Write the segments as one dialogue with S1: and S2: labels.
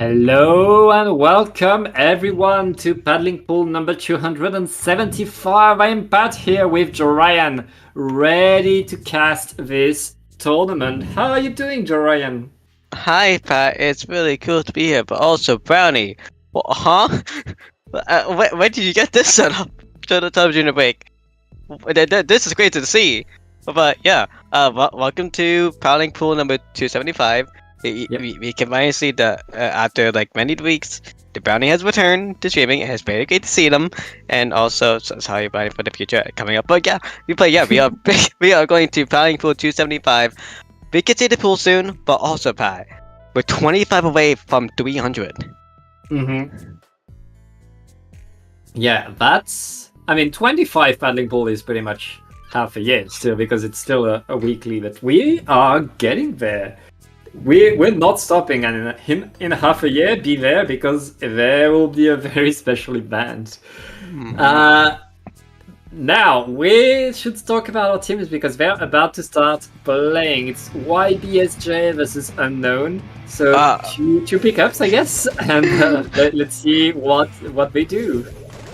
S1: Hello and welcome everyone to paddling pool number 275. I am Pat here with Jorian, ready to cast this tournament. How are you doing, Jorian?
S2: Hi, Pat. It's really cool to be here, but also Brownie. What, huh? Where did you get this set up? Shut up, during the break. This is great to see. But yeah, welcome to Prowling Pool number 275.
S1: Yep.
S2: We can finally see that after like many weeks, the Brownie has returned to streaming. It's very great to see them, and also sorry about it for the future coming up. But yeah, we are we are going to Prowling Pool 275. We can see the pool soon, but also Pat, we're 25 away from 300.
S1: Mm-hmm. Yeah, I mean, 25 paddling pool is pretty much half a year still because it's still a weekly, but we are getting there. We're not stopping, and in half a year, be there because there will be a very special event. Now we should talk about our teams because they're about to start playing. It's YBSJ versus Unknown, so two pickups, I guess, and let's see what they do.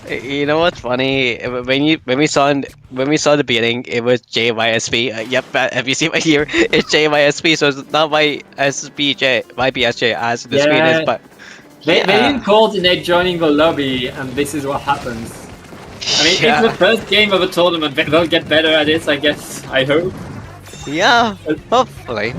S2: You know what's funny? When we saw the beginning, it was JYSP. Yep, if you see right here, it's JYSP. So it's not YBSJ as the screen is, but
S1: they didn't coordinate joining the lobby, and this is what happens. I mean, it's the first game of a tournament. They'll get better at it, I guess. I hope.
S2: Yeah, hopefully.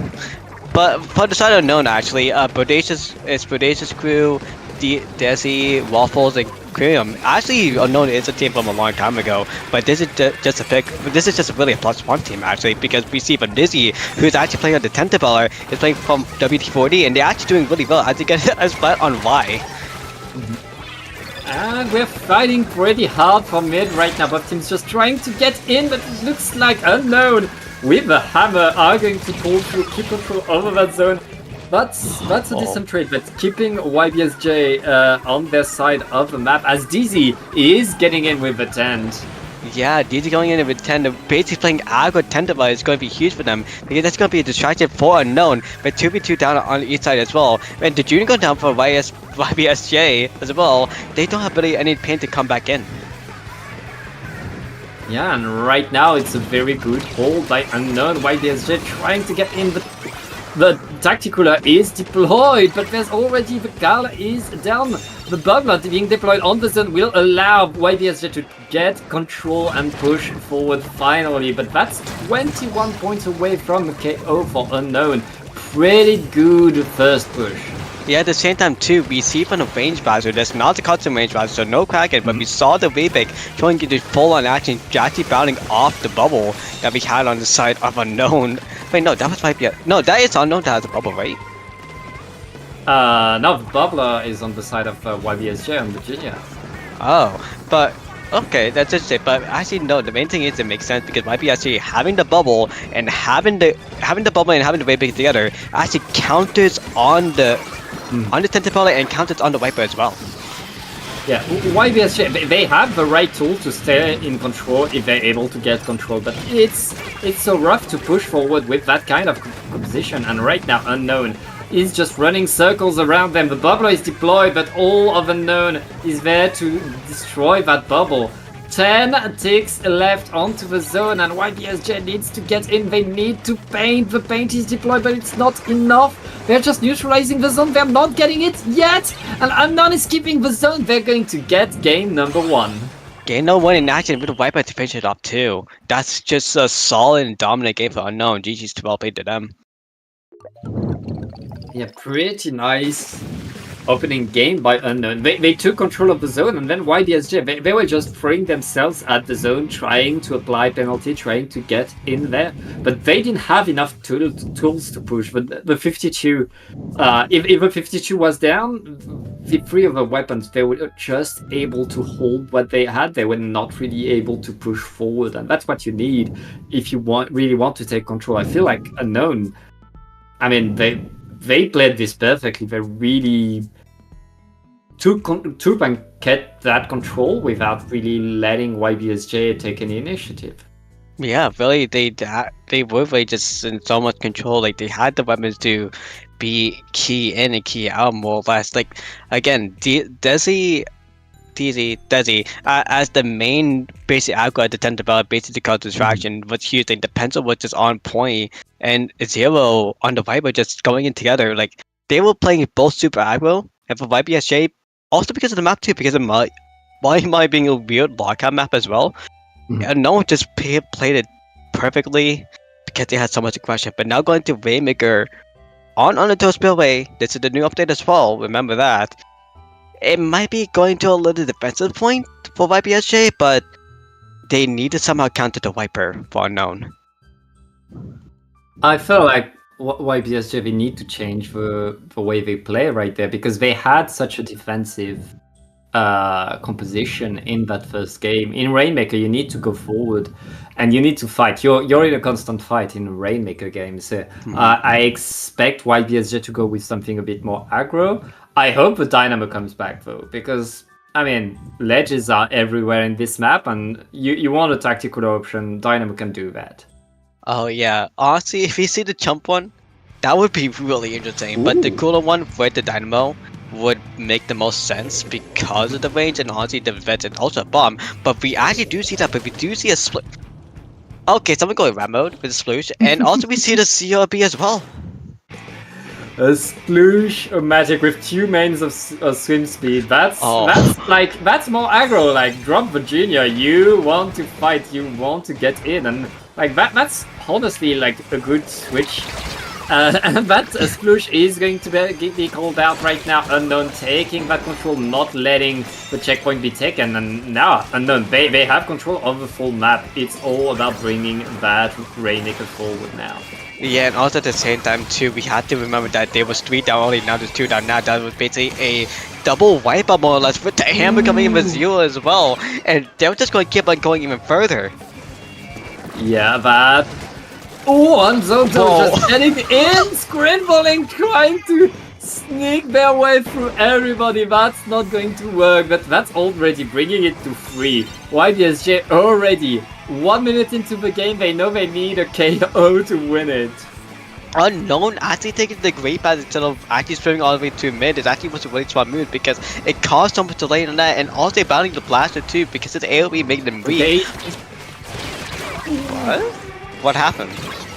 S2: But for the side unknown, actually, Bodacious Crew, Desi, Waffles, and Cream. Actually, Unknown is a team from a long time ago, but this is just a pick. This is just really a +1 team actually, because we see from Dizzy, who's actually playing on the 10th baller, is playing from WT40, and they're actually doing really well as they get a spot on Y.
S1: And we're fighting pretty hard for mid right now. Both teams just trying to get in, but it looks like Unknown with the hammer are going to pull through, keep control over that zone. That's a decent trade, but keeping YBSJ on their side of the map as DZ is getting in with the tent.
S2: Yeah, DZ going in with 10, basically playing aggro 10 device is going to be huge for them, because that's going to be a distraction for Unknown, but 2v2 down on each side as well. And the Junior going down for YBSJ as well, they don't have really any pain to come back in.
S1: Yeah, and right now it's a very good hold by Unknown. YBSJ trying to get in, but the Tacticular is deployed, but there's already the Gala is down. The Bugler being deployed on the zone will allow YBSJ to get control and push forward finally, but that's 21 points away from the KO for Unknown. Pretty good first push.
S2: Yeah, at the same time too, we see from the range browser, there's not a custom range browser, so no Kraken, but we saw the Wayback trying to do full-on action, actually bounding off the bubble that we had on the side of Unknown. Wait, no, that might be no, that is Unknown that has a bubble, right?
S1: No, the Bubbler is on the side of YBSJ and Virginia.
S2: Oh, but okay, that's just it. But actually, no. The main thing is it makes sense because YBSJ having the bubble and having the bubble and having the Wayback together actually counters on the Tentapole and counters on the Viper as well.
S1: Yeah, YBSJ, they have the right tool to stay in control if they're able to get control, but it's so rough to push forward with that kind of composition, and right now Unknown is just running circles around them. The bubbler is deployed, but all of Unknown is there to destroy that bubble. 10 ticks left onto the zone, and YBSJ needs to get in. They need to paint. The paint is deployed, but it's not enough. They're just neutralizing the zone. They're not getting it yet. And Unknown is keeping the zone. They're going to get game number 1.
S2: Game number 1 in action with the Viper to finish it up too. That's just a solid and dominant game for Unknown. GG's 12 played to them.
S1: Yeah, pretty nice opening game by Unknown. They took control of the zone, and then YBSJ, they were just throwing themselves at the zone, trying to apply penalty, trying to get in there, but they didn't have enough tools to push. But the 52, if the 52 was down, the 3 of the weapons, they were just able to hold what they had. They were not really able to push forward, and that's what you need if you really want to take control. I feel like Unknown, I mean, they played this perfectly. They really took and kept that control without really letting YBSJ take any initiative.
S2: Yeah, really, they were really just in so much control. Like they had the weapons to be key in and key out more or less. Like again, Desi, as the main basic aggro at the 10 develop basically to cause distraction, what's huge, like the pencil was just on point, and Zero on the Viper just going in together. Like they were playing both super aggro, and for Viper SJ, also because of the map too, because of my being a weird lockout map as well. And no one just played it perfectly because they had so much aggression. But now going to Rainmaker on Undertow Spillway, this is the new update as well, remember that. It might be going to a little defensive point for YPSJ, but they need to somehow counter the Viper for Unknown.
S1: I feel like YPSJ, they need to change the way they play right there, because they had such a defensive composition in that first game. In Rainmaker, you need to go forward and you need to fight. You're in a constant fight in Rainmaker games. So I expect YPSJ to go with something a bit more aggro. I hope the Dynamo comes back though, because I mean, ledges are everywhere in this map, and you want a tactical option. Dynamo can do that.
S2: Oh yeah, honestly, if you see the chump one, that would be really interesting.
S1: Ooh.
S2: But the cooler one with the Dynamo would make the most sense because of the range and honestly the vets and also a bomb. But we actually do see that, but we do see a split. Okay, someone going ram mode with a sploosh, and also we see the CRB as well.
S1: A sploosh, a magic with 2 mains of swim speed. That's more aggro. Like, drop Virginia. You want to fight. You want to get in, and like that's honestly like a good switch. And that sploosh is going to be called out right now. Unknown taking that control, not letting the checkpoint be taken, and now Unknown they have control of the full map. It's all about bringing that Rainmaker forward now.
S2: Yeah, and also at the same time too, we had to remember that there was 3 down only, now there's 2 down. Now that was basically a double wipeout more or less with the hammer coming in with 0 as well, and they were just going to keep on going even further.
S1: Yeah, that. Oh, and Zoto just getting in, scrambling, trying to sneak their way through everybody. That's not going to work, but that's already bringing it to 3. YBSJ already 1 minute into the game, they know they need a KO to win it.
S2: Unknown actually taking the great path instead of actually swimming all the way to mid is actually was a really smart move because it caused so much delay on that, and also bounding the blaster too because it's AoE making them weak. What? What happened?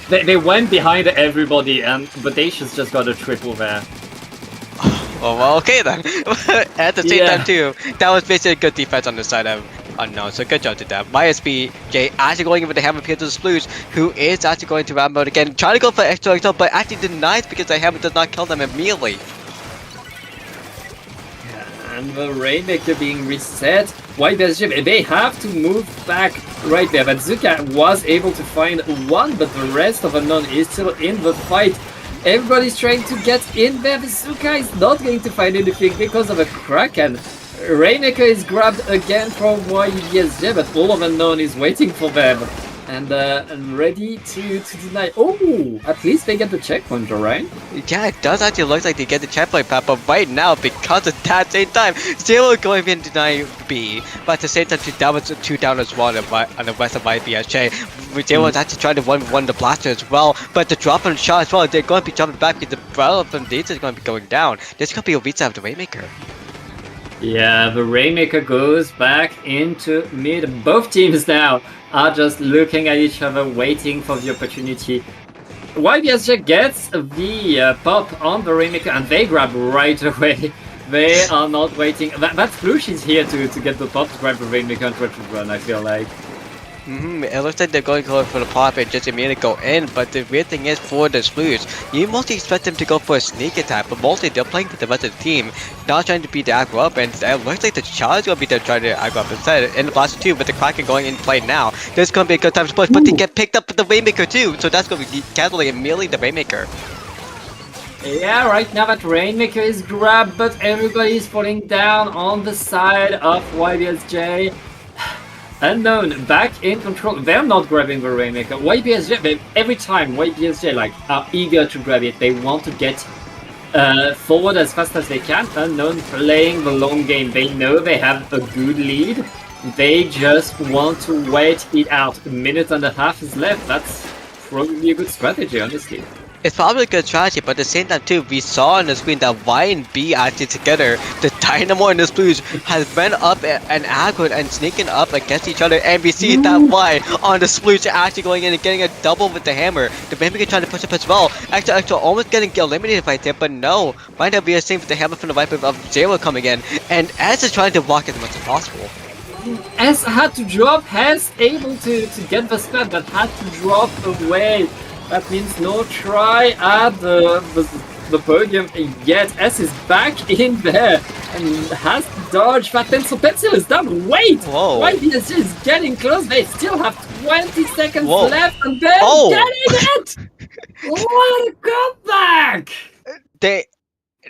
S1: They went behind everybody, and Bodacious just got a triple there.
S2: Oh, well, okay then. At the same time too, that was basically a good defense on the side of Unknown, so good job to that. YSBJ actually going in with the hammer here to the Sploosh, who is actually going to ram mode again, trying to go for extra XL, but actually denies because the hammer does not kill them immediately.
S1: And the Rainmaker being reset. YBSJ, they have to move back right there. But Zuka was able to find 1, but the rest of Unknown is still in the fight. Everybody's trying to get in there. The Zuka is not going to find anything because of a Kraken. Rainmaker is grabbed again from YBSJ, but all of Unknown is waiting for them. And ready to deny. Oh, at least they get the checkpoint, right?
S2: Yeah, it does actually look like they get the checkpoint path, but right now, because of that same time, Zero going in to deny B, but at the same time, that was 2 down as well on the west of YBSJ. Zero was actually trying to 1v1 the blaster as well, but the drop on shot as well, they're going to be jumping back because the barrel from Dates is going to be going down. There's going to be a reset of the Rainmaker.
S1: Yeah, the Rainmaker goes back into mid. Both teams now are just looking at each other, waiting for the opportunity. YBSJ gets the pop on the Rainmaker, and they grab right away. They are not waiting. That Flush is here to get the pop, to grab the Rainmaker and try to run, I feel like.
S2: It looks like they're going for the pop and just immediately go in, but the weird thing is for the Sploosh, you mostly expect them to go for a sneak attack, but mostly they're playing with the rest of the team, not trying to beat the aggro up, and it looks like the charge will be there trying to aggro up instead, and the blaster too, but the Kraken going in play now. There's going to be a good time to push, but they get picked up with the Rainmaker too, so that's going to be canceling immediately the Rainmaker.
S1: Yeah, right now that Rainmaker is grabbed, but everybody is falling down on the side of YBSJ. Unknown back in control. They're not grabbing the Rainmaker. YBSJ, every time YBSJ are eager to grab it. They want to get forward as fast as they can. Unknown playing the long game. They know they have a good lead. They just want to wait it out. A minute and a half is left. That's probably a good strategy, honestly.
S2: It's probably a good strategy, but at the same time too, we saw on the screen that Y and B acted together. The Dynamo and the Splooge has been up and aggroed and sneaking up against each other, and we see that Y on the Splooge actually going in and getting a double with the hammer. The Vampire trying to push up as well. Extra almost getting eliminated right there, but no. Might not be the same with the hammer from the Viper of Zero coming in, and S is trying to block as much as possible.
S1: S had to drop, has able to get the spot, but had to drop away. That means no try at the podium yet. S is back in there and has to dodge that pencil. Pencil is down. Wait!
S2: Whoa.
S1: YBSG is getting close. They still have 20 seconds
S2: Whoa.
S1: left and they're getting it! What a comeback!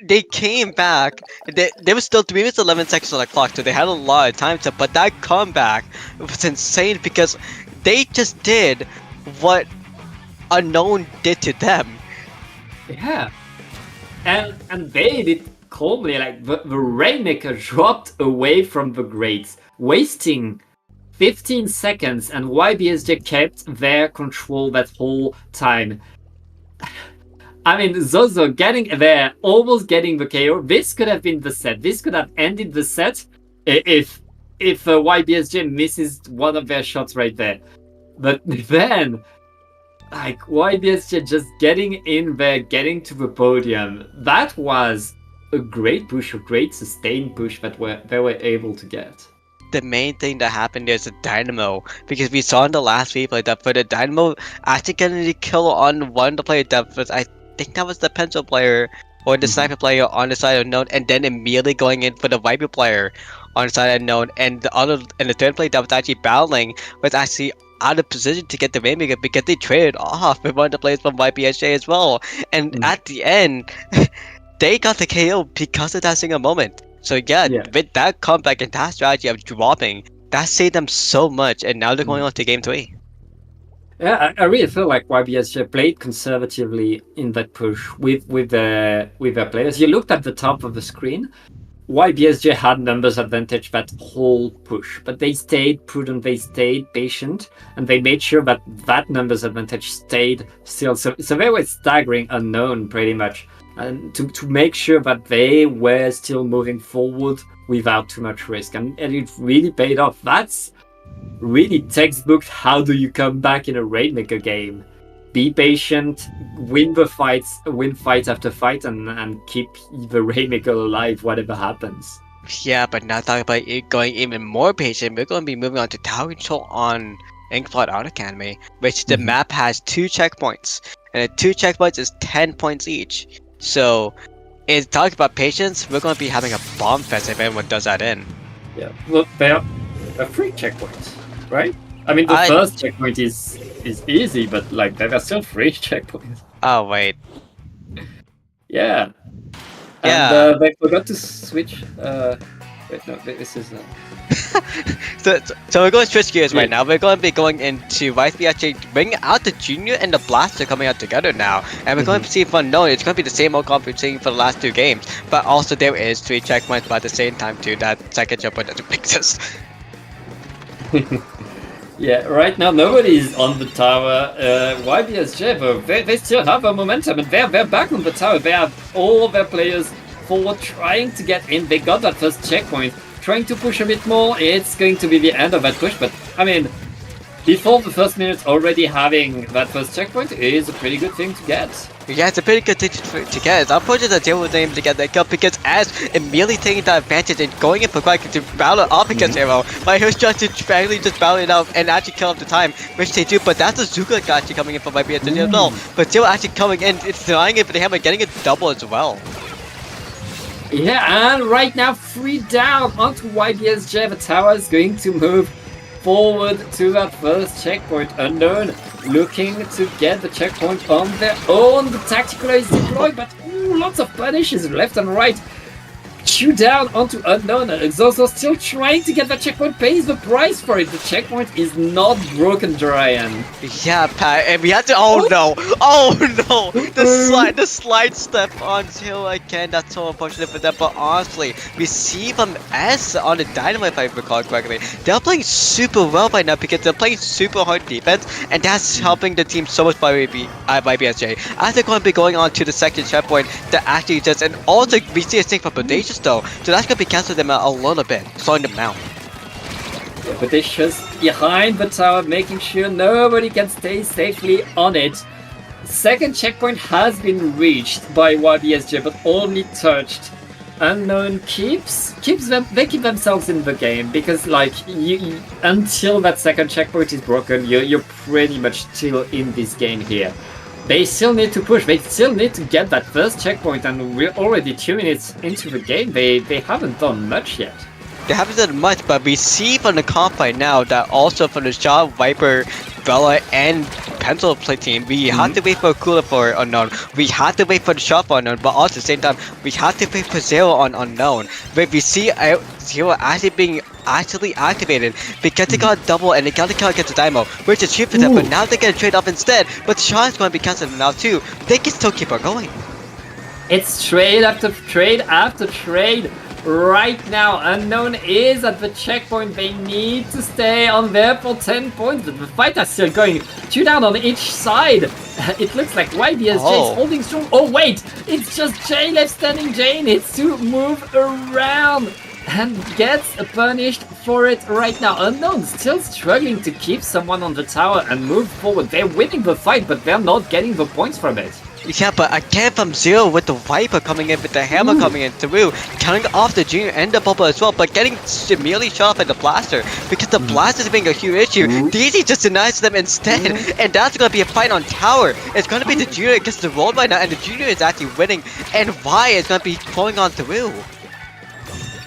S2: They came back. There was still 3 minutes 11 seconds on the clock, so they had a lot of time to. But that comeback was insane because they just did what Unknown did to them.
S1: Yeah, and they did calmly. Like the Rainmaker dropped away from the grates, wasting 15 seconds, and YBSJ kept their control that whole time. I mean, Zozo getting there, almost getting the KO. This could have been the set. This could have ended the set if YBSJ misses one of their shots right there. But then, like, YBSJ just getting in there, getting to the podium, that was a great push, a great sustained push that they were able to get.
S2: The main thing that happened there is the Dynamo, because we saw in the last replay that for the Dynamo actually getting the kill on one of the players that was, I think that was the pencil player or the sniper player on the side unknown, and then immediately going in for the Viper player on the side unknown, and the third player that was actually battling was actually out of position to get the Rainmaker because they traded off with one of the players from YPSJ as well, and at the end they got the KO because of that single moment. So yeah, with that comeback and that strategy of dropping, that saved them so much, and now they're going on to game 3.
S1: Yeah, I really feel like YBSJ played conservatively in that push with their players. You looked at the top of the screen. YBSJ had numbers advantage that whole push, but they stayed prudent, they stayed patient, and they made sure that that numbers advantage stayed still. So they were staggering Unknown pretty much, and to make sure that they were still moving forward without too much risk, and it really paid off. That's really textbook. How do you come back in a Rainmaker game? Be patient, win fight after fight, and keep the Rainmaker alive, whatever happens.
S2: Yeah, but now talking about it going even more patient, we're going to be moving on to Tower Control on Inkblot Art Academy, which the map has 2 checkpoints, and the 2 checkpoints is 10 points each. So, in talking about patience, we're going to be having a bomb fest if anyone does that in.
S1: Yeah, well, they're 3 checkpoints, right? I mean, the first checkpoint is easy, but like there are still 3 checkpoints.
S2: Oh wait.
S1: Yeah. And they forgot to switch. Wait, no, this is.
S2: So we're going to switch gears right now. We're going to be going into YPSJ bringing out the Junior and the Blaster coming out together now, and we're going to see if Unknown. It's going to be the same old comp we've seen for the last 2 games, but also there is 3 checkpoints, but at the same time too, that second checkpoint doesn't exist.
S1: Yeah, right now nobody is on the tower. YBSJ, though, they still have a momentum, and they're back on the tower. They have all their players forward trying to get in. They got that first checkpoint, trying to push a bit more. It's going to be the end of that push, but I mean, before the first minute, already having that first checkpoint is a pretty good thing to get.
S2: Yeah, it's a pretty good thing to get. It's unfortunate that Zero was able to get that kill because as immediately taking the advantage and going in for quite to battle up against Zero, but he was trying to frankly just battle it out and actually kill up the time, which they do. But that's a Zuka actually coming in for YPSJ as well. But Zero actually coming in, it's denying it for the hammer, getting a double as well.
S1: Yeah, and right now 3 down onto YBSJ. The tower is going to move forward to that first checkpoint. Unknown looking to get the checkpoint on their own. The tactical is deployed, but lots of punishes left and right. 2 down onto Unknown. Zozo still trying to get that checkpoint, pays the price for it. The checkpoint is not broken, Brian.
S2: Yeah, Pat, and we had to. Oh no! Oh no! The slide step on Zero again. That's so unfortunate for them. But honestly, we see from S on the Dynamite, if I recall correctly, they're playing super well right now because they're playing super hard defense, and that's helping the team so much by BSJ. As they're going to be going on to the second checkpoint, that actually just and also we see a thing from Bodacious though, so that's going to be canceling them out a little bit, slowing them down.
S1: Yeah, but they're just behind the tower, making sure nobody can stay safely on it. Second checkpoint has been reached by YBSJ, but only touched. Unknown keeps them. They keep themselves in the game because, like, you until that second checkpoint is broken, you're pretty much still in this game here. They still need to push. They still need to get that first checkpoint, and we're already 2 minutes into the game. They haven't done much yet.
S2: They haven't done much, but we see from the comp right now that also from the Shaw, Viper, Bella, and Pencil play team, we have to wait for a cooler for Unknown. We have to wait for the shot for Unknown, but also at the same time, we have to wait for Zero on Unknown. But we see Zero actually being activated because they got double and they got to count against the Dynamo, which is cheap for them, but now they get a trade off instead. But the shot is going to be cancelled now too. They can still keep on going.
S1: It's trade after trade after trade. Right now, Unknown is at the checkpoint. They need to stay on there for 10 points, but the fight is still going. 2 down on each side. It looks like YBSJ is holding strong. Oh wait, it's just Jay left standing. Jay needs to move around and gets punished for it right now. Unknown still struggling to keep someone on the tower and move forward. They're winning the fight, but they're not getting the points from it.
S2: Yeah, but again from Zero with the Viper coming in, with the Hammer coming in through, cutting off the Junior and the Bubble as well, but getting severely shot off at the Blaster, because the Blaster is being a huge issue. DZ just denies them instead, and that's going to be a fight on tower. It's going to be the Junior against the Roll right now, and the Junior is actually winning, and Vi is going to be pulling on through.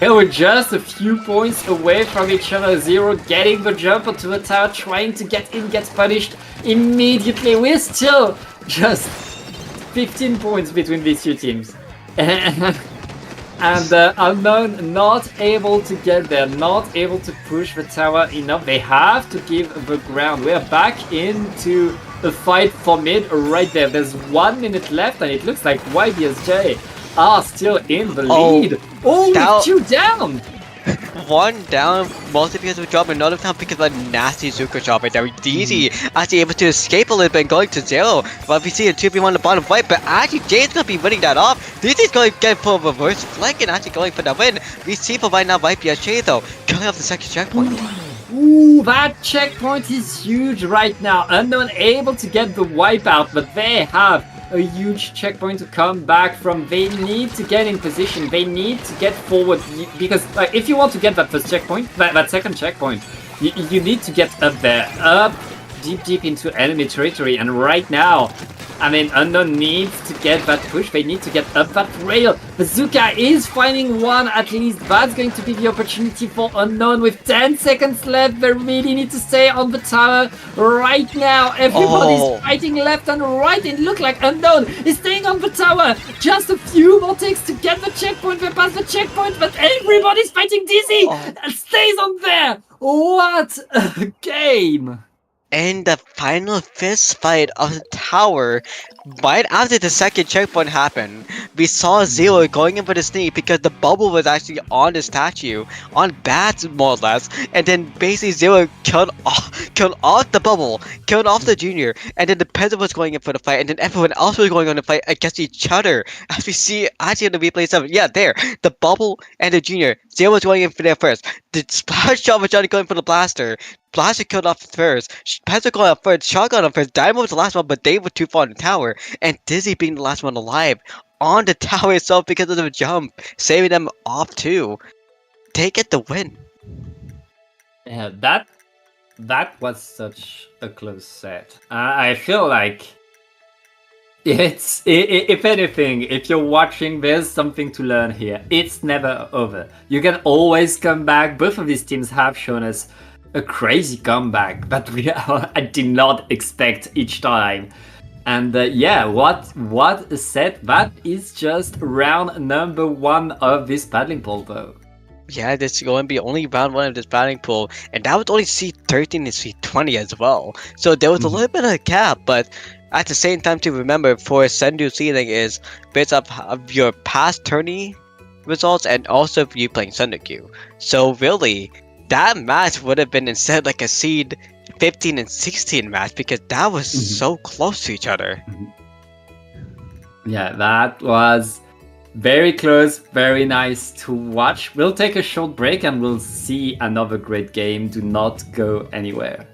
S1: They were just a few points away from each other. Zero getting the jump onto the tower, trying to get in, gets punished immediately. We're still just 15 points between these two teams. And Unknown not able to get there, not able to push the tower enough. They have to give the ground. We're back into the fight for mid right there. There's 1 minute left and it looks like YBSJ are still in the lead. Oh, with 2 down!
S2: 1 down, mostly because of a drop, another time because of a nasty Zuko shot right there. DZ actually able to escape a little bit and going to 0. But we see a 2v1 on the bottom right, but actually Jay's gonna be winning that off. DZ's going to get for a reverse flank and actually going for the win. We see for right now YPSJ though, coming off the second checkpoint.
S1: Ooh, that checkpoint is huge right now. Unknown able to get the wipeout, but they have a huge checkpoint to come back from. They need to get in position. They need to get forward because if you want to get that first checkpoint, that second checkpoint, you need to get up there, up deep into enemy territory. And right now, I mean, Unknown needs to get that push. They need to get up that rail. Bazooka is finding one at least. That's going to be the opportunity for Unknown with 10 seconds left. They really need to stay on the tower right now. Everybody's fighting left and right. It looks like Unknown is staying on the tower. Just a few more takes to get the checkpoint. They pass the checkpoint, but everybody's fighting Dizzy and stays on there. What a game!
S2: And the final fist fight of the tower, right after the second checkpoint happened, we saw Zero going in for the sneak because the bubble was actually on the statue, on bats more or less, and then basically Zero killed off the bubble, killed off the Junior, and then the Peasant was going in for the fight, and then everyone else was going on the fight against each other. As we see actually in the replay 7, yeah, there, the bubble and the Junior, Zero was going in for there first. The splash shot was going for the Blaster. Blaster killed off first, Pencil going off first, Shotgun on first, Dynamo was the last one, but they were too far on the tower, and Dizzy being the last one alive on the tower itself because of the jump, saving them off too. They get the win.
S1: Yeah, that was such a close set. I feel like if anything, if you're watching, there's something to learn here. It's never over. You can always come back. Both of these teams have shown us a crazy comeback that I did not expect each time. And yeah, what a set! That is just round number 1 of this paddling pool, though.
S2: Yeah, this is going to be only round one of this batting pool, and that was only seed 13 and seed 20 as well. So there was a little bit of a gap, but at the same time to remember for Sendu seeding is based off of your past tourney results and also if you playing Sendu. So really, that match would have been instead like a seed 15 and 16 match because that was so close to each other.
S1: Yeah, that was very close, very nice to watch. We'll take a short break and we'll see another great game. Do not go anywhere.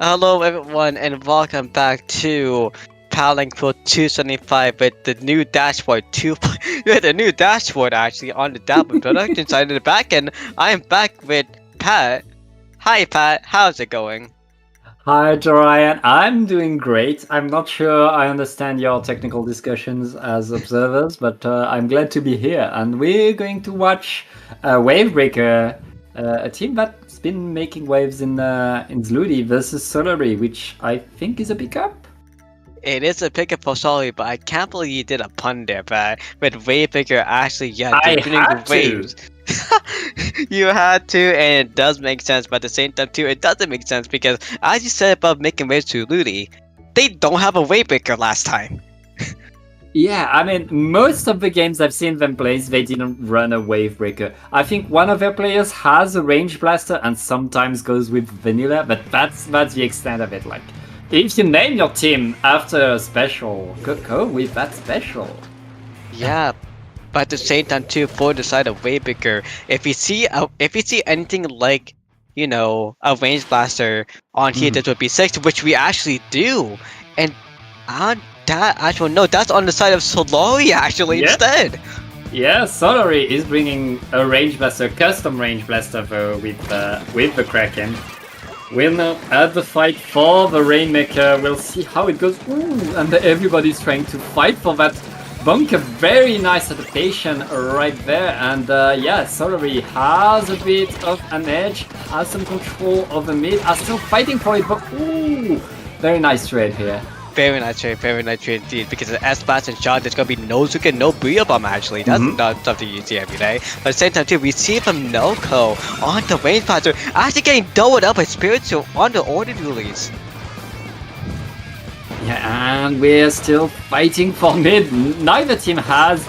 S2: Hello everyone and welcome back to Palanquil 275 with the new dashboard 2 with the new dashboard actually on the Dabble production side of the back end. I am back with Pat. Hi Pat, how's it going?
S1: Hi, Jorian. I'm doing great. I'm not sure I understand your technical discussions as observers, but I'm glad to be here. And we're going to watch Wavebreaker, a team that's been making waves in Zludi versus Solary, which I think is a pickup.
S2: It is a pickup for Solly, but I can't believe you did a pun there, Pat. With Wavebreaker actually, yeah,
S1: I
S2: deepening the
S1: had to.
S2: waves. You had to, and it does make sense, but at the same time too, it doesn't make sense because as you said about making waves to Ludi, they don't have a Wavebreaker last time.
S1: Yeah, I mean, most of the games I've seen them play, they didn't run a Wavebreaker. I think one of their players has a Range Blaster and sometimes goes with Vanilla, but that's the extent of it. Like, if you name your team after a special, go with that special.
S2: Yeah, but at the same time too, for the side of Wavebreaker, if you see anything like, you know, a Range Blaster on here, that would be 6, which we actually do, and on that actual no, that's on the side of Solari actually
S1: Yeah.
S2: instead.
S1: Yeah, Solary is bringing a Range Blaster, custom Range Blaster though, with the Kraken. We're now at the fight for the Rainmaker. We'll see how it goes. Ooh, and everybody's trying to fight for that bunker. Very nice adaptation right there. And yeah, Solary has a bit of an edge, has some control of the mid, are still fighting for it, but ooh, very nice trade here.
S2: Very nice trade indeed. Because the S-Blast and shot, there's gonna be no Zuka, no Booyah Bomb actually. That's not something you see every day. But at the same time too, we see from Noko on the Range Blaster actually getting doubled up by Spiritual on the Order Dualies.
S1: Yeah, and we're still fighting for mid. Neither team has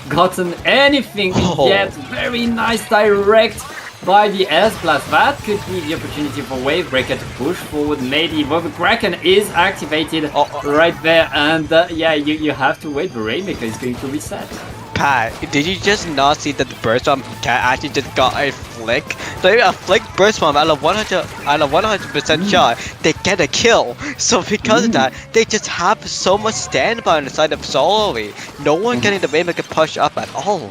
S1: gotten anything yet. Very nice direct by the S-Blast. That could be the opportunity for Wavebreaker to push forward maybe. Well, the Kraken is activated right there. And yeah, you have to wait. The Rainmaker is going to reset.
S2: Pat, did you just not see that the Burst Bomb actually just got a flick? So a flick Burst Bomb out of 100% shot, they get a kill. So because of that, they just have so much standby on the side of Solary. No one getting the Rainmaker push up at all.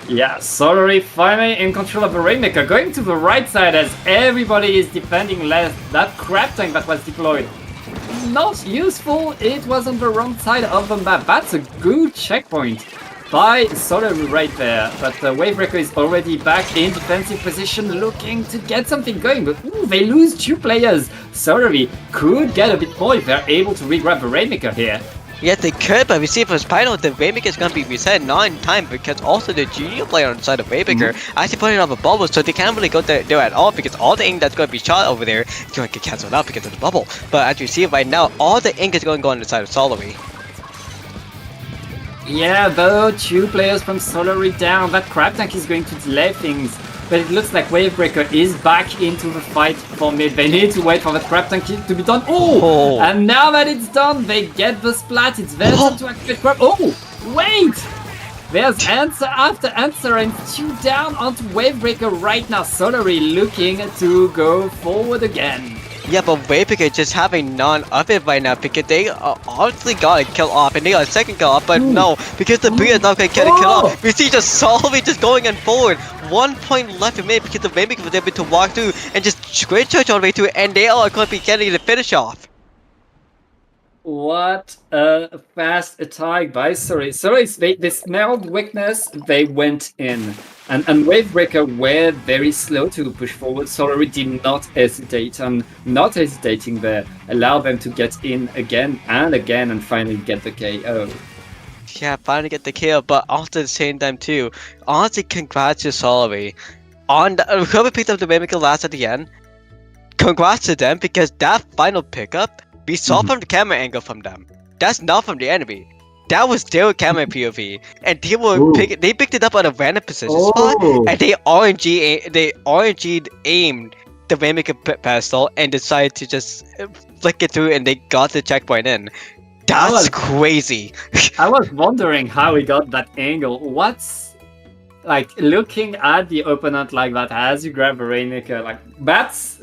S1: Yeah, Solary finally in control of the Rainmaker, going to the right side as everybody is defending left. That crab tank that was deployed, not useful. It was on the wrong side of the map. That's a good checkpoint by Solary right there. But Wavebreaker is already back in defensive position, looking to get something going. But ooh, they lose 2 players. Solary could get a bit more if they're able to re-grab the Rainmaker here.
S2: Yes, they could, but we see for Spinal, the Waymaker is going to be reset not in time because also the junior player on the side of Waymaker actually putting up a bubble, so they can't really go there at all because all the ink that's going to be shot over there is going to get cancelled out because of the bubble. But as you see right now, all the ink is going to go on the side of Solary.
S1: Yeah, though 2 players from Solary down, that crab tank is going to delay things. But it looks like Wavebreaker is back into the fight for mid. They need to wait for the crab tank to be done. Oh! And now that it's done, they get the splat. It's their turn to activate crab. Oh! Wait! There's answer after answer and 2 down onto Wavebreaker right now. Solary looking to go forward again.
S2: Yeah, but Waymaker just having none of it right now because they honestly got a kill off and they got a second kill off, but no, because the Booyah is not going to get a kill off. We see just Solary just going in forward. 1 point left in mid because the Waymaker was able to walk through and just straight charge all the way through, and they are going to be getting the finish off.
S1: What a fast attack by Solary. Solary, they smelled weakness, they went in. And Wavebreaker were very slow to push forward. Solary did not hesitate, and not hesitating there allowed them to get in again and finally get the KO.
S2: Yeah, finally get the kill, but also at the same time too, honestly congrats to Solary. On whoever picked up the Waymaker last at the end, congrats to them because that final pickup, we saw from the camera angle from them. That's not from the enemy. That was their camera POV, and they were they picked it up on a random position spot, and they RNG'd aimed the Waymaker pedestal and decided to just flick it through, and they got the checkpoint in. That's crazy.
S1: I was wondering how he got that angle. What's like looking at the opponent like that as you grab a Rainmaker? Like that's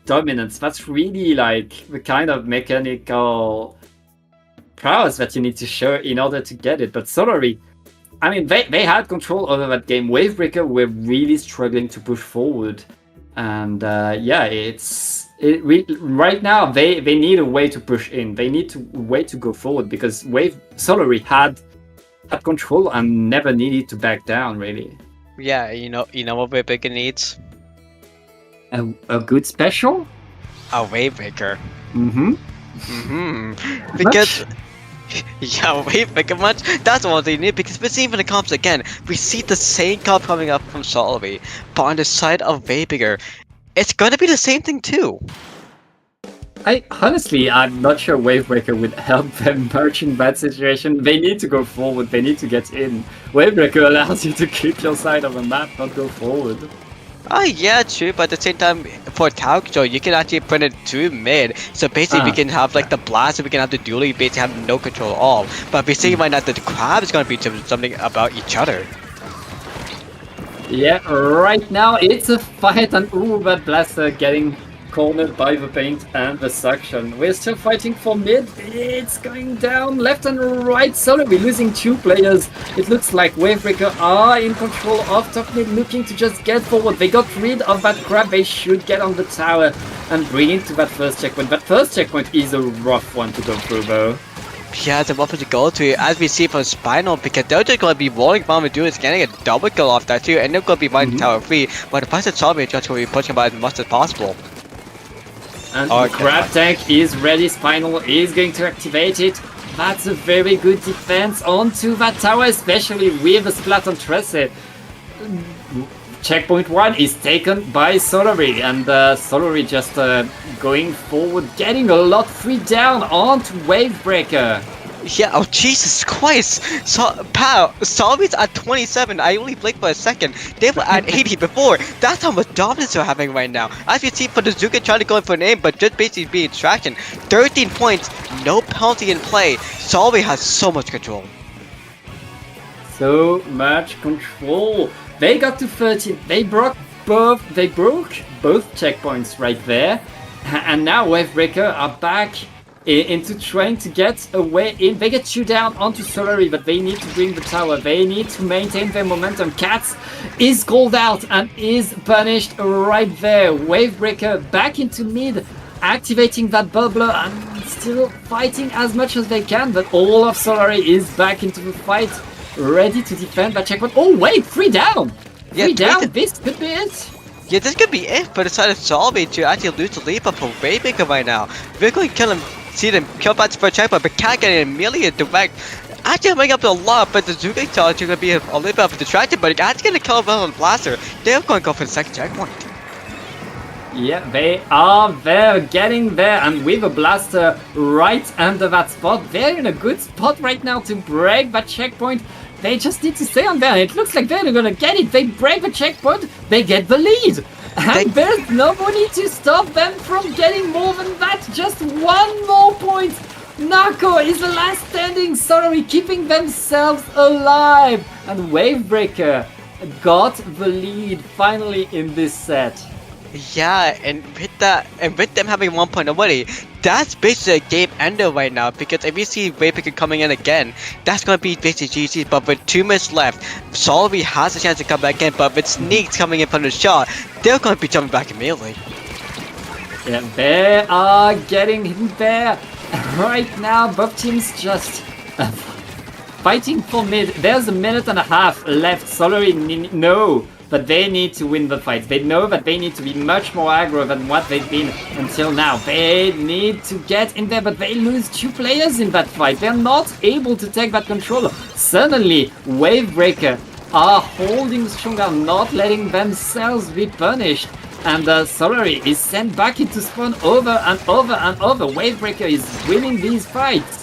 S1: dominance. That's really like the kind of mechanical prowess that you need to show in order to get it. But Solary, I mean, they had control over that game. Wavebreaker were really struggling to push forward. And yeah, right now they need a way to push in. They need a way to go forward because Solary had control and never needed to back down, really.
S2: Yeah, you know what Wavebreaker needs?
S1: A good special?
S2: A Wavebreaker.
S1: Mm-hmm.
S2: Because yeah, Wavebreaker much. That's what they need because we're seeing when it comes again. We see the same comp coming up from Solary, but on the side of Wavebreaker, it's gonna be the same thing too.
S1: I'm not sure Wavebreaker would help them much in that situation. They need to go forward, they need to get in. Wavebreaker allows you to keep your side of the map, not go forward.
S2: Oh yeah, true, but at the same time, for tower control, you can actually put it to mid. So basically we can have like the blast, we can have the duel, you basically have no control at all. But we're seeing right now that the crab is gonna be something about each other.
S1: Yeah, right now it's a fight and ooh, that blaster getting cornered by the paint and the suction. We're still fighting for mid. It's going down left and right. Solo, we're losing 2 players. It looks like Wavebreaker are in control of top mid, looking to just get forward. They got rid of that crab. They should get on the tower and bring it to that first checkpoint. That first checkpoint is a rough one to go through, though.
S2: Yeah, it's a weapon to go to, as we see from Spinal, because they're just going to be rolling bomb and doing is getting a double kill off that too, and they're going to be running tower free, but the person Solary is just going to be pushing about as much as possible.
S1: And the Crab Tank is ready, Spinal is going to activate it. That's a very good defense onto that tower, especially with the Splatoon Tresse. Checkpoint 1 is taken by Solary, and Solary just going forward, getting a lot free down onto Wavebreaker.
S2: Yeah, oh Jesus Christ! Solary's at 27, I only blinked for a second. They were at 80 before. That's how much dominance they're having right now. As you see for the Zuka trying to go in for an aim, but just basically being traction. 13 points, no penalty in play. Solary has so much control.
S1: So much control. They got to 13. They broke both checkpoints right there. And now Wavebreaker are back into trying to get a way in. They get 2 down onto Solary, but they need to bring the tower. They need to maintain their momentum. Cats is called out and is punished right there. Wavebreaker back into mid, activating that bubbler and still fighting as much as they can, but all of Solary is back into the fight, ready to defend that checkpoint. Oh wait, 3 down!
S2: Yeah,
S1: 3 down, this could be it!
S2: Yeah, this could be it for the side of Solary to actually lose the lead up for Wavebreaker right now. We're going to kill him, see them kill back for a checkpoint, but can't get an immediate direct. Actually coming up a lot, but the Zuka charge is going to be a little bit of a distraction, but it's actually going to kill him on the blaster. They're going to go for the second checkpoint.
S1: Yeah, they are there, getting there, and with a blaster right under that spot, they're in a good spot right now to break that checkpoint. They just need to stay on there. It looks like they're gonna get it. They break the checkpoint, they get the lead. And there's nobody to stop them from getting more than that. Just 1 more point. Nako is the last standing. Solary keeping themselves alive. And Wavebreaker got the lead finally in this set.
S2: Yeah, and with them having 1 point already, that's basically a game ender right now, because if you see Wavebreaker coming in again, that's going to be basically GG, but with 2 minutes left, Solary has a chance to come back in, but with Sneaks coming in from the shot, they're going to be jumping back immediately.
S1: Yeah, they are getting in there. Right now, both teams just fighting for mid. There's a minute and a half left. Solary no. But they need to win the fight. They know that they need to be much more aggro than what they've been until now. They need to get in there, but they lose 2 players in that fight. They're not able to take that control. Suddenly, Wavebreaker are holding strong, are not letting themselves be punished. And Solary is sent back into spawn over and over and over. Wavebreaker is winning these fights.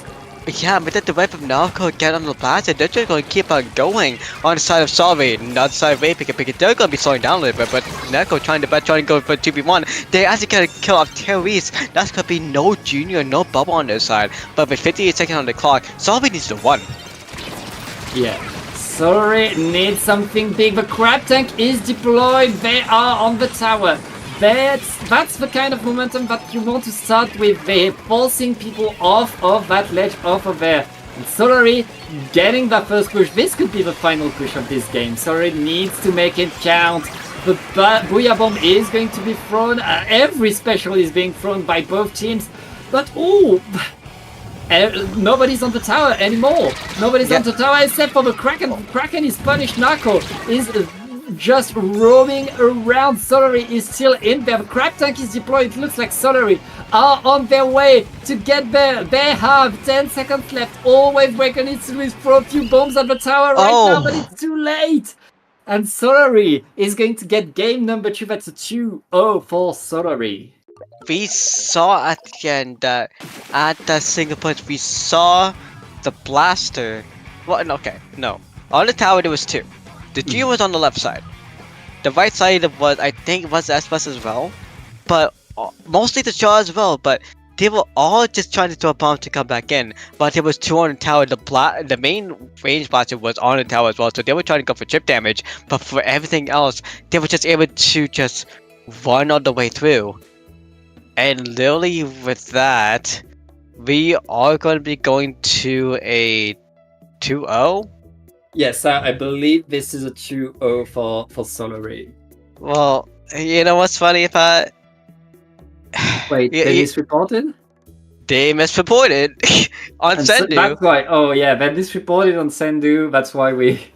S2: Yeah, but then the way from Narco get on the blaster, they're just going to keep on going on the side of Solary, not the side of Wavebreaker, because they're going to be slowing down a little bit, but Narco trying to go for 2v1. They actually get a kill off Terrorice. That's going to be no Junior, no Bubble on their side, but with 58 seconds on the clock, Solary needs to win.
S1: Yeah. Solary needs something big. The Crab Tank is deployed. They are on the tower. that's the kind of momentum that you want to start with. They're forcing people off of that ledge, off of there. And Solary getting that first push. This could be the final push of this game. Solary needs to make it count. The Booyah Bomb is going to be thrown. Every special is being thrown by both teams. But ooh, nobody's on the tower anymore. Nobody's on the tower except for the Kraken. The Kraken is punished. Nako is just roaming around. Solary is still in there. The crab tank is deployed. It looks like Solary are on their way to get there. They have 10 seconds left. Always Waker needs to throw a few bombs at the tower right now, but it's too late. And Solary is going to get game number 2. That's a 2-0 for Solary.
S2: We saw at the end that at that single punch, we saw the blaster. Well, okay, no. On the tower, there was 2. The G was on the left side. The right side was, I think, was S-Bus as well. But mostly the Shaw as well. But they were all just trying to throw a bomb to come back in. But there was 2 on the tower. The main range blaster was on the tower as well. So they were trying to go for chip damage. But for everything else, they were just able to just run all the way through. And literally with that, we are going to be going to a 2-0.
S1: Yes, I believe this is a 2-0 for Solary.
S2: Well, you know what's funny about...
S1: Wait, they misreported?
S2: They misreported on Sendu.
S1: That's why. Oh yeah, they misreported on Sendu. That's why we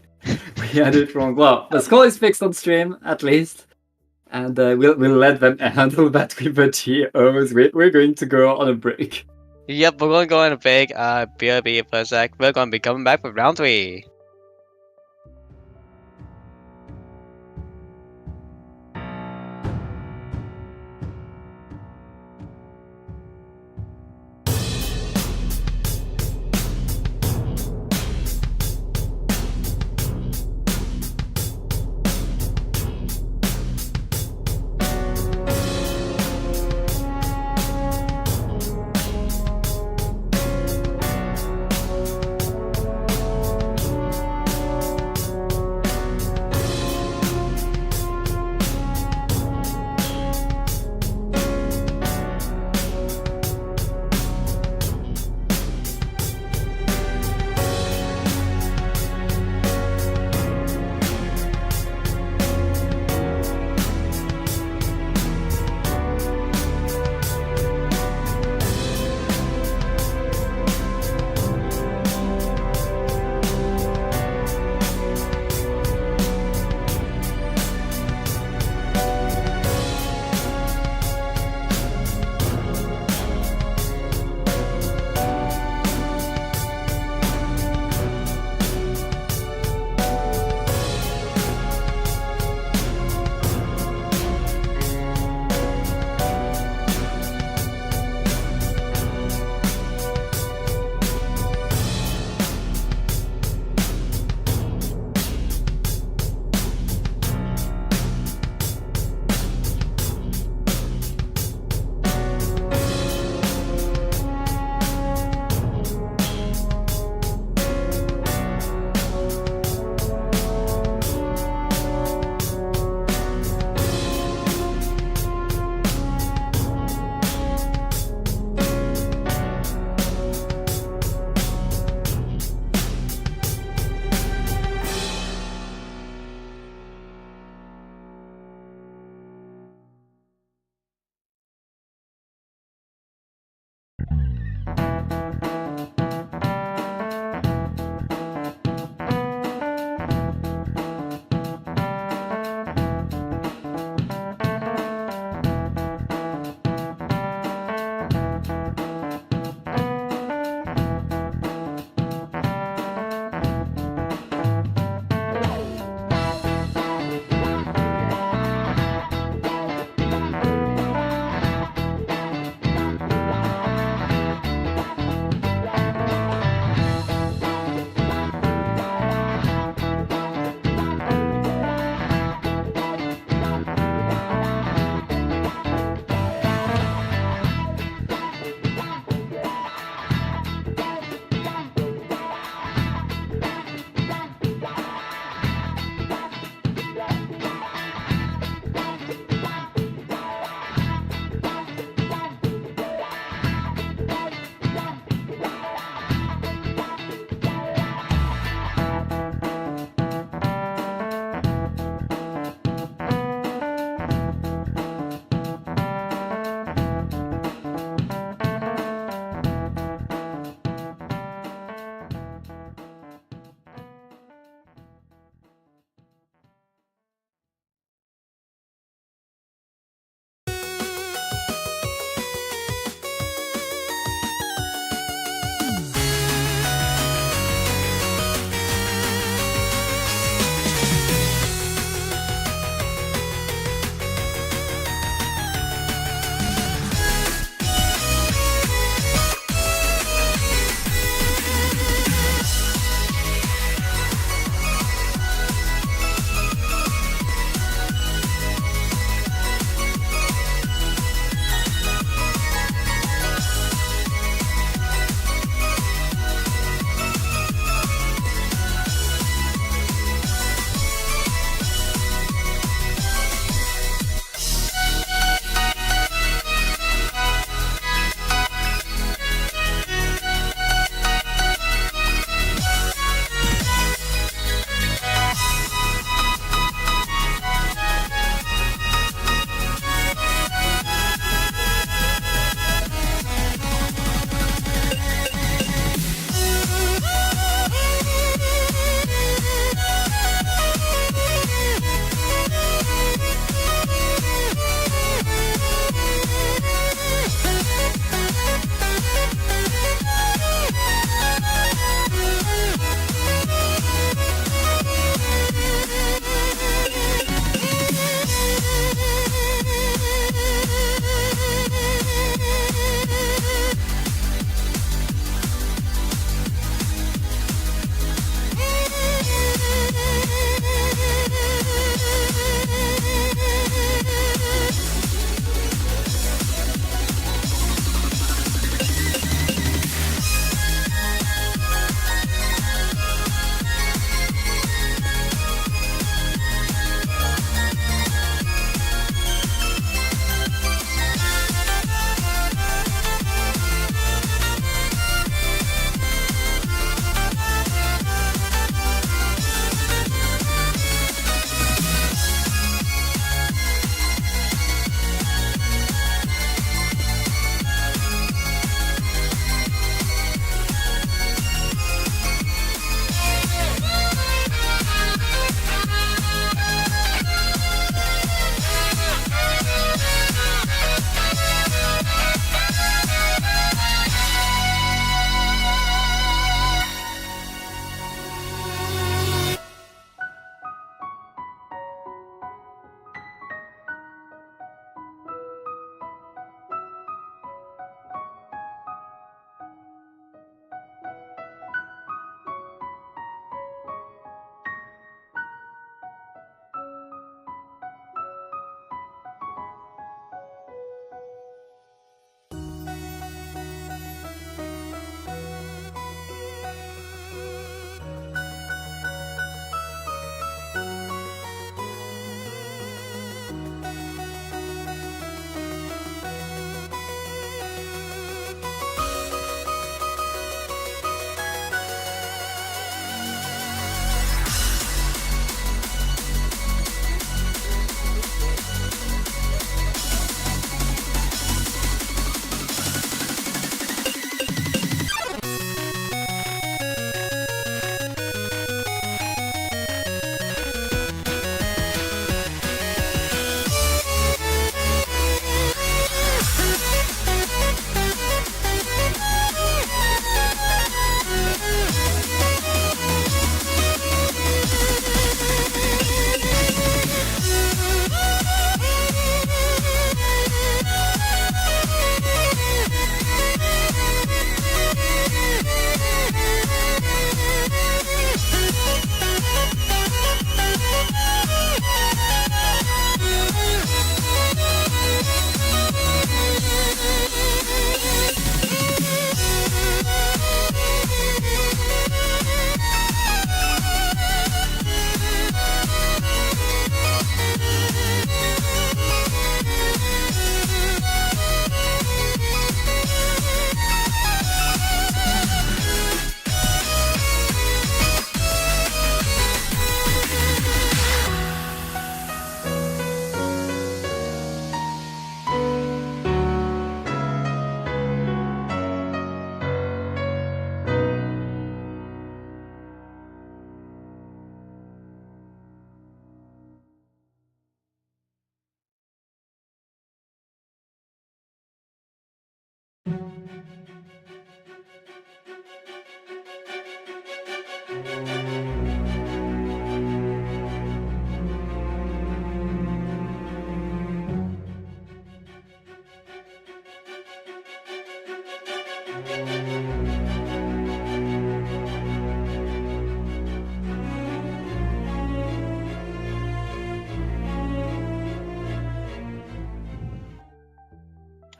S1: had it wrong. Well, the score is fixed on stream at least, and we'll let them handle that with the TOs. We're going to go on a break.
S2: Yep, we're going to go on a break. BRB for a sec. We're going to be coming back with round 3.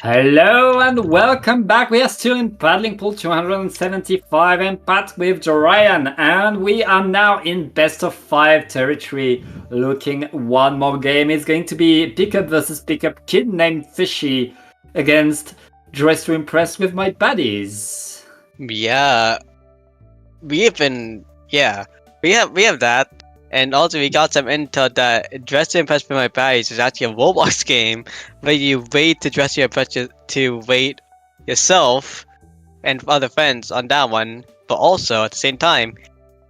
S1: Hello and welcome back. We are still in paddling pool 275 and Pat with Jorian, and we are now in best of 5 territory. Looking one more game. It's going to be pickup versus pickup, kid named Fishy against Dress to Impress with my buddies.
S2: Yeah, we have that, and also we got some intel that Dress to Impress with My Baddies is actually a Roblox game where you wait to dress your impress to wait yourself and other friends on that one, but also at the same time,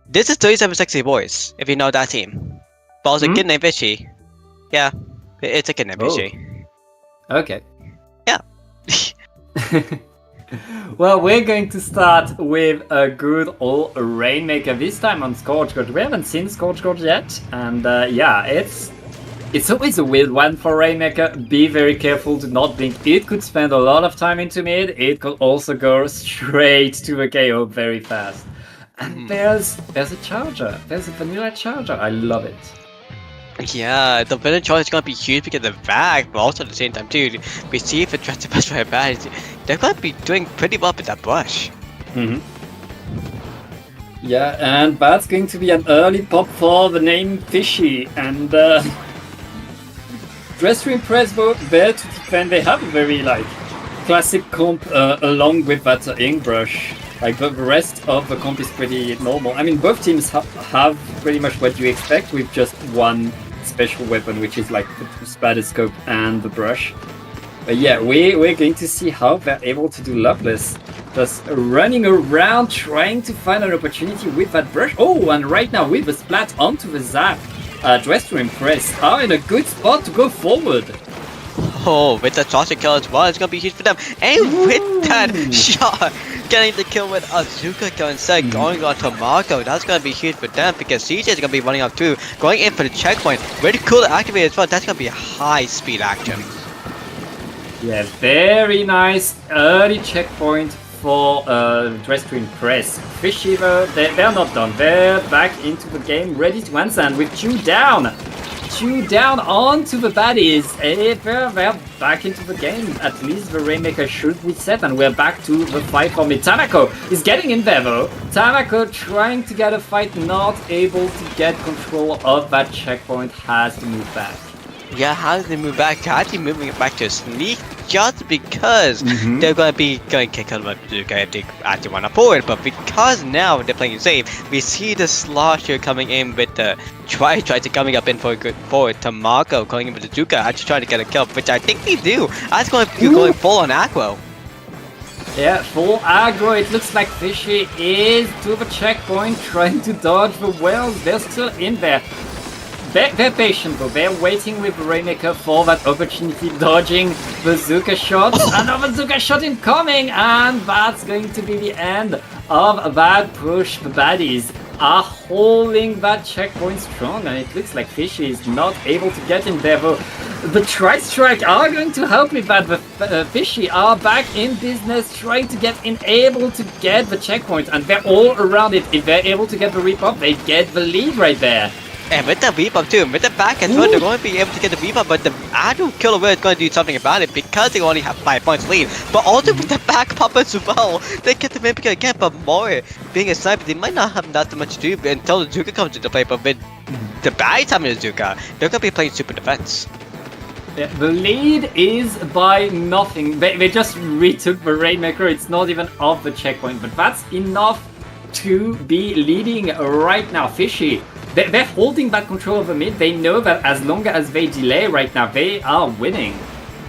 S2: this is 37 Sexy Boys, if you know that team. But also a kid named Fishy. Yeah, it's a kid named Fishy.
S1: Okay.
S2: Yeah.
S1: Well, we're going to start with a good old Rainmaker, this time on Scorchgord. We haven't seen Scorchgord yet, and yeah, it's always a weird one for Rainmaker. Be very careful to not blink. It could spend a lot of time into mid, it could also go straight to a KO very fast. And there's a charger, there's a vanilla charger, I love it.
S2: Yeah, the villain choice is gonna be huge because of the bag, but also at the same time too, we see if it tries to pass by a bag, they're gonna be doing pretty well with that brush.
S1: Yeah, and that's going to be an early pop for the name Fishy, and Dress to Impress both there to defend. They have a very classic comp along with that ink brush. Like the rest of the comp is pretty normal. I mean, both teams have pretty much what you expect with just one special weapon, which is like the spatter scope and the brush. But yeah, we're going to see how they're able to do Loveless. Just running around trying to find an opportunity with that brush. Oh, and right now with the splat onto the zap, Dress to Impress are in a good spot to go forward.
S2: Oh, with the sausage kill as well, it's gonna be huge for them. And with that shot, getting the kill with Azuka kill instead, going on to Marco, that's gonna be huge for them because CJ is gonna be running up too, going in for the checkpoint. Really cool to activate as well. That's gonna be a high speed action.
S1: Yeah, very nice early checkpoint for Dress to Impress. Fishy though, they're not done. They're back into the game, ready to answer, and with 2 down. 2 down onto the baddies. They're back into the game. At least the Rainmaker should reset, and we're back to the fight for mid. Tamako is getting in there though. Tamako trying to get a fight, not able to get control of that checkpoint, has to move back.
S2: Yeah, how do they move back? Actually moving it back to a sneak just because they're going to be going kick out of Bazooka if they actually want to forward. But because now they're playing it safe, we see the Slosher coming in with the try to coming up in for a good forward to Marco going in with the Bazooka, actually trying to get a kill, which I think they do. That's going to be going full on aggro.
S1: Yeah, full aggro. It looks like Fishy is to the checkpoint trying to dodge the wells. They're still in there. They're patient though, they're waiting with Rainmaker for that opportunity, dodging bazooka shots. Another bazooka shot incoming, and that's going to be the end of that push. The baddies are holding that checkpoint strong, and it looks like Fishy is not able to get in there though. The Tri-Strike are going to help with that. The Fishy are back in business, trying to get in, able to get the checkpoint, and they're all around it. If they're able to get the repop, they get the lead right there.
S2: And with the V-Pop too, with the back as well, they're going to be able to get the V-Pop, but the actual killer is going to do something about it because they only have 5 points lead. But also with the back pop as well, they get the Vampire again, but more being a sniper, they might not have that much to do until the Zuka comes into play, but with the bad time of the Zuka, they're going to be playing super defense.
S1: Yeah, the lead is by nothing. They just retook the Rainmaker, it's not even off the checkpoint, but that's enough to be leading right now. Fishy, they're holding back control of the mid. They know that as long as they delay right now, they are winning.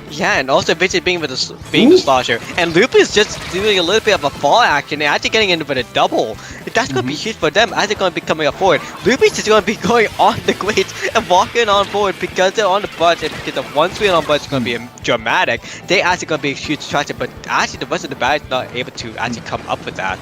S2: Yeah, and also Vinci being being the slosher, and Lupus just doing a little bit of a fall action and actually getting into a double. That's gonna be huge for them as they're gonna be coming up forward. Lupus is gonna be going on the glitch and walking on forward because they're on the budge, and because the one swing on budge is gonna be dramatic. They actually gonna be a huge distraction, but actually the rest of the batch is not able to actually come up with that.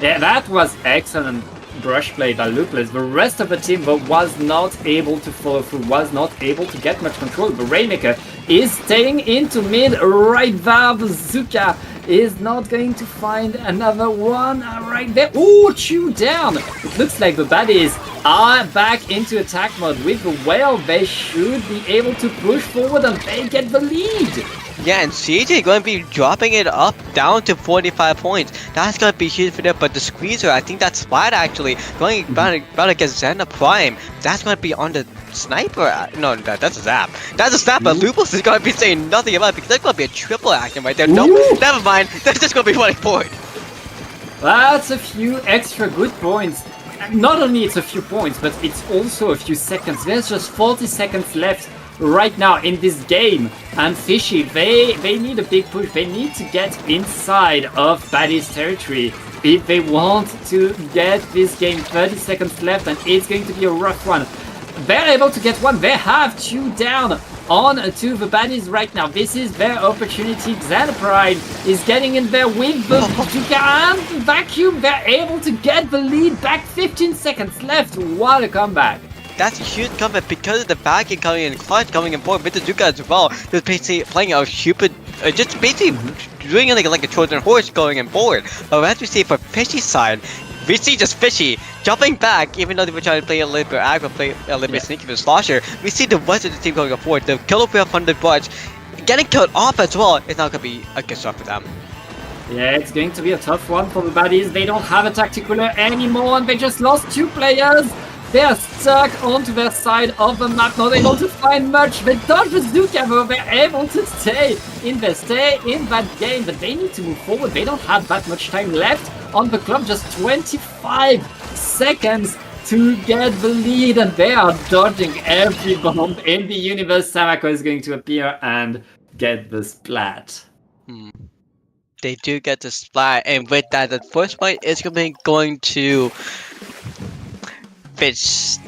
S1: Yeah, that was excellent brush play by Lupus. The rest of the team was not able to follow through, was not able to get much control. The Rainmaker is staying into mid right there. The Zuka is not going to find another one right there. Ooh, chew down. It looks like the baddies are back into attack mode with the whale. They should be able to push forward and they get the lead.
S2: Yeah, and CJ going to be dropping it up down to 45 points. That's going to be huge for them, but the squeezer, I think that's Splat actually going about against Xena Prime. That's going to be on the sniper. No, that's a zap. That's a snap, but Lupus is going to be saying nothing about it because that's going to be a triple action right there. No, never mind. That's just going to be running forward.
S1: That's a few extra good points. Not only it's a few points, but it's also a few seconds. There's just 40 seconds left right now in this game, and Fishy, they need a big push. They need to get inside of Baddy's territory if they want to get this game. 30 seconds left, and it's going to be a rough one. They're able to get one. They have two down on to the baddies right now. This is their opportunity. Xenopride is getting in there with the Duka and the Vacuum. They're able to get the lead back. 15 seconds left. What a comeback.
S2: That's a huge comeback because of the backing coming in clutch, coming in forward with the Zuka as well. They're basically playing a stupid, just basically doing it like a Trojan horse going in forward. But as we see for Fishy's side, we see just Fishy jumping back, even though they were trying to play a little bit aggro, play a little bit sneaky with Slosher. We see the rest of the team going forward. The killer wheel from the budge getting killed off as well. It's not going to be a good start for them.
S1: Yeah, it's going to be a tough one for the baddies. They don't have a tacticular anymore, and they just lost two players. They are stuck onto their side of the map, not able to find much. They dodge the Zuka, but they're able to stay in that game. But they need to move forward. They don't have that much time left on the clock. Just 25 seconds to get the lead, and they are dodging every bomb in the universe. Samako is going to appear and get the splat.
S2: They do get the splat, and with that, the first point is going to Fishy.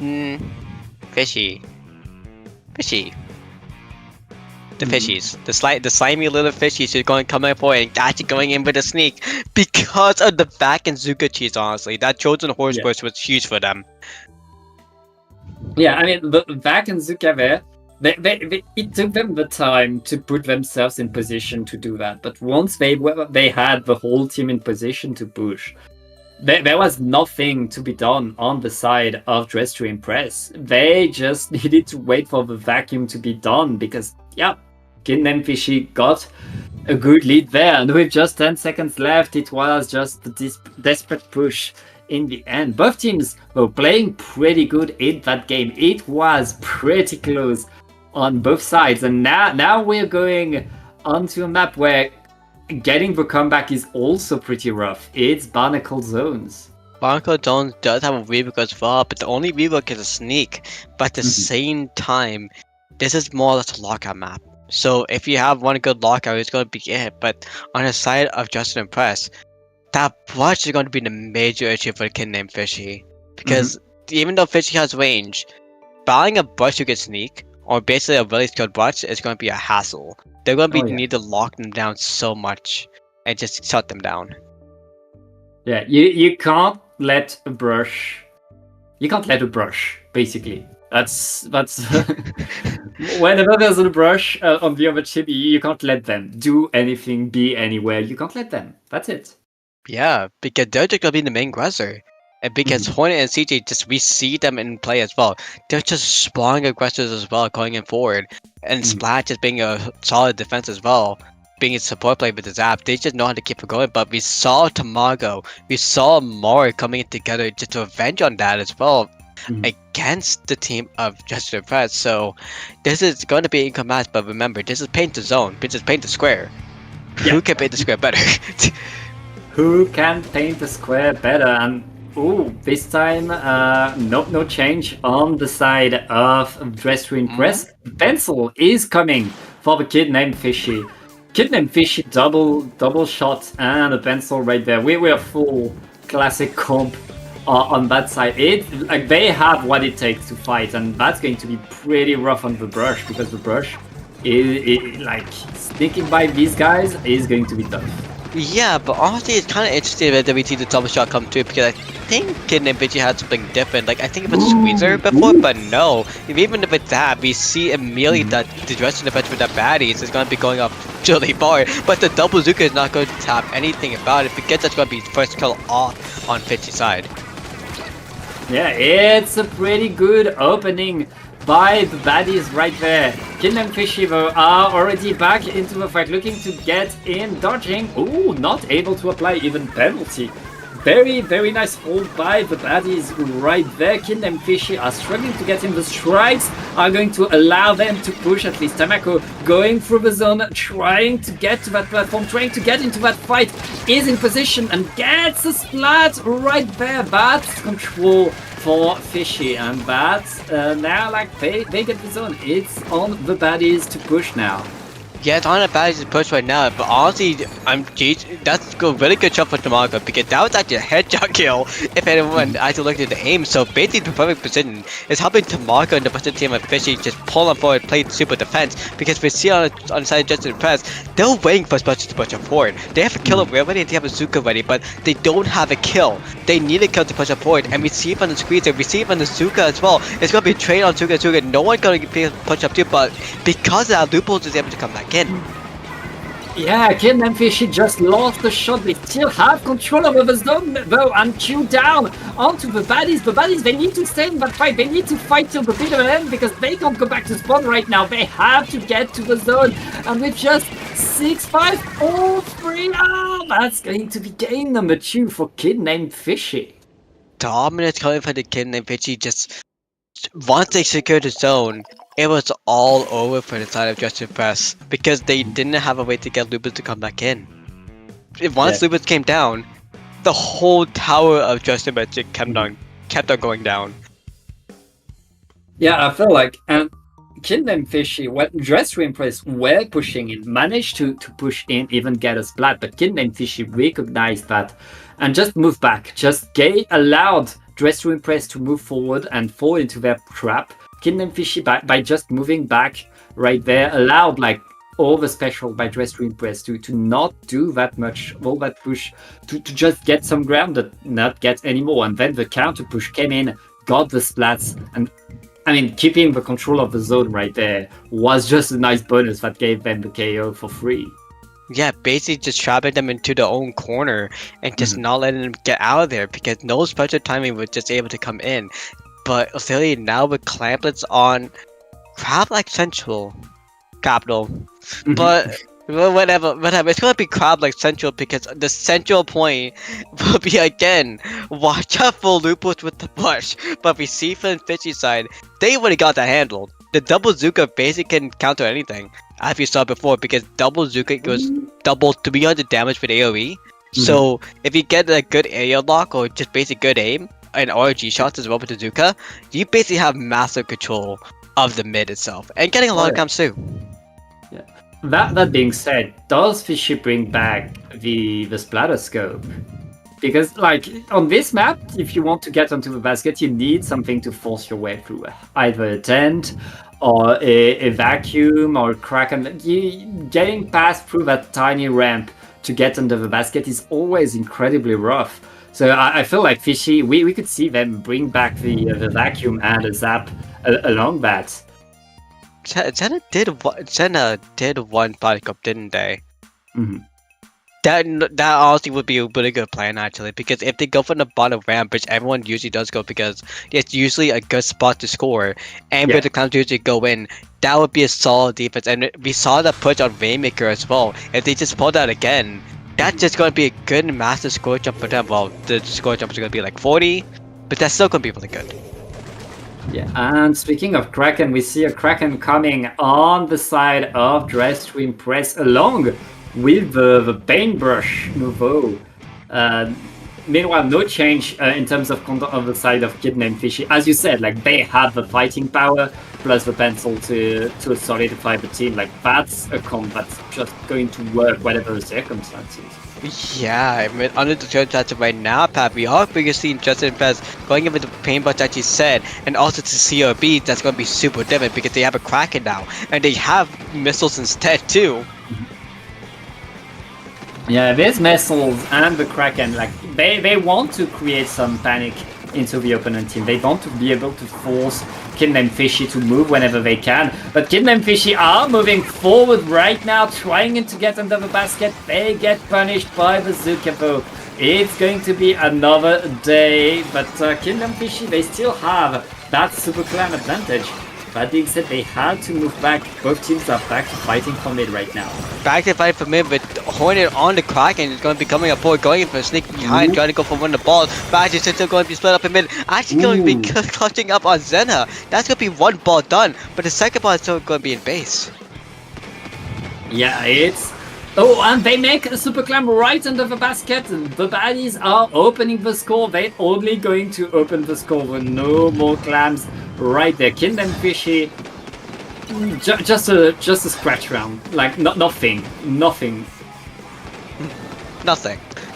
S2: The fishies. The slimy little fishies are going coming forward and actually going in with a sneak because of the back and Zuka cheese, honestly. That Trojan horse burst was huge for them.
S1: Yeah, I mean, the back and Zuka there, it took them the time to put themselves in position to do that. But once they had the whole team in position to push, there was nothing to be done on the side of Dress to Impress. They just needed to wait for the vacuum to be done because, yeah, Kin and Fishy got a good lead there. And with just 10 seconds left, it was just the desperate push in the end. Both teams were playing pretty good in that game. It was pretty close on both sides. And now we're going onto a map where getting the comeback is also pretty rough. It's Barnacle Zones.
S2: Barnacle Zones does have a rework as well, but the only rework is a sneak. But at the same time, this is more or less a lockout map. So if you have one good lockout, it's going to be it. But on the side of Justin and Press, that brush is going to be the major issue for a kid named Fishy. Because even though Fishy has range, buying a brush to get sneak, or basically a really skilled brush, is going to be a hassle. They're going to need to lock them down so much and just shut them down. Yeah,
S1: you can't let a brush. You can't let a brush, basically. That's whenever there's a brush on the other team, you can't let them do anything, be anywhere. You can't let them. That's it.
S2: Yeah, because they're just gonna be the main aggressor, and because Hornet and CJ we see them in play as well. They're just spawning aggressors as well, going in forward, and Splat just being a solid defense as well. Being a support player with the Zap, they just know how to keep it going. But we saw Tamago, we saw Mori coming in together just to avenge on that as well. Against the team of Justin Press. So this is going to be an income match, but remember, this is paint the zone, this is paint the square. Who can paint the square better?
S1: Who can paint the square better? And this time no change on the side of Dress to Impress. Pencil is coming for the kid named Fishy. Kid named Fishy double shot and a pencil right there. We were full classic comp on that side. Like they have what it takes to fight, and that's going to be pretty rough on the brush because the brush is like sneaking by these guys is going to be tough.
S2: Yeah, but honestly, it's kind of interesting that we see the double shot come through because I think Kid and Bitchy had something different. Like, I think it was Squeezer before, but no. Even if it's that, we see immediately that the direction of for the baddies is going to be going up really far. But the double Zuka is not going to tap anything about it because that's going to be first kill off on Bitchy's side.
S1: Yeah, it's a pretty good opening by the baddies right there. Kid and Fishy though are already back into the fight, looking to get in, dodging. Ooh, not able to apply even penalty. Very, very nice hold by the baddies right there. Kid and Fishy are struggling to get in. The strikes are going to allow them to push at least. Tamako going through the zone, trying to get to that platform, trying to get into that fight, is in position and gets a splat right there. That's control for Fishy, and that's now like they get the zone. It's on the baddies to push now.
S2: Yeah, it's on a bad push right now, but honestly, that's a really good shot for Tamago because that was actually a headshot kill if anyone actually looked at the aim. So basically, the perfect position is helping Tamago and the rest of the team of Fishy just pull on forward, play super defense because we see on the side of Justin and Press, they're waiting for Splatoon to push up forward. They have a kill up ready, they have a Zuka ready, but they don't have a kill. They need a kill to push up forward, and we see it on the Squeezer, we see it on the Zuka as well. It's gonna be a trade on Zuka. No one's gonna be pushed up too, but because of that, Loopholes is able to come back in.
S1: Yeah, Kid and Fishy just lost the shot. They still have control over the zone though, and Q down onto the baddies. The baddies, they need to stay in that fight. They need to fight till the bitter end because they can't go back to spawn right now. They have to get to the zone, and with just 6-5 all three, that's going to be game number 2 for Kid named Fishy.
S2: Dominance coming from the Kid named Fishy. Just once they secured the zone, it was all over for the side of Justin Press because they didn't have a way to get Lupus to come back in. Once Lupus came down, the whole tower of Justin Press kept on going down.
S1: Yeah, I feel like Kid and Fishy, when Dress to Impress were pushing in, managed to push in, even get a splat, but Kid and Fishy recognized that and just moved back. Just allowed Dress to Impress to move forward and fall into their trap. Kid and Fishy, by just moving back right there, allowed like all the special by Dress to Impress to not do that much, all that push, to just get some ground, that not get anymore. And then the counter push came in, got the splats, and I mean, keeping the control of the zone right there was just a nice bonus that gave them the KO for free.
S2: Yeah, basically just trapping them into their own corner and just not letting them get out of there because no special timing was just able to come in. But Australia now with Clamplets on Crab like Central Capital. But whatever, it's gonna be Crab like Central because the central point will be again watch out for Lupus with the push. But we see from Fishy's side, they would have got that handled. The double Zuka basically can counter anything, as we saw before, because double Zuka goes double 300 damage with AoE. So if you get a good area lock or just basic good aim, and RG shots as well with the Zuka, you basically have massive control of the mid itself and getting a lot of camps too.
S1: Yeah. That being said, does Fishy bring back the splatter scope? Because like on this map, if you want to get onto the basket, you need something to force your way through, either a tent or a vacuum or a Kraken. Getting past through that tiny ramp to get under the basket is always incredibly rough. So I feel like Fishy, we could see them bring back the vacuum and a zap along that.
S2: Senna did one body cup, didn't they? That honestly would be a really good plan actually, because if they go from the bottom ramp, which everyone usually does go because it's usually a good spot to score, and where the clowns usually go in, that would be a solid defense. And we saw that push on Rainmaker as well. If they just pull that again, that's just going to be a good massive score jump for them. Well, the score jump is going to be like 40, but that's still going to be really good.
S1: Yeah, and speaking of Kraken, we see a Kraken coming on the side of Dress to Impress along with the paintbrush Nouveau. Meanwhile, no change in terms of content on the side of Kid named Fishy. As you said, like they have the fighting power plus the pencil to solidify the team. Like that's a comp that's just going to work whatever the circumstances.
S2: Yeah, I mean, under the circumstances right now, Pat, we are seeing Justin Pez going in with the paintbrush that you said, and also to CRB, that's going to be super different because they have a Kraken now, and they have missiles instead too.
S1: Yeah, these missiles and the Kraken, like they want to create some panic into the opponent team. They want to be able to force Kid named Fishy to move whenever they can. But Kid named Fishy are moving forward right now, trying to get under the basket. They get punished by the Zucabo. It's going to be another day, but Kid named Fishy, they still have that Super Clan advantage. That being said, they had to move back. Both teams are back to fighting for mid right now.
S2: Back to fight for mid with Hornet on the Kraken is going to be coming up forward, going for a sneak behind, trying to go for one of the balls. But actually still going to be split up in mid. Actually going to be clutching up on Zena. That's going to be one ball done, but the second ball is still going to be in base.
S1: Yeah, it's... Oh, and they make a Super Clam right under the basket. The baddies are opening the score. They're only going to open the score with no more clams right there. Kind and Fishy, just a scratch round. Like, nothing.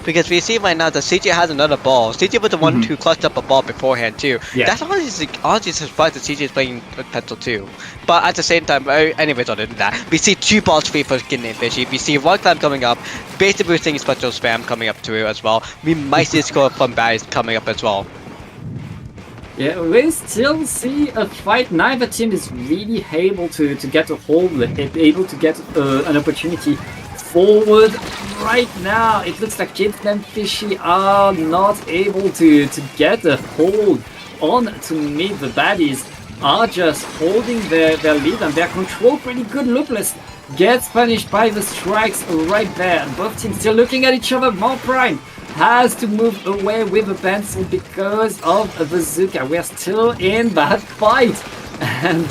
S2: Because we see right now that CJ has another ball. CJ was the one who clutched up a ball beforehand too. Yeah. That's honestly surprised that CJ is playing with pencil too. But at the same time, anyways, other than that, we see 2 balls free for Kid named Fishy. We see 1 clam coming up. Basically, we're seeing special spam coming up too as well. We might see a score from Barry's coming up as well.
S1: Yeah, we still see a fight. Neither team is really able to get a hold, able to get an opportunity forward right now. It looks like Kid and Fishy are not able to get a hold on to mid. The baddies are just holding their lead and their control pretty good. Loopless gets punished by the strikes right there. Both teams still looking at each other. More Prime has to move away with the pencil because of the Zuka. We're still in that fight and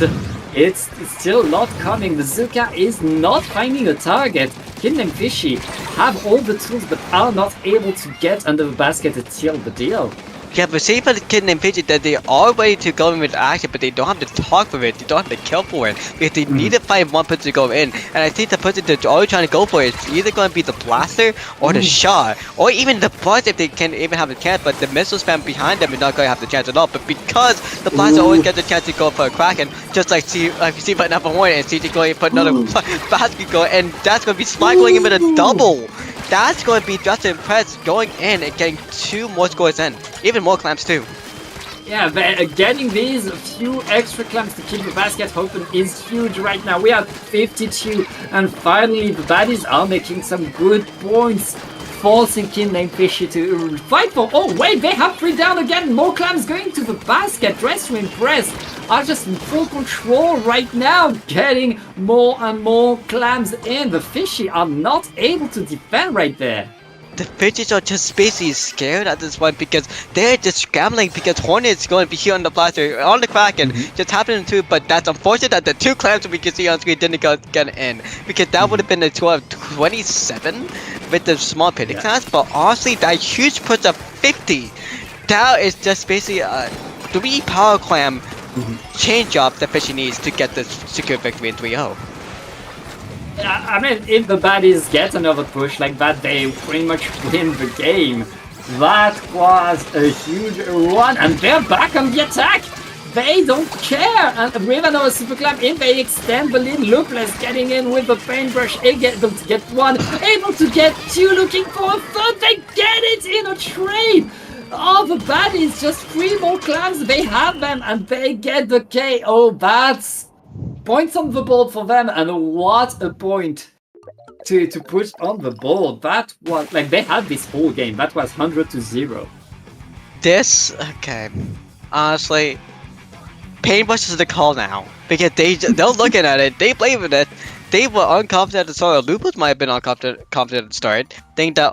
S1: it's still not coming. The Zuka is not finding a target. Kid and Fishy have all the tools but are not able to get under the basket to seal the deal.
S2: Yeah, but say for the Kid named Fishy that they are ready to go in with action, but they don't have to talk for it, they don't have to kill for it, because they need to find one person to go in, and I think the person they're always trying to go for is either going to be the blaster, or the shot, or even the buzz if they can even have a chance, but the missile spam behind them is not going to have the chance at all, but because the blaster always gets a chance to go for a Kraken, just like you see by number 1, and CJ going to put another basket go, and that's going to be Spy going in with a double. That's going to be Justin Press going in and getting 2 more scores in. Even more clamps too.
S1: Yeah, getting these few extra clamps to keep the basket open is huge right now. We are 52 and finally the baddies are making some good points. Forcing Kid named Fishy to fight for... Oh wait, they have 3 down again. More clams going to the basket. Dress to Impress are just in full control right now. Getting more and more clams in. The Fishy are not able to defend right there.
S2: The Fishes are just basically scared at this point because they're just scrambling because Hornet's going to be here on the blaster, on the Kraken, just happening to, but that's unfortunate that the 2 clams we can see on screen didn't get in because that would have been a score of 27 with the small pitting class, but honestly that huge push of 50, that is just basically a 3 power clam change up that Fishy needs to get this secure victory in 3-0.
S1: I mean, if the baddies get another push like that, they pretty much win the game. That was a huge run, and they're back on the attack! They don't care! And with another Super Clam in, they extend the lead. Loopless getting in with the paintbrush, able to get 1, able to get 2, looking for a 3rd, they get it in a trade! Oh, the baddies, just 3 more clams, they have them, and they get the KO. That's points on the board for them, and what a point to put on the board. That was like they had this whole game. That was 100-0.
S2: This honestly, paintbrush is the call now because they're looking at it, they play with it. They were unconfident at the start. Lupus might have been confident at the start, think that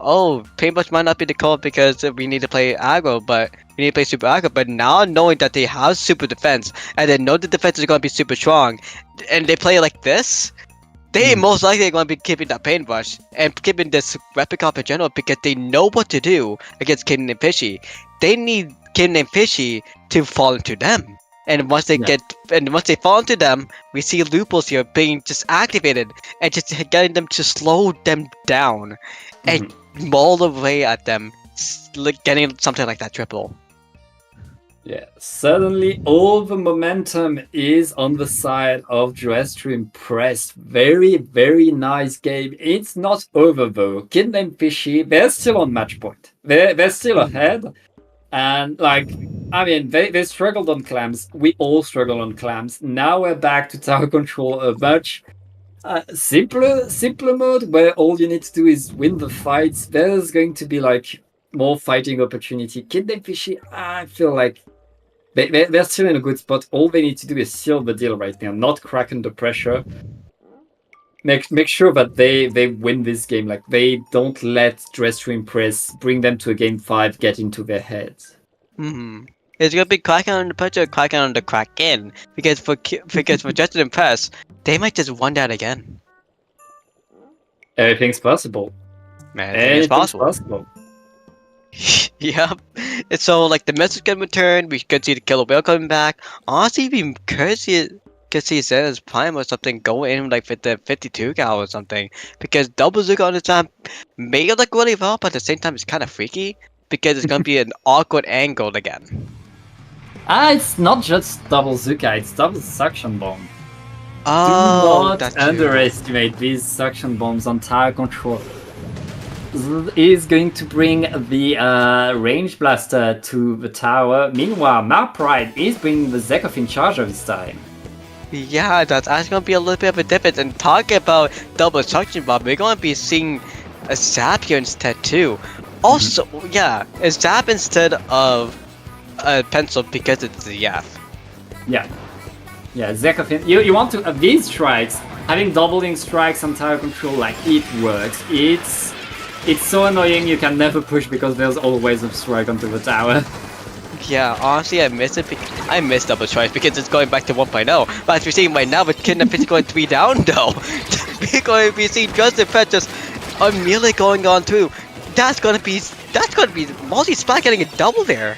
S2: paintbrush might not be the call because we need to play aggro, but we need to play super aggro. But now knowing that they have super defense and they know the defense is going to be super strong, and they play like this, they most likely are going to be keeping that paintbrush and keeping this replica in general because they know what to do against Kitten and Fishy. They need Kitten and Fishy to fall into them. And once they
S1: Yeah.
S2: once they fall into them, we see loopholes here being just activated and just getting them to slow them down and maul away at them, like getting something like that triple.
S1: Yeah, suddenly all the momentum is on the side of Dress to Impress. Very, very nice game. It's not over though. Kid and Fishy, they're still on match point. They're still ahead. And like, I mean, they struggled on clams. We all struggle on clams. Now we're back to tower control, a much simpler mode where all you need to do is win the fights. There's going to be like more fighting opportunity. Kid and Fishy, I feel like they're still in a good spot. All they need to do is seal the deal right now, not crack under pressure. Make sure that they win this game. Like they don't let Dress to Impress bring them to a game 5, get into their heads.
S2: It's gonna be cracking on the pressure, cracking on the crack in because for Just to Impress, they might just win that again.
S1: Everything's possible.
S2: Man, anything is possible. Yep. And so like the message can return, we could see the killer whale coming back. Honestly, we could see Zena's Prime or something go in like with the 52 gal or something. Because double Zuka on the time may look really well, but at the same time it's kinda freaky. Because it's gonna be an awkward angle again.
S1: It's not just double Zuka, it's double suction bomb.
S2: Oh,
S1: Do not underestimate these suction bombs on tower control. Is going to bring the range blaster to the tower. Meanwhile, Malpride is bringing the Zekov in charge this time.
S2: Yeah, that's actually gonna be a little bit of a difference. And talking about double suction bomb, we're gonna be seeing a zap here instead too. Also, yeah, a zap instead of a pencil because it's the F.
S1: Yeah, Zekov. You want to these strikes, having doubling strikes on tower control, like it works. It's so annoying you can never push because there's always a strike onto the tower.
S2: Yeah, honestly, I miss it. I miss double strikes because it's going back to 1.0. But as we're seeing right now, with Kidnap is going 3 down though. We're going to be seeing Just Impress just a melee going on too. That's gonna be multi-splat getting a double there.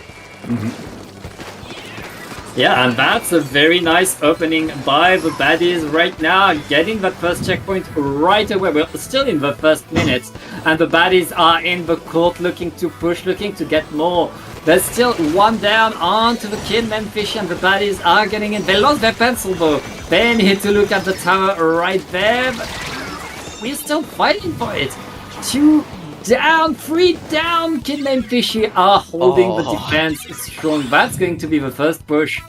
S1: Yeah, and that's a very nice opening by the baddies right now, getting that first checkpoint right away. We're still in the first minutes, and the baddies are in the court looking to push, looking to get more. There's still one down onto the Kid and Fishy, and the baddies are getting in. They lost their pencil though. They need to look at the tower right there. We're still fighting for it. 2 down, 3 down. Kid and Fishy are holding the defense strong. That's going to be the first push.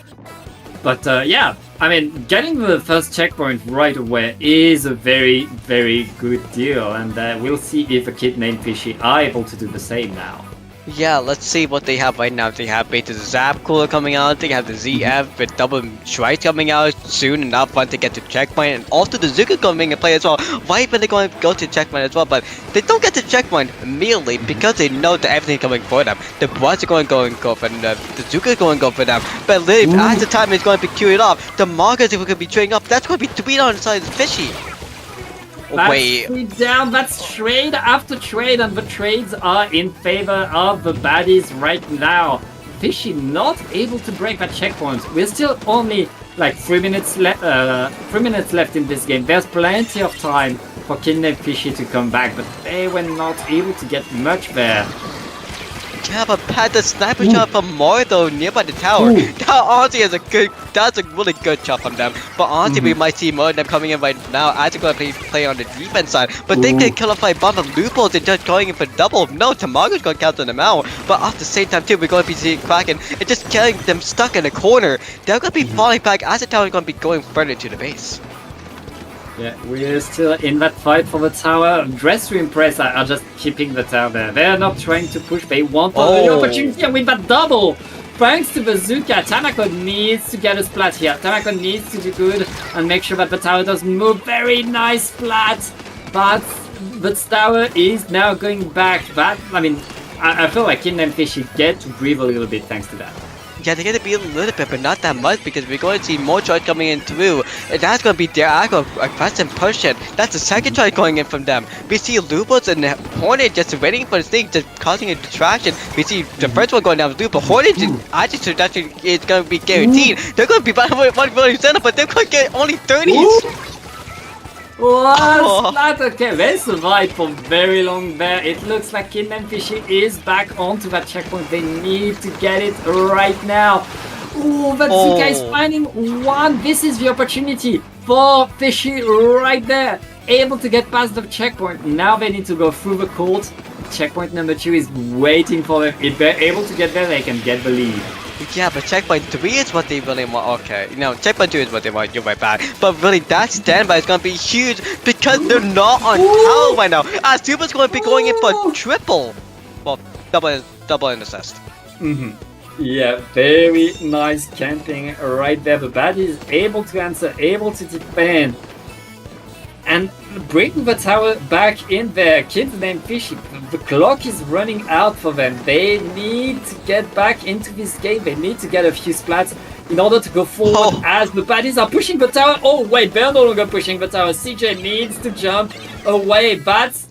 S1: But yeah, I mean, getting the first checkpoint right away is a very, very good deal. And we'll see if a Kid named Fishy are able to do the same now.
S2: Yeah, let's see what they have right now. They have Beta Zap Cooler coming out, they have the ZF with double Strike coming out soon enough fun to get to checkpoint, and also the Zuka coming into play as well. Right when they're going to go to checkpoint as well, but they don't get to checkpoint immediately because they know that everything's coming for them. The Bloods are going to go for them, the Zuka is going to go for them, but literally, as the time is going to be queued off, the Markers are going to be trading up. That's going to be 3 on the side of Fishy.
S1: That's 3 down, that's trade after trade, and the trades are in favor of the baddies right now. Fishy not able to break that checkpoint. We're still only like 3 minutes left. 3 minutes left in this game. There's plenty of time for Kid and Fishy to come back, but they were not able to get much there.
S2: Yeah, but Pat, the sniper shot from Mordo nearby the tower. That honestly is that's a really good shot from them. But honestly, we might see more of them coming in right now as they're going to play on the defense side. But they can kill off by bomb of loopholes and just going in for double. No, Tamago's going to counter them out. But at the same time too, we're going to be seeing Kraken and just getting them stuck in a corner. They're going to be falling back as the tower is going to be going further to the base.
S1: Yeah, we're still in that fight for the tower. Dress to Impress are just keeping the tower there. They're not trying to push. They want the opportunity, and with that double, thanks to Bazooka, Tamako needs to get a splat here. Tamako needs to do good and make sure that the tower doesn't move. Very nice splat, but the tower is now going back. That, I mean, I feel like Kid and Fishy get to breathe a little bit thanks to that.
S2: Yeah, they're gonna be a little bit, but not that much because we're going to see more charge coming in through. And that's gonna be their aggro aggressive and push it. That's the second charge going in from them. We see Lupus and Hornet just waiting for the thing, just causing a distraction. We see the first one going down with Lupus. Hornet, I just think that it's gonna be guaranteed. They're gonna be by 1% but they're gonna get only 30s.
S1: What? Splat, okay, they survived for very long there. It looks like Kidman Fishy is back onto that checkpoint. They need to get it right now. Ooh, but Zuka is finding one. This is the opportunity for Fishy right there. Able to get past the checkpoint. Now they need to go through the court. Checkpoint number 2 is waiting for them. If they're able to get there, they can get the lead.
S2: Yeah, but checkpoint 3 is what they really want. Okay, checkpoint 2 is what they want. You're right back. But really, that standby is gonna be huge because they're not on power right now. Super's gonna be going in for triple. Well, double an assist.
S1: Yeah, very nice camping right there. The baddie is able to answer, able to defend. And breaking the tower back in there. Kids named Fishy. The clock is running out for them. They need to get back into this game. They need to get a few splats in order to go forward as the baddies are pushing the tower. Oh wait, they're no longer pushing the tower. CJ needs to jump away. That's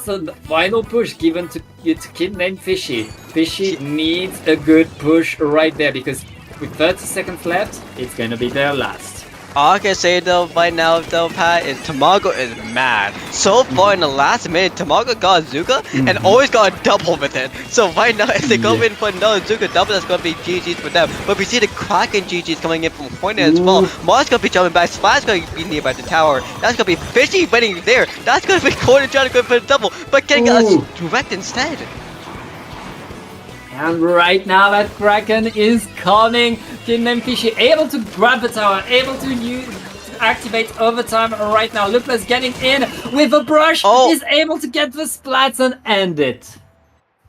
S1: a final push given to kid named Fishy. Fishy needs a good push right there because with 30 seconds left, it's gonna be their last.
S2: All I can say though right now though, Pat, is Tamago is mad. So far in the last minute, Tamago got Zuka and always got a double with it. So right now, if they go in for another Zuka double, that's gonna be GG's for them. But we see the Kraken GG's coming in from Hornet as well. Mars gonna be jumping back, Splat's gonna be nearby the tower. That's gonna be Fishy waiting there. That's gonna be Hornet trying to go for a double, but getting us direct instead.
S1: And right now that Kraken is coming. Kidman Fishy able to grab the tower, able to activate overtime right now. Lupla's getting in with a brush. Is able to get the splats and end it.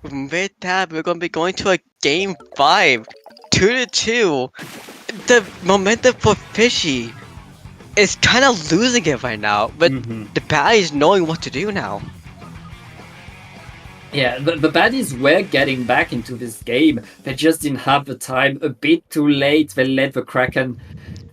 S2: With that, we're going to be going to a game 5. 2-2. The momentum for Fishy is kind of losing it right now, but the baddies is knowing what to do now.
S1: Yeah, the baddies were getting back into this game. They just didn't have the time. A bit too late. They let the Kraken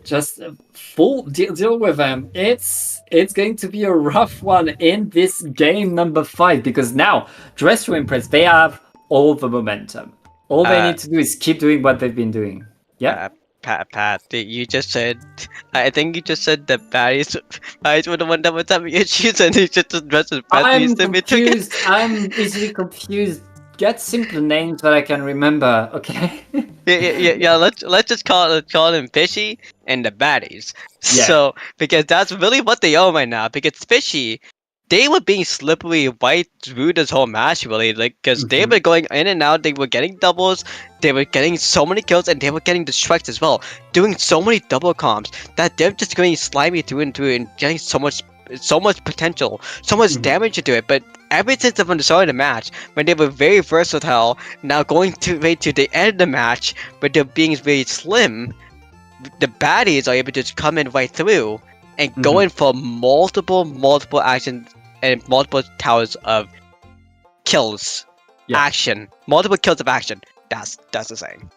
S1: just full deal with them. It's going to be a rough one in this game number 5 because now Dress to Impress, they have all the momentum. All they need to do is keep doing what they've been doing. Yeah.
S2: Pat, you just said, I think you just said that baddies were the one that was having issues and he just addressed as
S1: I'm confused. I'm easily confused. Get simple names that I can remember, okay?
S2: yeah. Let's just call them Fishy and the baddies. Yeah. So because that's really what they are right now. Because Fishy, they were being slippery right through this whole match, really, because they were going in and out, they were getting doubles, they were getting so many kills, and they were getting the strikes as well, doing so many double comps that they're just going slimy through and through and getting so much potential, so much damage into it. But ever since from the start of the match, when they were very versatile, now going to the end of the match, but they're being very slim, the baddies are able to just come in right through and go in for multiple actions and multiple towers of kills, action, multiple kills of action. That's the saying.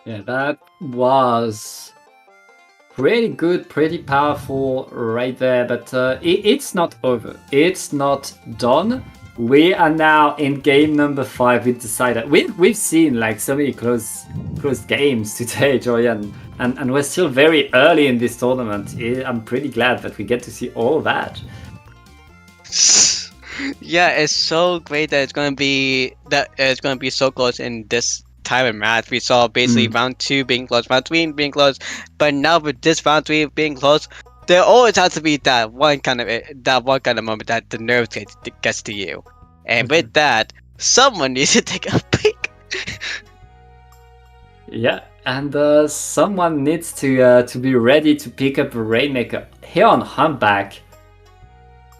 S1: Yeah, that was pretty good, pretty powerful right there. But it's not over. It's not done. We are now in game number 5 with Decider. We've seen like so many close games today, Jorian, and we're still very early in this tournament. I'm pretty glad that we get to see all that.
S2: Yeah, it's so great that it's gonna be so close in this time of match. We saw basically round 2 being close, round 3 being close, but now with this round 3 being close, there always has to be that one kind of moment that the nerves gets to you. And with that, someone needs to take a peek.
S1: Yeah, and someone needs to be ready to pick up a Rainmaker here on Humpback.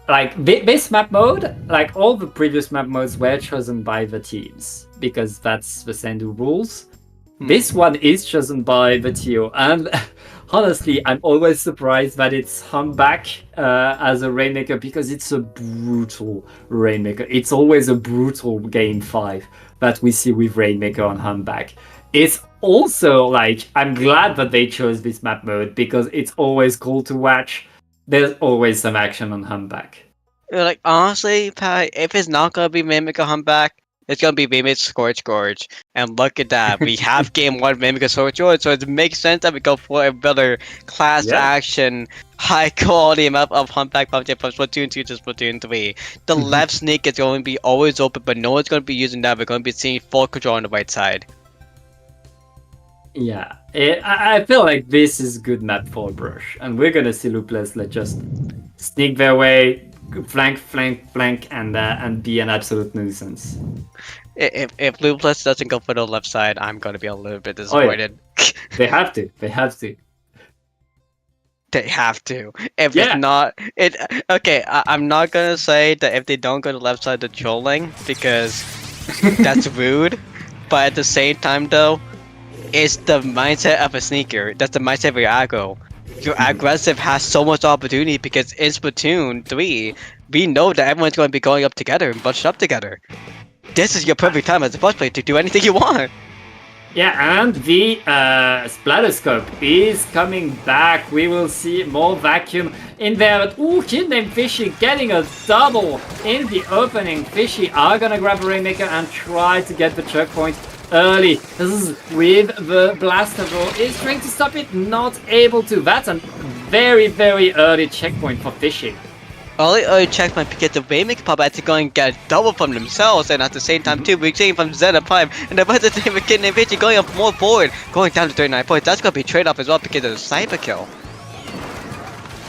S1: Like this map mode, like all the previous map modes were chosen by the teams because that's the Sandu rules. This one is chosen by the Tio, and honestly, I'm always surprised that it's Humpback as a Rainmaker because it's a brutal Rainmaker. It's always a brutal game 5 that we see with Rainmaker on Humpback. It's also like, I'm glad that they chose this map mode because it's always cool to watch. There's always some action on Humpback.
S2: Like honestly, Pat, if it's not gonna be Mimic or Humpback, it's gonna be Mimic Scorch Gorge. And look at that, we have game 1 Mimic Scorch Gorge, so it makes sense that we go for a better class action, high quality map of Humpback Pumpkin from Splatoon 2 to Splatoon 3. The left sneak is going to be always open, but no one's going to be using that. We're going to be seeing full control on the right side.
S1: Yeah, I feel like this is good map for Brush, and we're gonna see Loopless like just sneak their way, flank, and be an absolute nuisance.
S2: If Loopless doesn't go for the left side, I'm gonna be a little bit disappointed.
S1: Oh, yeah. They have to. They have to.
S2: They have to. If it's not, okay. I'm not gonna say that if they don't go to the left side, they're trolling because that's rude. But at the same time, though, it's the mindset of a sneaker. That's the mindset of your aggro. Your aggressive has so much opportunity because in Splatoon 3, we know that everyone's going to be going up together and bunched up together. This is your perfect time as a boss player to do anything you want.
S1: Yeah, and the Splatterscope is coming back. We will see more vacuum in there. But ooh, Kid Named Fishy getting a double in the opening. Fishy are gonna grab a Rainmaker and try to get the checkpoint early. This is with the blaster though. Is trying to stop it, not able to. That's a very, very early checkpoint for Fishy.
S2: Early checkpoint because the Rainmaker pop actually going to get a double from themselves, and at the same time too, we're seeing from Zeta Prime and the other team of Kid Named Fishy going up more forward, going down to 39 points. That's going to be trade-off as well because of the sniper kill.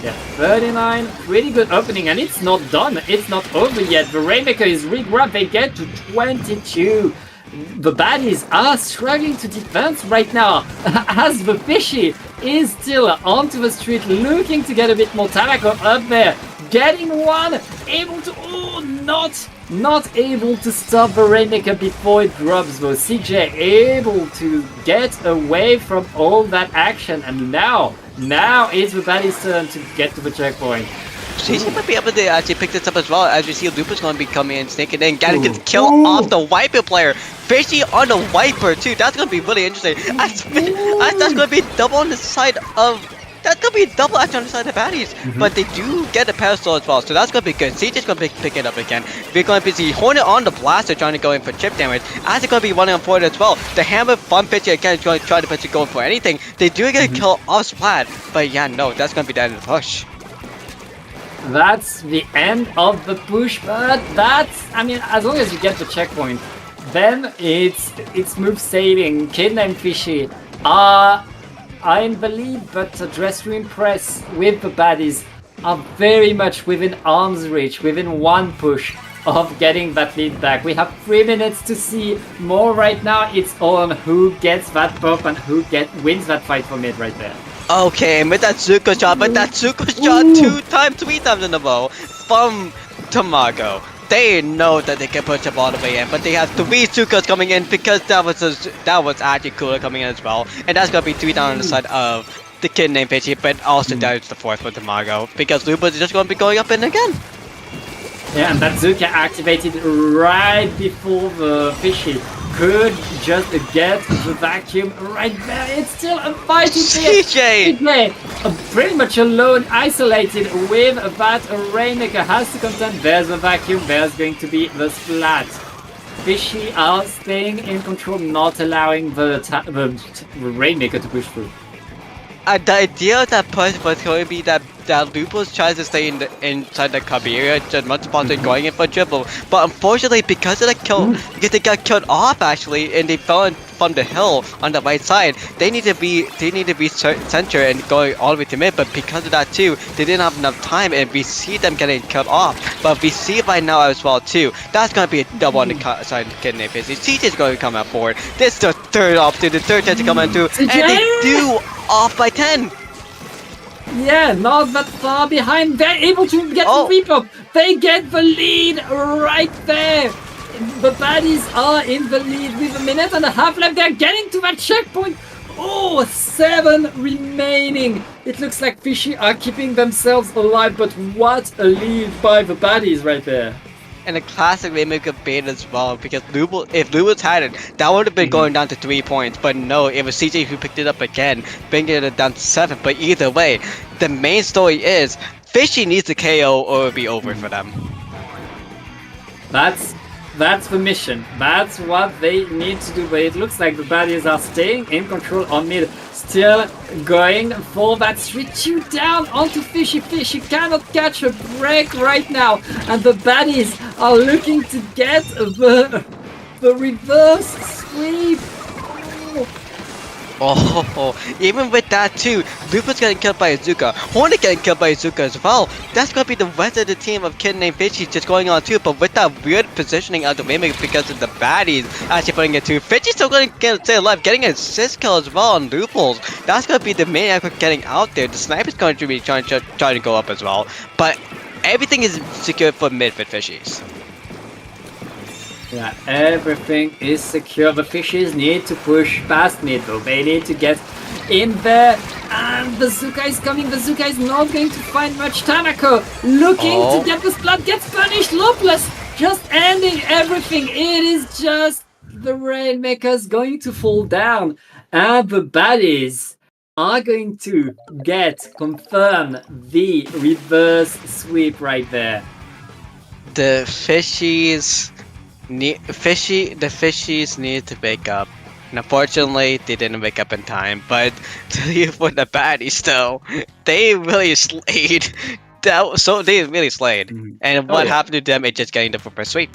S1: Yeah, 39, pretty good opening, and it's not done. It's not over yet. The Rainmaker is re-grabbed. They get to 22. The baddies are struggling to defend right now as the Fishy is still onto the street looking to get a bit more tobacco up there. Getting one, able to, not able to stop the Rainmaker before it drops though. CJ able to get away from all that action, and now it's the baddie's turn to get to the checkpoint.
S2: She's gonna be able to actually pick this up as well, as we see Lupus gonna be coming in, sneaking in, getting his kill off the Wiper player. Fishy on the Wiper too, that's gonna be really interesting. That's gonna be double on the side of... That's gonna be double action on the side of baddies, but they do get a pedestal as well, so that's gonna be good. CJ's gonna pick it up again. We're gonna be see Hornet on the blaster trying to go in for chip damage, as it's gonna be running on forward as well. The hammer fun pitcher again is going to try to pitch it going for anything. They do get a kill off Splat, but yeah, no, that's gonna be the end of the push.
S1: That's the end of the push, but that's, I mean, as long as you get the checkpoint, then it's smooth sailing. Kid Named Fishy I believe, but Dress to Impress with the baddies are very much within arm's reach, within one push of getting that lead back. We have 3 minutes to see more right now. It's all on who gets that buff and who wins that fight for mid right there.
S2: Okay, and with that Zuko shot, but that Zuko shot 3 times in a row from Tamago. They know that they can push up all the way in, but they have 3 Zukas coming in because that was actually cooler coming in as well. And that's gonna be 3 down on the side of the Kid Named Fishy, but also there's the 4th for Tamago because Lupus is just gonna be going up in again.
S1: Yeah, and that Zuka activated right before the Fishy could just get the vacuum right there. It's still a fighting
S2: CJ!
S1: Pretty much alone, isolated with that Rainmaker has to contend. There's the vacuum, there's going to be the Splat. Fishy are staying in control, not allowing the Rainmaker to push through.
S2: The idea of that push was going to be that Lupus tries to stay inside the cover area just much faster going in for dribble, but unfortunately because of the kill, because they got killed off actually and they fell from the hill on the right side, they need to be center and going all the way to mid, but because of that too, they didn't have enough time and we see them getting killed off, but we see it right now as well too. That's going to be a double on the side of Kid Named Fishy. CJ's going to come out forward. This is the third option, the third chance to come out too, and they do off by 10.
S1: Yeah, not that far behind. They're able to get the repop. They get the lead right there. The baddies are in the lead with 1.5 minutes left. They're getting to that checkpoint. Oh, 7 remaining. It looks like Fishy are keeping themselves alive, but what a lead by the baddies right there.
S2: And a classic Rainmaker bait as well, because if Lubos had it, that would have been going down to 3 points. But no, it was CJ who picked it up again, bringing it down to 7. But either way, the main story is Fishy needs a KO or it'll be over for them.
S1: That's the mission. That's what they need to do. But it looks like the baddies are staying in control on mid. Still going for that 3-2 down onto Fishy. Fishy cannot catch a break right now. And the baddies are looking to get the reverse sweep.
S2: Oh, even with that too, Lupa's getting killed by Izuka. Hornet getting killed by Izuka as well. That's gonna be the rest of the team of Kid named Fishy just going on too. But with that weird positioning of the Rainmaker because of the baddies actually putting it too, Fishy's still gonna stay alive, getting an assist kill as well on Loopholes. That's gonna be the main effort getting out there. The sniper's going to be trying to go up as well. But everything is secured for mid with Fishies.
S1: Yeah, everything is secure. The Fishies need to push past mid though. They need to get in there. And the Zuka is coming. The Zuka is not going to find much. Tanako looking to get the splat. Gets punished. Lopeless just ending everything. It is just the Rainmakers going to fall down. And the baddies are going to confirm the reverse sweep right there.
S2: The Fishies need to wake up. And unfortunately, they didn't wake up in time. But for the baddies, though, they really slayed. They really slayed. And what happened to them? It's just getting the first sweep.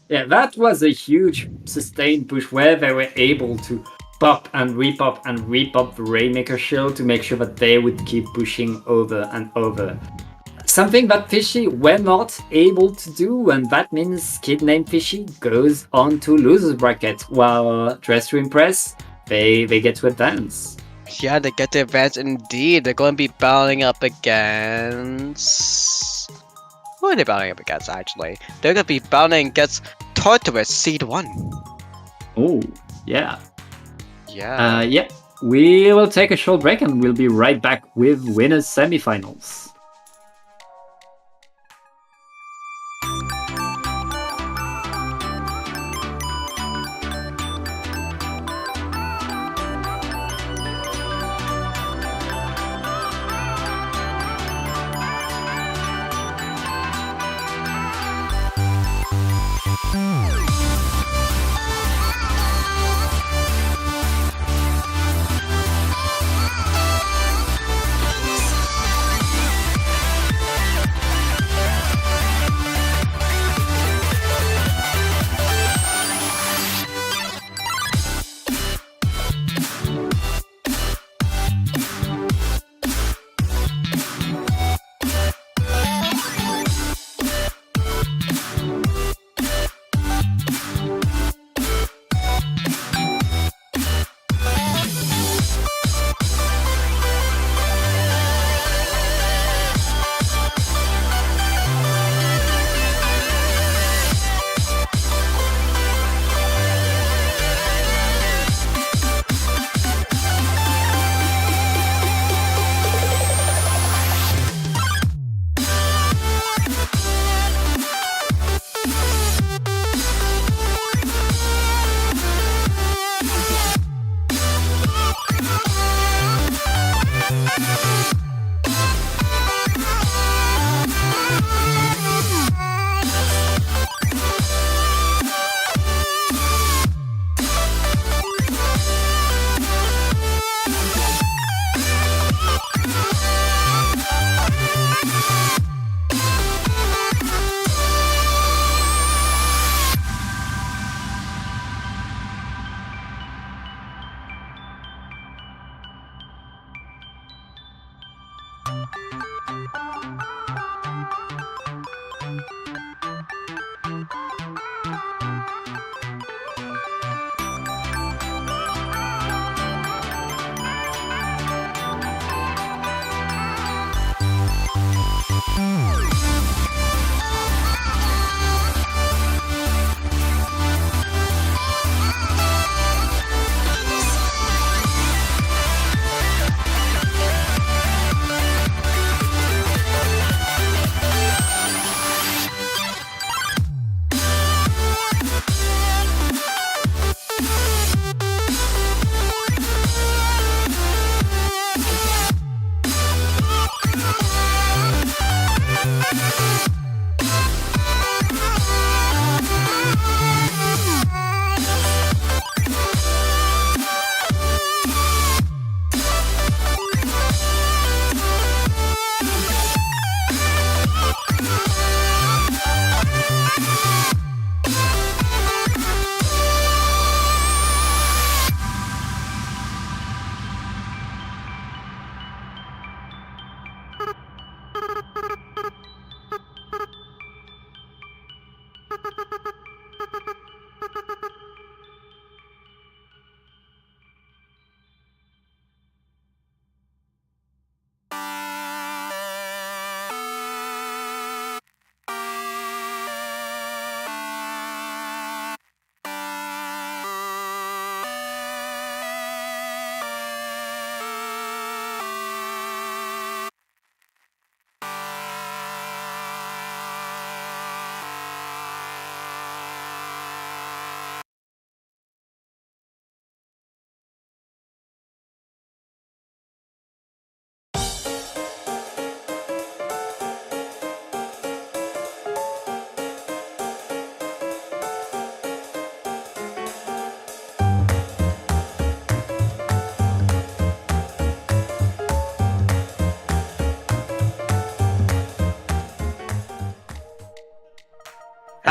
S1: Yeah, that was a huge sustained push where they were able to pop and repop the Rainmaker shield to make sure that they would keep pushing over and over. Something that Fishy were not able to do, and that means Kid named Fishy goes on to losers bracket, while Dress to Impress, they get to advance.
S2: Yeah, they get to advance indeed. They're going to be battling up against... Who are they battling up against, actually? They're going to be battling against Tartarus Seed 1.
S1: Oh, yeah.
S2: Yeah.
S1: Yep. We will take a short break and we'll be right back with winners semifinals.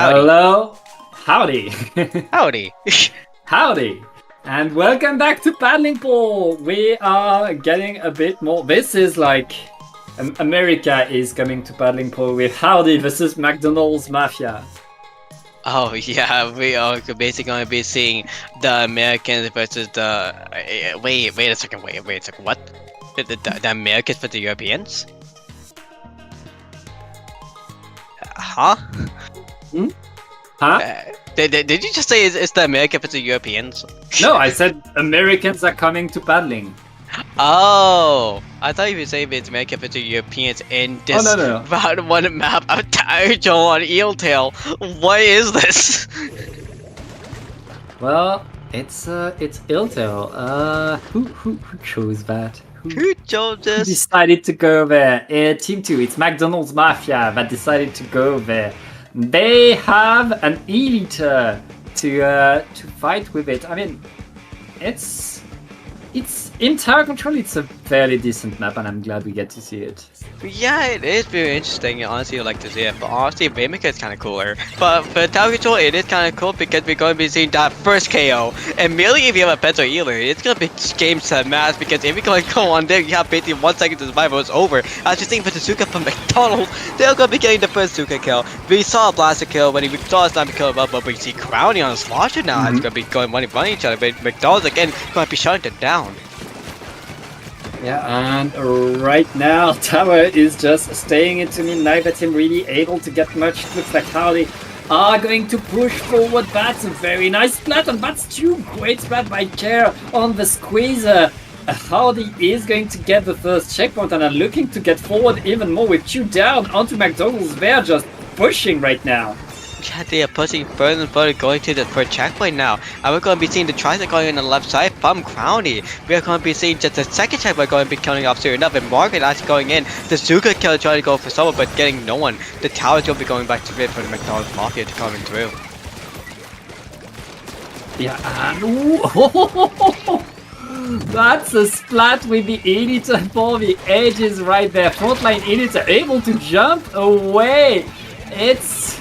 S2: Howdy.
S1: Hello, howdy,
S2: Howdy.
S1: howdy, and welcome back to Paddling Pool. We are getting a bit more. This is like America is coming to Paddling Pool with Howdy versus McDonald's Mafia.
S2: Oh yeah, we are basically going to be seeing the Americans versus the. Wait a second. Wait a second. What? The Americans versus the Europeans? Huh?
S1: Huh?
S2: Did you just say it's the Americans versus the Europeans?
S1: No, I said Americans are coming to paddling.
S2: Oh, I thought you were saying it's American versus Europeans in this
S1: no.
S2: round one map of Tajo on Eeltail. What is this?
S1: Well, it's Iltel. Who chose that?
S2: Who chose
S1: Who
S2: this?
S1: decided to go there? Team 2, it's McDonald's Mafia that decided to go there. They have an eliter to fight with it. I mean, it's in tower control. It's a fairly decent map, and I'm glad we get to see it.
S2: Yeah, it is very interesting. Honestly, I'd like to see it. But honestly, Rainmaker is kind of cooler. But for Tower Control, it is kind of cool because we're going to be seeing that first KO. And merely if you have a pencil healer, it's going to be game set match because if you're going to go on there, you have basically 1 second to survive. It's over. As you're seeing for the Zuka from McDonald's, they're going to be getting the first Zuka kill. We saw a Blaster kill when we saw a Sniper kill above, but we see Crowny on a Slosher now. It's going to be going running each other. But McDonald's again going to be shutting it down.
S1: Yeah, and right now, Tower is just staying into me. Neither team really able to get much. Looks like Howdy are going to push forward. That's a very nice splat, and that's 2 great splat by Chair on the squeezer. Howdy is going to get the first checkpoint and are looking to get forward even more with 2 down onto McDonald's. They're just pushing right now.
S2: Yeah, they are pushing further and further, going to the first checkpoint now. And we're going to be seeing the tricep going on the left side from Crowny. We are going to be seeing just the second checkpoint going to be counting off soon enough. And Margaret actually going in. The Zuka killer trying to go for someone, but getting no one. The tower's going to be going back to it for the McDonald's Mafia to coming through.
S1: Yeah, and that's a splat with the editor for the edges right there. Frontline editor able to jump away. It's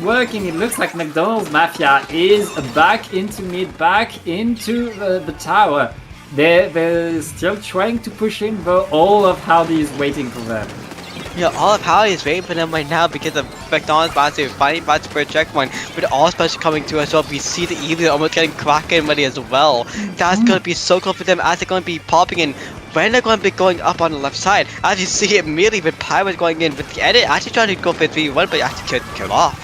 S1: working. It looks like McDonald's Mafia is back into mid, back into the tower. They're still trying to push in, but all of Howdy is waiting for them.
S2: Yeah, all of Howdy is waiting for them right now because of McDonald's Mafia fighting back to first checkpoint. With all special coming through as well, we see the Evil almost getting Kraken ready as well. That's going to be so cool for them as they're going to be popping in. When they're going to be going up on the left side, as you see it immediately with Pirate going in with the edit, actually trying to go for 3-1, but actually killed off.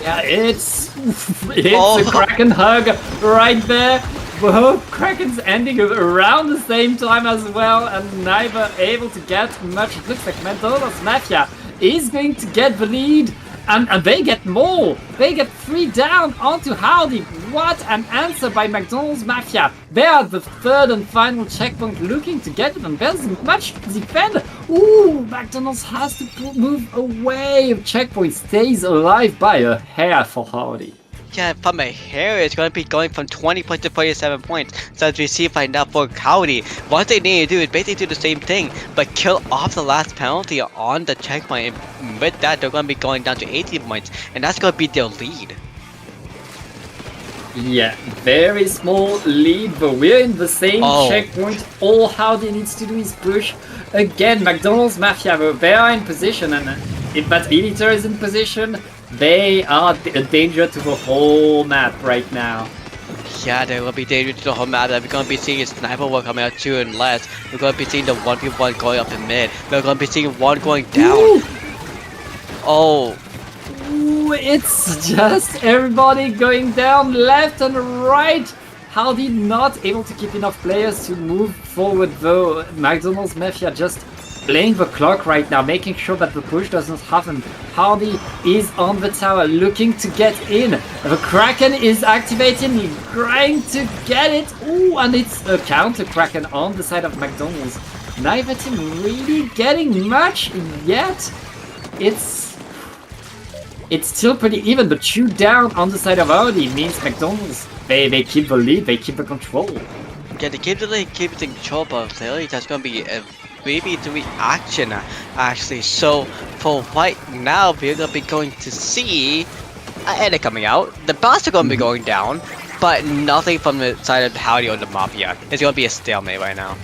S1: Yeah, it's a Kraken hug right there. Both Krakens ending around the same time as well, and neither able to get much. It looks like McDonald's Mafia is going to get the lead. And they get more! They get 3 down onto Howdy. What an answer by McDonald's Mafia. They are the 3rd and final checkpoint looking to get it, and there's much to defend. Ooh, McDonald's has to move away. Checkpoint stays alive by a hair for Howdy.
S2: Yeah, from a hair, it's going to be going from 20 points to 47 points. So as we see right now for Howdy, what they need to do is basically do the same thing, but kill off the last penalty on the checkpoint. And with that, they're going to be going down to 18 points, and that's going to be their lead.
S1: Yeah, very small lead, but we're in the same checkpoint. All Howdy needs to do is push. Again, McDonald's Mafia, they are in position, and if that editor is in position, they are a danger to the whole map right now.
S2: Yeah, they will be dangerous to the whole map. We're going to be seeing a sniper war coming out 2 and less. We're going to be seeing the 1v1 going up in mid. We're going to be seeing 1 going down.
S1: Ooh.
S2: Oh.
S1: Ooh, it's just everybody going down left and right. Howdy not able to keep enough players to move forward though. McDonald's Mafia just playing the clock right now, making sure that the push doesn't happen. Howdy is on the tower, looking to get in. The Kraken is activating, trying to get it. Ooh, and it's a counter Kraken on the side of McDonald's. Neither team really getting much yet. It's still pretty even, but 2 down on the side of Howdy means McDonald's, they keep the lead, they keep the control.
S2: Yeah, they keep the lead, keep the control, but clearly that's going to be 3v3 action actually. So for right now, we're gonna be going to see an edit coming out. The bots are gonna be going down, but nothing from the side of Howdy or the Mafia. It's gonna be a stalemate right now.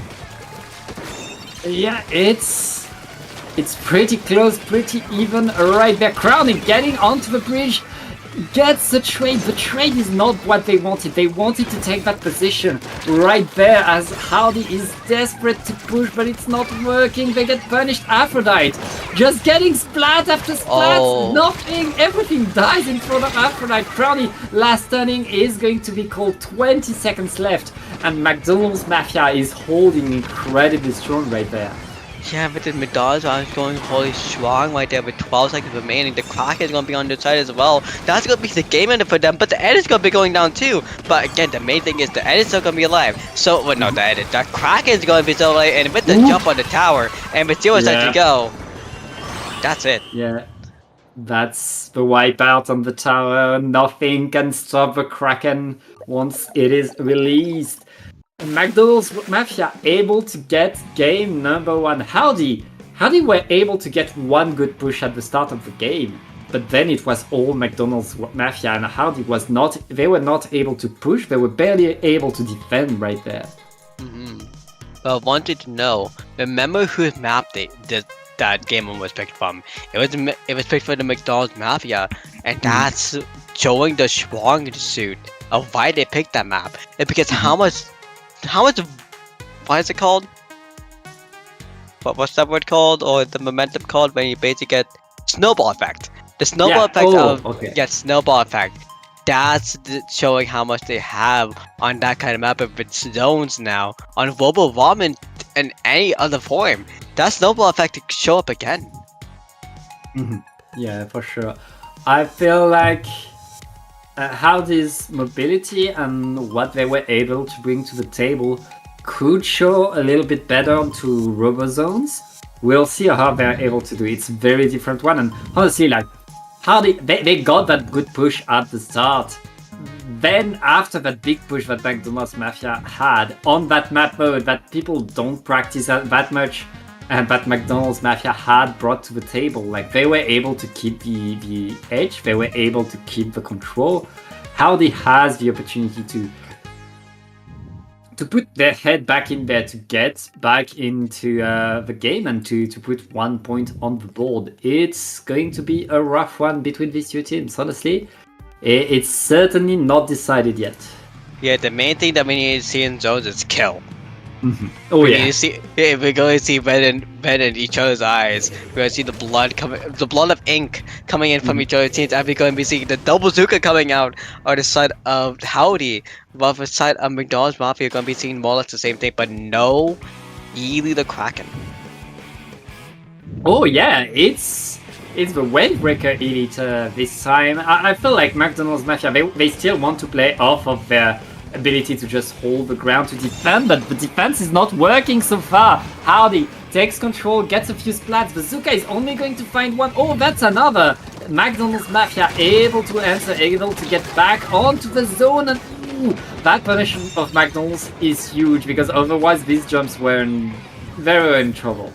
S1: Yeah, it's pretty close, pretty even right there. Crowning getting onto the bridge, gets the trade. The trade is not what they wanted. They wanted to take that position right there as Howdy is desperate to push, but it's not working. They get punished. Aphrodite just getting splat after splat.
S2: Oh.
S1: Nothing. Everything dies in front of Aphrodite. Crowny last turning is going to be called. 20 seconds left, and McDonald's Mafia is holding incredibly strong right there.
S2: Yeah, but the McDonald's are going holy strong right there with 12 seconds remaining. The Kraken is going to be on their side as well. That's going to be the game ender for them, but the edit is going to be going down too. But again, the main thing is the edit is still going to be alive. So, well, no, the edit. The Kraken is going to be still alive, and with the jump on the tower, and with 0 seconds to go, that's it.
S1: Yeah, that's the wipeout on the tower. Nothing can stop the Kraken once it is released. McDonald's Mafia able to get game number 1. Howdy were able to get one good push at the start of the game, but then it was all McDonald's Mafia, and Howdy was not. They were not able to push. They were barely able to defend right there.
S2: But I wanted to know. Remember whose map that game one was picked from? It was picked for the McDonald's Mafia, and that's showing the strong suit of why they picked that map. It's because how much, what is it called? What's that word called, or the momentum called, when you basically get snowball effect? The snowball effect snowball effect. That's showing how much they have on that kind of map of its zones now on global warming and any other form. That snowball effect to show up again.
S1: Yeah, for sure. I feel like how this mobility and what they were able to bring to the table could show a little bit better onto robo zones. We'll see how they're able to do it. It's a very different one, and honestly, like how they got that good push at the start. Then after that big push that McDonald's Mafia had on that map mode that people don't practice that much, and that McDonald's Mafia had brought to the table, like they were able to keep the edge, they were able to keep the control. Howdy has the opportunity to put their head back in there, to get back into the game, and to put 1 point on the board. It's going to be a rough one between these two teams, honestly. It's certainly not decided yet.
S2: Yeah, the main thing that we need to see in zones is kill.
S1: Oh
S2: we
S1: yeah.
S2: need to see, we're going to see red in each other's eyes. We're going to see the blood of ink coming in from each other's teams, and we're going to be seeing the double Zuka coming out on the side of Howdy, while the side of McDonald's Mafia are going to be seeing more or less the same thing, but no Ely the Kraken.
S1: Oh yeah, it's the Wavebreaker Elite this time. I feel like McDonald's Mafia, they still want to play off of their ability to just hold the ground to defend, but the defense is not working so far. Howdy takes control, gets a few splats. Bazooka is only going to find one. Oh, that's another. McDonald's Mafia able to answer, able to get back onto the zone, and ooh, that punishment of McDonald's is huge, because otherwise these jumps they were in trouble.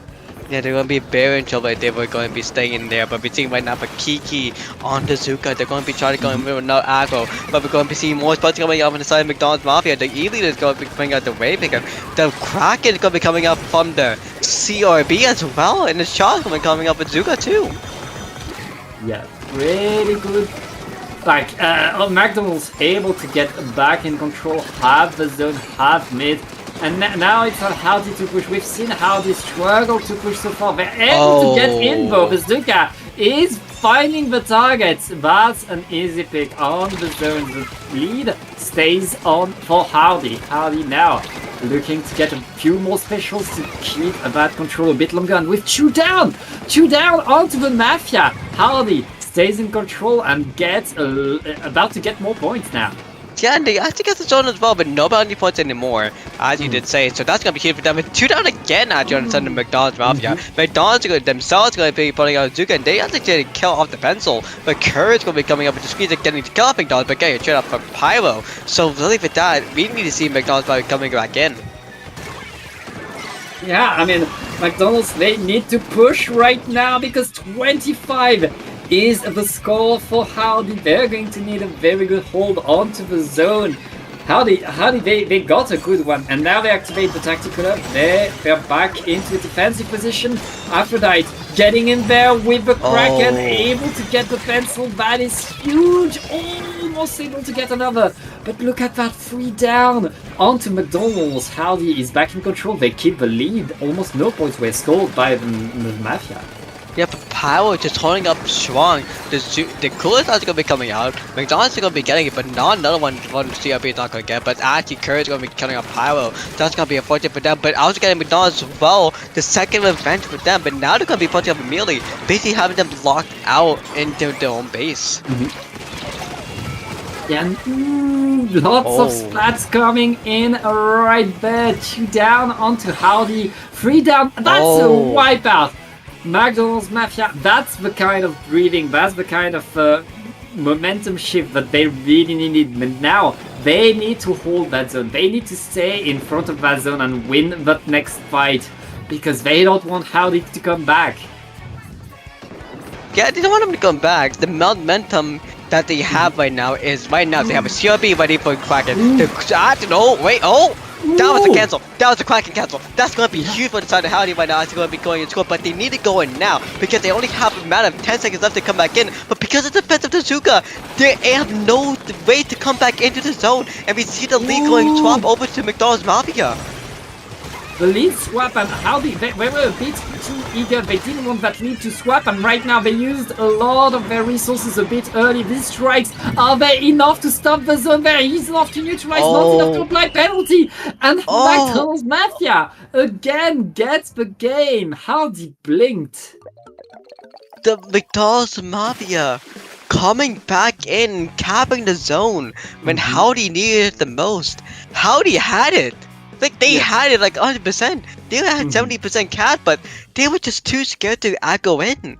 S2: Yeah, they're going to be very in trouble if they were going to be staying in there. But we're seeing right now for Kiki on the Zuka. They're going to be trying to go in with no aggro. But we're going to be seeing more spots coming out on the side of McDonald's Mafia. The Elite is going to be coming out the Waymaker. The Kraken is going to be coming up from the CRB as well. And the Shot is going to be coming up with Zuka too.
S1: Yeah, really good. Like, McDonald's able to get back in control, have the zone, have mid. And now it's on Howdy to push. We've seen Howdy struggle to push so far. They're able to get in though. Bazooka is finding the targets. That's an easy pick on the zone. The lead stays on for Howdy. Howdy now looking to get a few more specials to keep that control a bit longer. And with two down onto the Mafia. Howdy stays in control and gets about to get more points now.
S2: Yeah, and they actually get the zone as well, but no bounty points anymore, as you did say. So that's going to be huge for them. With 2 down again at you on the side of McDonald's Mafia. McDonald's themselves going to be putting out Zuka, and they actually getting kill off the pencil. But Courage going to be coming up with the squeeze and getting to kill off McDonald's, but getting a trade off from Pyro. So really for that, we need to see McDonald's Mafia coming back in.
S1: Yeah, I mean, McDonald's, they need to push right now because 25 is the score for Howdy. They're going to need a very good hold onto the zone. Howdy, they got a good one, and now they activate the tactical up. They're back into a defensive position. Aphrodite getting in there with the Kraken, able to get the pencil. That is huge. Almost able to get another. But look at that 3 down onto McDonald's. Howdy is back in control. They keep the lead. Almost no points were scored by the Mafia.
S2: Yeah, but Power just holding up strong. The coolest are going to be coming out. McDonald's is going to be getting it, but not another one CRB is not going to get. But actually, Curry is going to be killing up Pyro. That's going to be unfortunate for them. But also getting McDonald's as well. The second revenge for them. But now they're going to be punching up immediately. Basically having them locked out into their own base.
S1: Yeah, lots of splats coming in right there. 2 down onto Howdy. 3 down. That's a wipeout. McDonald's Mafia, that's the kind of breathing, that's the kind of momentum shift that they really needed. But now they need to hold that zone. They need to stay in front of that zone and win that next fight because they don't want Howdy to come back.
S2: Yeah, they don't want him to come back. The momentum that they have right now is they have a CRB ready for Kraken. That was a cancel. That was a Kraken cancel. That's going to be huge for the side of Howdy right now. It's going to be going in score, but they need to go in now because they only have a matter of 10 seconds left to come back in. But because of the defense of Tezuka, they have no way to come back into the zone. And we see the lead going swap over to McDonald's Mafia.
S1: The lead swap and Howdy, they were a bit too eager. They didn't want that lead to swap, and right now they used a lot of their resources a bit early. These strikes, are they enough to stop the zone? They're easy enough to neutralize, not enough to apply penalty. And McDonald's Mafia again gets the game. Howdy blinked.
S2: The McDonald's Mafia coming back in, capping the zone when Howdy needed it the most. Howdy had it. Like, they had it like 100%. They had 70% cap, but they were just too scared to go in.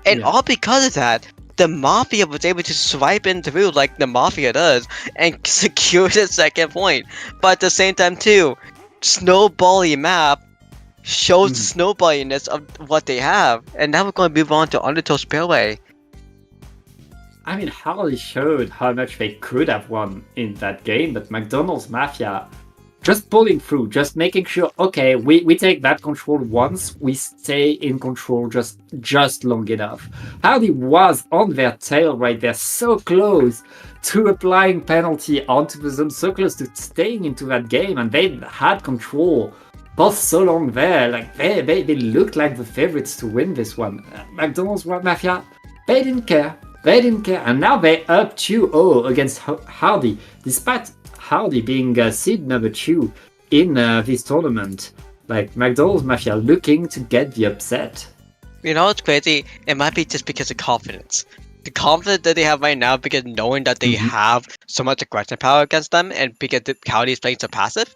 S2: And all because of that, the Mafia was able to swipe in through like the Mafia does and secure the second point. But at the same time too, snowbally map shows the snowballiness of what they have. And now we're going to move on to Undertow Spearway.
S1: I mean, Howdy showed how much they could have won in that game, but McDonald's Mafia just pulling through, just making sure, okay, we take that control once, we stay in control just long enough. Howdy was on their tail right there, so close to applying penalty onto the zone, so close to staying into that game, and they had control for so long there. Like, they looked like the favorites to win this one. McDonald's Mafia, they didn't care. They didn't care, and now they're up 2-0 against Howdy, despite Howdy being seed number 2 in this tournament. Like, McDonald's Mafia looking to get the upset.
S2: You know what's crazy? It might be just because of confidence. The confidence that they have right now because knowing that they have so much aggression power against them and because Howdy is playing so passive,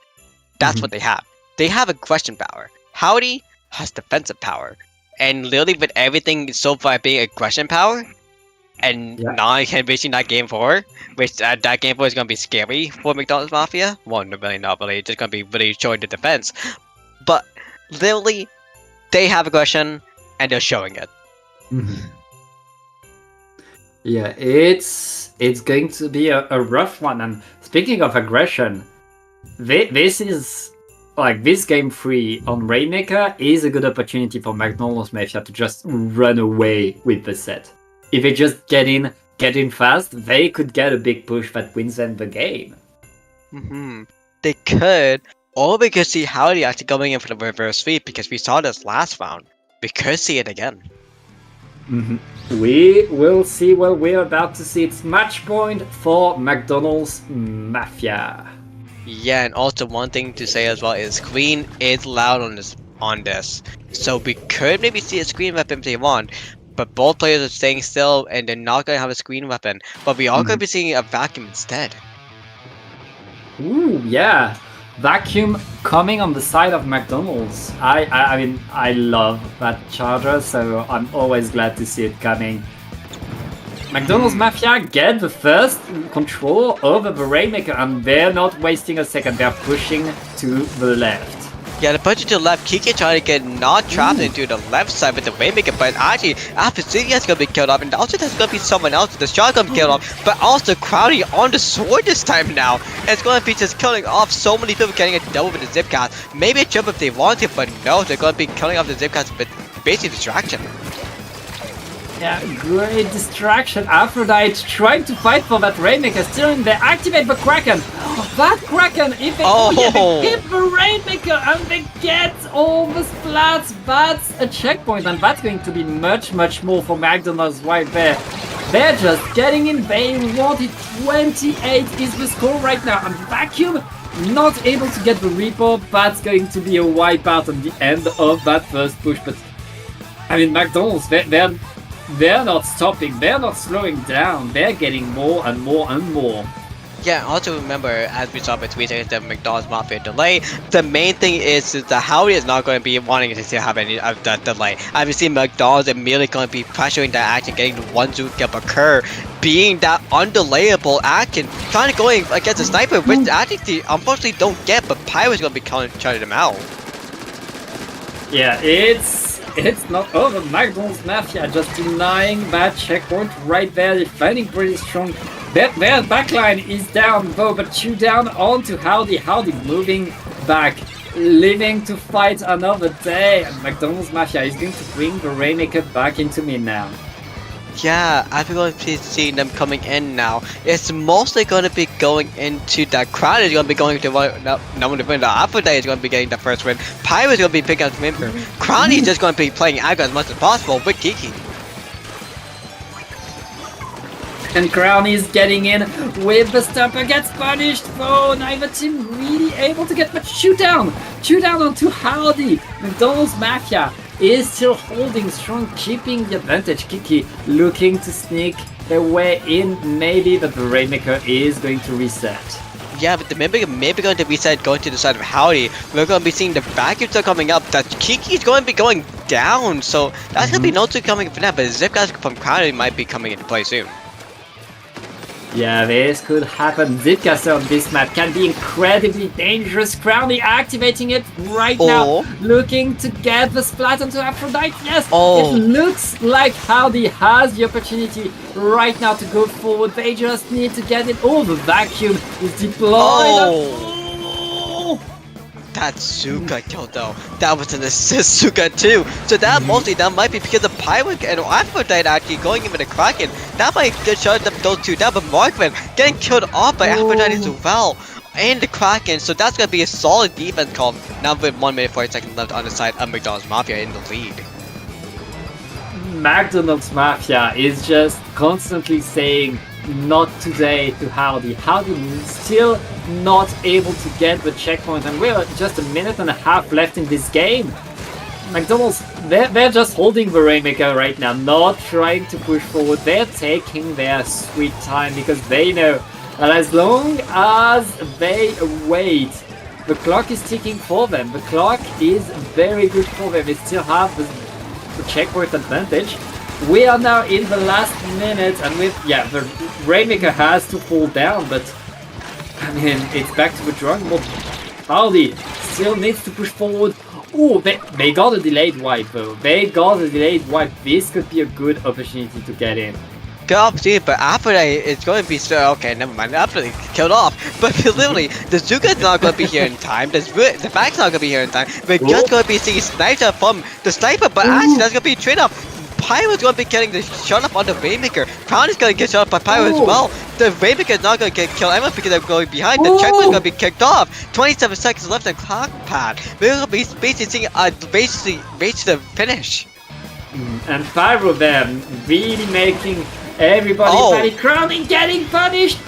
S2: that's what they have. They have aggression power. Howdy has defensive power. And literally with everything so far being aggression power, and now basically that game 4, which that game 4 is going to be scary for McDonald's Mafia. Well, really not really, it's just going to be really showing the defense. But literally, they have aggression and they're showing it.
S1: Yeah, it's going to be a rough one. And speaking of aggression, this is like this game 3 on Rainmaker is a good opportunity for McDonald's Mafia to just run away with the set. If they just get in fast, they could get a big push that wins them the game.
S2: They could, or we could see Howdy actually going in for the reverse sweep because we saw this last round. We could see it again.
S1: We will see. Well, we're about to see its match point for McDonald's Mafia.
S2: Yeah, and also one thing to say as well is Queen is loud on this. So we could maybe see a screen weapon if they want. But both players are staying still and they're not going to have a screen weapon. But we are going to be seeing a vacuum instead.
S1: Ooh, yeah. Vacuum coming on the side of McDonald's. I mean, I love that charger, so I'm always glad to see it coming. McDonald's Mafia get the first control over the Rainmaker, and they're not wasting a second. They're pushing to the left.
S2: Yeah, the punch to the left, Kiki trying to get not trapped into the left side with the Waymaker, but actually, after Ziggy's gonna be killed off, and also there's gonna be someone else, the shot gonna be killed off, but also Crowdy on the sword this time now. And it's gonna be just killing off so many people, getting a double with the Zipcast. Maybe a jump if they want to, but no, they're gonna be killing off the Zipcast with basic distraction.
S1: Yeah, great distraction. Aphrodite trying to fight for that Rainmaker, still in there. Activate the Kraken. That Kraken, if they, they hit the Rainmaker and they get all the splats, that's a checkpoint, and that's going to be much more for McDonald's right there. They're just getting in. They wanted 28 is the score right now, and Vacuum not able to get the Reaper. That's going to be a wipeout at the end of that first push. But I mean, McDonald's, they're not stopping, they're not slowing down, they're getting more and more and more.
S2: Yeah, also remember, as we saw between the McDonald's Mafia delay, the main thing is that Howdy is not going to be wanting to have any of that delay. As we see McDonald's immediately going to be pressuring that action, getting the one zoot up occur, being that undelayable action, trying to go against a sniper, which actually unfortunately don't get, but Pyro's going to be shutting them out.
S1: Yeah, it's not over. McDonald's Mafia just denying that checkpoint right there, defending pretty strong. Their backline is down though, but 2 down onto Howdy. Howdy moving back, living to fight another day. And McDonald's Mafia is going to bring the Rainmaker back into mid now.
S2: Yeah, I'm going to be seeing them coming in now. It's mostly going to be going into that crowd. Is going to be going to number win. The Aphrodite is going to be getting the first win. Pyro is going to be picking up the win. Crowny is just going to be playing aggro as much as possible with Kiki.
S1: And Crown is getting in with the stumper, gets punished. Oh, neither team really able to get much shoot down onto Howdy. McDonald's Mafia is still holding strong, keeping the advantage. Kiki looking to sneak their way in, maybe, but the Rainmaker is going to reset.
S2: Yeah, but the maybe going to reset, going to the side of Howdy. We're going to be seeing the vacuums are coming up. That Kiki is going to be going down, so that's going to be no two coming for that. But Zipcast from Crowdy might be coming into play soon.
S1: Yeah, this could happen. Zipcaster on this map can be incredibly dangerous. Crowley activating it right now, looking to get the splat onto Aphrodite. Yes, it looks like Howdy has the opportunity right now to go forward. They just need to get it. Oh, the vacuum is deployed.
S2: That Suka killed though. That was an assist Suka too. So that mostly that might be because the Pirate and Aphrodite actually going in with the Kraken. That might get shut up those two down, but Markman getting killed off by Aphrodite as well. And the Kraken, so that's gonna be a solid defense call. Now with 1 minute 40 seconds left on the side of McDonald's Mafia in the lead.
S1: McDonald's Mafia is just constantly saying not today to Howdy. Howdy still not able to get the checkpoint, and we're just a minute and a half left in this game. McDonald's, they're just holding the Rainmaker right now, not trying to push forward. They're taking their sweet time because they know that as long as they wait, the clock is ticking for them. The clock is very good for them. They still have the checkpoint advantage. We are now in the last minute, and the Rainmaker has to fall down, but I mean, it's back to the drawing board. Howdy still needs to push forward. Oh, they got a delayed wipe though. They got a delayed wipe. This could be a good opportunity to get in.
S2: Good opportunity, but Aphrodite is going to be okay, never mind. Aphrodite killed off, but literally, the Zuka is not going to be here in time. The back's not going to be here in time. We're just going to be seeing sniper from the sniper, but actually, that's going to be a trade-off. Pyro's going to be getting the shot up on the Rainmaker. Crown is going to get shot up by Pyro as well. The Rainmaker is not going to get killed anyone because they're going behind. The checkpoint is going to be kicked off. 27 seconds left on the clock pad. We're going to be basically seeing basically reach the finish.
S1: And Pyro there really making everybody panic. Crown is getting punished.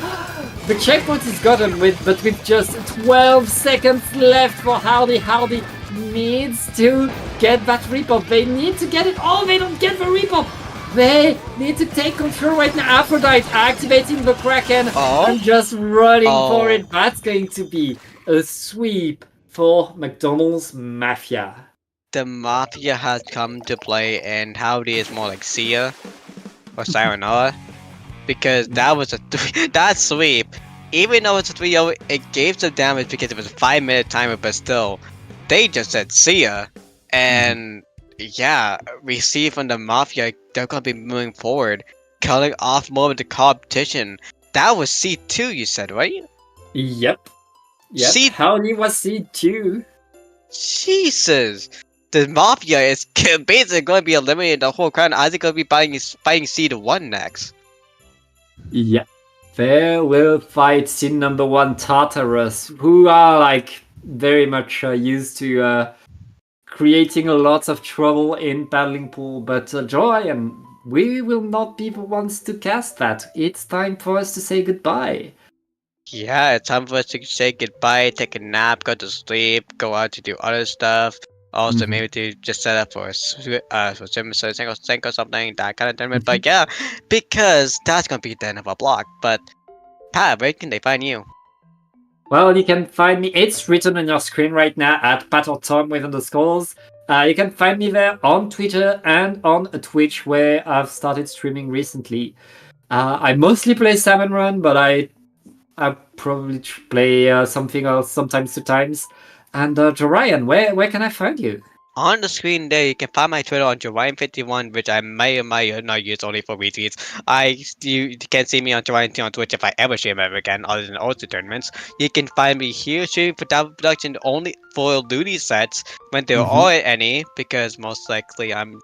S1: The checkpoint is gotten but with just 12 seconds left for Howdy. Howdy needs to get that Reaper. They need to get it. Oh, they don't get the Reaper. They need to take control right now. Aphrodite activating the Kraken and just running for it. That's going to be a sweep for McDonald's Mafia.
S2: The Mafia has come to play, and Howdy is more like Sia or Sayonara, because that was that sweep. Even though it's a 3-0, it gave some damage because it was a 5-minute timer, but still. they just said see ya, and yeah, we see from the mafia they're gonna be moving forward, cutting off more of the competition. That was C2, you said, right?
S1: Yep. Yep.
S2: C
S1: Howdy was C2.
S2: Jesus, the mafia is basically going to be eliminating the whole crown. Isaac going to be fighting C1 next.
S1: Yeah. They will fight scene number 1 Tartarus, who are like very much used to creating lots of trouble in paddling pool. But Joy, and we will not be the ones to cast that. It's time for us to say goodbye.
S2: Yeah, it's time for us to say goodbye, take a nap, go to sleep, go out to do other stuff. Also, maybe to just set up for for sink or something, that kind of tournament. But yeah, because that's gonna be the end of our block. But Pat, where can they find you?
S1: Well, you can find me. It's written on your screen right now at PatterTom with underscores. You can find me there on Twitter and on Twitch, where I've started streaming recently. I mostly play Salmon Run, but I probably play something else sometimes to times. And Jorian, where can I find you?
S2: On the screen there, you can find my Twitter on Jorian51, which I may or may not use only for retweets. You can see me on Jorian2 on Twitch if I ever stream ever again, other than also tournaments. You can find me here streaming for Double Production only for Looney sets when there are any, because most likely I'm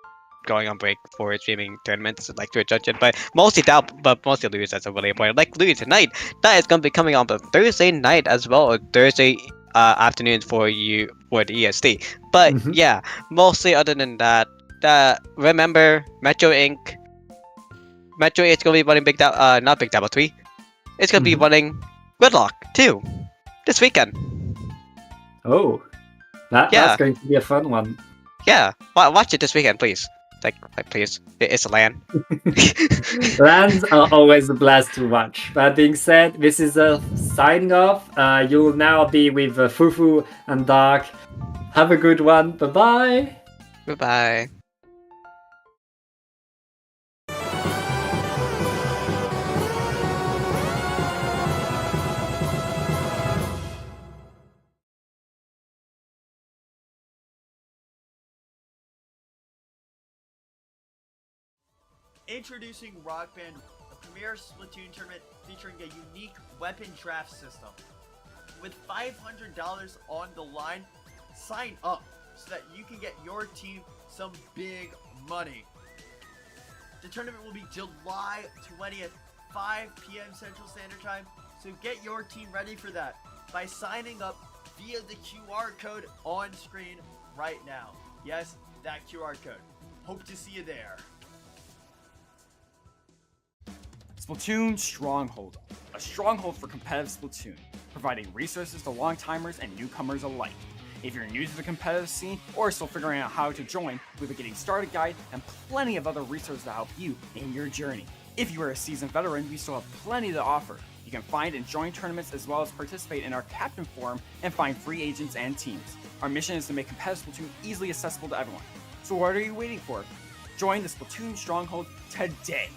S2: going on break for streaming tournaments like Twitch Dungeon, but mostly Looney sets are really important. Like Looney tonight, that is going to be coming on Thursday night as well, or Thursday afternoon for you for the EST. But yeah, mostly other than that, remember Metro Inc. Metro is gonna be running not Big Double 3. It's gonna be running Gridlock 2 this weekend.
S1: Oh, that's going to be a fun one.
S2: Yeah, watch it this weekend, please. Like please. It's a LAN.
S1: LANs are always a blast to watch. That being said, this is a signing off. You'll now be with Fufu and Dark. Have a good one. Bye-bye.
S2: Goodbye.
S3: Introducing Rock Band, a premier Splatoon tournament featuring a unique weapon draft system. With $500 on the line, sign up so that you can get your team some big money. The tournament will be July 20th, 5 p.m. Central Standard Time, so get your team ready for that by signing up via the QR code on screen right now. Yes, that QR code. Hope to see you there.
S4: Splatoon Stronghold, a stronghold for competitive Splatoon, providing resources to long-timers and newcomers alike. If you're new to the competitive scene or still figuring out how to join, we have a getting started guide and plenty of other resources to help you in your journey. If you are a seasoned veteran, we still have plenty to offer. You can find and join tournaments as well as participate in our Captain Forum and find free agents and teams. Our mission is to make competitive Splatoon easily accessible to everyone. So what are you waiting for? Join the Splatoon Stronghold today!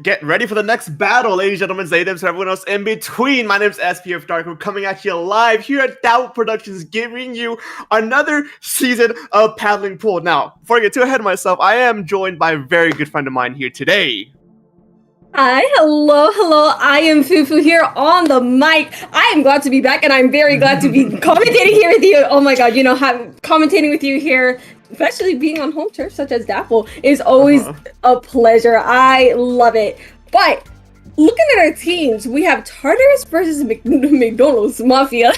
S5: Get ready for the next battle, ladies and gentlemen, Zaydems, and everyone else in between. My name is SPF Darko, coming at you live here at Doubt Productions, giving you another season of Paddling Pool. Now, before I get too ahead of myself, I am joined by a very good friend of mine here today.
S6: Hi, hello. I am Fufu here on the mic. I am glad to be back, and I'm very glad to be commentating here with you. Oh my god, commentating with you here, especially being on home turf such as Dapple, is always a pleasure. I love it. But looking at our teams, we have Tartarus versus McDonald's Mafia.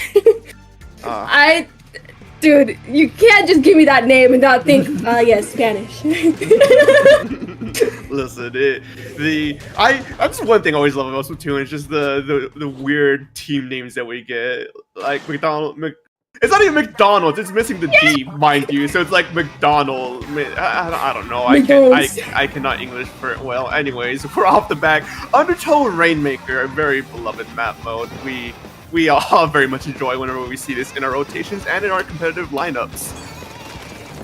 S6: Dude, you can't just give me that name and not think, yes, Spanish.
S5: Listen, that's one thing I always love about Splatoon is just the weird team names that we get. Like it's not even McDonald's, it's missing the D, mind you. So it's like McDonald. I don't know. I cannot English for well. Anyways, we're off the back. Undertow Rainmaker, a very beloved map mode. We all very much enjoy whenever we see this in our rotations and in our competitive lineups.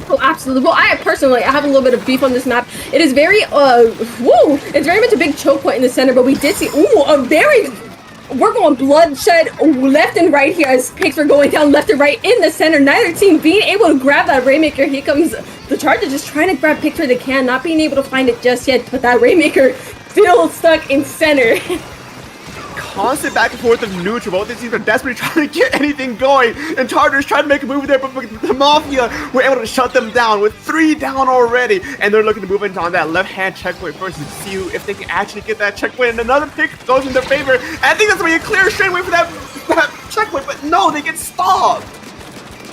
S6: Oh, absolutely. Well, I have a little bit of beef on this map. It is very, it's very much a big choke point in the center, but we did see, we're going bloodshed left and right here as picks were going down left and right in the center. Neither team being able to grab that Rainmaker. Here comes the Charger just trying to grab picks where they can, not being able to find it just yet, but that Rainmaker still stuck in center.
S5: Constant back and forth of neutral. Both these teams are desperately trying to get anything going, and Tartarus trying to make a move there, but the Mafia were able to shut them down with 3 down already, and they're looking to move into on that left-hand checkpoint first to see if they can actually get that checkpoint, and another pick goes in their favor, and I think that's going to be a clear straight away for that checkpoint, but no, they get stopped.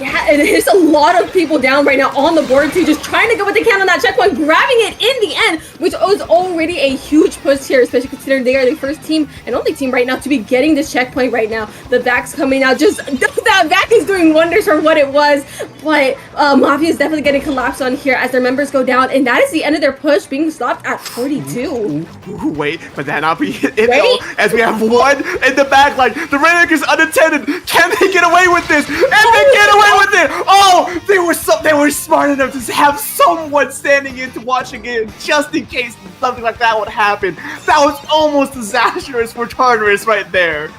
S6: Yeah, and there's a lot of people down right now on the board too, just trying to get what they can on that checkpoint, grabbing it in the end, which was already a huge push here, especially considering they are the first team and only team right now to be getting this checkpoint right now. The back's coming out, just that back is doing wonders for what it was, but Mafia is definitely getting collapsed on here as their members go down, and that is the end of their push, being stopped at 42.
S5: Wait, but that not be it though, as we have one in the back line. The Rainmaker's unattended. Can they get away with this? And they get away with it! Oh, they were smart enough to have someone standing in to watch again, just in case something like that would happen. That was almost disastrous for Tartarus right there.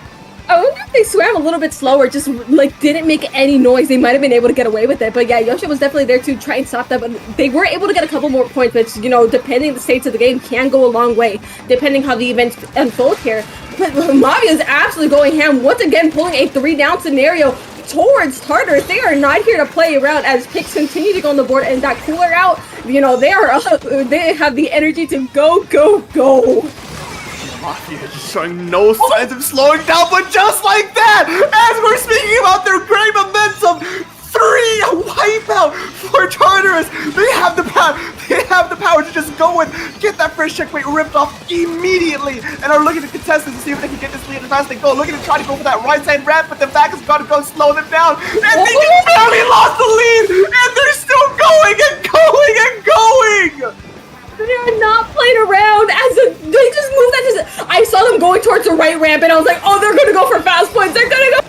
S6: I wonder if they swam a little bit slower, just like didn't make any noise. They might have been able to get away with it. But yeah, Yoshi was definitely there to try and stop that. But they were able to get a couple more points, which, depending on the states of the game, can go a long way, depending how the events unfold here. But Mafia is absolutely going ham, once again pulling a 3-down scenario towards Tartarus. They are not here to play around as picks continue to go on the board, and that cooler out, they have the energy to go.
S5: Mafia just showing no signs of slowing down, but just like that, as we're speaking about their great momentum, 3 wipeout for Tartarus. They have the power to just go and get that first checkpoint ripped off immediately, and are looking to contest this to see if they can get this lead as fast as they go. Looking to try to go for that right side ramp, but the back has got to go slow them down, and they just barely lost the lead, and they're still going and going and going.
S6: They're not playing around they just moved that. I saw them going towards the right ramp, and I was like, oh, they're gonna go for fast points. They're gonna go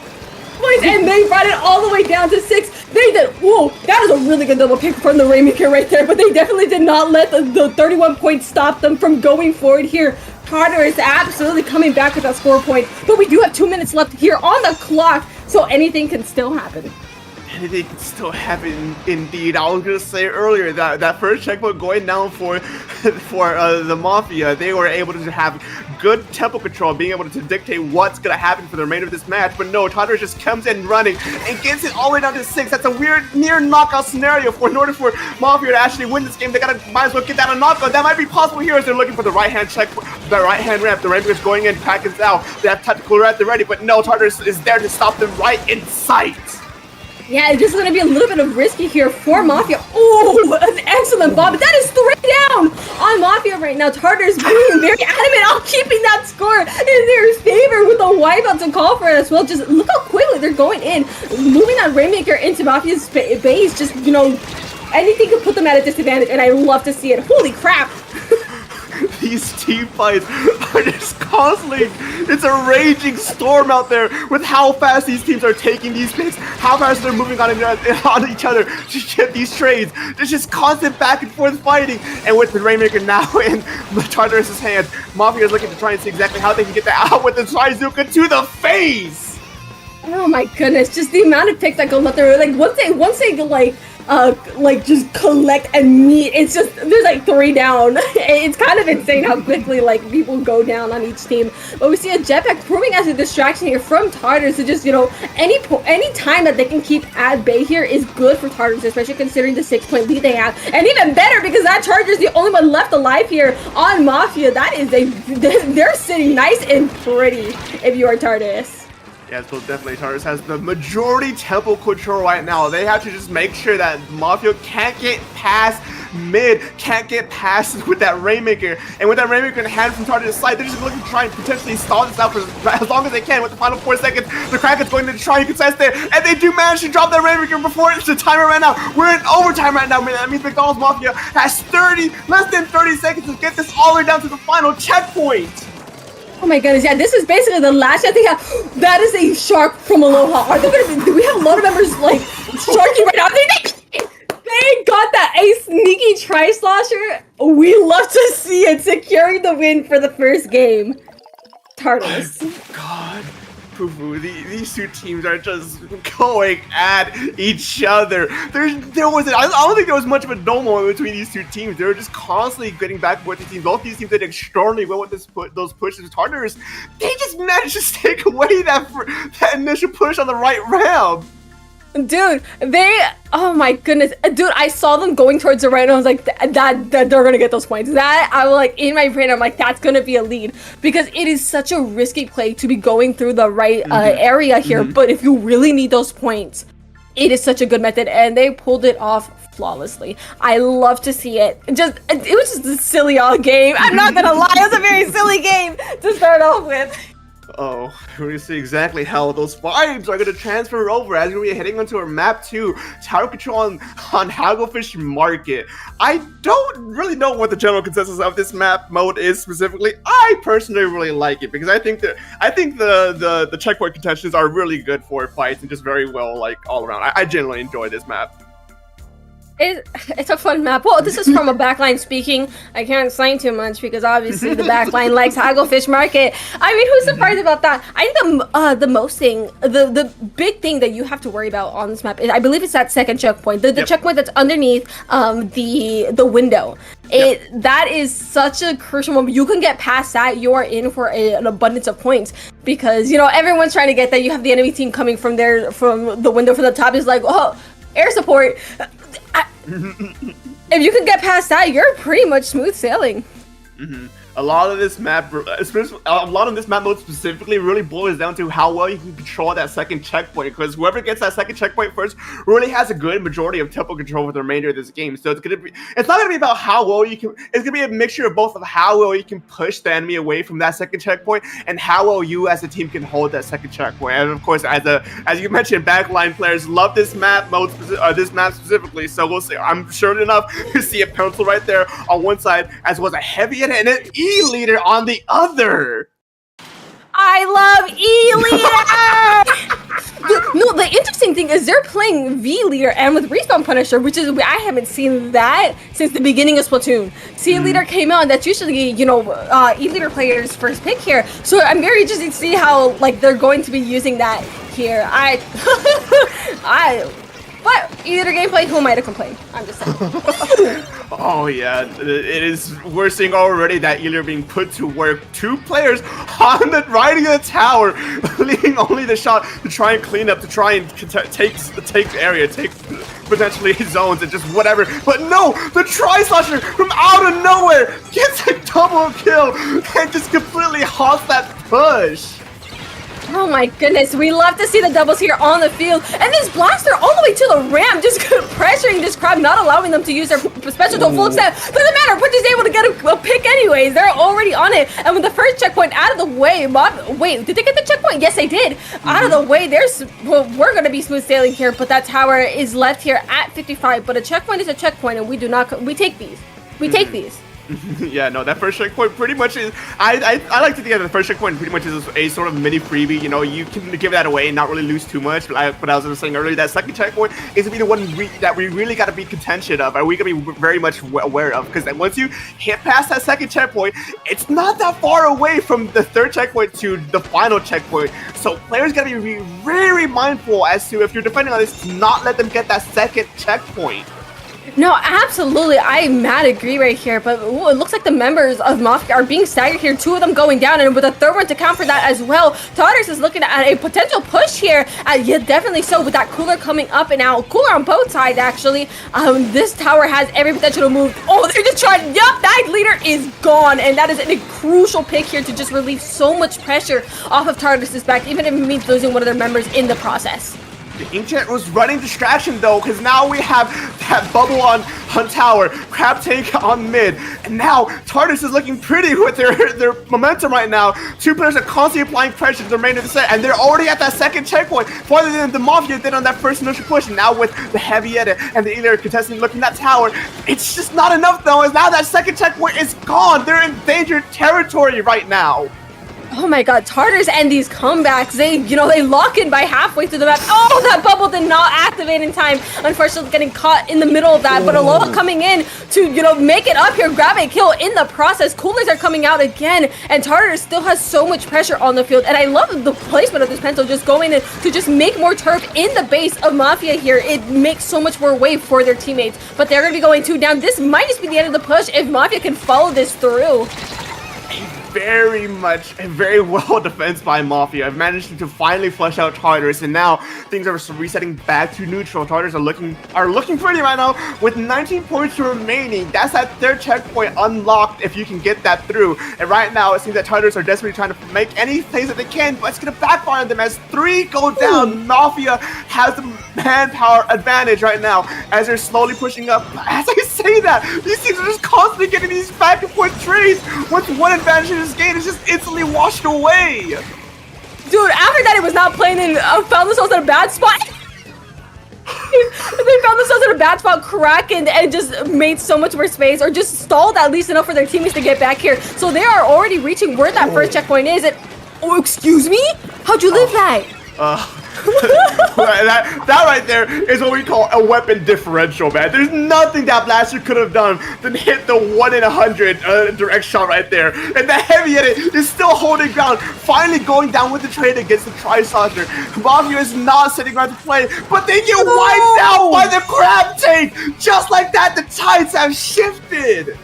S6: points, and they brought it all the way down to 6. They did. Whoa, that is a really good double pick from the Rainmaker right there, but they definitely did not let the 31 points stop them from going forward here. Tartarus absolutely coming back with that score point, but we do have 2 minutes left here on the clock, so anything can still happen.
S5: Anything can still happen, indeed. I was gonna say earlier that first checkpoint going down for the Mafia, they were able to have good tempo control, being able to dictate what's gonna happen for the remainder of this match. But no, Tartarus just comes in running and gets it all the way down to 6. That's a weird near knockout scenario. In order for Mafia to actually win this game, they might as well get that a knockout. That might be possible here as they're looking for the right hand checkpoint, the right hand ramp. The Rainmaker's going in, Packers out. They have tactical at the ready, but no, Tartarus is there to stop them right in sight.
S6: Yeah, it's just going to be a little bit of risky here for Mafia. Oh, an excellent bomb, but that is 3 down on Mafia right now. Tartarus being very adamant on keeping that score in their favor with the wipeout to call for it as well. Just look how quickly they're going in, moving that Rainmaker into Mafia's base. Just, anything could put them at a disadvantage, and I love to see it. Holy crap.
S5: These team fights are just constantly, it's a raging storm out there with how fast these teams are taking these picks, how fast they're moving on each other to get these trades. There's just constant back and forth fighting, and with the Rainmaker now in Tartarus' hands, Mafia is looking to try and see exactly how they can get that out with the Trizuka to the face!
S6: Oh my goodness, just the amount of picks that go left there. Like, once they like just collect and meet. It's just there's like 3 down. It's kind of insane how quickly like people go down on each team. But we see a jetpack proving as a distraction here from Tartarus to just, you know, any time that they can keep at bay here is good for Tartarus, especially considering the 6-point lead they have. And even better because that Charger's the only one left alive here on Mafia. That is they're sitting nice and pretty if you are Tartarus.
S5: Yeah, so definitely Tartarus has the majority tempo control right now. They have to just make sure that Mafia can't get past mid, can't get past with that Rainmaker. And with that Rainmaker in hand from Tartarus' side, they're just looking to try and potentially stall this out for as long as they can. With the final 4 seconds, the Kraken's going to try and contest there. And they do manage to drop that Rainmaker before the timer ran out. We're in overtime right now, man. That means McDonald's Mafia has less than 30 seconds to get this all the way down to the final checkpoint.
S6: Oh my goodness, yeah, this is basically the last I think that is a shark from Aloha. Are they gonna be, do we have a lot of members like sharky right now? They got that a sneaky tri-slosher. We love to see it securing the win for the first game. Tartarus.
S5: God. Fufu, these two teams are just going at each other. I don't think there was much of a dull moment between these two teams. They were just constantly getting back and forth. These teams, both these teams did extraordinarily well with those pushes. Tartarus, they just managed to take away that initial push on the right ramp.
S6: Dude, oh my goodness. Dude, I saw them going towards the right and I was like, that they're gonna get those points. That, I was like, in my brain, I'm like, that's gonna be a lead. Because it is such a risky play to be going through the right area here. But if you really need those points, it is such a good method. And they pulled it off flawlessly. I love to see it. It was just a silly all game. I'm not gonna lie, it was a very silly game to start off with.
S5: Oh, we're gonna see exactly how those vibes are gonna transfer over as we're heading onto our map 2, tower control on Hagglefish Market. I don't really know what the general consensus of this map mode is specifically. I personally really like it because I think the checkpoint contentions are really good for fights and just very well like all around. I generally enjoy this map.
S6: It's a fun map. Well, this is from a backline speaking. I can't sign too much because obviously the backline likes Hagglefish Market. I mean, who's surprised about that? I think the big thing that you have to worry about on this map is, I believe it's that second checkpoint. The checkpoint that's underneath the window. That is such a crucial moment. You can get past that, you are in for an abundance of points because, you know, everyone's trying to get that. You have the enemy team coming from the window from the top. Is like, oh, air support. If you can get past that, you're pretty much smooth sailing.
S5: A lot of this map mode specifically really boils down to how well you can control that second checkpoint, because whoever gets that second checkpoint first really has a good majority of tempo control for the remainder of this game. So it's not gonna be about how well you can. It's gonna be a mixture of both of how well you can push the enemy away from that second checkpoint and how well you as a team can hold that second checkpoint. And of course, as you mentioned, backline players love this map mode, this map specifically. So we'll see. I'm sure enough to see a pencil right there on one side, as well as a heavy and an E-leader on the other.
S6: I love E-leader! No, the interesting thing is they're playing V-leader and with Respawn Punisher, which is, I haven't seen that since the beginning of Splatoon. C-leader came out, that's usually, you know, E-leader players' first pick here. So I'm very interested to see how, like, they're going to be using that here. But E-leader gameplay, who am I to complain? I'm just saying.
S5: Oh yeah, it is. We're seeing already that E-leader being put to work. 2 players on riding the tower, leaving only the shot to try and clean up, to try and take area, take potentially zones and just whatever. But no, the tri-slosher from out of nowhere gets a double kill and just completely halts that push.
S6: Oh my goodness, we love to see the doubles here on the field. And this blaster all the way to the ramp, just pressuring this crowd, not allowing them to use their special to full extent. Doesn't matter, Punch is able to get a pick anyways. They're already on it. And with the first checkpoint out of the way, wait, did they get the checkpoint? Yes, they did. Out of the way, we're going to be smooth sailing here, but that tower is left here at 55. But a checkpoint is a checkpoint, and we take these. We take these.
S5: Yeah, no, that first checkpoint pretty much is. I like to think that the first checkpoint pretty much is a sort of mini freebie. You know, you can give that away and not really lose too much. But I was saying earlier, that second checkpoint is gonna be the one that we really got to be contention of, and we gotta be very much aware of, because once you hit past that second checkpoint, it's not that far away from the third checkpoint to the final checkpoint. So players gotta be very mindful as to, if you're defending on this, to not let them get that second checkpoint.
S6: No, absolutely. I mad agree right here. But ooh, it looks like the members of Mafia are being staggered here. 2 of them going down, and with a third one to count for that as well. Todders is looking at a potential push here. Yeah, definitely so, with that cooler coming up and out. Cooler on both sides, actually. This tower has every potential to move. Oh, they're just trying. Yup, that leader is gone. And that is a crucial pick here to just relieve so much pressure off of Todders' back, even if it means losing one of their members in the process.
S5: The Inkjet was running distraction though, because now we have that bubble on tower, Crab Tank on mid, and now Tardis is looking pretty with their momentum right now. 2 players are constantly applying pressure to the remainder of the set, and they're already at that second checkpoint, farther than the Mafia did on that first initial push. And now with the heavy edit and the Elite contestant looking at that tower, it's just not enough though, as now that second checkpoint is gone. They're in danger territory right now.
S6: Oh my god, Tartars and these comebacks, they lock in by halfway through the map. Oh, that bubble did not activate in time. Unfortunately, getting caught in the middle of that, but Aloha coming in to, make it up here, grab a kill in the process. Coolers are coming out again, and Tartars still has so much pressure on the field, and I love the placement of this pencil, just going in to just make more turf in the base of Mafia here. It makes so much more way for their teammates, but they're going to be going 2 down. This might just be the end of the push if Mafia can follow this through.
S5: Very well defense by Mafia. I've managed to finally flush out Tartars, and now things are resetting back to neutral. Tartars are looking pretty right now with 19 points remaining. That's that third checkpoint unlocked if you can get that through. And right now it seems that Tartars are desperately trying to make any plays that they can, but it's gonna backfire on them as 3 go down. Mafia has the manpower advantage right now as they're slowly pushing up. As I say that, these teams are just constantly getting these back and forth trades. Once one advantage in this game is just instantly washed away.
S6: Dude, after that, it was not playing in. Found themselves in a bad spot. They found themselves in a bad spot, cracking, and just made so much more space, or just stalled at least enough for their teammates to get back here. So they are already reaching where that first checkpoint is. And oh, excuse me? How'd you live that?
S5: That right there is what we call a weapon differential, man. There's nothing that Blaster could have done than hit the 1 in 100 direct shot right there. And the heavy edit is still holding ground, finally going down with the trade against the Tri-Saucer. Mafia is not sitting around to play, but they get wiped out by the Crab Tank. Just like that, the tides have shifted.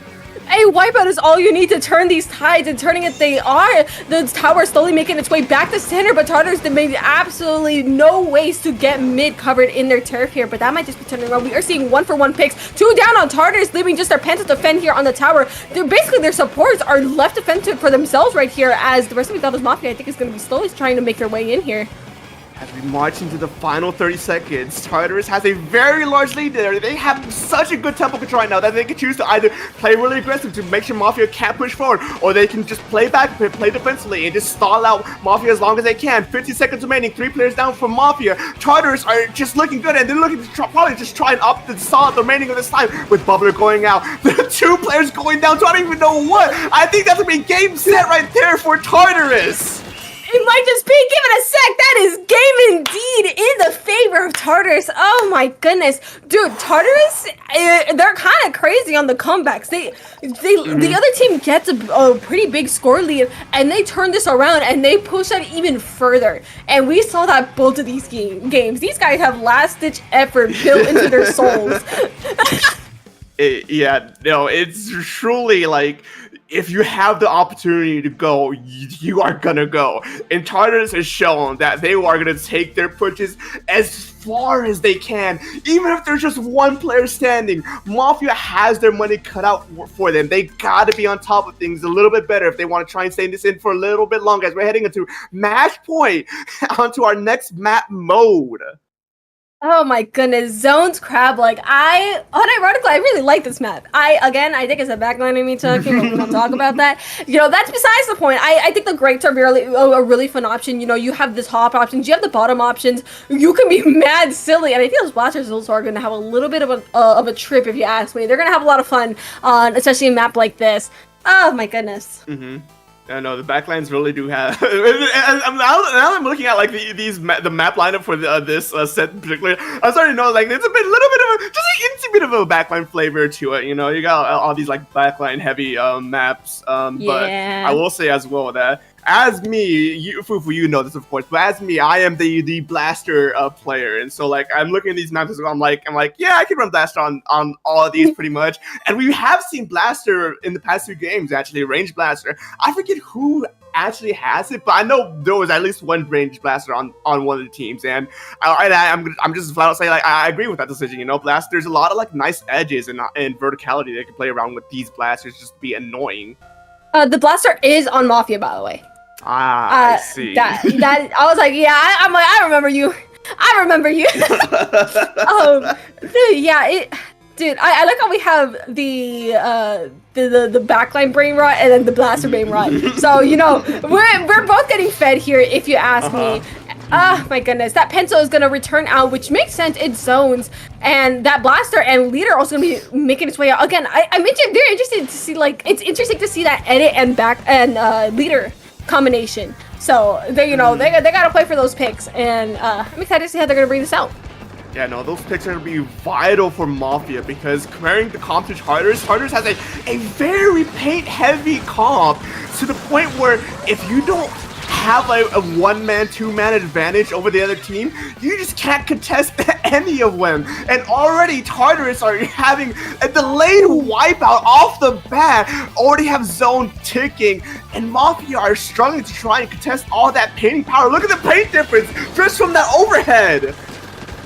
S6: A wipeout is all you need to turn these tides, and turning it they are. The tower slowly making its way back to center, but Tartars, they made absolutely no ways to get mid covered in their turf here, but that might just be turning around. We are seeing 1-for-1 picks, 2 down on Tartars, leaving just their pen to defend here on the tower. They're basically, their supports are left defensive for themselves right here, as the rest of McDonald's Mafia, I think, is going to be slowly trying to make their way in here.
S5: As we march into the final 30 seconds, Tartarus has a very large lead there. They have such a good tempo control right now that they can choose to either play really aggressive to make sure Mafia can't push forward, or they can just play back, play defensively, and just stall out Mafia as long as they can. 50 seconds remaining, 3 players down for Mafia. Tartarus are just looking good, and they're looking to probably just try and up the stall the remaining of this time, with Bubbler going out. The 2 players going down, so I don't even know what. I think that's gonna be game set right there for Tartarus.
S6: It might just be, give it a sec, that is game indeed in the favor of Tartarus. Oh my goodness. Dude, Tartarus, they're kind of crazy on the comebacks. The other team gets a pretty big score lead, and they turn this around, and they push that even further. And we saw that both of these games. These guys have last-ditch effort built into their souls.
S5: Yeah, no, it's truly like, if you have the opportunity to go, you are gonna go. And Tartarus has shown that they are gonna take their pushes as far as they can, even if there's just 1 player standing. Mafia has their money cut out for them. They gotta be on top of things a little bit better if they want to try and stay this in for a little bit longer, as we're heading into match point onto our next map mode.
S6: Oh my goodness, Zones Crab. Like unironically, I really like this map. I think it's a backline enemy talking, but we don't talk about that. That's besides the point. I think the Greats are really a really fun option. You have this hop options, you have the bottom options. You can be mad silly, and I think those blasters also are going to have a little bit of a trip, if you ask me. They're going to have a lot of fun, especially a map like this. Oh my goodness.
S5: I know the backlines really do have. now I'm looking at like the map lineup for this set in particular. I'm starting to know like it's little bit of just an incy bit of a backline flavor to it. You got all these like backline heavy maps. But I will say as well that as me, Fufu, you know this of course, but as me, I am the blaster player, and so like I'm looking at these maps as well. I'm like, yeah, I can run blaster on all of these pretty much, and we have seen blaster in the past 2 games actually, range blaster. I forget who actually has it, but I know there was at least one range blaster on one of the teams, and I'm just flat out saying like I agree with that decision. Blast, there's a lot of like nice edges and verticality they can play around with these blasters, just to be annoying.
S6: The blaster is on Mafia, by the way.
S5: I see.
S6: That I was like, yeah, I'm like, I remember you. Dude, I like how we have the backline brain rot and then the blaster brain rot. So we're both getting fed here, if you ask me. Ah, my goodness, that pencil is gonna return out, which makes sense. It's zones, and that blaster and leader also gonna be making its way out again. I mentioned very interested to see it's interesting to see that edit and back and leader combination. So they gotta play for those picks, and I'm excited to see how they're gonna bring this out.
S5: Yeah, no, those picks are gonna be vital for Mafia, because comparing the comp to Charters has a very paint heavy comp, to the point where if you don't have a 1-man, 2-man advantage over the other team, you just can't contest any of them. And already Tartarus are having a delayed wipeout off the bat, already have zone ticking, and Mafia are struggling to try and contest all that painting power. Look at the paint difference just from that overhead.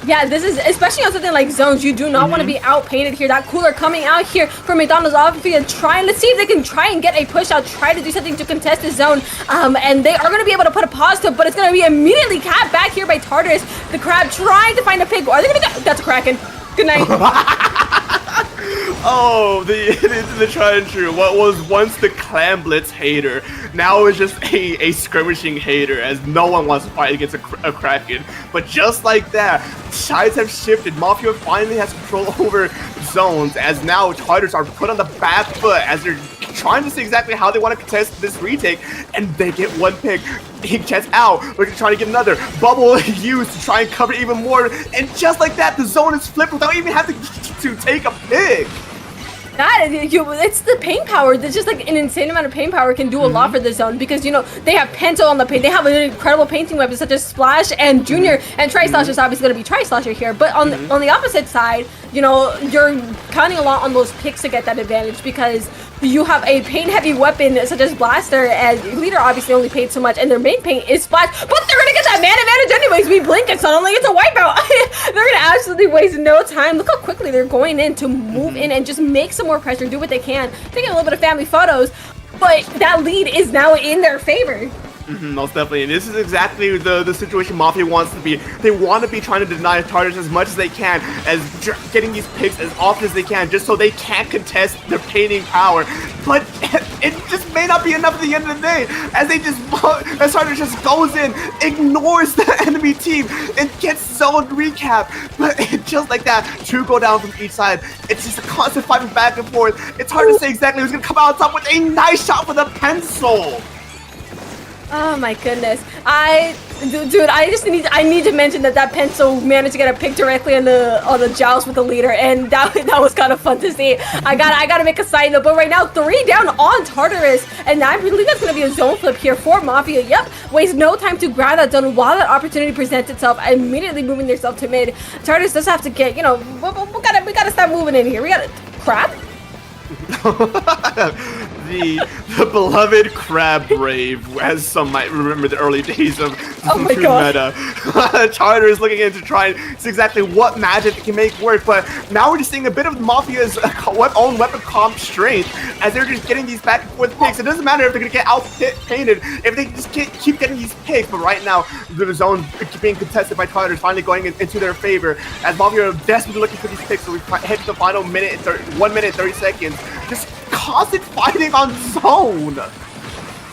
S6: Yeah, this is, especially on something like zones, you do not want to be out-painted here. That cooler coming out here from McDonald's Office, let's see if they can try and get a push out, try to do something to contest the zone. And they are going to be able to put a pause to it, but it's going to be immediately capped back here by Tartarus. The Crab trying to find a pig. Are they going to go? That's a Kraken. Good night.
S5: Oh, the tried and true. What was once the Clan Blitz hater, now is just a skirmishing hater, as no one wants to fight against a Kraken. But just like that, sides have shifted. Mafia finally has control over zones, as now Tartars are put on the back foot as they're trying to see exactly how they want to contest this retake, and they get one pick. He checks out. We're trying to get another bubble used to try and cover even more, and just like that, the zone is flipped without even having to take a pick.
S6: It's the paint power. There's just like an insane amount of paint power can do a lot for the zone, because they have Pento on the paint. They have an incredible painting weapons such as Splash and Junior, and Tri-Slash is obviously going to be Tri-Slasher here. But on the opposite side, you're counting a lot on those picks to get that advantage, because you have a paint heavy weapon such as Blaster, and Leader obviously only paint so much, and their main paint is Splash, but they're gonna get that man advantage anyways. We blink and suddenly it's a wipeout. They're gonna absolutely waste no time. Look how quickly they're going in to move in and just make some more pressure, do what they can, taking a little bit of family photos, but that lead is now in their favor.
S5: Most definitely, and this is exactly the situation Mafia wants to be. They want to be trying to deny Tartars as much as they can, as getting these picks as often as they can, just so they can't contest their painting power. But it just may not be enough at the end of the day, as Tartars just goes in, ignores the enemy team, and gets zoned recap. But just like that, 2 go down from each side. It's just a constant fighting back and forth. It's hard to say exactly who's gonna come out on top with a nice shot with a pencil.
S6: Oh my goodness. Dude, I need to mention that pencil managed to get a pick directly on the joust with the leader, and that was kind of fun to see. I gotta make a side note, but right now 3 down on Tartarus, and I believe that's gonna be a zone flip here for Mafia. Yep, wastes no time to grab that zone while that opportunity presents itself, immediately moving themselves to mid. Tartarus does have to get, we gotta start moving in here. We gotta crap.
S5: the beloved Crab Brave, as some might remember the early days of
S6: Oh my
S5: Splatoon
S6: God.
S5: meta. Charter is looking in to try and see exactly what magic they can make work, but now we're just seeing a bit of Mafia's own weapon comp strength as they're just getting these back and forth picks. It doesn't matter if they're gonna get out-painted, if they just keep getting these picks, but right now the zone being contested by Charter is finally going into their favor as Mafia are desperately looking for these picks, so we head to the final 1 minute and 30 seconds. Just constant fighting on zone.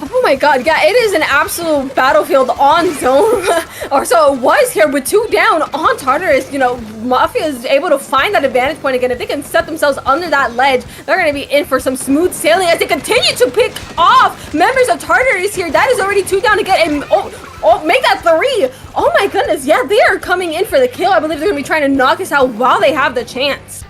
S6: Oh my god, yeah, it is an absolute battlefield on zone. Or so it was here with 2 down on Tartarus. You know, Mafia is able to find that advantage point again. If they can set themselves under that ledge, they're going to be in for some smooth sailing as they continue to pick off members of Tartarus here. That is already 2 down to get in. Oh, make that 3. Oh my goodness, yeah, they are coming in for the kill. I believe they're going to be trying to knock us out while they have the chance.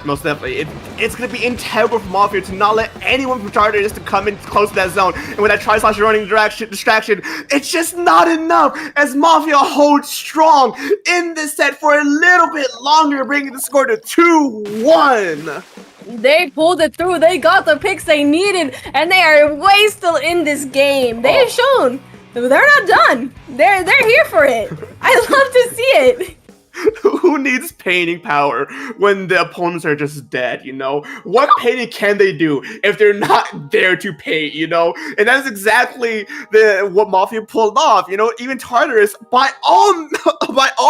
S5: Most definitely. It's going to be integral for Mafia to not let anyone from Charter just to come in close to that zone. And with that tri-slash running distraction, it's just not enough as Mafia holds strong in this set for a little bit longer, bringing the score to 2-1.
S6: They pulled it through. They got the picks they needed, and they are way still in this game. They have shown they're not done. They're here for it. I love to see it.
S5: Who needs painting power when the opponents are just dead, you know? What painting can they do if they're not there to paint, you know? And that's exactly what Mafia pulled off, you know? Even Tartarus, by all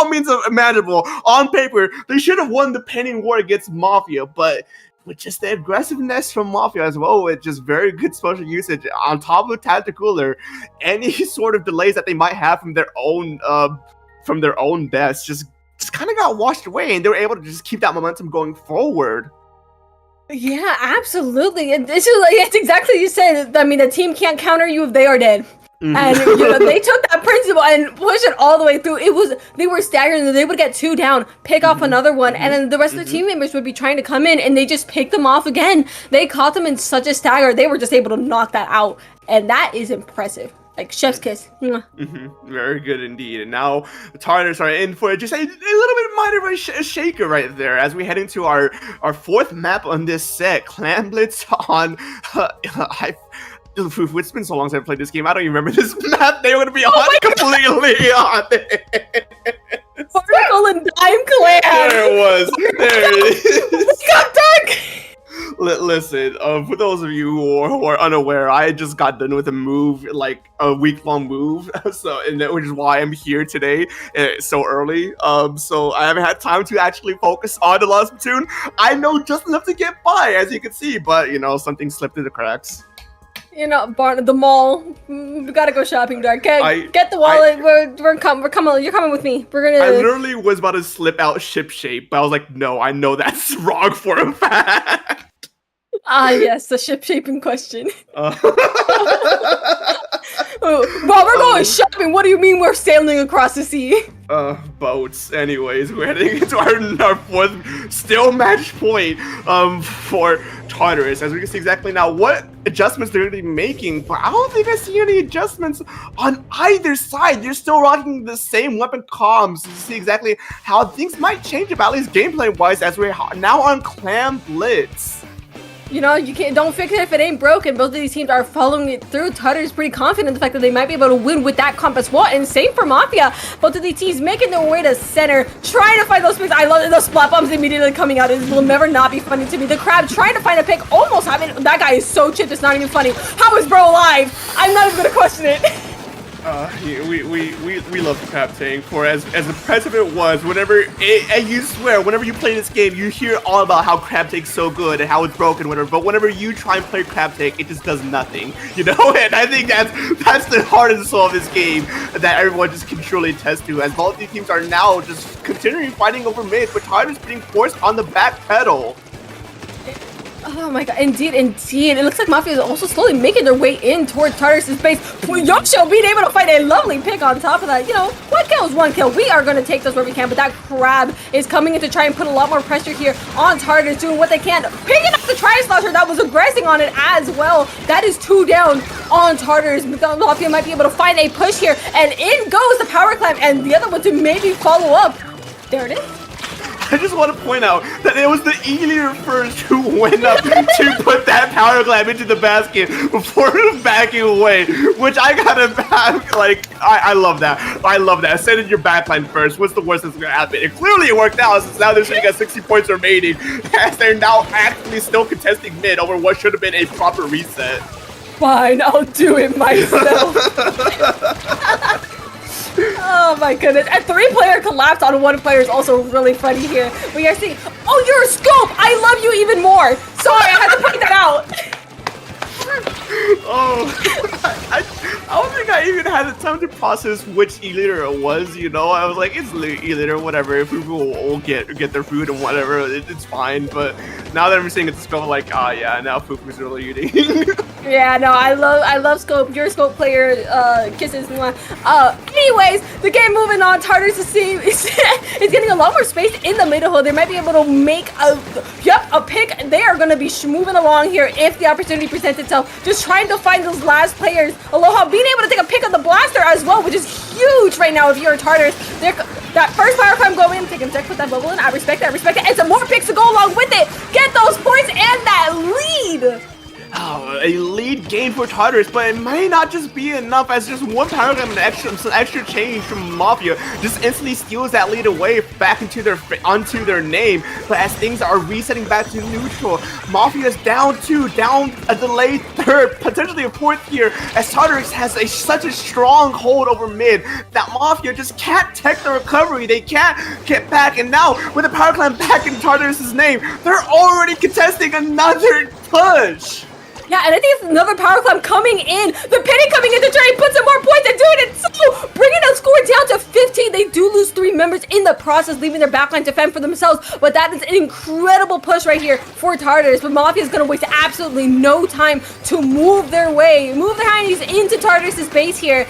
S5: means imaginable, on paper, they should have won the painting war against Mafia, but with just the aggressiveness from Mafia as well, with just very good social usage on top of tactical or any sort of delays that they might have from their own deaths, just kind of got washed away, and they were able to just keep that momentum going forward.
S6: Yeah, absolutely. And it's exactly you said. I mean, the team can't counter you if they are dead. And you know, they took that principle and pushed it all the way through. They were staggering. They would get 2 down, pick off another one, and then the rest of the team members would be trying to come in, and they just picked them off again. They caught them in such a stagger. They were just able to knock that out, and that is impressive. Like chef's kiss.
S5: Very good indeed. And now the Tartars are in for just a little bit minor of a shaker right there as we head into our 4th map on this set. Clan Blitz on it's been so long since I played this game. I don't even remember this map. They were going to be on completely on it.
S6: Particle and Dime Clan.
S5: There it was. There it is.
S6: Got dark.
S5: Listen, for those of you who are unaware, I just got done with a move, like a week-long move, which is why I'm here today so early. So I haven't had time to actually focus on the last Splatoon. I know just enough to get by, as you can see, but you know, something slipped through the cracks.
S6: You know, the mall. We gotta go shopping, Dark. Get the wallet. We're coming. You're coming with me. We're gonna.
S5: I literally was about to slip out ship shape, but I was like, no, I know that's wrong for a fact.
S6: Ah, yes, the ship shape in question. Well, we're going shopping. What do you mean we're sailing across the sea?
S5: Boats. Anyways, we're heading into our 4th still match point for Tartarus, as we can see exactly now what adjustments they're going to be making, but I don't think I see any adjustments on either side. They're still rocking the same weapon comms to see exactly how things might change about, at least gameplay-wise, as we're now on Clan Blitz.
S6: You know, don't fix it if it ain't broken. Both of these teams are following it through. Tutter is pretty confident in the fact that they might be able to win with that comp as well. And same for Mafia. Both of these teams making their way to center, trying to find those picks. I love it. Those splat bombs immediately coming out. It will never not be funny to me. The Crab trying to find a pick, almost having that guy is so chipped. It's not even funny. How is bro alive? I'm not even gonna question it.
S5: We love Crab Tank for as impressive it was. And you swear, whenever you play this game, you hear all about how Crab Tank's so good and how it's broken, whatever. But whenever you try and play Crab Tank, it just does nothing, you know. And I think that's the heart and soul of this game that everyone just can truly attest to. As both these teams are now just continuing fighting over mid, but Tyler's being forced on the back pedal.
S6: Oh my god, indeed. It looks like Mafia is also slowly making their way in towards Tartarus' base. Yosho being able to find a lovely pick on top of that. You know, 1 kill is 1 kill. We are going to take those where we can, but that Crab is coming in to try and put a lot more pressure here on Tartarus, doing what they can. Picking up the Tri-Slasher that was aggressing on it as well. That is 2 down on Tartarus. Mafia might be able to find a push here, and in goes the power climb, and the other one to maybe follow up. There it is.
S5: I just want to point out that it was the E-Leader first who went up to put that power clamp into the basket before backing away, which I gotta back. Like, I love that. I love that. Send in your backline first. What's the worst that's gonna happen? And clearly it worked out, since now they're sitting at 60 points remaining, as they're now actively still contesting mid over what should have been a proper reset.
S6: Fine, I'll do it myself. Oh my goodness. A 3-player collapse on 1 player is also really funny here. We are seeing, oh, you're a scope! I love you even more! Sorry, I had to point that out.
S5: Oh, I don't think I even had the time to process which E-Leader it was, you know? I was like, it's E-Leader, whatever. People will get their food and whatever, it's fine. But now that I'm seeing it's Scope, like, yeah, now Fufu's really eating.
S6: Yeah, no, I love Scope. You're a Scope player, kisses. Anyways, the game moving on. Tartarus is getting a lot more space in the middle. They might be able to make a pick. They are going to be moving along here if the opportunity presents itself. Just trying to find those last players. Aloha being able to take a pick of the blaster as well, which is huge right now if you're a Tartarus. That first power climb going in, take him, put that bubble in. I respect it, and some more picks to go along with it. Get those points and that lead.
S5: Oh, a lead game for Tartarus, but it may not just be enough, as just one power climb and some extra change from Mafia just instantly steals that lead away back onto their name. But as things are resetting back to neutral, Mafia is down a delayed third, potentially a fourth here, as Tartarus has such a strong hold over mid that Mafia just can't tech the recovery. They can't get back, and now with the power climb back in Tartarus' name, they're already contesting another push.
S6: Yeah, and I think it's another power climb coming in. The Penny coming in to try and put some more points and doing it. So bringing the score down to 15. They do lose 3 members in the process, leaving their backline to fend for themselves. But that is an incredible push right here for Tartarus. But Mafia is going to waste absolutely no time to move their handies into Tartarus' base here.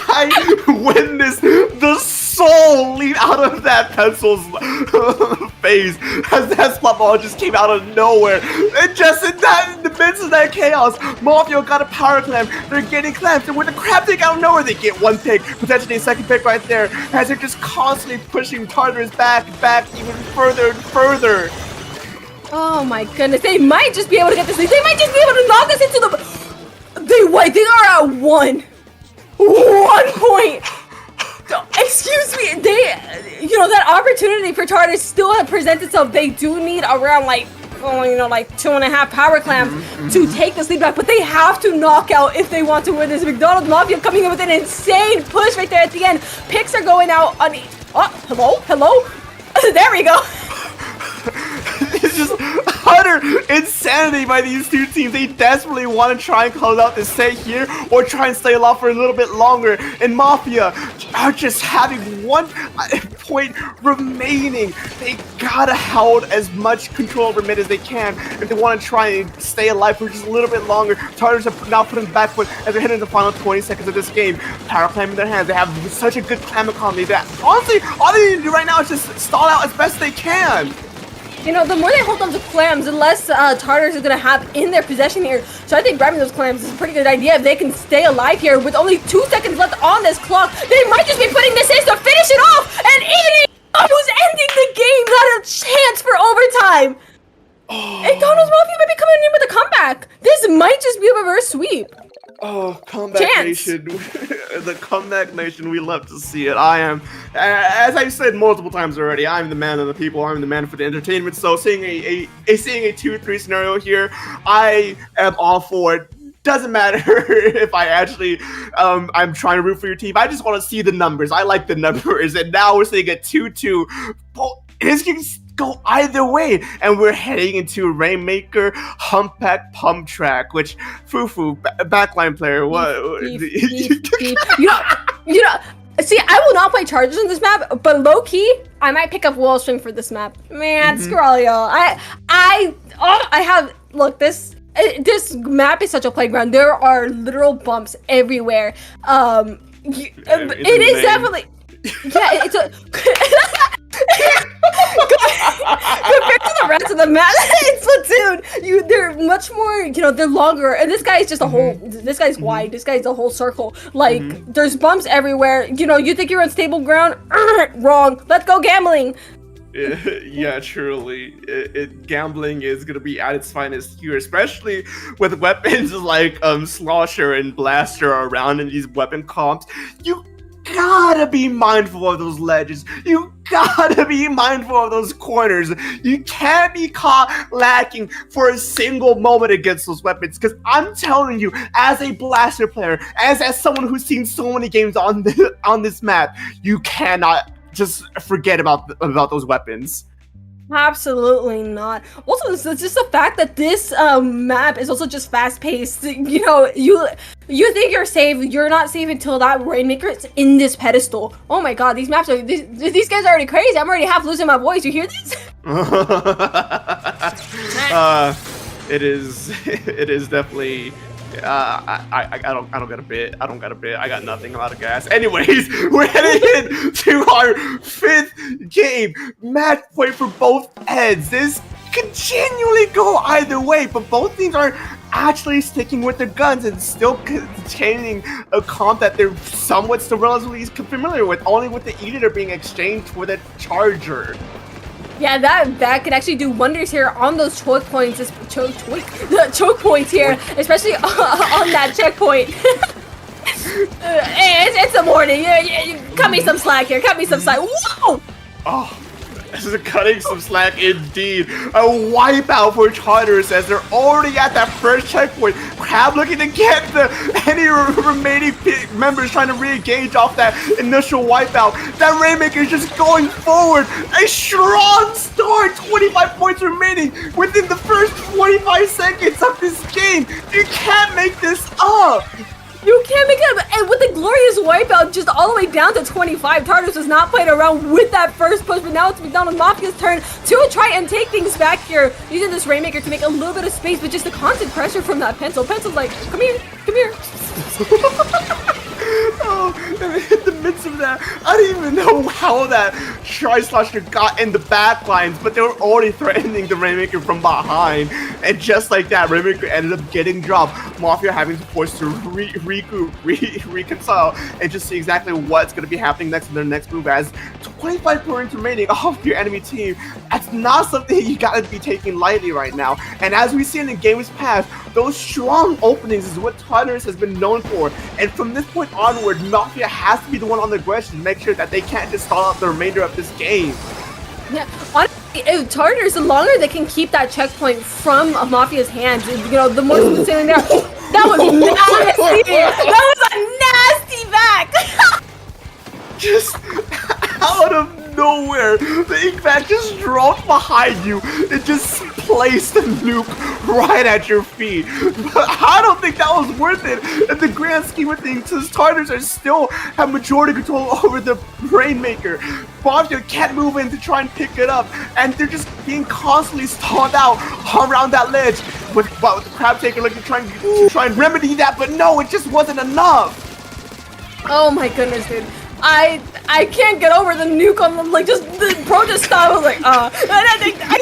S5: I witnessed the soul leap out of that pencil's face as that spot ball just came out of nowhere. And just in the midst of that chaos, Mafia got a power clamp. They're getting clamped, and with a crab pick out of nowhere, they get 1 pick, potentially a 2nd pick right there, as they're just constantly pushing Tartarus back even further and further.
S6: Oh my goodness, they might just be able to get this lead. They might just be able to knock this into the... They are at 1 point. Excuse me, that opportunity for Tartarus still presents itself. They do need around like 2.5 power clamps to take this lead back, but they have to knock out if they want to win this. McDonald's Mafia coming in with an insane push right there at the end. Picks are going out on... hello? There we go.
S5: It's just utter insanity by these two teams. They desperately want to try and close out this set here or try and stay alive for a little bit longer. And Mafia are just having 1 point remaining. They gotta hold as much control over mid as they can if they want to try and stay alive for just a little bit longer. Tartarus are now putting back foot as they're hitting the final 20 seconds of this game. Power clamp in their hands. They have such a good clam economy that honestly, all they need to do right now is just stall out as best they can.
S6: The more they hold on to clams, the less Tartarus is going to have in their possession here. So I think grabbing those clams is a pretty good idea if they can stay alive here. With only 2 seconds left on this clock, they might just be putting this in to finish it off. And even who's ending the game got a chance for overtime. And Donald's Mafia might be coming in with a comeback. This might just be a reverse sweep.
S5: Oh, comeback nation. The comeback nation, we love to see it. I am, as I've said multiple times already, I'm the man of the people. I'm the man for the entertainment. So seeing a 2-3 scenario here, I am all for it. Doesn't matter if I actually I'm trying to root for your team. I just want to see the numbers. I like the numbers. And now we're seeing a 2-2. This can go either way, and we're heading into Rainmaker Humpback Pump Track, which Fufu, backline player, what?
S6: See, I will not play Chargers on this map, but low key, I might pick up Wall String for this map. Man, screw all y'all. This map is such a playground. There are literal bumps everywhere. It is definitely. Yeah, it's a. Compared to the rest of the map in Splatoon, they're much more, they're longer, and this guy is just a whole. This guy's wide. This guy's a whole circle. Like there's bumps everywhere. You think you're on stable ground? Wrong. Let's go gambling.
S5: Yeah, truly. Gambling is gonna be at its finest here, especially with weapons like Slosher and Blaster around in these weapon comps. You gotta be mindful of those ledges. You gotta be mindful of those corners. You can't be caught lacking for a single moment against those weapons. Because I'm telling you, as a Blaster player, as someone who's seen so many games on this map, you cannot just forget about those weapons.
S6: Absolutely not. Also, it's just the fact that this map is also just fast-paced. You think you're safe. You're not safe until that Rainmaker is in this pedestal. Oh my god, these maps are these guys are already crazy. I'm already half losing my voice. You hear this?
S5: It is definitely. I don't got a bit. I don't got a bit. I got nothing. I'm out of gas. Anyways, we're heading into our 5th game. Match point for both ends. This could genuinely go either way, but both teams are actually sticking with their guns and still containing a comp that they're somewhat still relatively familiar with, only with the Editor being exchanged for the Charger.
S6: Yeah, that could actually do wonders here on those choke points. The choke points here, especially on that checkpoint. Hey, it's the morning. Cut me some slack here. Cut me some slack. Whoa!
S5: Oh, this is cutting some slack indeed. A wipeout for Chargers as they're already at that first checkpoint. Crab looking to get any remaining members trying to re-engage off that initial wipeout. That Rainmaker is just going forward. A strong start. 25 points remaining within the first 25 seconds of this game. You can't make this up.
S6: You can't make it up. And with the glorious wipeout just all the way down to 25, Tartarus was not playing around with that first push, but now it's McDonald Mafia's turn to try and take things back here, using this Rainmaker to make a little bit of space, but just the constant pressure from that Pencil. Pencil's like, come here, come here.
S5: Oh, and in the midst of that, I don't even know how that Tri-Slosher got in the back lines, but they were already threatening the Rainmaker from behind. And just like that, Rainmaker ended up getting dropped. Mafia having to force to regroup, reconcile, and just see exactly what's going to be happening next in their next move. As 25 points remaining off your enemy team, that's not something you got to be taking lightly right now. And as we've seen in games past, those strong openings is what Tartarus has been known for. And from this point onward, Mafia has to be the one on the aggression to make sure that they can't just stall out the remainder of this game.
S6: Yeah, honestly, if Tartarus, the longer they can keep that checkpoint from Mafia's hands, the more smooth sailing there. That was nasty! That was a nasty back!
S5: Just out of nowhere, the ink bag just dropped behind you and just placed the nuke right at your feet. But I don't think that was worth it in the grand scheme of things, since Tartars are still have majority control over the Rainmaker. Mafia can't move in to try and pick it up, and they're just being constantly stalled out around that ledge. With the Crab Taker looking to try and remedy that, but no, it just wasn't enough.
S6: Oh my goodness, dude. I can't get over the nuke on them, just the pro just stopped. I was like, I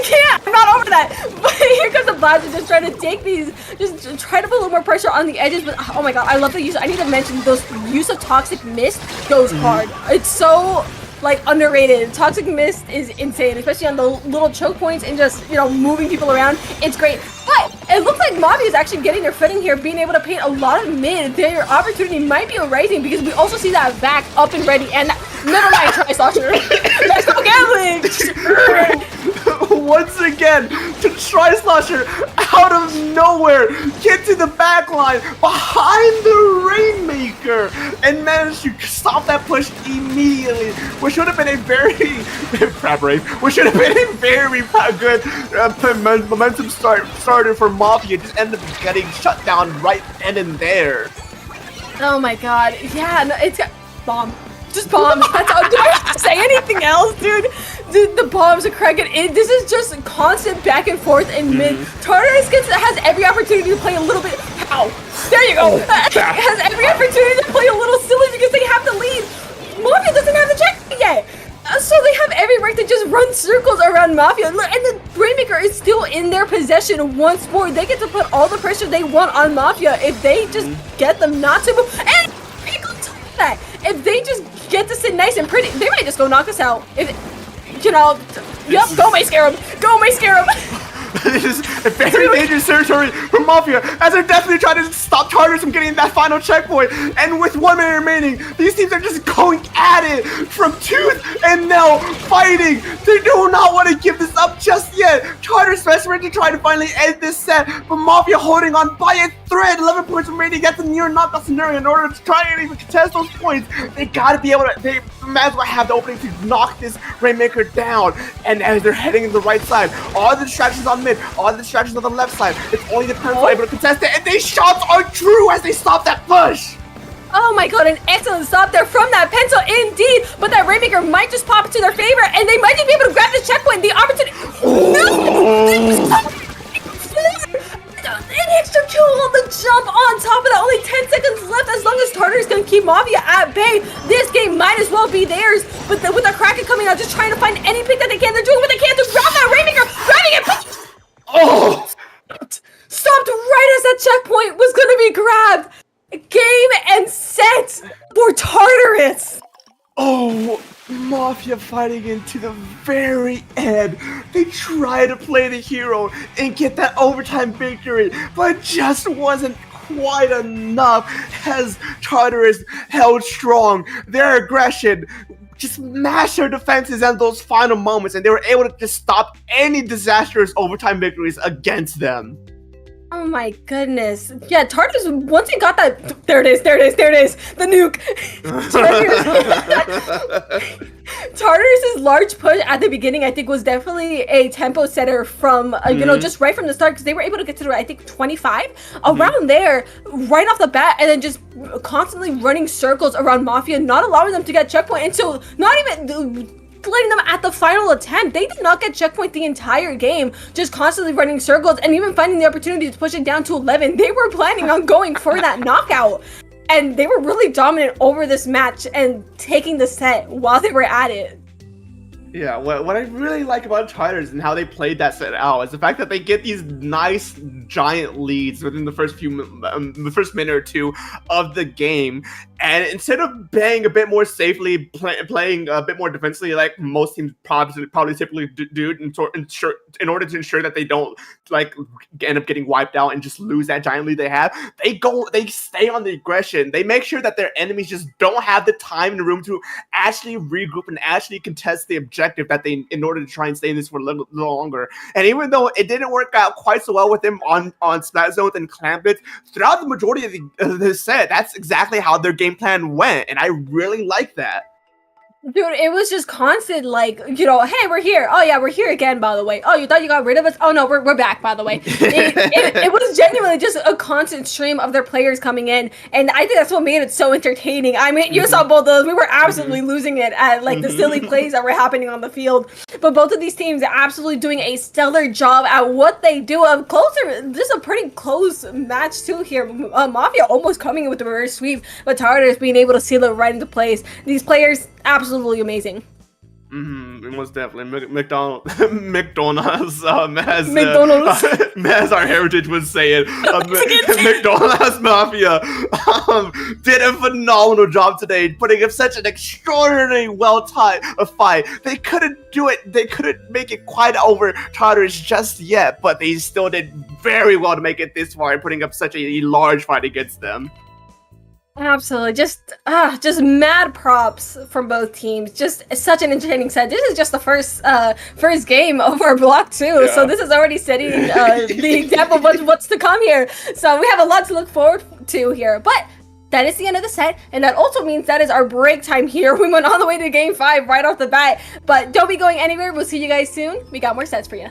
S6: can't, I'm not over that. But here comes the Blaster just trying to take these, just try to put a little more pressure on the edges. But oh my god, I love the use. I need to mention those use of Toxic Mist goes hard. It's so underrated. Toxic Mist is insane, especially on the little choke points and just moving people around. It's great. But it looks like Mafia is actually getting their footing here, being able to paint a lot of mid. Their opportunity might be arising because we also see that back up and ready, and never mind, Tri-Slosher. Let's go gambling!
S5: Once again, to Tri-Slosher out of nowhere, get to the back line behind the Rainmaker and managed to stop that push immediately, which should have been a very which should have been a very good momentum starter for Mafia. Just ended up getting shut down right then and there.
S6: Oh my god, yeah, no, it's got bomb. Just bombs. That's all. Do I have to say anything else, dude? The bombs are cracking in. This is just constant back and forth in mid. Tartarus has every opportunity to play a little bit. Ow! There you go. Has every opportunity to play a little silly because they have the lead. Mafia doesn't have the check yet. So they have every right to just run circles around Mafia, and the Rainmaker is still in their possession once more. They get to put all the pressure they want on Mafia if they just get them not to move. And people tell me that if they just get to sit nice and pretty, they might just go knock us out. If yep, go my Scarab, go my Scarab.
S5: This is a very dangerous territory for Mafia, as they're definitely trying to stop Tartarus from getting that final checkpoint. And with 1 minute remaining, these teams are just going at it from tooth and nail, fighting. They do not want to give this up just yet. Tartarus desperate to try to finally end this set, but Mafia holding on by a thread. 11 points remaining. That's a near knockout scenario. In order to try and even contest those points, they gotta be able to. They might as well have the opening to knock this Rainmaker down. And as they're heading in the right side, all the distractions on mid, all the distractions on the left side. It's only the Pencil able to contest it, and these shots are true as they stop that push.
S6: Oh my god, an excellent stop there from that Pencil indeed, but that Rainmaker might just pop into their favor, and they might just be able to grab the checkpoint, the opportunity. An extra kill on the jump on top of that, only 10 seconds left. As long as Tartarus can keep Mafia at bay, this game might as well be theirs. But with the Kraken coming out, just trying to find any pick that they can, they're doing what they can to grab that Rainmaker, grabbing it.
S5: Oh!
S6: Stopped right as that checkpoint was gonna be grabbed. Game and set for Tartarus.
S5: Oh, Mafia fighting into the very end. They try to play the hero and get that overtime victory, but it just wasn't quite enough as Tartarus held strong. Their aggression just mashed their defenses at those final moments, and they were able to just stop any disastrous overtime victories against them.
S6: Oh my goodness. Yeah, Tartarus, once he got that, there it is, the nuke. Tartarus' large push at the beginning, I think, was definitely a tempo setter from, just right from the start, because they were able to get to, I think, 25, around there, right off the bat, and then just constantly running circles around Mafia, not allowing them to get checkpoint, and so not even letting them at the final attempt. They did not get checkpoint the entire game, just constantly running circles and even finding the opportunity to push it down to 11. They were planning on going for that knockout, and they were really dominant over this match and taking the set while they were at it.
S5: Yeah, what I really like about Tartarus and how they played that set out is the fact that they get these nice giant leads within the first minute or two of the game, and instead of playing a bit more safely, playing a bit more defensively, like most teams probably typically do, in order to ensure that they don't end up getting wiped out and just lose that giant lead they have, they stay on the aggression. They make sure that their enemies just don't have the time and the room to actually regroup and actually contest the objective that they, in order to try and stay in this for a little longer. And even though it didn't work out quite so well with them on Splatoon and Clampets, throughout the majority of the set, that's exactly how their game plan went, and I really like that.
S6: Dude, it was just constant, hey, we're here. Oh yeah, we're here again, by the way. Oh, you thought you got rid of us? Oh no, we're back, by the way. It was genuinely just a constant stream of their players coming in, and I think that's what made it so entertaining. I mean, you saw both of those. We were absolutely losing it at the silly plays that were happening on the field. But both of these teams are absolutely doing a stellar job at what they do. This is a pretty close match too here. Mafia almost coming in with the reverse sweep, but Tartarus being able to seal it right into place. These players absolutely amazing.
S5: Most definitely. McDonald's, as our heritage would say it, McDonald's Mafia did a phenomenal job today, putting up such an extraordinarily well-timed fight. They couldn't do it. They couldn't make it quite over Tartarus just yet, but they still did very well to make it this far and putting up such a large fight against them.
S6: Absolutely, just mad props from both teams. Just such an entertaining set. This is just the first game of our block too, so this is already setting the example of what's to come here. So we have a lot to look forward to here, but that is the end of the set, and that also means that is our break time here. We went all the way to game 5 right off the bat, but don't be going anywhere. We'll see you guys soon. We got more sets for you.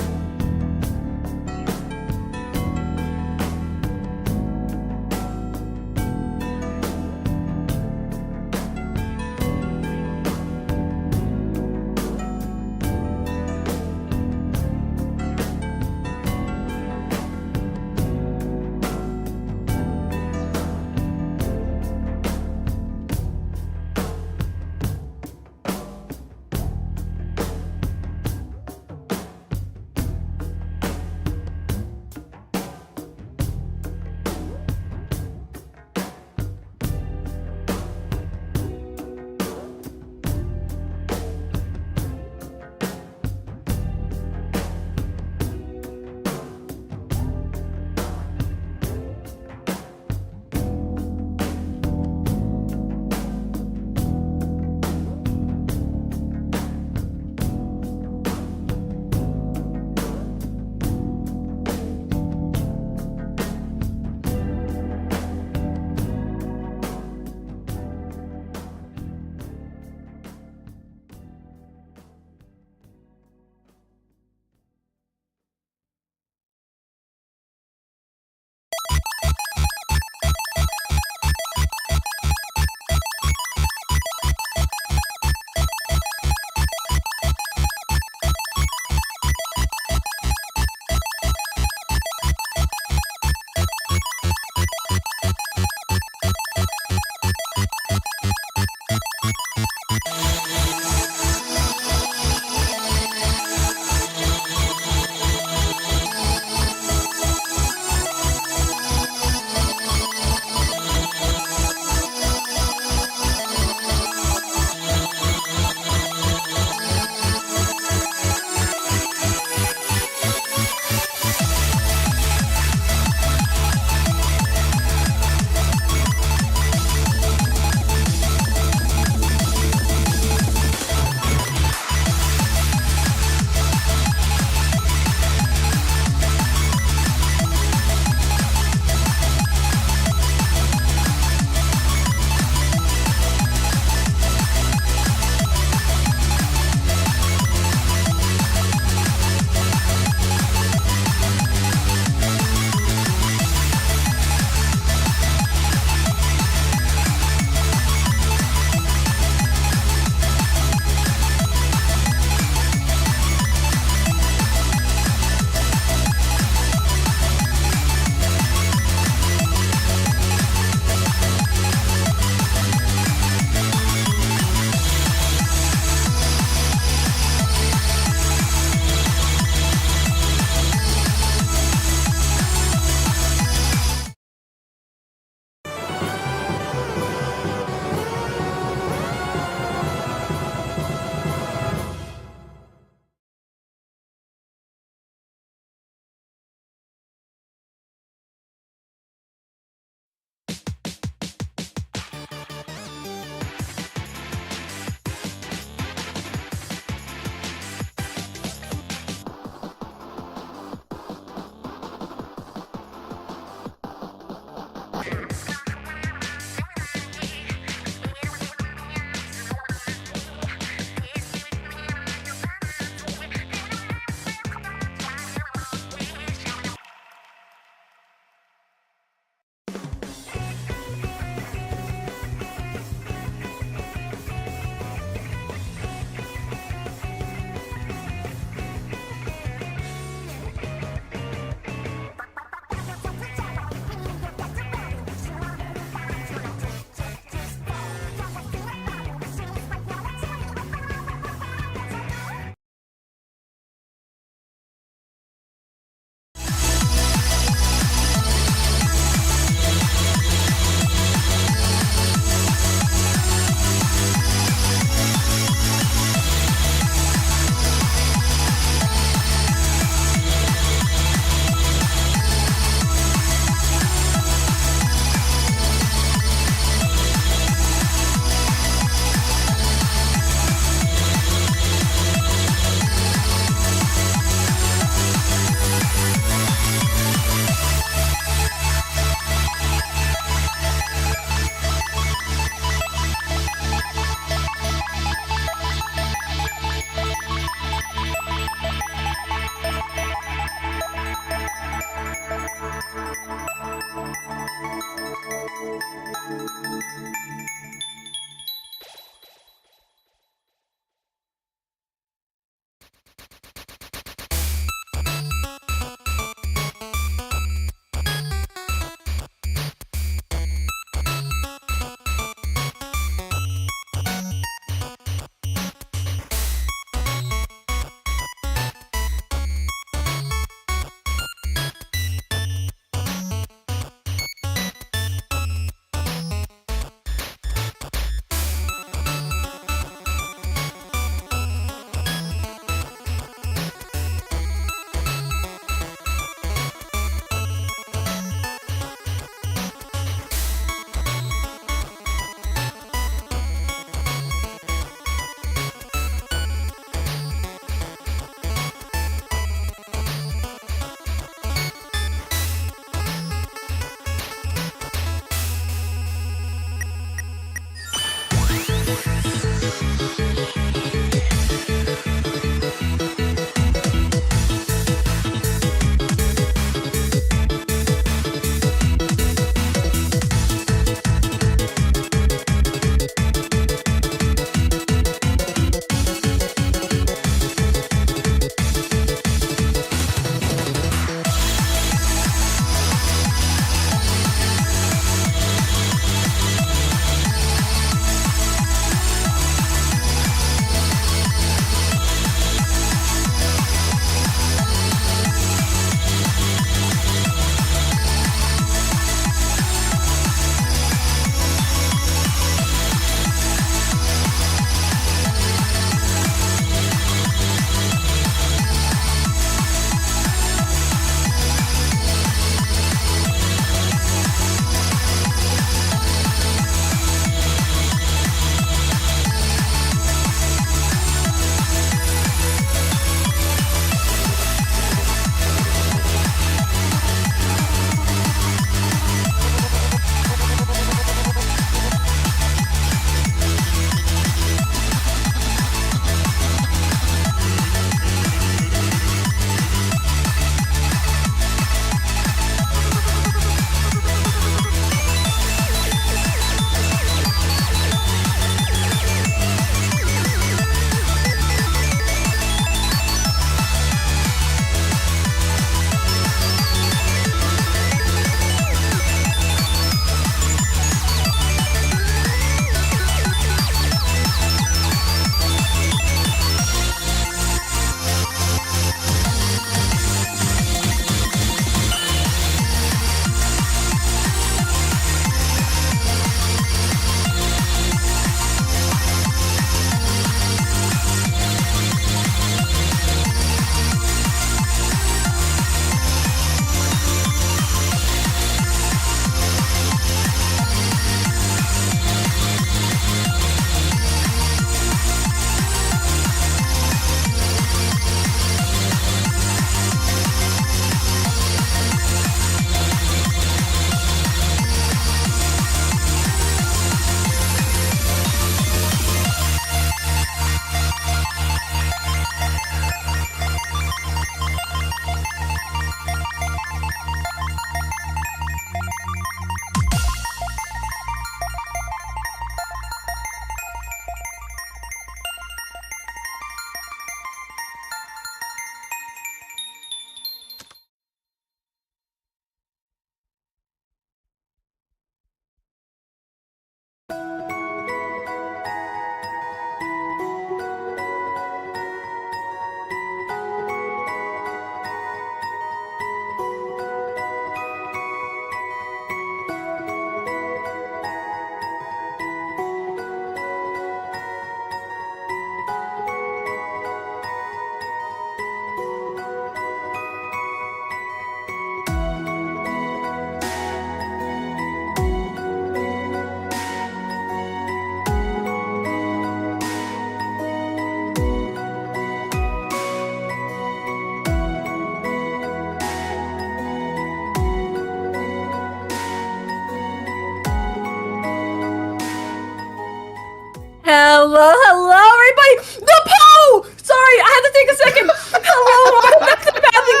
S6: hello, everybody. The Poe! Sorry, I had to take a second. Hello, welcome back to the Pathing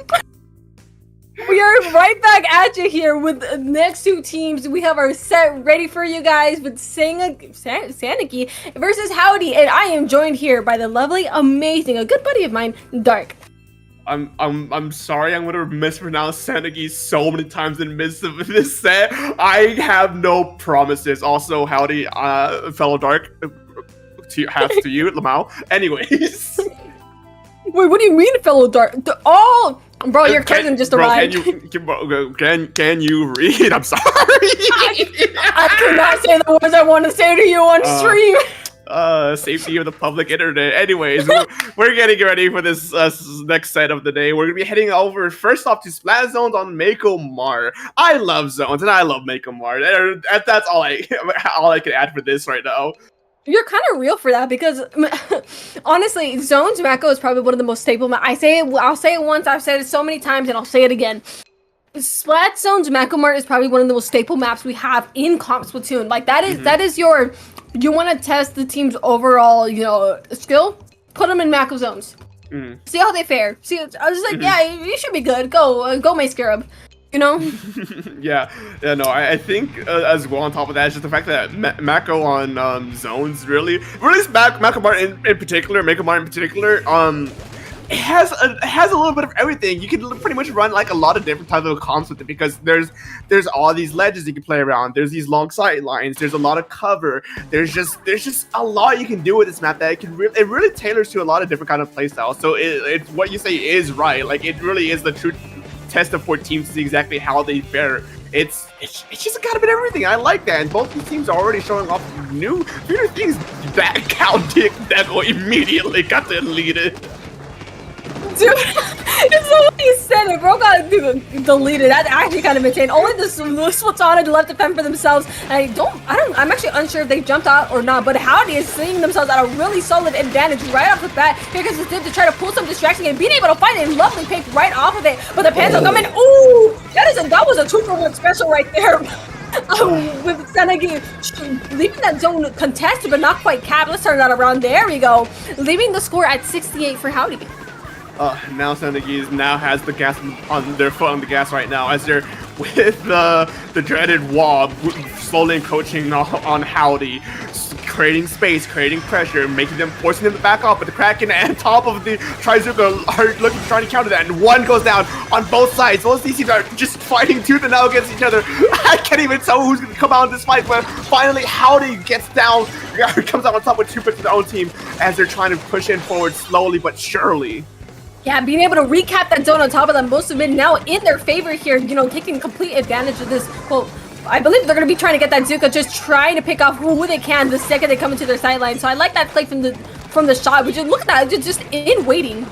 S6: Pool. We are right back at you here with the next two teams. We have our set ready for you guys with Saniki versus Howdy, and I am joined here by the lovely, amazing, a good buddy of mine, Dark.
S5: I'm sorry, I'm gonna mispronounce Sanagi so many times in the midst of this set. I have no promises. Also, howdy, fellow Dark, to you, Lamau. Anyways.
S6: Wait, what do you mean, fellow Dark? Bro, your cousin just arrived.
S5: Can you read? I'm sorry.
S6: I cannot say the words I want to say to you on stream.
S5: Safety of the public internet. Anyways, we're getting ready for this next set of the day. We're gonna be heading over first off to Splat Zones on Mako Mar. I love zones and I love Mako Mar. That's all I can add for this right now.
S6: You're kind of real for that because honestly, Zones Mako is probably one of the most staple. I'll say it once. I've said it so many times, and I'll say it again. Splat Zones Mako Mart is probably one of the most staple maps we have in Comp Splatoon. Like that is your. You want to test the team's overall, skill? Put them in Mako zones. See how they fare. See, I was like, yeah, you should be good. Go, May Scarab.
S5: Yeah, no, I think as well on top of that is just the fact that Mako on zones really Mako Mart in particular, Mako Mart in particular, it has a little bit of everything. You can pretty much run like a lot of different types of comps with it because there's all these ledges you can play around. There's these long sight lines. There's a lot of cover. There's just a lot you can do with this map that it really tailors to a lot of different kind of playstyles. So it what you say is right. Like it really is the true test of 4 teams to see exactly how they fare. It's just got a bit of everything. I like that, and both these teams are already showing off new things. That cow dick Deco immediately got deleted.
S6: Dude, it's the way you said it, bro. Got deleted. That's actually kind of insane. Only the Splatoon left to fend for themselves. And I'm actually unsure if they jumped out or not. But Howdy is seeing themselves at a really solid advantage right off the bat. Here comes the dip to try to pull some distraction and being able to find a lovely pick right off of it. But the Pants will come in. Ooh, that was a 2-for-1 special right there. With Sanagi leaving that zone contested but not quite capped. Let's turn that around. There we go. Leaving the score at 68 for Howdy.
S5: Now Sanagi now has the gas on their foot on the gas right now as they're with the dreaded Wob slowly encroaching on Howdy, creating space, creating pressure, forcing them to back off. But the Kraken and top of the Trizuka are trying to counter that, and one goes down on both sides. Both these teams are just fighting tooth and nail against each other. I can't even tell who's going to come out in this fight, but finally Howdy gets down, comes out on top with 2 picks of their own team as they're trying to push in forward slowly but surely.
S6: Yeah, being able to recap that zone on top of them, most of it now in their favor here, taking complete advantage of this. Well, I believe they're going to be trying to get that Zuka, just trying to pick off who they can the second they come into their sideline. So I like that play from the shot, which is, look at that, just in waiting.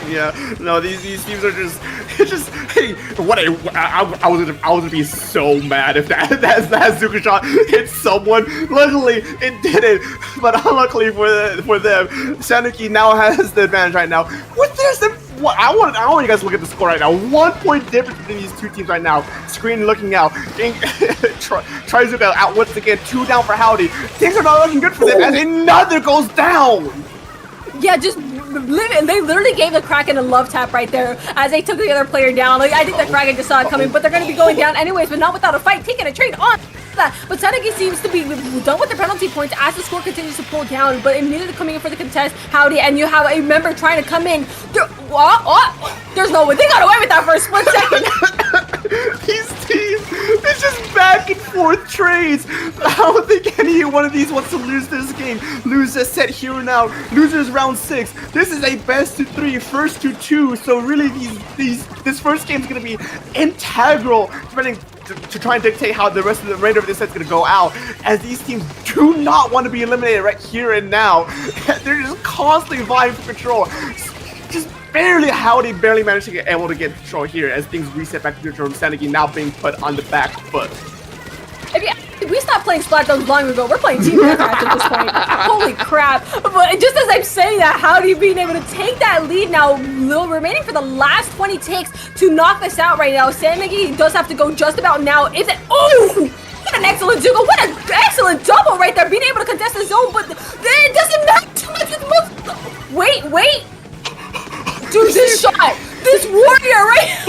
S5: Yeah, no, these teams are just hey, what I was gonna be so mad if that Zuka shot hit someone. Luckily it didn't, but unluckily for them, Saniki now has the advantage right now. I want you guys to look at the score right now. 1 point difference between these two teams right now. Screen looking out. Trizuka out once again. 2 down for Howdy. Things are not looking good for them as another goes down.
S6: Yeah, just they literally gave the Kraken a love tap right there as they took the other player down. Like I think the Kraken just saw it coming, but they're going to be going down anyways, but not without a fight. Taking a trade on that. But Sanagi seems to be done with their penalty points as the score continues to pull down, but immediately coming in for the contest, Howdy, and you have a member trying to come in. There's no way. They got away with that for a split second.
S5: These teams, it's just back and forth trades. I don't think any one of these wants to lose this game. Lose this set here and now. Losers round 6. This is a best of 3, first to 2. So really, this first game is going to be integral, to try and dictate how the remainder of this set's going to go out, as these teams do not want to be eliminated right here and now. They're just constantly vying for control. Just Howdy barely managed to get able to get control here as things reset back to neutral. Sanagi now being put on the back foot.
S6: If we stopped playing Splatoon long ago, we're playing Team Deathmatch at this point. Holy crap. But just as I'm saying that, Howdy being able to take that lead now, remaining for the last 20 takes to knock this out right now. Sanagi does have to go just about now. Oh! an excellent duo. What an excellent double right there. Being able to contest the zone, but it doesn't matter too much with most. Wait. Dude, this shot. This warrior right.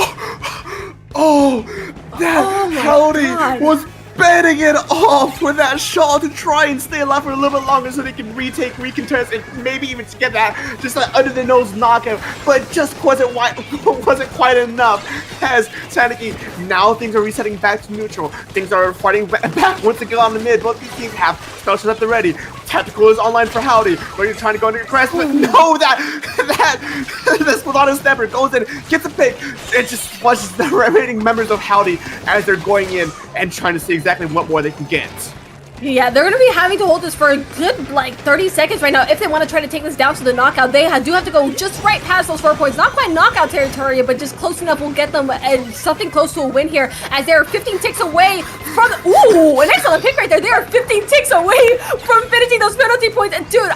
S5: Oh, that Howdy was betting it off with that shot to try and stay alive for a little bit longer so they can recontest, and maybe even to get that just like under the nose knockout, but just wasn't quite enough. As Sanity, now things are resetting back to neutral. Things are fighting back once again on the mid. Both these teams have specials at the ready. Tactical is online for Howdy, where you're trying to go under your crest, but no, this Splatoon stepper goes in, gets a pick, and just flushes the remaining members of Howdy as they're going in and trying to see exactly what more they can get.
S6: Yeah, they're going to be having to hold this for a good, like, 30 seconds right now. If they want to try to take this down to the knockout, they do have to go just right past those 4 points. Not quite knockout territory, but just close enough will get them something close to a win here, as they're 15 ticks away from... Ooh, an excellent pick right there. They are 15 ticks away from finishing those penalty points. And dude,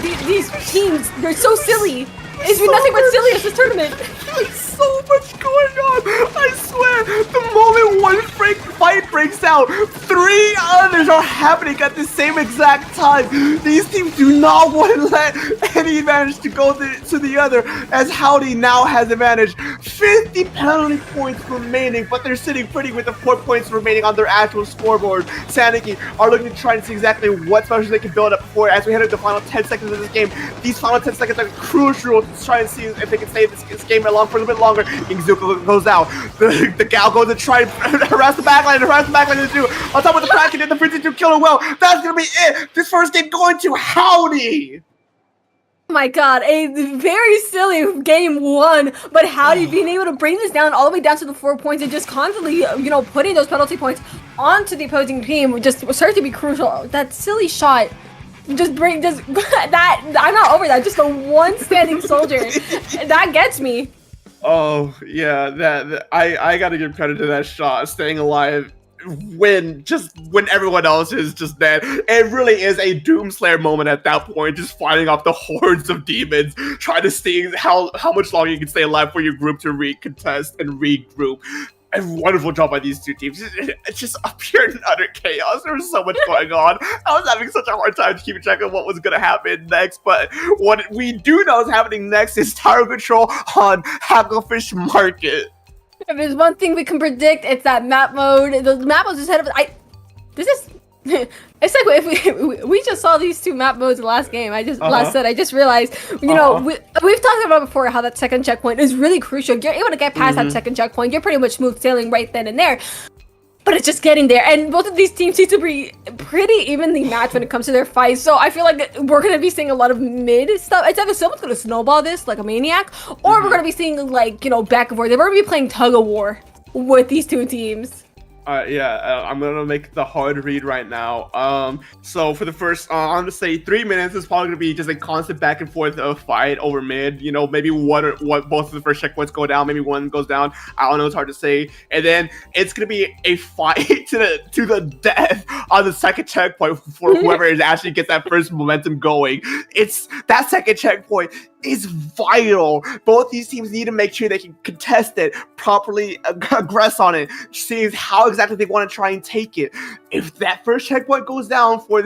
S6: these teams, they're so silly. It's been nothing but silly as this tournament.
S5: There's so much going on. I swear, the moment one fight breaks out, 3 others are happening at the same exact time. These teams do not want to let any advantage to go to the other, as Howdy now has advantage. 50 penalty points remaining, but they're sitting pretty with the 4 points remaining on their actual scoreboard. Saniki are looking to try and see exactly what specials they can build up for as we head into the final 10 seconds of this game. These final 10 seconds are crucial to try and see if they can stay this game along for a little bit longer. Ingzuka goes out. The Gal goes to try and harass the backline to do. On top of the Kraken and the Frenzy to kill her well. That's gonna be it. This first game going to Howdy.
S6: Oh my god, a very silly game 1, but Howdy being able to bring this down all the way down to the 4 points and just constantly, putting those penalty points onto the opposing team just started to be crucial. That silly shot. That I'm not over that. Just the one standing soldier. That gets me.
S5: Oh yeah, I gotta give credit to that shot, staying alive when everyone else is just dead. It really is a Doomslayer moment at that point, just fighting off the hordes of demons, trying to see how much longer you can stay alive for your group to recontest and regroup. A wonderful job by these two teams. It's just a pure and utter chaos. There was so much going on. I was having such a hard time keeping track of what was going to happen next, but what we do know is happening next is tower control on Hacklefish Market.
S6: If there's one thing we can predict, it's that map mode. The map mode is ahead of it's like if we just saw these 2 map modes in the last game. I just realized, we've talked about before how that second checkpoint is really crucial. You're able to get past that second checkpoint, you're pretty much smooth sailing right then and there. But it's just getting there, and both of these teams seem to be pretty evenly matched when it comes to their fights. So I feel like we're gonna be seeing a lot of mid stuff. It's either someone's gonna snowball this like a maniac, or we're gonna be seeing like back and forth. They're gonna be playing tug of war with these 2 teams.
S5: I'm gonna make the hard read right now. So for the first, I'm gonna say 3 minutes is probably gonna be just a constant back and forth of fight over mid. Maybe both of the first checkpoints go down, maybe one goes down. I don't know, it's hard to say. And then it's gonna be a fight to the death on the second checkpoint for whoever actually gets that first momentum going. It's that second checkpoint is vital. Both these teams need to make sure they can contest it properly, aggress on it, seeing how exactly they want to try and take it. If that first checkpoint goes down for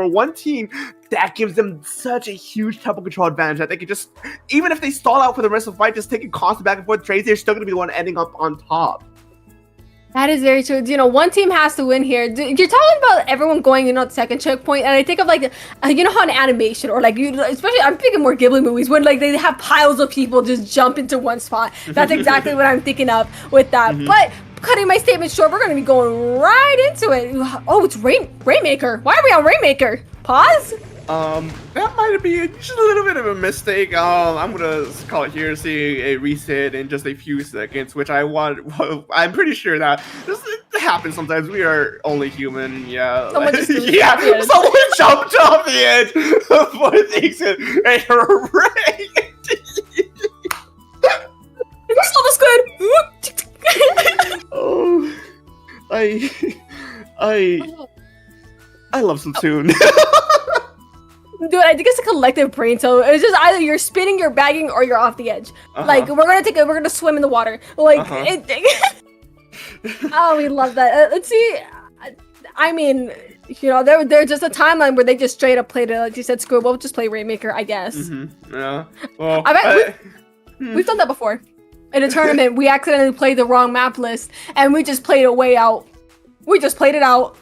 S5: one team, that gives them such a huge tempo control advantage that they can just, even if they stall out for the rest of the fight, just taking constant back and forth trades, they're still going to be the one ending up on top.
S6: That is very true. One team has to win here. You're talking about everyone going to the second checkpoint, and I think of like, how an animation, or like, especially I'm thinking more Ghibli movies when like they have piles of people just jump into one spot. That's exactly what I'm thinking of with that. But cutting my statement short, we're going to be going right into it. Oh, it's Rainmaker. Why are we on Rainmaker? Pause?
S5: That might be just a little bit of a mistake. I'm gonna call it here, seeing a reset in just a few seconds, which I'm pretty sure that it happens sometimes. We are only human, yeah.
S6: Someone just
S5: someone jumped off the edge for things and
S6: It's all good.
S5: Oh, I love Splatoon.
S6: Dude, I think it's a collective brain. So it's just either you're spinning, you're bagging, or you're off the edge. Like we're gonna swim in the water. Like Oh, we love that. Let's see. I mean, you know, there's just a timeline where they just straight up played it. Like you said, screw it, we'll just play Rainmaker, I guess.
S5: Yeah. Well,
S6: I bet we've done that before. In a tournament, we accidentally played the wrong map list, and we just played it way out. We just played it out.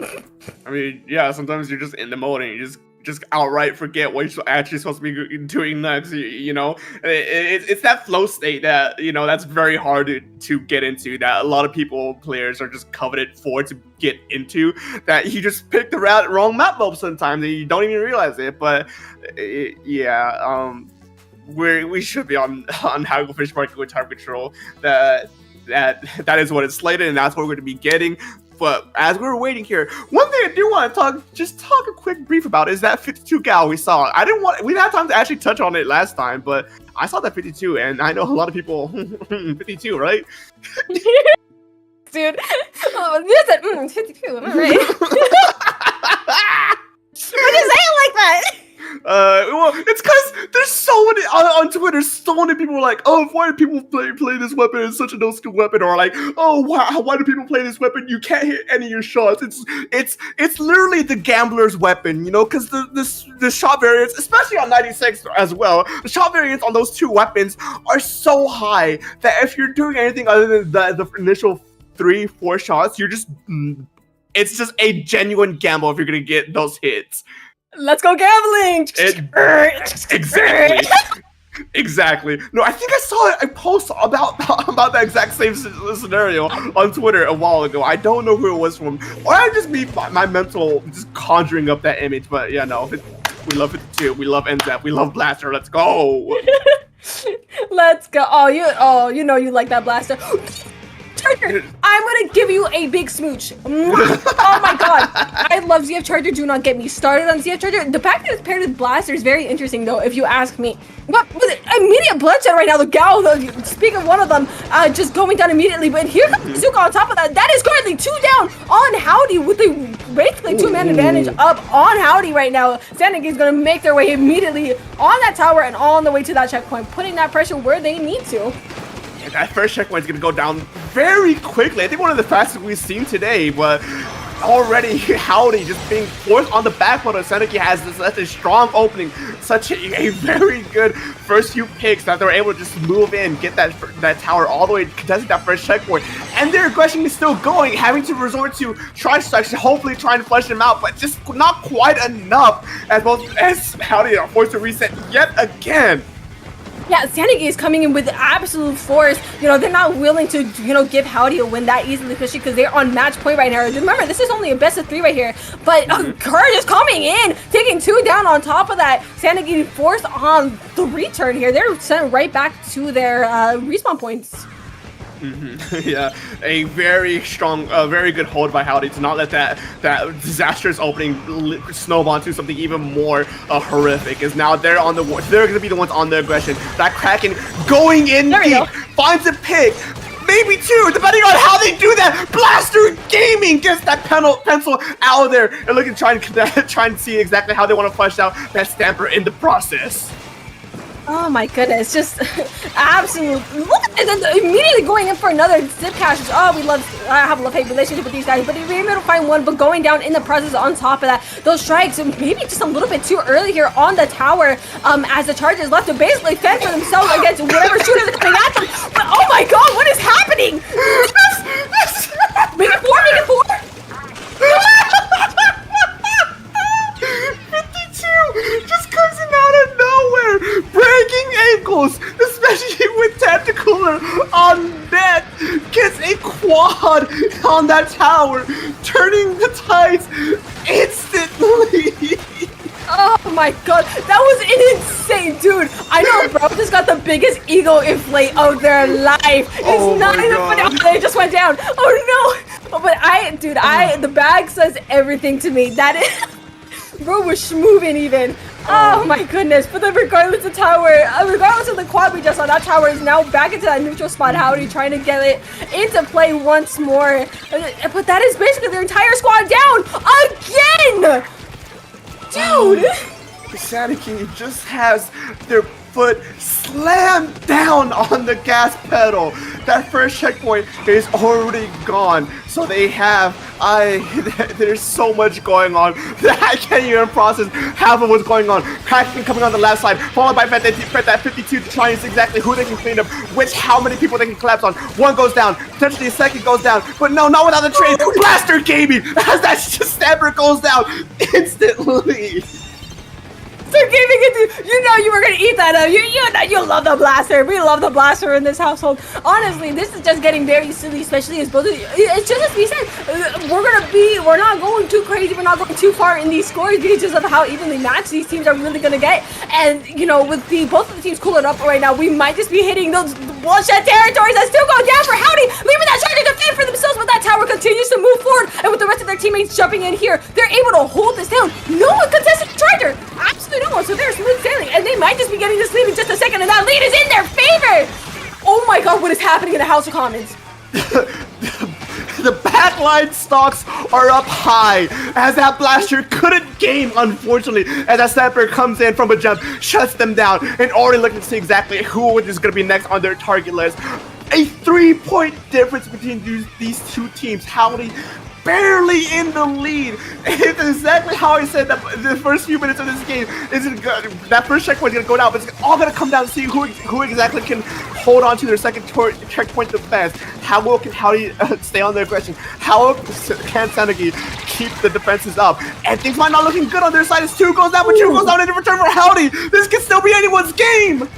S5: I mean, yeah, sometimes you're just in the mode and you just outright forget what you're actually supposed to be doing next. You know, it's that flow state that, you know, that's very hard to get into, that a lot of players are just coveted for to get into, that you just pick the wrong map mode sometimes and you don't even realize it. But we should be on Hagglefish Market with time control. That is what it's slated, and that's what we're going to be getting. But as we were waiting here, one thing I do want to talk a quick brief about is that 52 gal we saw. We didn't have time to actually touch on it last time, but I saw that 52, and I know a lot of people 52, right?
S6: Dude, you said 52, am I right? Why did you say it like that?
S5: Well, it's because there's so many on Twitter. So many people are like, "Oh, why do people play this weapon? It's such a no-skill weapon." Or like, "Oh, why do people play this weapon? You can't hit any of your shots. It's literally the gambler's weapon, you know? Because the shot variance, especially on 96 as well, the shot variance on those two weapons are so high that if you're doing anything other than the initial 3-4 shots, it's just a genuine gamble if you're gonna get those hits."
S6: Let's go gambling!
S5: Exactly. No, I think I saw a post about that exact same scenario on Twitter a while ago. I don't know who it was from, or I just be my mental just conjuring up that image. But yeah, no, we love it too. We love NZAP. We love Blaster. Let's go.
S6: Let's go. Oh, you know you like that Blaster. Charger, I'm gonna give you a big smooch. Oh my god, I love ZF Charger. Do not get me started on ZF Charger. The fact that it's paired with Blaster is very interesting, though, if you ask me. But with immediate bloodshed right now, the Gal, speaking of one of them, just going down immediately. But here comes Zuka on top of that. That is currently 2 down on Howdy with the basically 2-man advantage up on Howdy right now. Standing is gonna make their way immediately on that tower and on the way to that checkpoint, putting that pressure where they need to.
S5: That first checkpoint is going to go down very quickly. I think one of the fastest we've seen today, but already Howdy just being forced on the back foot of Seneki has such a strong opening, such a very good first few picks that they're able to just move in, get that tower all the way, contesting that first checkpoint. And their aggression is still going, having to resort to tri-strikes to hopefully try and flush them out, but just not quite enough as Howdy are forced to reset yet again.
S6: Yeah, Sanity is coming in with absolute force. You know, they're not willing to, give Howdy a win that easily, especially because they're on match point right now. Remember, this is only a best of 3 right here. But Kurt is coming in, taking 2 down on top of that. Sanity forced on the return here. They're sent right back to their respawn points.
S5: Yeah, a very strong, very good hold by Howdy to not let that disastrous opening snowball into something even more horrific. Is now they're going to be the ones on the aggression. That Kraken going in deep, finds a pick, maybe 2, depending on how they do that. Blaster Gaming gets that pencil out of there and looking trying to see exactly how they want to flush out that Stamper in the process.
S6: Oh my goodness, just absolute. Look at them immediately going in for another zip cash. Oh, I have a love-hate relationship with these guys, but they were able to find one, but going down in the process on top of that. Those strikes, maybe just a little bit too early here on the tower, as the Chargers left to basically fend for themselves against whatever shooters are coming at them. But oh my god, what is happening? Make it 4, make it 4!
S5: 52 just comes in out of nowhere, breaking ankles, especially with Tacticaler on net, gets a quad on that tower, turning the tides instantly.
S6: Oh my god, that was an insane, dude. I know, bro, just got the biggest ego inflate of their life. It's not even funny. Oh, they just went down. Oh no. But the bag says everything to me. That is, bro, we're schmoving even. Oh my goodness. But then regardless of tower, regardless of the quad we just saw, that tower is now back into that neutral spot. Howdy trying to get it into play once more. But that is basically their entire squad down again. Dude!
S5: Sanity just has their foot slammed down on the gas pedal. That first checkpoint is already gone. So they have, there's so much going on that I can't even process half of what's going on. Kraken coming on the left side, followed by that 52 to try and see exactly who they can clean up, how many people they can collapse on. One goes down, potentially a second goes down, but no, not without the train. Blaster Gaming, as that stamper goes down instantly.
S6: So giving it to, you know you were gonna eat that up. You love the blaster. We love the blaster in this household. Honestly, this is just getting very silly, especially as both of you. It's just as we said, we're not going too crazy. We're not going too far in these scores because of how evenly matched these teams are really gonna get. And you know, with both of the teams cooling up right now, we might just be hitting those bloodshed territories that still go down for Howdy, leaving that charger to fend for themselves. But that tower continues to move forward, and with the rest of their teammates jumping in here, they're able to hold this down. No one contested the charger. Absolutely no one. So they're smooth sailing, and they might just be getting this lead in just a second, and that lead is in their favor. Oh my god, what is happening in the House of Commons?
S5: The backline stocks are up high as that blaster couldn't game, unfortunately, as that sniper comes in from a jump, shuts them down, and already looking to see exactly who is going to be next on their target list. A 3-point difference between these two teams. Howdy barely in the lead. It's exactly how I said that the first few minutes of this game isn't good. That first checkpoint is going to go down, but it's all going to come down to see who exactly can hold on to their second checkpoint the best. How well can Howdy stay on their aggression? How can Sanagi keep the defenses up? And things might not looking good on their side as 2 goes down, but 2 goes down in return for Howdy. This could still be anyone's game.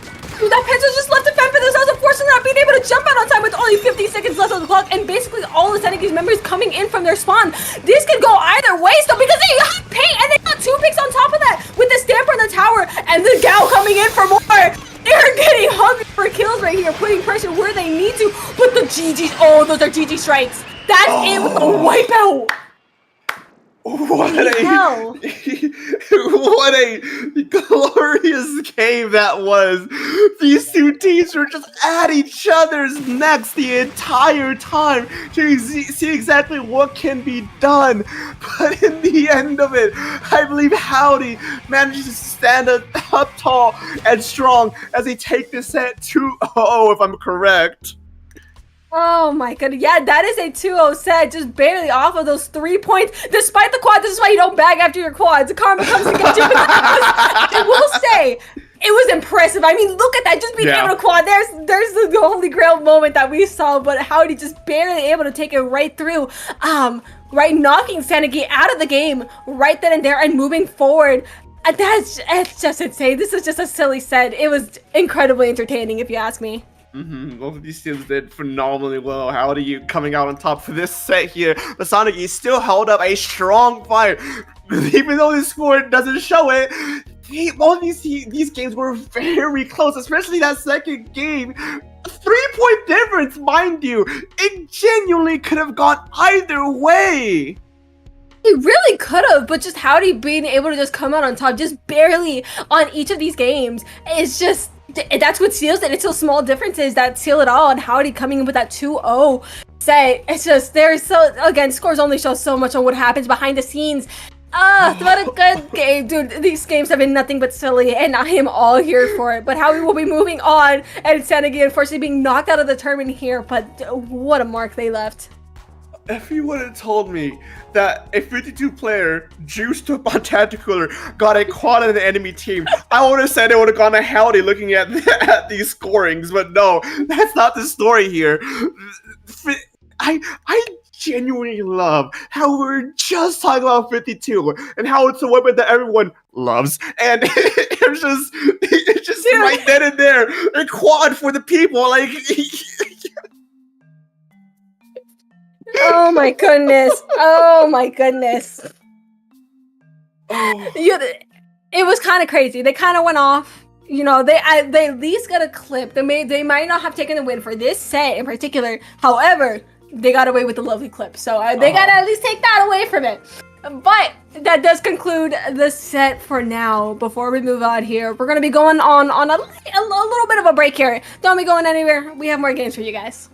S6: That Pencil's just left to fend for themselves, unfortunately not being able to jump out on time with only 50 seconds left on the clock, and basically all of Senegi's members coming in from their spawn. This could go either way still because they have paint and they got 2 picks on top of that with the stamper in the tower and the gal coming in for more. They're getting hungry for kills right here, putting pressure where they need to. But the GGs, oh, those are GG strikes. That's it with the wipeout.
S5: What a glorious game that was. These two teams were just at each other's necks the entire time to see exactly what can be done. But in the end of it, I believe Howdy manages to stand up tall and strong as they take this set 2-0, if I'm correct.
S6: Oh my goodness, yeah, that is a 2-0 set, just barely off of those 3 points. Despite the quad, this is why you don't bag after your quads. The karma comes to get you. I will say, it was impressive. I mean, look at that, just being able to quad. There's the holy grail moment that we saw, but Howdy just barely able to take it right through. Right, knocking Sanagi out of the game right then and there and moving forward. And it's just insane. This is just a silly set. It was incredibly entertaining, if you ask me.
S5: Both of these teams did phenomenally well. Howdy coming out on top for this set here. But Sonic still held up a strong fight. Even though the score doesn't show it, both of these games were very close, especially that second game. 3-point difference, mind you. It genuinely could have gone either way.
S6: He really could have, but just Howdy being able to just come out on top just barely on each of these games is just... That's what seals it. It's those small differences that seal it all, and Howdy coming in with that 2-0 set. It's just, again, scores only show so much on what happens behind the scenes. What a good game, dude. These games have been nothing but silly, and I am all here for it. But Howdy will be moving on, and Sanagi unfortunately being knocked out of the tournament here, but what a mark they left.
S5: If you would have told me that a 52-player juiced up on Tacticular got a quad in the enemy team, I would have said it would have gone to Howdy looking at these scorings, but no, that's not the story here. I genuinely love how we're just talking about 52 and how it's a weapon that everyone loves, and it's just right then and there, a quad for the people, like...
S6: Oh my goodness. Oh my goodness. It was kind of crazy. They kind of went off. You know, they at least got a clip. They might not have taken the win for this set in particular. However, they got away with the lovely clip. So they got to at least take that away from it. But that does conclude the set for now. Before we move on here, we're going to be going on a little bit of a break here. Don't be going anywhere. We have more games for you guys.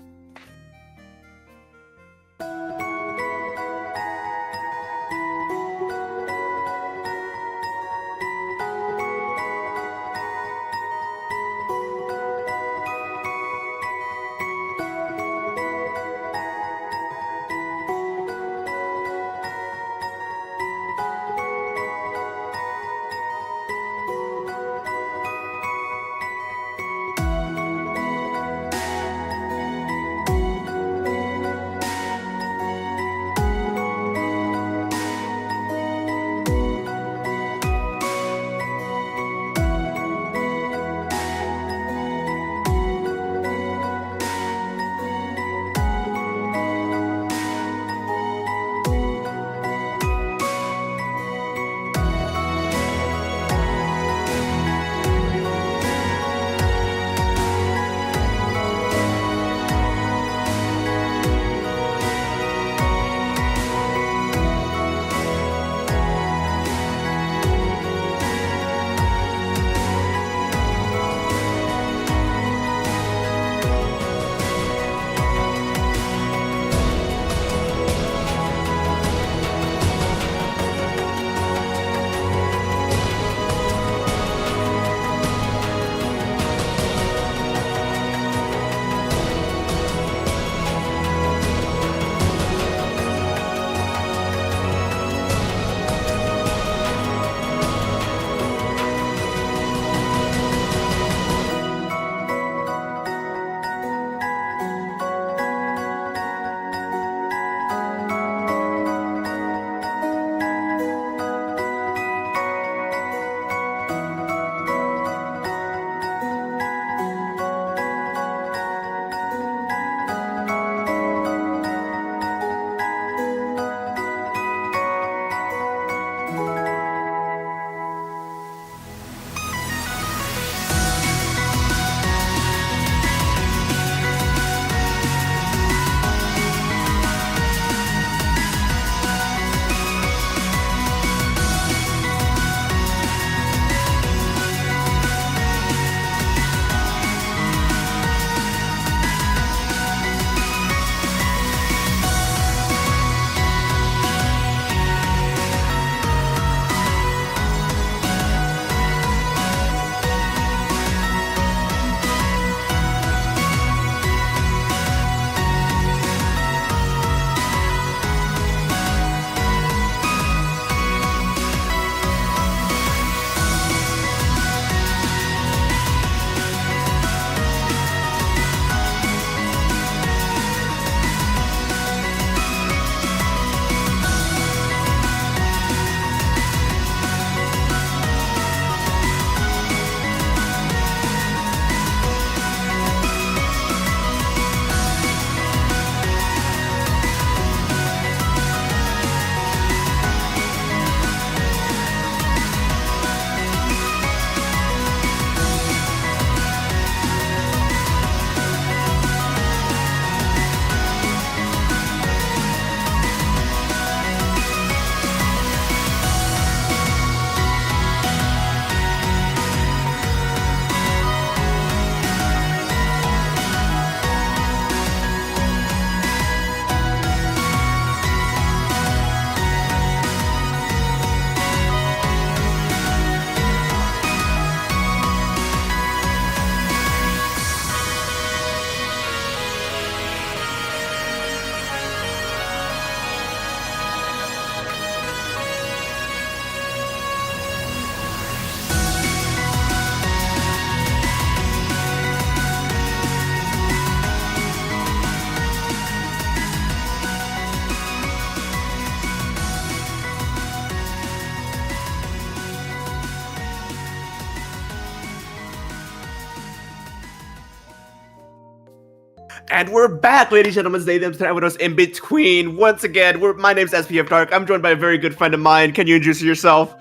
S5: And we're back, ladies and gentlemen. They, them, tonight with us in between. Once again, my name's SPF Dark. I'm joined by a very good friend of mine. Can you introduce yourself?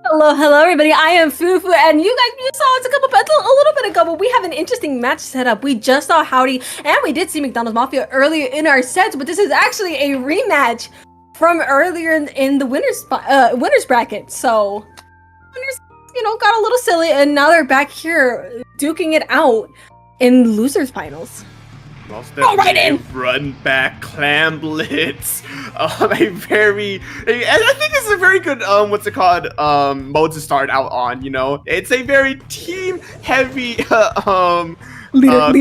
S6: Hello, everybody. I am Fufu, and you guys just saw us a little bit ago, but we have an interesting match set up. We just saw Howdy, and we did see McDonald's Mafia earlier in our sets, but this is actually a rematch from earlier in the winners bracket. So, winners, got a little silly, and now they're back here duking it out in losers finals.
S5: Go right in! Run back clam blitz. I think it's a very good mode to start out on. It's a very team heavy
S6: leader.
S5: I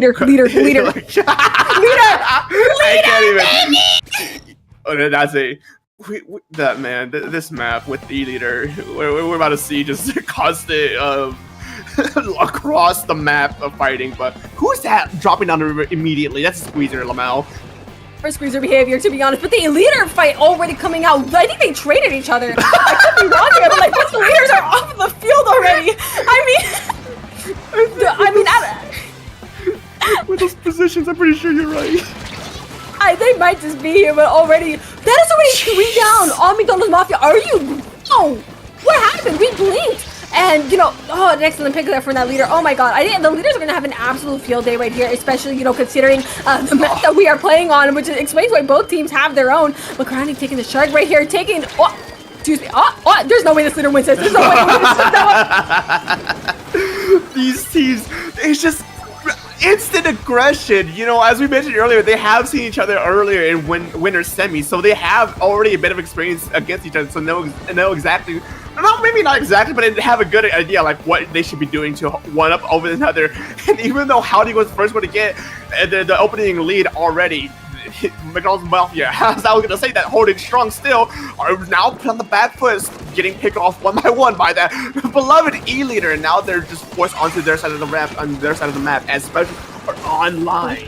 S5: can't even. Oh, that's this map with the leader. We're about to see just constant across the map of fighting, but who's that dropping down the river immediately? That's a Squeezer, Lamau.
S6: For Squeezer behavior, to be honest, but the leader fight already coming out. I think they traded each other. I could be wrong here, but both the leaders are off the field already.
S5: With those positions, I'm pretty sure you're right.
S6: They might just be here, but already that is already 3 down on McDonald's Mafia. Are you? Oh, what happened? We blinked. And, an excellent pick there from that leader. Oh my god, I think the leaders are going to have an absolute field day right here, especially, considering the map that we are playing on, which explains why both teams have their own. McCrowny taking the shark right here, excuse me. There's no way this leader wins this. There's no way
S5: These teams, it's just instant aggression. As we mentioned earlier, they have seen each other earlier in winter semis, so they have already a bit of experience against each other, so know exactly. Maybe not exactly, but they have a good idea like what they should be doing to one up over another. And even though Howdy was the first one to get the opening lead already, McDonald's Mafia, as I was going to say, that holding strong still, are now put on the back foot, getting picked off one by one by that beloved E-leader, and now they're just forced onto their side of the ramp, on their side of the map, as specials are online.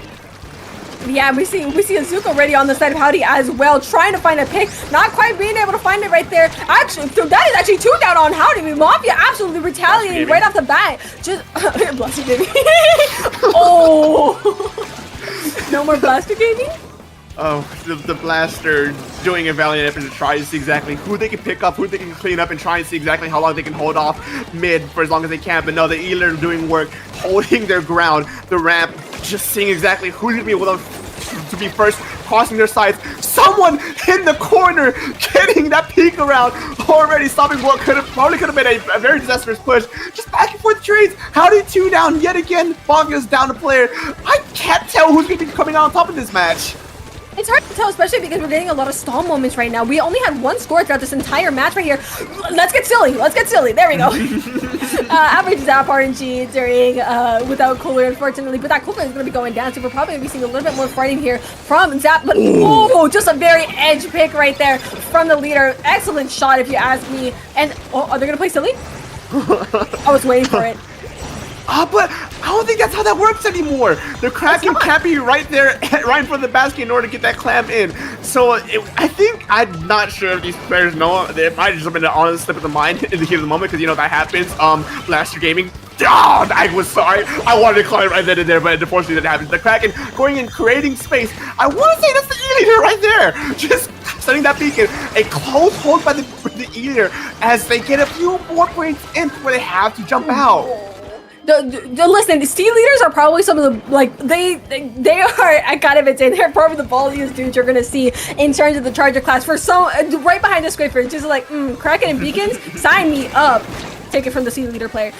S6: Yeah, we see Azuka already on the side of Howdy as well, trying to find a pick, not quite being able to find it right there. Actually, so that is actually 2 down on Howdy. Mafia absolutely retaliating right off the bat. Just Blaster Gaming. Oh, no more Blaster Gaming.
S5: Oh, the Blaster doing a valiant effort to try to see exactly who they can pick up, who they can clean up, and try and see exactly how long they can hold off mid for as long as they can. But no, the E-leader doing work, holding their ground, the ramp, just seeing exactly who's going to be able to be first, crossing their sides. Someone in the corner getting that peek around, already stopping what probably could have been a very disastrous push. Just back and forth trades. Howdy 2 down yet again. Bonga's down a player. I can't tell who's going to be coming out on top of this match.
S6: It's hard to tell, especially because we're getting a lot of stall moments right now. We only had 1 score throughout this entire match right here. Let's get silly. There we go. Average Zap RNG during without Cooler, unfortunately. But that Cooler is going to be going down, so we're probably going to be seeing a little bit more fighting here from Zap. But just a very edge pick right there from the leader. Excellent shot, if you ask me. And are they going to play silly? I was waiting for it.
S5: But I don't think that's how that works anymore. The Kraken can't be right there, right in front of the basket in order to get that clam in. So I'm not sure if these players know. It might just have been an honest slip of the mind in the heat of the moment, because that happens. Blaster Gaming. Oh, I was sorry. I wanted to climb right then and there, but unfortunately that happens. The Kraken going and creating space. I want to say that's the E-leader right there. Just setting that beacon. A close hold by the E-leader as they get a few more points in where they have to jump out.
S6: Listen, the C leaders are probably some of the they are. I gotta admit, they're probably the ballsiest dudes you're gonna see in terms of the Charger class. For some, right behind the Squidford, just Kraken and Beacons, sign me up. Take it from the C leader player.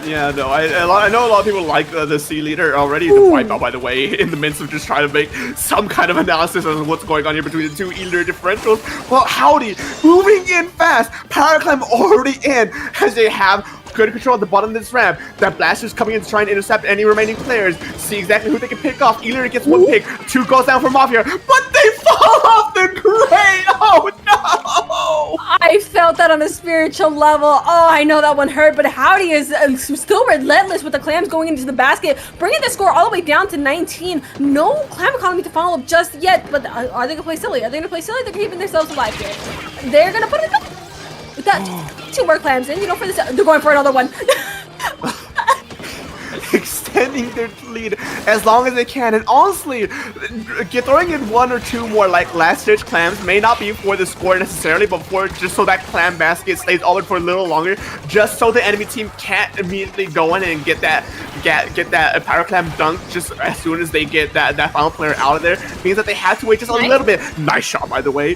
S5: Yeah, no, I know a lot of people like the C leader already. The wipeout, by the way, in the midst of just trying to make some kind of analysis of what's going on here between the 2 E-leader differentials. Well, Howdy moving in fast. Power climb already in as they have good control at the bottom of this ramp. That Blaster's coming in to try and intercept any remaining players. See exactly who they can pick off. E-leader gets 1 pick. 2 goes down for Mafia, but they fall off the grade. Oh no!
S6: I felt that on a spiritual level. Oh, I know that one hurt, but Howdy is still relentless with the clams going into the basket, bringing the score all the way down to 19. No clam economy to follow up just yet, but are they gonna play silly? They're keeping themselves alive here. They're gonna put it up. That 2 more clams in, for this. They're going for another one.
S5: extending their lead as long as they can. And honestly, throwing in one or two more like last-ditch clams may not be for the score necessarily, but for just so that clam basket stays open for a little longer, just so the enemy team can't immediately go in and get that power clam dunk just as soon as they get that final player out of there. Means that they have to wait just a little bit. Nice shot, by the way.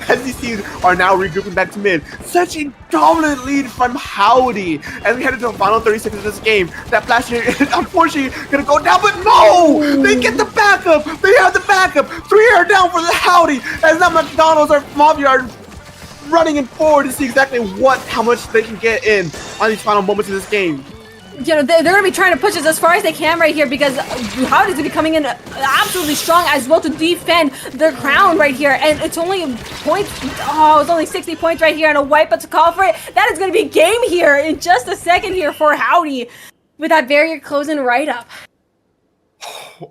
S5: As these teams are now regrouping back to mid. Such a dominant lead from Howdy as we head into the final 30 seconds of this game. That flash is unfortunately gonna go down, but no! They get the backup! They have the backup! 3 are down for the Howdy as now McDonald's or Mafia are running in forward to see exactly how much they can get in on these final moments of this game.
S6: You know, they're going to be trying to push us as far as they can right here because Howdy's going to be coming in absolutely strong as well to defend their crown right here. And it's only points. Oh, it's only 60 points right here and a wipeout to call for it. That is going to be game here in just a second here for Howdy with that barrier closing right up.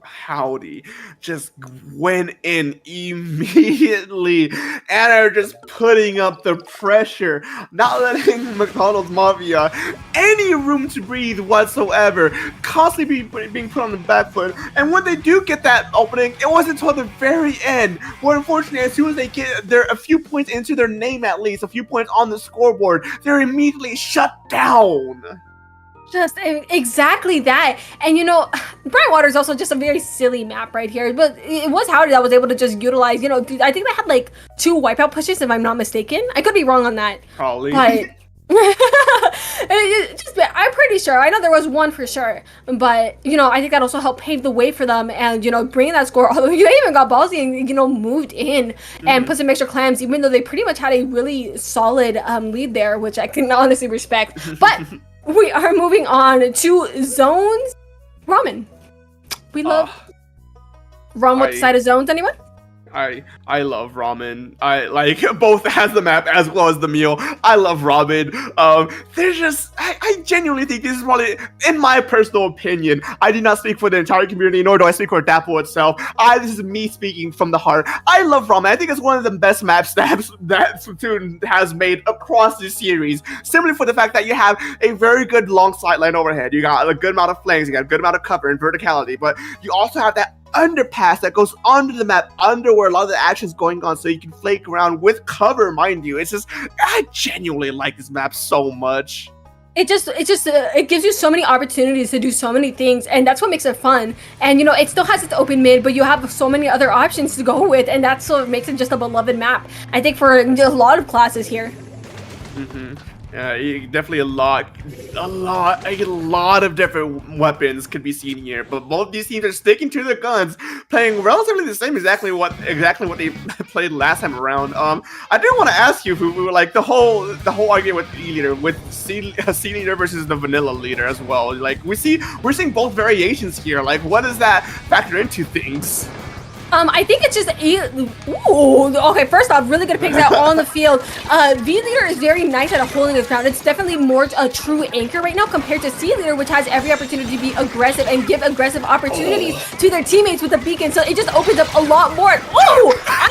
S5: Howdy just went in immediately and are just putting up the pressure, not letting McDonald's Mafia any room to breathe whatsoever, constantly being put on the back foot. And when they do get that opening, it wasn't until the very end, where unfortunately as soon as they get a few points into their name, at least a few points on the scoreboard, they're immediately shut down.
S6: Just exactly that. And you know, Brightwater is also just a very silly map right here, but it was Howdy that was able to just utilize, you know, I think they had like 2 wipeout pushes if I'm not mistaken. I could be wrong on that.
S5: Probably.
S6: But I'm pretty sure. I know there was 1 for sure, but you know, I think that also helped pave the way for them and, you know, bringing that score. Although they even got ballsy and, you know, moved in and put some extra clams, even though they pretty much had a really solid lead there, which I can honestly respect. But we are moving on to zones. Ramen. We love ramen with the side of zones, anyone?
S5: I love ramen. I like both as the map as well as the meal. I love ramen. There's just I genuinely think this is probably, in my personal opinion, I do not speak for the entire community, nor do I speak for Dapple itself. This is me speaking from the heart. I love ramen. I think it's one of the best map snaps that Splatoon has made across the series. Simply for the fact that you have a very good long sight line overhead. You got a good amount of flanks, you got a good amount of cover and verticality, but you also have that underpass that goes onto the map under where a lot of the action's going on, so you can flake around with cover, mind you. It's just, I genuinely like this map so much.
S6: It gives you so many opportunities to do so many things, and that's what makes it fun. And you know, it still has its open mid, but you have so many other options to go with, and that's what makes it just a beloved map, I think, for a lot of classes here.
S5: Definitely a lot of different weapons could be seen here, but both these teams are sticking to their guns, playing relatively the same, exactly what they played last time around. I did want to ask you, Fufu, like the whole argument with E leader, with C leader versus the vanilla leader as well. Like we're seeing both variations here. Like, what does that factor into things?
S6: I think it's just okay, first off, really good picks out on the field. V leader is very nice at holding his ground. It's definitely more a true anchor right now compared to C leader, which has every opportunity to be aggressive and give aggressive opportunities to their teammates with the beacon. So it just opens up a lot more. As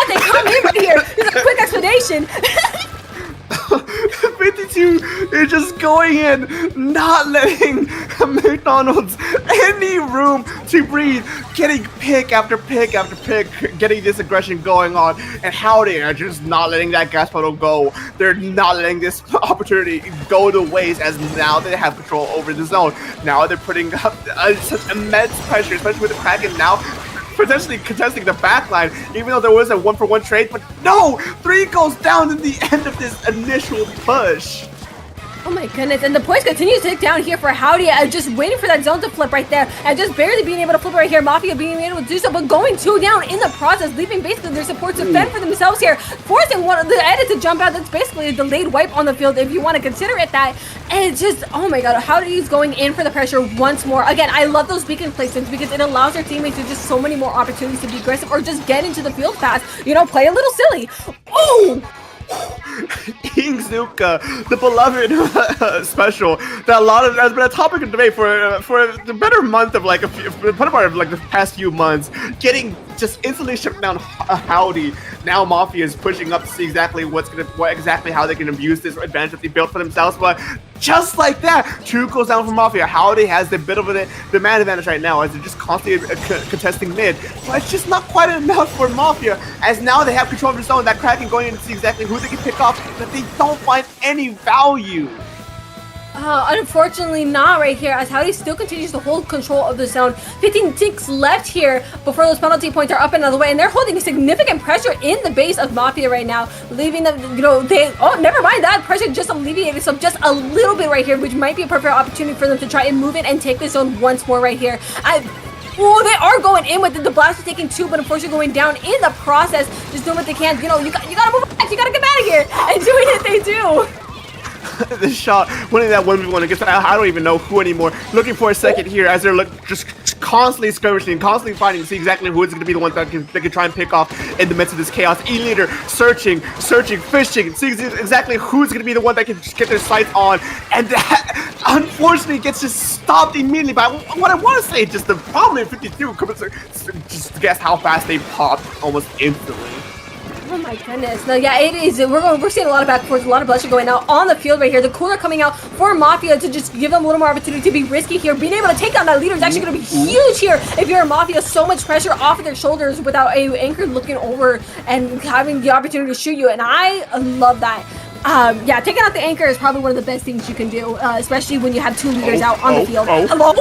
S6: they come in right here, here's a quick explanation.
S5: 52 is just going in, not letting McDonald's any room to breathe, getting pick after pick after pick, getting this aggression going on, and Howdy are just not letting that gas pedal go. They're not letting this opportunity go to waste, as now they have control over the zone. Now they're putting up such immense pressure, especially with the Kraken now potentially contesting the backline, even though there was a 1-for-1 trade. But no, 3 goes down in the end of this initial push.
S6: Oh my goodness, and the points continue to tick down here for Howdy, just waiting for that zone to flip right there, and just barely being able to flip right here. Mafia being able to do so, but going 2 down in the process, leaving basically their support to fend for themselves here, forcing one of the edit to jump out. That's basically a delayed wipe on the field, if you want to consider it that. And it's just, oh my god, Howdy's going in for the pressure once more. Again, I love those beacon placements because it allows their teammates to just so many more opportunities to be aggressive or just get into the field fast, you know, play a little silly. Oh!
S5: Ingzuka, the beloved special that has been a topic of debate for the better month of like the better part of like the past few months, getting just instantly shut down Howdy. Now Mafia is pushing up to see exactly exactly how they can abuse this advantage that they built for themselves. But just like that, 2 goes down for Mafia. Howdy has the bit of the man advantage right now as they're just constantly contesting mid. But it's just not quite enough for Mafia, as now they have control of the zone. That Kraken going in to see exactly who they can pick off, but they don't find any value.
S6: Unfortunately not right here, as Howdy still continues to hold control of the zone. 15 ticks left here before those penalty points are up and out of the way, and they're holding significant pressure in the base of Mafia right now, leaving them, never mind, that pressure just alleviated, so just a little bit right here, which might be a perfect opportunity for them to try and move in and take the zone once more right here. Oh, they are going in with it. The blast is taking 2, but unfortunately going down in the process. Just doing what they can. You gotta move back. You gotta get out of here. And doing it, they do.
S5: The shot, winning that 1v1 against, I don't even know who anymore. Looking for a second here as they're just constantly skirmishing, constantly fighting to see exactly who is going to be the one that can try and pick off in the midst of this chaos. E-Leader searching, fishing, seeing exactly who's going to be the one that can get their sights on. And that, unfortunately, gets just stopped immediately by what I want to say, just the problem in 52, just guess how fast they popped almost instantly.
S6: Oh my goodness. No, yeah, it is. We're seeing a lot of back and forth, a lot of bloodshed going out on the field right here. The cooler coming out for Mafia to just give them a little more opportunity to be risky here. Being able to take down that leader is actually going to be huge here if you're a Mafia. So much pressure off of their shoulders without a anchor looking over and having the opportunity to shoot you. And I love that. Yeah, taking out the anchor is probably one of the best things you can do, especially when you have 2 leaders out on the field. Hello?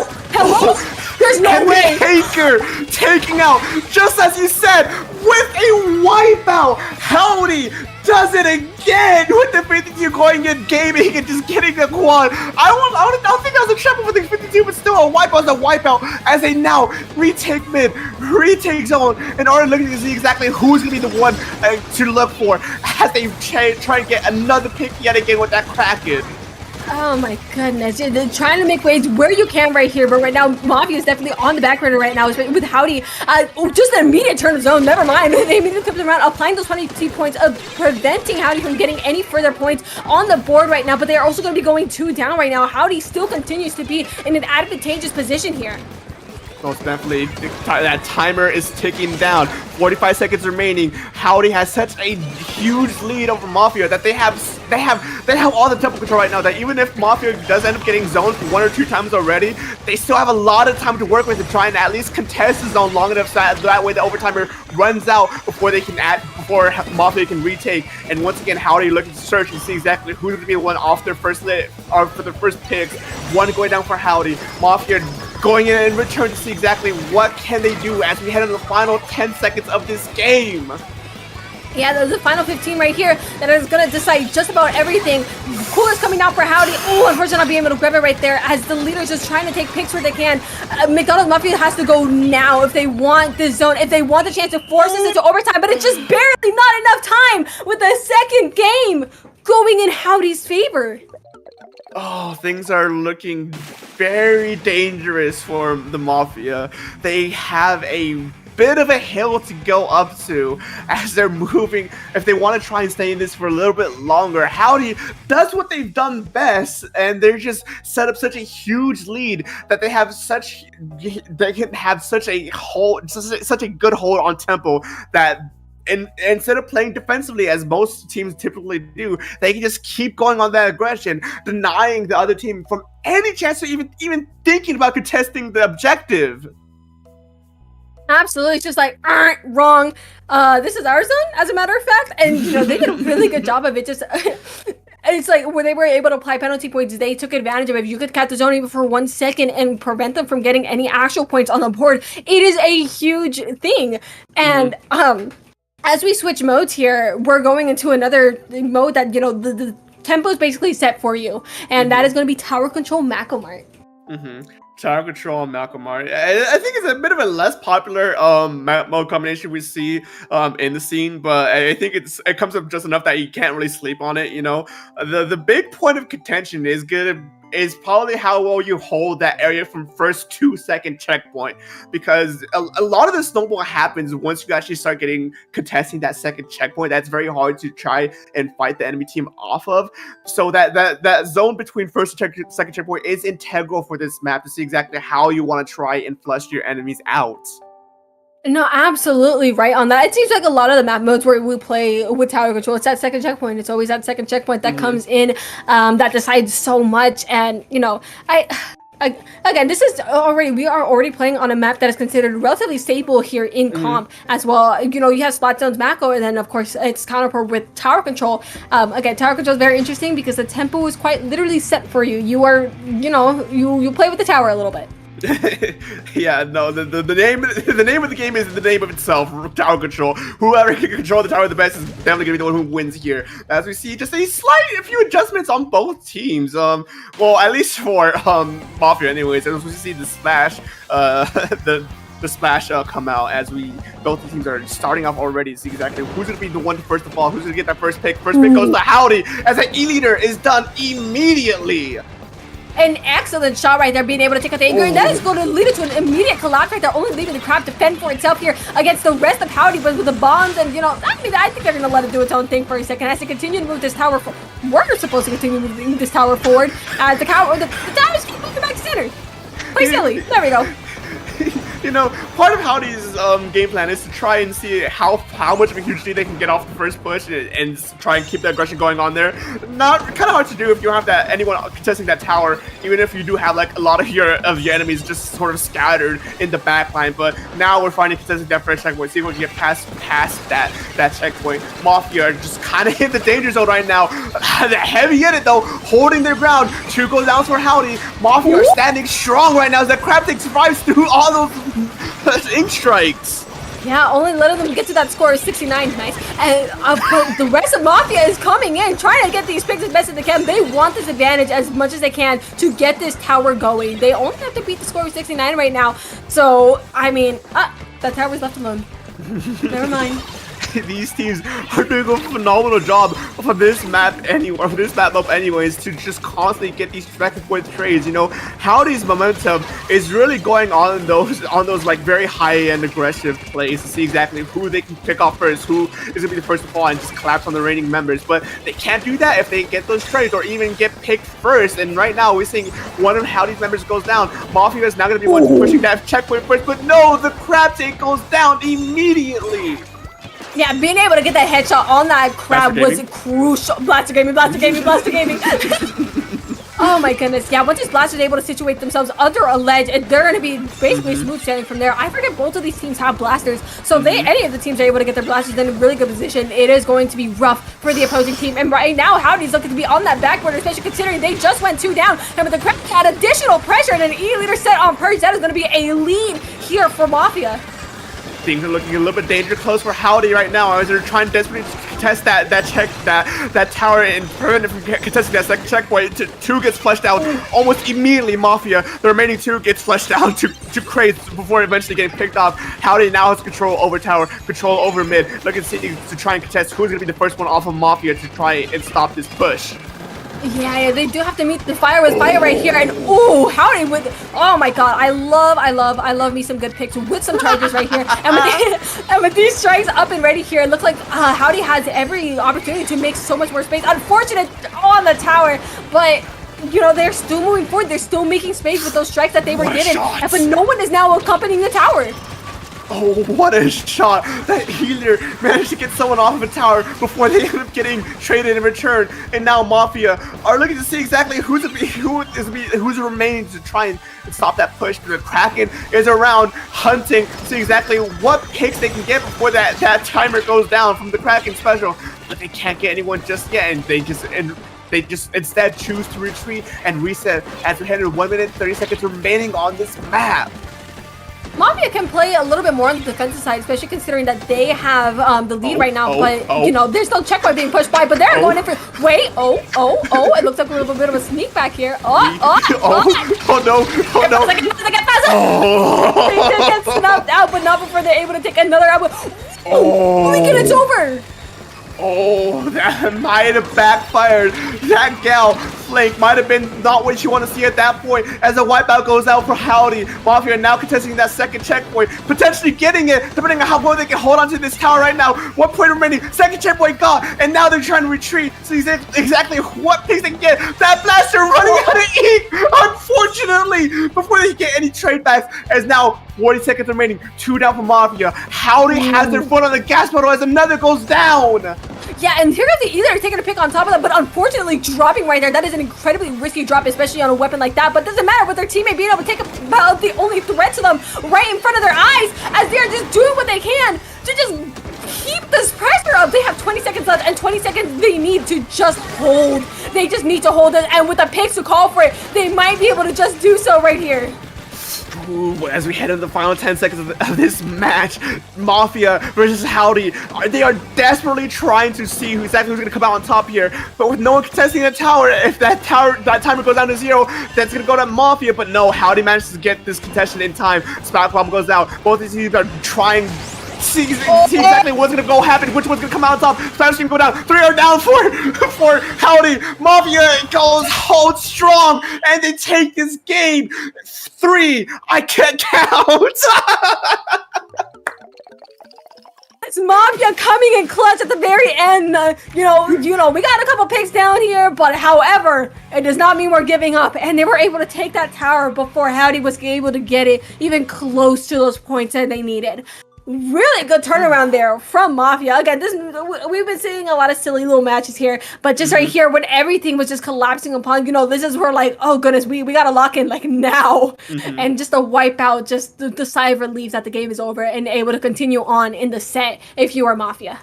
S6: There's no way!
S5: The anchor taking out, just as you said, with a wipeout! Howdy does it again with the 52 going in gaming and just getting the quad. I don't think I was in trouble with the 52, but still a wipeout as they now retake mid, retake zone in order looking to see exactly who's going to be the one to look for as they try to get another pick yet again with that Kraken.
S6: Oh my goodness. They're trying to make waves where you can right here, but right now Mafia is definitely on the back burner right now with Howdy. Just an immediate turn of zone, never mind. They immediately come around, applying those 20 points of preventing Howdy from getting any further points on the board right now, but they're also going to be going 2 down right now. Howdy still continues to be in an advantageous position here.
S5: Most definitely, that timer is ticking down. 45 seconds remaining. Howdy has such a huge lead over Mafia that they have all the tempo control right now. That even if Mafia does end up getting zoned 1 or 2 times already, they still have a lot of time to work with to try and at least contest the zone long enough so that way the overtimer runs out before Mafia can retake. And once again, Howdy looking to search and see exactly who's going to be the one off their first for the first picks. One going down for Howdy. Mafia going in return to see exactly what can they do as we head into the final 10 seconds of this game.
S6: Yeah, there's the final 15 right here that is going to decide just about everything. Cooler's coming out for Howdy. Oh, unfortunately not being able to grab it right there as the leader's just trying to take picks where they can. McDonald's Mafia has to go now if they want this zone, if they want the chance to force this into overtime, but it's just barely not enough time with the second game going in Howdy's favor.
S5: Oh, things are looking very dangerous for the Mafia. They have a bit of a hill to go up to as they're moving. If they want to try and stay in this for a little bit longer, Howdy does what they've done best, and they're just set up such a huge lead that they can have such a good hold on tempo that. And instead of playing defensively, as most teams typically do, they can just keep going on that aggression, denying the other team from any chance of even thinking about contesting the objective.
S6: Absolutely, it's just like, wrong. This is our zone, as a matter of fact. And, they did a really good job of it. Just it's like where they were able to apply penalty points, they took advantage of it. If you could catch the zone even for 1 second and prevent them from getting any actual points on the board, it is a huge thing. And, as we switch modes here, we're going into another mode that, the tempo is basically set for you. And that is going to be Tower Control Macomart.
S5: Tower Control and Malcolmart. I think it's a bit of a less popular mode combination we see in the scene, but I think it comes up just enough that you can't really sleep on it, The big point of contention is probably how well you hold that area from first 2-second checkpoint, because a lot of the snowball happens once you actually start contesting that second checkpoint. That's very hard to try and fight the enemy team off of. So that zone between first and second checkpoint is integral for this map to see exactly how you want to try and flush your enemies out.
S6: No, absolutely right on that. It seems like a lot of the map modes where we play with tower control, it's that second checkpoint. It's always that second checkpoint that comes in that decides so much. And, you know, again, this is we are already playing on a map that is considered relatively stable here in comp as well. You know, you have Spot Zone's Mako, and then, of course, it's counterpart with tower control. Again, tower control is very interesting because the tempo is quite literally set for you. You are, you know, you play with the tower a little bit.
S5: Yeah, no, the name of the game is the name of itself, tower control. Whoever can control the tower the best is definitely gonna be the one who wins here. As we see just a few adjustments on both teams. Well, at least for Mafia anyways, as we see the splash the splash come out as both the teams are starting off already to see exactly who's gonna be the one to first of all, who's gonna get that first pick. First pick goes to Howdy as that E-leader is done immediately.
S6: An excellent shot right there, being able to take out the Anger, and that is going to lead it to an immediate collapse right there, only leaving the crab to fend for itself here against the rest of Howdy, but with the bombs, and you know, I think they're going to let it do its own thing for a second as they continue to move this tower forward. We're supposed to continue to move this tower forward as the towers keep moving back to center. Quite silly. There we go.
S5: You know, part of Howdy's game plan is to try and see how much of a huge lead they can get off the first push and try and keep the aggression going on there. Kind of hard to do if you don't have anyone contesting that tower, even if you do have like a lot of your enemies just sort of scattered in the backline. But now we're finally contesting that first checkpoint. See if we can get past that checkpoint. Mafia are just kind of hit the danger zone right now. They're heavy in it though, holding their ground. 2 goes down for Howdy. Mafia are standing strong right now as that crab thing survives through all those ink strikes.
S6: Yeah, only letting them get to that score of 69, nice. And but the rest of Mafia is coming in, trying to get these picks as best as they can. They want this advantage as much as they can to get this tower going. They only have to beat the score of 69 right now. So, I mean, that tower's left alone. Never mind.
S5: These teams are doing a phenomenal job for this map anyways, to just constantly get these back and forth trades. You know, Howdy's momentum is really going on those like very high-end aggressive plays to see exactly who they can pick off first, who is gonna be the first to fall and just collapse on the reigning members. But they can't do that if they get those trades or even get picked first. And right now we're seeing one of Howdy's members goes down. Mafia is now gonna be one pushing that checkpoint first, but no, the crab tank goes down immediately.
S6: Yeah, being able to get that headshot on that crab was crucial. Blaster gaming. Oh my goodness. Yeah, once these blasters are able to situate themselves under a ledge, they're going to be basically smooth sailing from there. I forget both of these teams have blasters. So if any of the teams are able to get their blasters in a really good position, it is going to be rough for the opposing team. And right now, Howdy's looking to be on that backboard, especially considering they just went 2 down. And with the crab had additional pressure and an E-leader set on Purge, that is going to be a lead here for Mafia.
S5: Things are looking a little bit dangerous close for Howdy right now as they're trying desperately to contest that tower and prevent it from contesting that second checkpoint. 2 gets flushed out almost immediately. Mafia, the remaining 2 gets flushed out to crates before eventually getting picked off. Howdy now has control over tower, control over mid, looking to try and contest who's going to be the first one off of Mafia to try and stop this push.
S6: Yeah, they do have to meet the fire with fire right here, and ooh, Howdy with, oh my god, I love me some good picks with some charges right here, and with these strikes up and ready here, it looks like Howdy has every opportunity to make so much more space. Unfortunate on the tower, but you know, they're still moving forward, they're still making space with those strikes that they were getting, but no one is now accompanying the tower.
S5: Oh, what a shot! That healer managed to get someone off of a tower before they end up getting traded in return. And now Mafia are looking to see exactly who's remaining to try and stop that push. The Kraken is around hunting to see exactly what picks they can get before that timer goes down from the Kraken special. But they can't get anyone just yet, and they just instead choose to retreat and reset as we head into 1 minute 30 seconds remaining on this map.
S6: Mafia can play a little bit more on the defensive side, especially considering that they have the lead right now, but you know, there's no checkpoint being pushed by, but they're going in for, wait, it looks like a little bit of a sneak back here.
S5: Oh no.
S6: They just get snuffed out, but not before they're able to take another out. Oh my god, it's over.
S5: Oh, that might have backfired. That gal flank might have been not what you want to see at that point as the wipeout goes out for Howdy. Mafia now contesting that second checkpoint, potentially getting it, depending on how well they can hold onto this tower right now. 1 point remaining, second checkpoint got, and now they're trying to retreat. So exactly what picks they can get. That blaster running out of ink, unfortunately, before they get any many trade backs as now 40 seconds remaining. 2 down for Mafia. Howdy has their foot on the gas pedal as another goes down.
S6: Yeah, and here goes the Ether taking a pick on top of that, but unfortunately dropping right there. That is an incredibly risky drop, especially on a weapon like that. But doesn't matter with their teammate being able to take about the only threat to them right in front of their eyes as they're just doing what they can to just keep this pressure up. They have 20 seconds left and 20 seconds they need to just hold. They just need to hold it, and with the picks to call for it, they might be able to just do so right here.
S5: Ooh, as we head into the final 10 seconds of this match, Mafia versus Howdy, they are desperately trying to see who's going to come out on top here. But with no one contesting the tower, if that timer goes down to 0, that's going to go to Mafia. But no, Howdy manages to get this contestation in time. Spark Bomb goes down. Both these teams are trying see exactly what's gonna happen, which one's gonna come out on top. Spanish team go down. 3 are down for Howdy. Mafia goes hold strong, and they take this game. 3, I can't count.
S6: It's Mafia coming in clutch at the very end. You know, we got a couple picks down here, but however, it does not mean we're giving up. And they were able to take that tower before Howdy was able to get it even close to those points that they needed. Really good turnaround there from Mafia. Again, we've been seeing a lot of silly little matches here, but just right here when everything was just collapsing upon, this is where like, oh goodness, we gotta lock in like now. And just to wipe out just the sigh of relief that the game is over and able to continue on in the set if you are Mafia.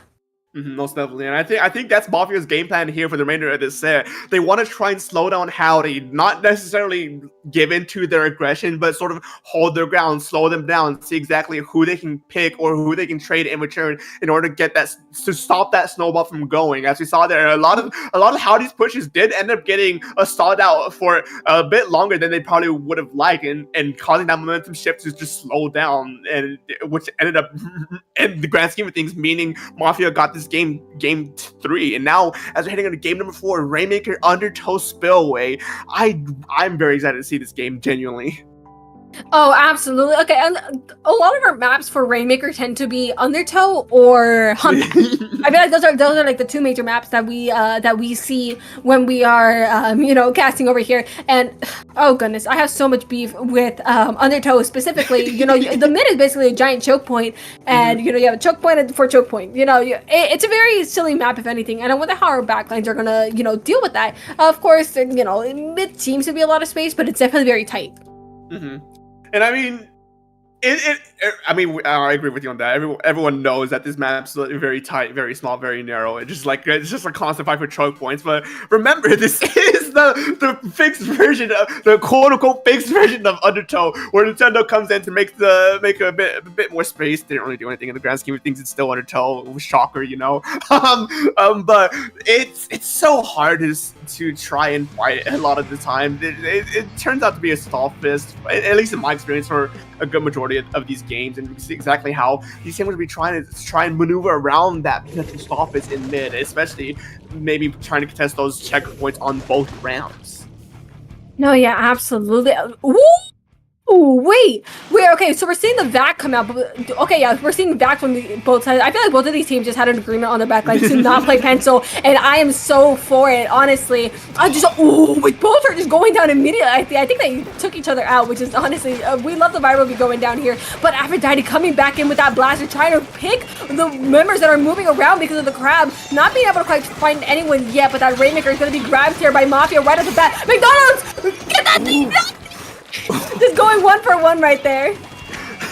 S5: Most definitely, and I think that's Mafia's game plan here for the remainder of this set. They want to try and slow down Howdy, not necessarily give in to their aggression, but sort of hold their ground, slow them down, see exactly who they can pick or who they can trade in return in order to get to stop that snowball from going. As we saw there, a lot of Howdy's pushes did end up getting stalled out for a bit longer than they probably would have liked, and causing that momentum shift to just slow down, and which ended up in the grand scheme of things meaning Mafia got this game 3, and now as we're heading into game number 4, Rainmaker Undertow Spillway. I'm very excited to see this game, genuinely.
S6: Oh, absolutely. Okay, and a lot of our maps for Rainmaker tend to be Undertow or Humpback. I feel like those are like the 2 major maps that we see when we are casting over here. And oh goodness, I have so much beef with Undertow specifically. The mid is basically a giant choke point, and you have a choke point for choke point. It's a very silly map if anything, and I wonder how our backlines are gonna deal with that. Of course, mid seems to be a lot of space, but it's definitely very tight.
S5: And I mean, I agree with you on that. Everyone knows that this map's very tight, very small, very narrow. It's just a constant fight for choke points. But remember, this is the fixed version of the quote unquote fixed version of Undertow, where Nintendo comes in to make a bit more space. They didn't really do anything in the grand scheme of things. It's still Undertow. Shocker, But it's so hard to try and fight a lot of the time. It turns out to be a stall fest, at least in my experience, for a good majority of these games, and we see exactly how these teams will be trying and maneuver around that potential stall fest in mid, especially maybe trying to contest those checkpoints on both rounds.
S6: No, yeah, absolutely. Ooh, wait, okay, so we're seeing the VAC come out, but okay, yeah, we're seeing VAC from both sides. I feel like both of these teams just had an agreement on their backline to not play pencil, and I am so for it, honestly. Both are just going down immediately. I think they took each other out, which is honestly, we love the viral be going down here, but Aphrodite coming back in with that blaster, trying to pick the members that are moving around because of the crab, not being able to quite find anyone yet, but that Rainmaker is going to be grabbed here by Mafia right off the bat. McDonald's, get that thing back! Just going 1 for 1 right there.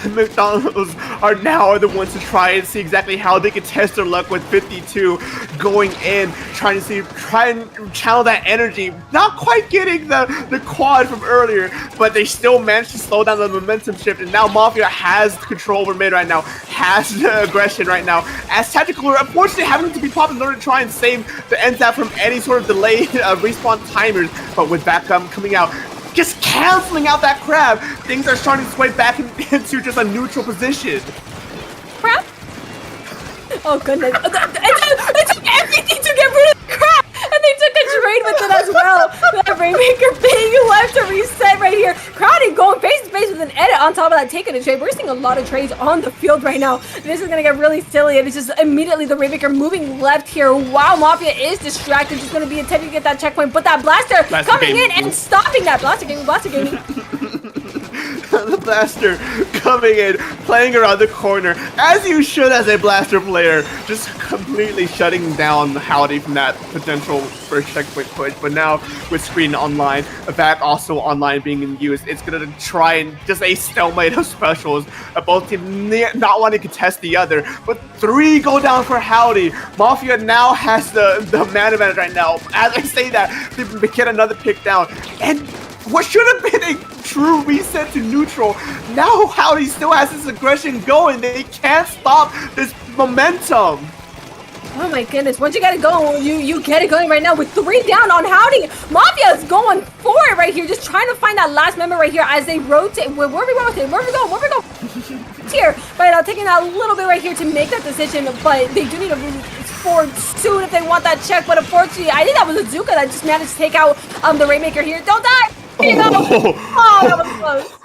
S5: McDonald's are now the ones to try and see exactly how they can test their luck with 52 going in, try and channel that energy. Not quite getting the quad from earlier, but they still managed to slow down the momentum shift, and now Mafia has control over mid right now, has the aggression right now. As Tactical, unfortunately, having to be popped in order to try and save the NZAP from any sort of delayed respawn timers, but with backup coming out, just canceling out that crab, things are starting to sway back into just a neutral position.
S6: Crab? Oh goodness. It took everything to get rid of the crab! And they took a trade with it as well. That Rainmaker being left to reset right here. Crowdy going face to face with an edit on top of that taking a trade. We're seeing a lot of trades on the field right now. This is gonna get really silly, and it's just immediately the Rainmaker moving left here while Mafia is distracted, just gonna be attempting to get that checkpoint, but that blaster coming in and stopping that blaster gaming.
S5: Blaster coming in, playing around the corner, as you should as a Blaster player, just completely shutting down Howdy from that potential first checkpoint push. But now with Screen online, back also online being used, it's going to try and just a stalemate of specials. Both teams not wanting to contest the other, but 3 go down for Howdy. Mafia now has the man advantage right now. As I say that, they get another pick down. And what should have been a true reset to neutral, now Howdy still has this aggression going. They can't stop this momentum.
S6: Oh my goodness, once you get it going, you get it going right now with 3 down on Howdy. Mafia is going for it right here, just trying to find that last member right here as they rotate. Where we rotate? Where we go? Here, right now, taking that little bit right here to make that decision, but they do need to move forward soon if they want that check. But unfortunately, I think that was Azuka that just managed to take out the Rainmaker here. Don't die! Here you go! Oh, that was close.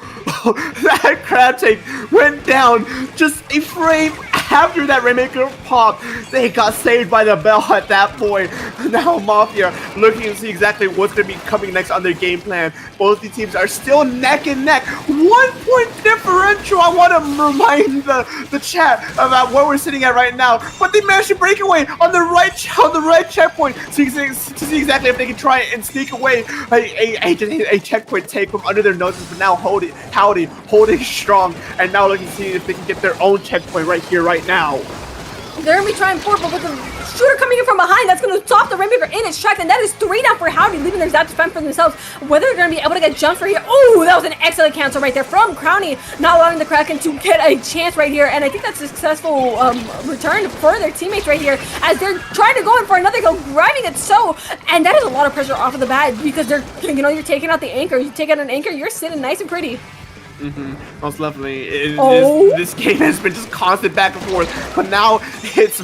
S5: That crab take went down just a frame after that Rainmaker pop. They got saved by the bell at that point. Now Mafia looking to see exactly what's going to be coming next on their game plan. Both the teams are still neck and neck. 1 point differential. I want to remind the chat about where we're sitting at right now. But they managed to break away on the right checkpoint to see exactly if they can try and sneak away a checkpoint take from under their noses. But now Howdy holding strong, and now looking to see if they can get their own checkpoint right here, right now.
S6: They're going to be trying for it, but with the shooter coming in from behind, that's going to stop the Rainmaker in its track, and that is 3 down for Howdy, leaving their zap to fend for themselves. Whether they're going to be able to get jumped for here. Oh, that was an excellent cancel right there from Crowny, not allowing the Kraken to get a chance right here, and I think that's a successful return for their teammates right here, as they're trying to go in for another kill, grabbing it so, and that is a lot of pressure off of the bat, because they're, you're taking out the anchor. You take out an anchor, you're sitting nice and pretty.
S5: Most lovely. This game has been just constant back and forth, but now it's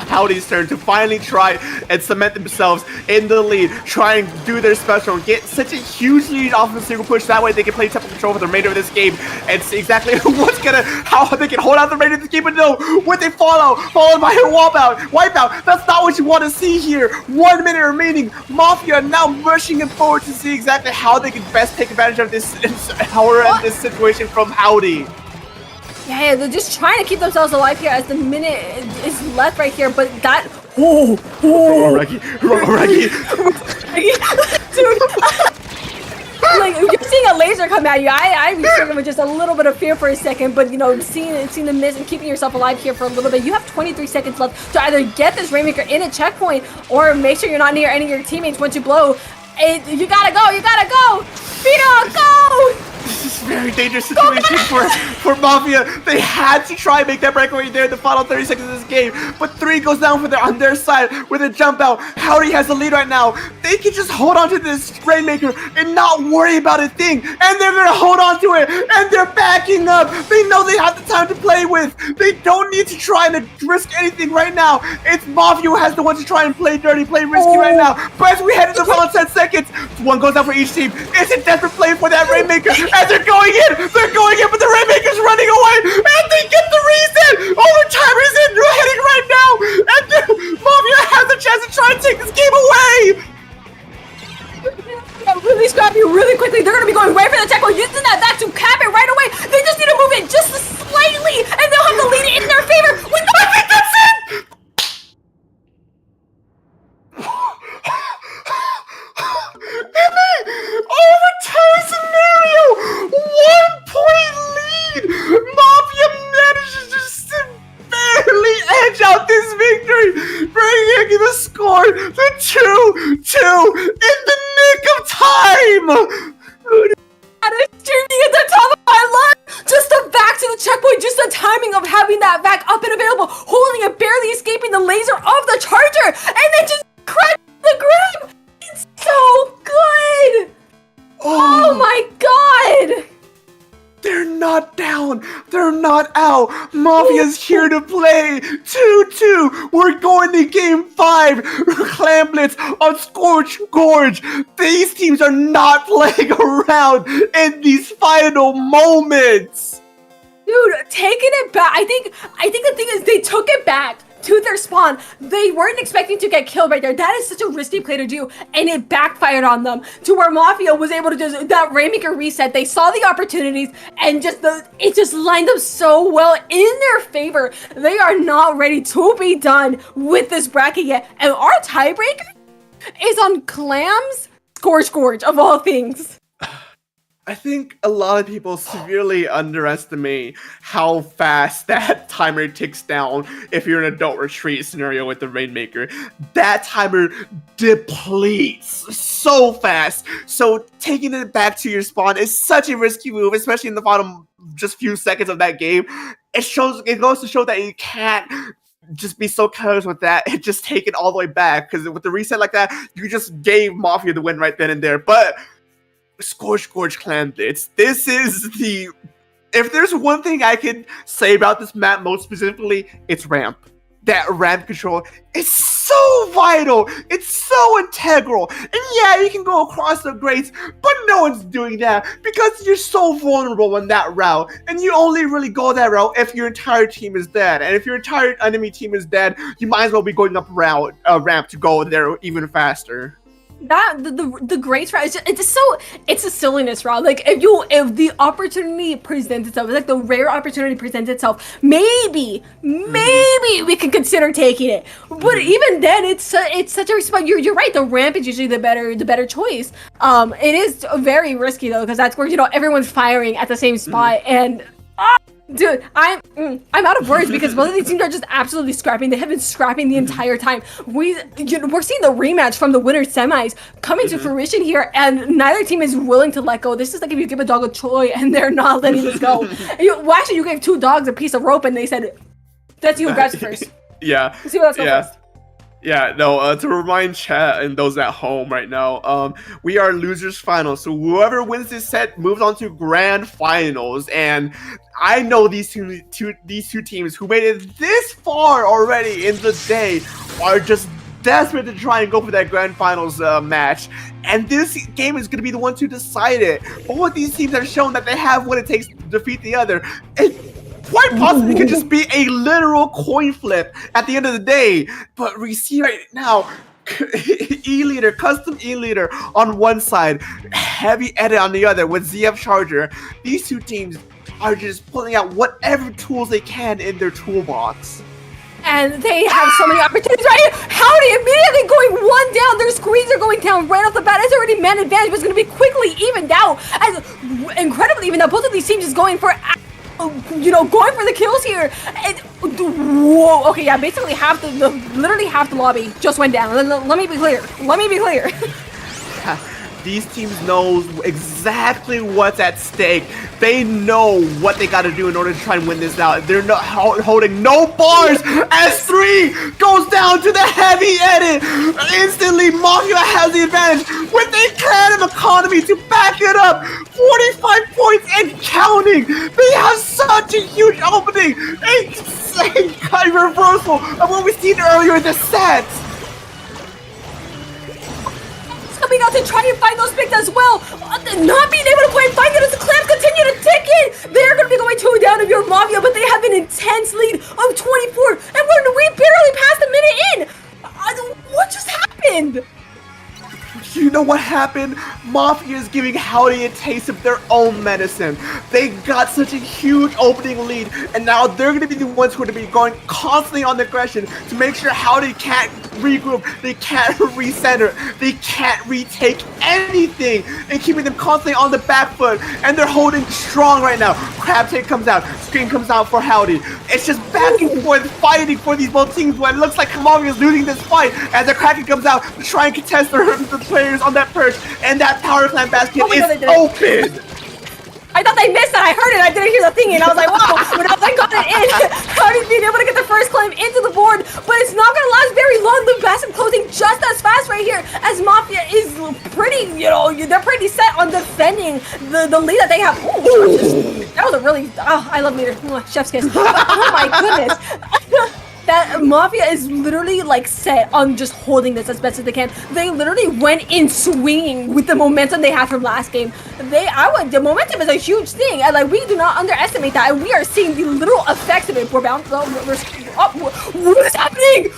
S5: Howdy's turn to finally try and cement themselves in the lead, try and do their special, get such a huge lead off of a single push. That way they can play tempo control for the remainder of this game and see exactly how they can hold out the remainder of the game. But no, with a followed by a wipeout. That's not what you want to see here. 1 minute remaining. Mafia now rushing it forward to see exactly how they can best take advantage of this situation from Howdy.
S6: Yeah, they're just trying to keep themselves alive here as the minute is left right here, but that... Reggie. Dude, like, you're seeing a laser come at you. I was struggling with just a little bit of fear for a second, but, seeing the miss and keeping yourself alive here for a little bit. You have 23 seconds left to either get this Rainmaker in a checkpoint or make sure you're not near any of your teammates once you blow. You gotta go! Vito, go!
S5: This is a very dangerous situation for Mafia. They had to try and make that breakaway there in the final 30 seconds of this game, but 3 goes down on their side with a jump out. Howdy has the lead right now. They can just hold on to this Rainmaker and not worry about a thing, and they're gonna hold on to it, and they're backing up. They know they have the time to play with. They don't need to try and risk anything right now. It's Mafia who has the one to try and play dirty, play risky right now. But as we head into the final 10 seconds, 1 goes down for each team. It's a desperate play for that Rainmaker. As they're going in, but the Rainmaker's running away, and they get the reset. Overtime is in, they're heading right now, and Mafia has a chance to try and take this game away.
S6: Really scrappy, really quickly. They're gonna be going right for the checkpoint, using that back to cap it right away. They just need to move in just slightly, and they'll have the lead in their favor. I think that's it.
S5: Overtime scenario, 1 point lead. Mafia manages just to barely edge out this victory, bringing the score to 2-2 in the nick of time.
S6: That is streaming at the top of my lungs. Just the back to the checkpoint, just the timing of having that back up and available, holding it, barely escaping the laser of the charger, and then just crash the grab. It's so good. Oh my god!
S5: They're not down. They're not out. Mafia's here to play. 2-2. We're going to game 5. Clan Blitz on Scorch Gorge. These teams are not playing around in these final moments.
S6: Dude, taking it back. I think the thing is they took it back to their spawn. They weren't expecting to get killed right there. That is such a risky play to do, and it backfired on them to where Mafia was able to just that Rainmaker reset. They saw the opportunities and it just lined up so well in their favor. They are not ready to be done with this bracket yet, and our tiebreaker is on Clams Scourge of all things.
S5: I think a lot of people severely underestimate how fast that timer ticks down if you're in an adult retreat scenario with the Rainmaker. That timer depletes so fast. So taking it back to your spawn is such a risky move, especially in the bottom just few seconds of that game. It goes to show that you can't just be so careless with that and just take it all the way back, because with the reset like that, you just gave Mafia the win right then and there. But Scourge Clan Blitz, this is the... If there's one thing I can say about this map most specifically, it's ramp. That ramp control is so vital. It's so integral. And yeah, you can go across the grates, but no one's doing that because you're so vulnerable on that route. And you only really go that route if your entire team is dead. And if your entire enemy team is dead, you might as well be going up ramp to go there even faster.
S6: That the grace route it's a silliness route. Like if the opportunity presents itself, like the rare opportunity presents itself, maybe we can consider taking it. But even then, it's such a response. You're right. The ramp is usually the better choice. It is very risky though, because that's where everyone's firing at the same spot and. Dude, I'm out of words because both of these teams are just absolutely scrapping. They have been scrapping the entire time. We're seeing the rematch from the winner semis coming to fruition here, and neither team is willing to let go. This is like if you give a dog a toy and they're not letting this go. Actually, you gave two dogs a piece of rope and they said, "That's you who grabs it first."
S5: Yeah.
S6: Let's see what else goes first.
S5: Yeah, no, to remind chat and those at home right now, we are losers finals. So whoever wins this set moves on to grand finals. And I know these two teams who made it this far already in the day are just desperate to try and go for that grand finals match. And this game is going to be the one to decide it. Both these teams have shown that they have what it takes to defeat the other. Quite possibly could just be a literal coin flip at the end of the day. But we see right now, E-Leader, custom E-Leader on one side, Heavy Edit on the other with ZF Charger. These two teams are just pulling out whatever tools they can in their toolbox.
S6: And they have so many opportunities right here. Howdy immediately going one down. Their screens are going down right off the bat. It's already man advantage, but it's going to be quickly evened out. As incredibly even though both of these teams is going for... going for the kills here. And, whoa, okay, yeah, basically literally half the lobby just went down. Let me be clear.
S5: These teams know exactly what's at stake. They know what they got to do in order to try and win this out. They're not holding no bars as 3 goes down to the Heavy Edit. Instantly, Mafia has the advantage with a clan of economy to back it up. 45 points and counting. They have such a huge opening. A insane kind of reversal of what we've seen earlier in the set.
S6: Coming out to try and find those picks as well. Not being able to quite find it as the Clams continue to tick in. They're going to be going 2 down of your Mafia, but they have an intense lead of 24. And we barely passed a minute in. What just happened?
S5: You know what happened? Mafia is giving Howdy a taste of their own medicine. They got such a huge opening lead, and now they're going to be the ones who are going to be going constantly on the aggression to make sure Howdy can't regroup, they can't recenter, they can't retake anything, and keeping them constantly on the back foot, and they're holding strong right now. Crab Take comes out, Scream comes out for Howdy. It's just back and forth fighting for these both teams when it looks like Mafia is losing this fight as the Kraken comes out to try and contest the players on that perch, and that Power Clan basket is open.
S6: I thought they missed it. I heard it. I didn't hear the thing, and I was like, wow. But I got it in. Howdy's being able to get the first climb into the board, but it's not going to last very long. The basket closing just as fast right here, as Mafia is pretty, they're pretty set on defending the lead that they have. Ooh, that was a really, I love leader. Chef's kiss. Oh my goodness. that Mafia is literally like set on just holding this as best as they can. They literally went in swinging with the momentum they had from last game. The momentum is a huge thing, and like we do not underestimate that, and we are seeing the literal effects of it. We're bound. What is happening?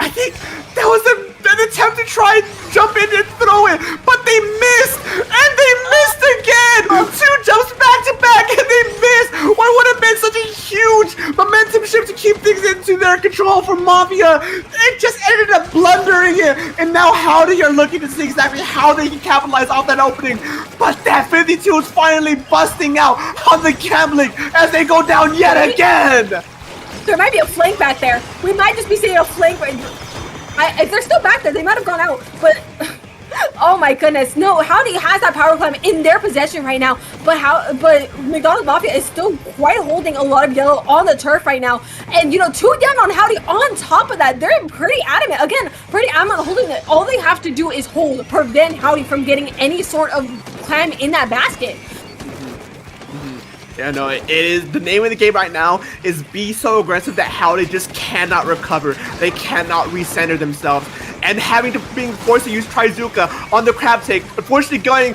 S5: I think that was an attempt to try and jump in and throw it, but they missed, and they missed again! 2 jumps back to back, and they missed! What would have been such a huge momentum shift to keep things into their control for Mafia? It just ended up blundering it, and now Howdy are looking to see exactly how they can capitalize off that opening. But that 52 is finally busting out on the gambling as they go down yet again!
S6: There might be a flank back there. We might just be seeing a flank. If they're still back there, they might have gone out. But oh my goodness, no! Howdy has that power climb in their possession right now. But McDonald's Mafia is still quite holding a lot of yellow on the turf right now. And 2 down on Howdy. On top of that, they're pretty adamant. Again, pretty adamant holding it. All they have to do is prevent Howdy from getting any sort of climb in that basket.
S5: Yeah, no, it is, the name of the game right now is be so aggressive that Howdy just cannot recover. They cannot recenter themselves. And being forced to use Trizuka on the crab take, unfortunately getting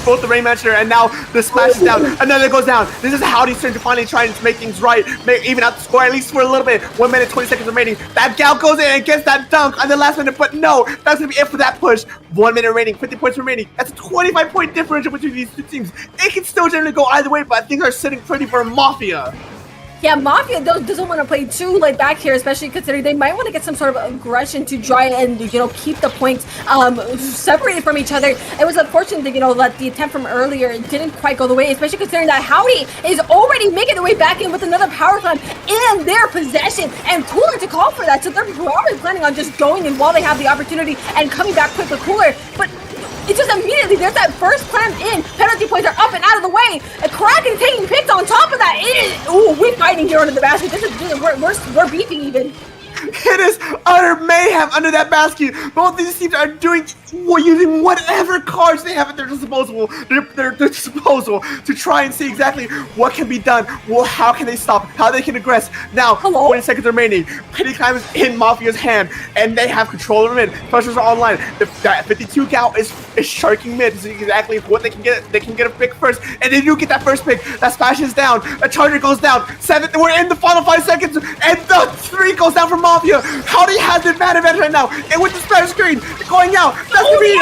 S5: both the Rainmaster and now the smash is down, and then it goes down. This is Howdy's turn to finally try and make things right, even out the score at least for a little bit. 1 minute, 20 seconds remaining. That gal goes in and gets that dunk on the last minute, but no, that's gonna be it for that push. 1 minute remaining, 50 points remaining. That's a 25-point differential between these two teams. It can still generally go either way, but things are sitting pretty for Mafia.
S6: Yeah, Mafia doesn't want to play too laid back here, especially considering they might want to get some sort of aggression to try and keep the points separated from each other. It was unfortunate that that the attempt from earlier didn't quite go the way, especially considering that Howdy is already making the way back in with another power climb in their possession, and Cooler to call for that. So they're probably planning on just going in while they have the opportunity and coming back quick with Cooler, but. It's just immediately, there's that first climb in, penalty points are up and out of the way, a Kraken taking picks on top of that. We're fighting here under the basket. We're beefing even.
S5: It is utter mayhem under that basket. Both these teams are using whatever cards they have at their disposal, to try and see exactly what can be done. Well, how can they stop? How they can aggress. Now, 20 seconds remaining. Penny Climb is in Mafia's hand, and they have control of mid. Pressures are online. That 52 gal is sharking mid to see exactly what they can get. They can get a pick first, and they do get that first pick. That splash is down. A charger goes down. 7. We're in the final 5 seconds, and the 3 goes down for Mafia. Howdy has the advantage right now, and with the splash screen going out, that's gonna be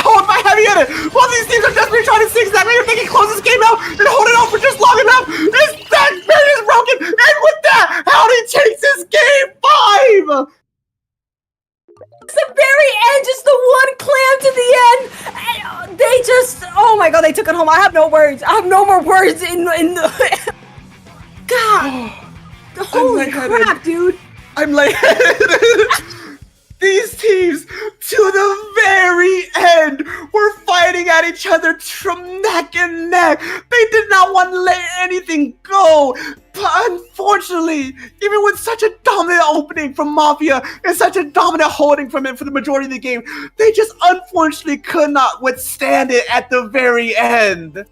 S5: hold by heavy hitter. Both these teams are desperately trying to see exactly if they can close this game out and hold it out for just long enough. This barrier is broken, and with that, Howdy takes this game 5.
S6: It's the very end, just the one clam to the end. And they just, oh my god, they took it home. I have no words. I have no more words in the. God, holy crap, dude.
S5: I'm like, these teams, to the very end, were fighting at each other from neck and neck. They did not want to let anything go. But unfortunately, even with such a dominant opening from Mafia and such a dominant holding from it for the majority of the game, they just unfortunately could not withstand it at the very end.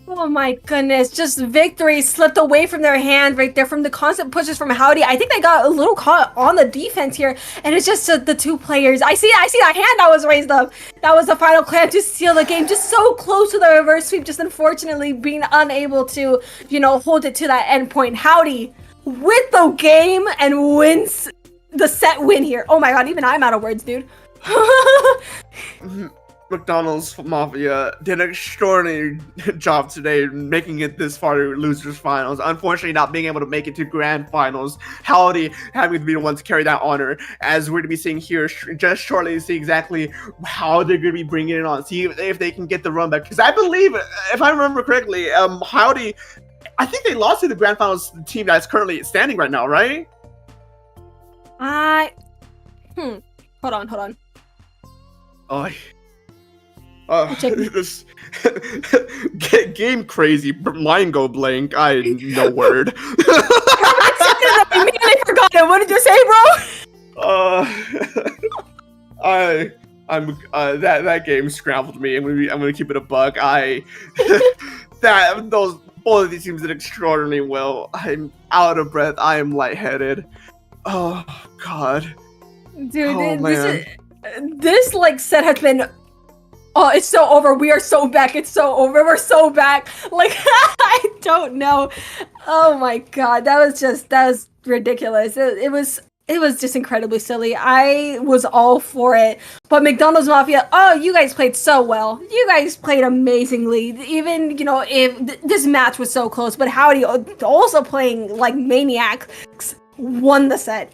S6: Oh my goodness, just victory slipped away from their hand right there from the constant pushes from Howdy. I think they got a little caught on the defense here, and it's just the 2 players. I see that hand that was raised up. That was the final clamp to seal the game, just so close to the reverse sweep, just unfortunately being unable to, hold it to that end point. Howdy with the game and wins the set win here. Oh my god, even I'm out of words, dude.
S5: McDonald's Mafia did an extraordinary job today making it this far to losers finals. Unfortunately, not being able to make it to grand finals. Howdy having to be the one to carry that honor, as we're going to be seeing here just shortly to see exactly how they're going to be bringing it on. See if they can get the run back. Because I believe, if I remember correctly, Howdy, I think they lost to the grand finals team that's currently standing right now, right?
S6: Hold on.
S5: This game crazy, mind go blank. I no word.
S6: I immediately forgot it. What did you say, bro?
S5: That game scrambled me. I'm gonna keep it a buck. Both of these teams did extraordinarily well. I'm out of breath. I am lightheaded. Oh God.
S6: Dude,
S5: Oh,
S6: this like set has been. Oh, it's so over. We are so back. It's so over. We're so back. Like I don't know. Oh my God, that was ridiculous. It was just incredibly silly. I was all for it. But McDonald's Mafia, oh, you guys played so well. You guys played amazingly. Even, you know, if this match was so close, but Howdy also playing like maniacs won the set.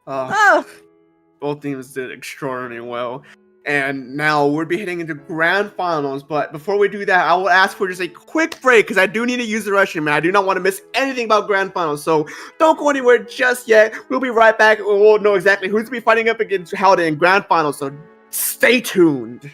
S6: Oh.
S5: Both teams did extraordinarily well. And now we'll be heading into grand finals. But before we do that, I will ask for just a quick break because I do need to use the restroom, man. I do not want to miss anything about grand finals. So don't go anywhere just yet. We'll be right back. We'll know exactly who's to be fighting up against Howdy in grand finals. So stay tuned.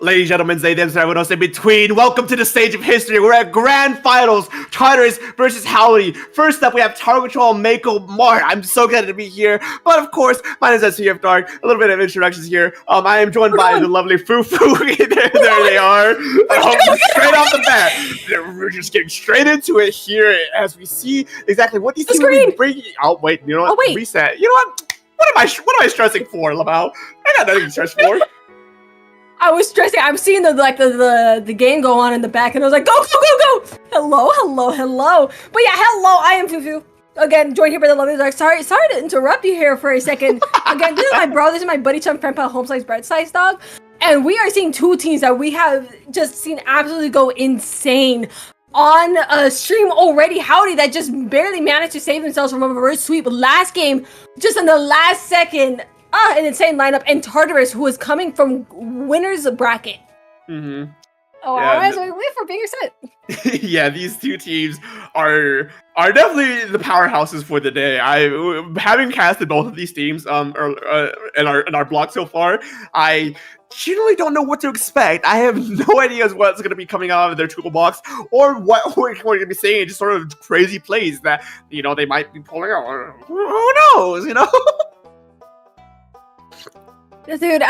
S5: Ladies and gentlemen, ladies and everyone else in between, welcome to the stage of history. We're at Grand Finals, Tartarus versus Howdy. First up, we have Tower Control, Mako, Mart. I'm so glad to be here. But of course, my name is SCF Dark. A little bit of introductions here. I am joined by the lovely Fufu. there they are. Straight off the bat. We're just getting straight into it here as we see exactly what these teams are bringing. Oh, wait, you know what?
S6: Oh, wait.
S5: Reset. You know what? What am I stressing for, Lamau? I got nothing to stress for.
S6: I was stressing. I'm seeing the game go on in the back, and I was like, go, go, go, go! Hello, hello, hello. But yeah, hello, I am Fufu. Again, joined here by the lovely Dark. Sorry to interrupt you here for a second. Again, this is my bro. This is my buddy chum friend pal home slice bread size dog. And we are seeing two teams that we have just seen absolutely go insane on a stream already. Howdy that just barely managed to save themselves from a reverse sweep last game, just in the last second. An insane lineup, and Tartarus, who is coming from winner's bracket.
S5: Mm-hmm.
S6: Oh,
S5: Yeah,
S6: I was waiting for bigger set.
S5: Yeah, these two teams are definitely the powerhouses for the day. Having casted both of these teams in our block so far, I generally don't know what to expect. I have no idea what's going to be coming out of their toolbox or what we're going to be seeing. Just sort of crazy plays that they might be pulling out. Who knows?
S6: Dude,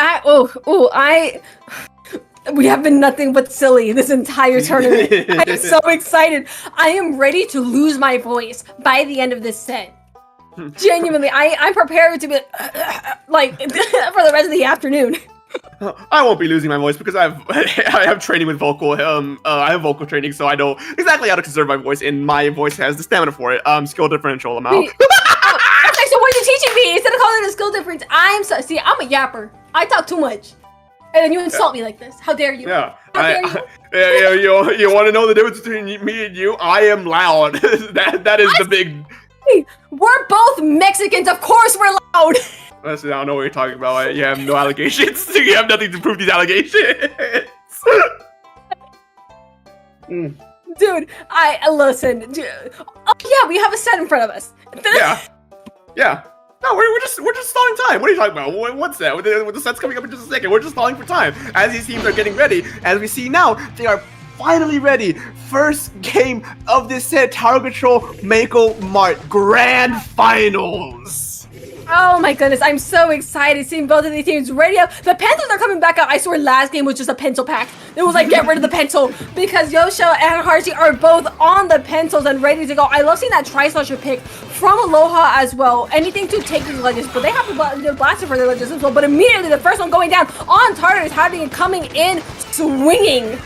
S6: we have been nothing but silly this entire tournament. I am so excited. I am ready to lose my voice by the end of this set. Genuinely, I'm prepared to be like for the rest of the afternoon.
S5: I won't be losing my voice because I have training with vocal. I have vocal training, so I know exactly how to conserve my voice, and my voice has the stamina for it. Skill differential amount.
S6: Okay, so what are you teaching me? Instead of calling it a skill difference, I'm a yapper. I talk too much, and then you insult me like this. How dare you?
S5: Yeah.
S6: How dare you?
S5: You want to know the difference between me and you? I am loud. that is the big.
S6: Hey, we're both Mexicans. Of course, we're loud.
S5: Listen, I don't know what you're talking about. You have no allegations. You have nothing to prove these allegations.
S6: Dude, listen. Oh yeah, we have a set in front of us.
S5: Yeah. No, we're just stalling time. What are you talking about? What's that? The set's coming up in just a second. We're just stalling for time. As these teams are getting ready, as we see now, they are finally ready. First game of this set, Tower Control, Mako, Mart, Grand Finals.
S6: Oh my goodness, I'm so excited seeing both of these teams ready up. The pencils are coming back out. I swear last game was just a pencil pack. It was like, get rid of the pencil, because Yosho and Harshy are both on the pencils and ready to go. I love seeing that Tri-Slasher pick from Aloha as well. Anything to take these ledges, but they have the blaster for their ledges as well. But immediately the first one going down on Tartarus, having it coming in swinging.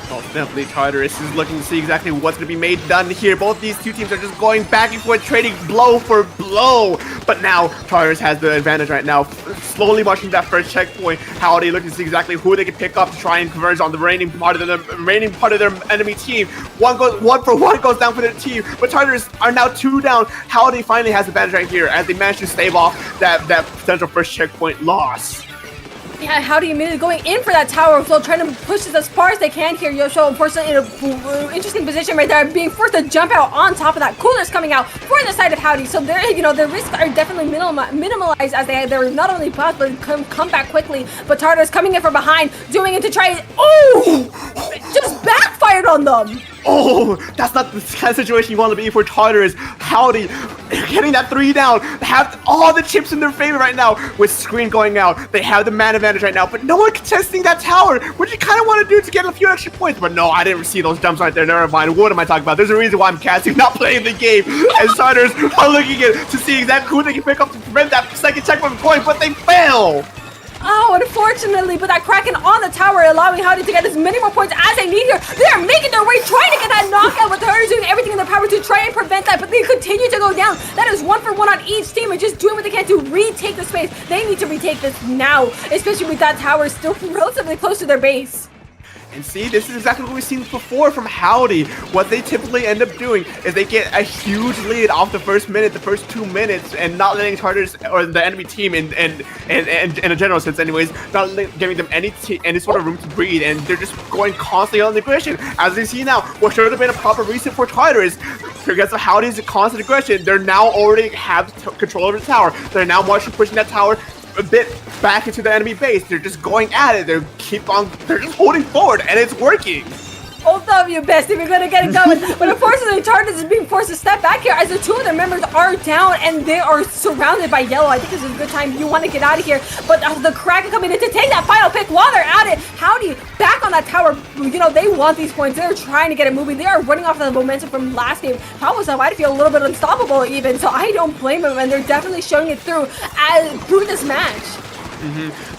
S5: Oh, definitely Tartarus is looking to see exactly what's going to be made done here. Both these two teams are just going back and forth, trading blow for blow. But now Tartarus has the advantage right now, slowly marching that first checkpoint. Howdy looking to see exactly who they can pick up to try and converge on the remaining part of their enemy team. One for one goes down for their team, but Tartarus are now 2 down. Howdy finally has the advantage right here as they manage to stave off that potential first checkpoint loss.
S6: Yeah, Howdy immediately going in for that tower flow, trying to push this as far as they can here. Yosho, unfortunately, in a interesting position right there, being forced to jump out on top of that. Coolers coming out for the side of Howdy, so their risks are definitely minimalized as they're not only paused but come back quickly. But Tartarus coming in from behind, doing it to try. Oh, it just backfired on them.
S5: Oh, that's not the kind of situation you want to be for Tartarus. Howdy, getting that 3 down. They have all the chips in their favor right now with screen going out. They have the man advantage right now, but no one contesting that tower, which you kind of want to do to get a few extra points. But no, I didn't see those jumps right there. Never mind. What am I talking about? There's a reason why I'm casting, not playing the game. And Tartarus are looking at to see exactly who they can pick up to prevent that second checkpoint point, but they fail.
S6: Oh, unfortunately, but that Kraken on the tower allowing Howdy to get as many more points as they need here. They are making their way, trying to get that knockout, with Tartarus doing everything in their power to try and prevent that, but they continue to go down. That is 1 for 1 on each team and just doing what they can to retake the space. They need to retake this now, especially with that tower still relatively close to their base.
S5: And see, this is exactly what we've seen before from Howdy. What they typically end up doing is they get a huge lead off the first 2 minutes, and not letting Tartarus or the enemy team, in a general sense anyways, not giving them any sort of room to breathe, and they're just going constantly on the aggression. As we see now, what should have been a proper reset for Tartarus, because of Howdy's constant aggression, they're now already have control over the tower. They're now pushing that tower a bit back into the enemy base. They're just going at it. They're just holding forward, and it's working.
S6: Both of you, bestie, we're gonna get it going. But unfortunately, Tartarus is being forced to step back here as the two of their members are down and they are surrounded by yellow. I think this is a good time. You want to get out of here. But the Kraken coming in to take that final pick while they're at it. Howdy, back on that tower. You know, they want these points. They're trying to get it moving. They are running off of the momentum from last game. Probably I feel a little bit unstoppable even. So I don't blame them. And they're definitely showing it through this match.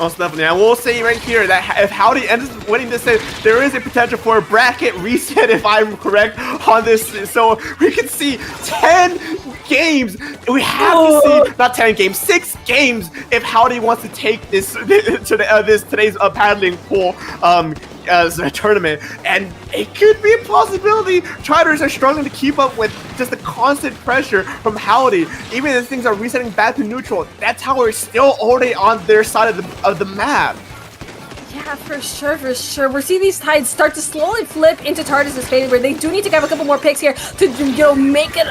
S5: Most definitely. I will say right here that if Howdy ends up winning this set, there is a potential for a bracket reset if I'm correct on this. So we can see 10 games. We have to see, not 10 games, 6 games if Howdy wants to take this to today's paddling pool as a tournament, and it could be a possibility. Triders are struggling to keep up with just the constant pressure from Howdy. Even if things are resetting back to neutral, that tower is still already on their side of the map.
S6: Yeah, for sure. We're seeing these tides start to slowly flip into Tartarus' favor. They do need to get a couple more picks here to, make it.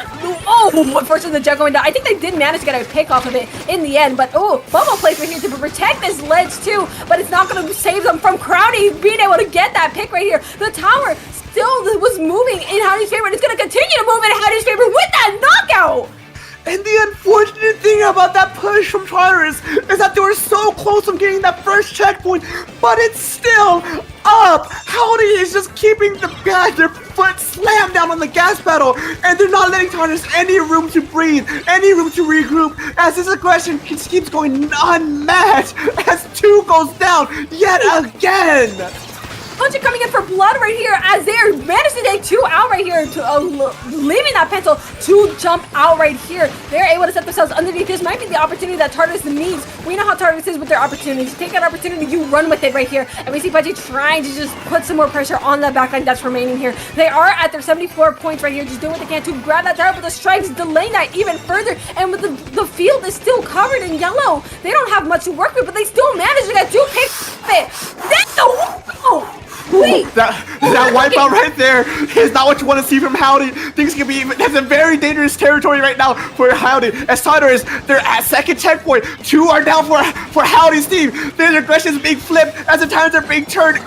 S6: Oh, unfortunately, the jug going down. I think they did manage to get a pick off of it in the end, but Bubble plays right here to protect this ledge too, but it's not going to save them from Crowdy being able to get that pick right here. The tower still was moving in Howdy's favor, and it's going to continue to move in Howdy's favor with that knockout.
S5: And the unfortunate thing about that push from Tartarus is that they were so close from getting that first checkpoint, but it's still up. Howdy is just keeping their foot slammed down on the gas pedal, and they're not letting Tartarus any room to breathe, any room to regroup, as this aggression keeps going unmatched as 2 goes down yet again.
S6: Puncher coming in for blood right here as they are managed to take 2 out right here, to leaving that pencil to jump out right here. They're able to set themselves underneath. This might be the opportunity that Tartarus needs. We know how Tartarus is with their opportunities. Take that opportunity, you run with it right here. And we see Pudgy trying to just put some more pressure on the backline that's remaining here. They are at their 74 points right here, just doing what they can to grab that tower, but the strikes delaying that even further. And with the field is still covered in yellow. They don't have much to work with, but they still manage to get 2 picks. That's the wait!
S5: That wipeout right there is not what you want to see from Howdy. Things can be, that's a very dangerous territory right now for Howdy. As Tartarus, they're at second checkpoint. 2 are down for Howdy's team. Their aggression is being flipped as the times are being turned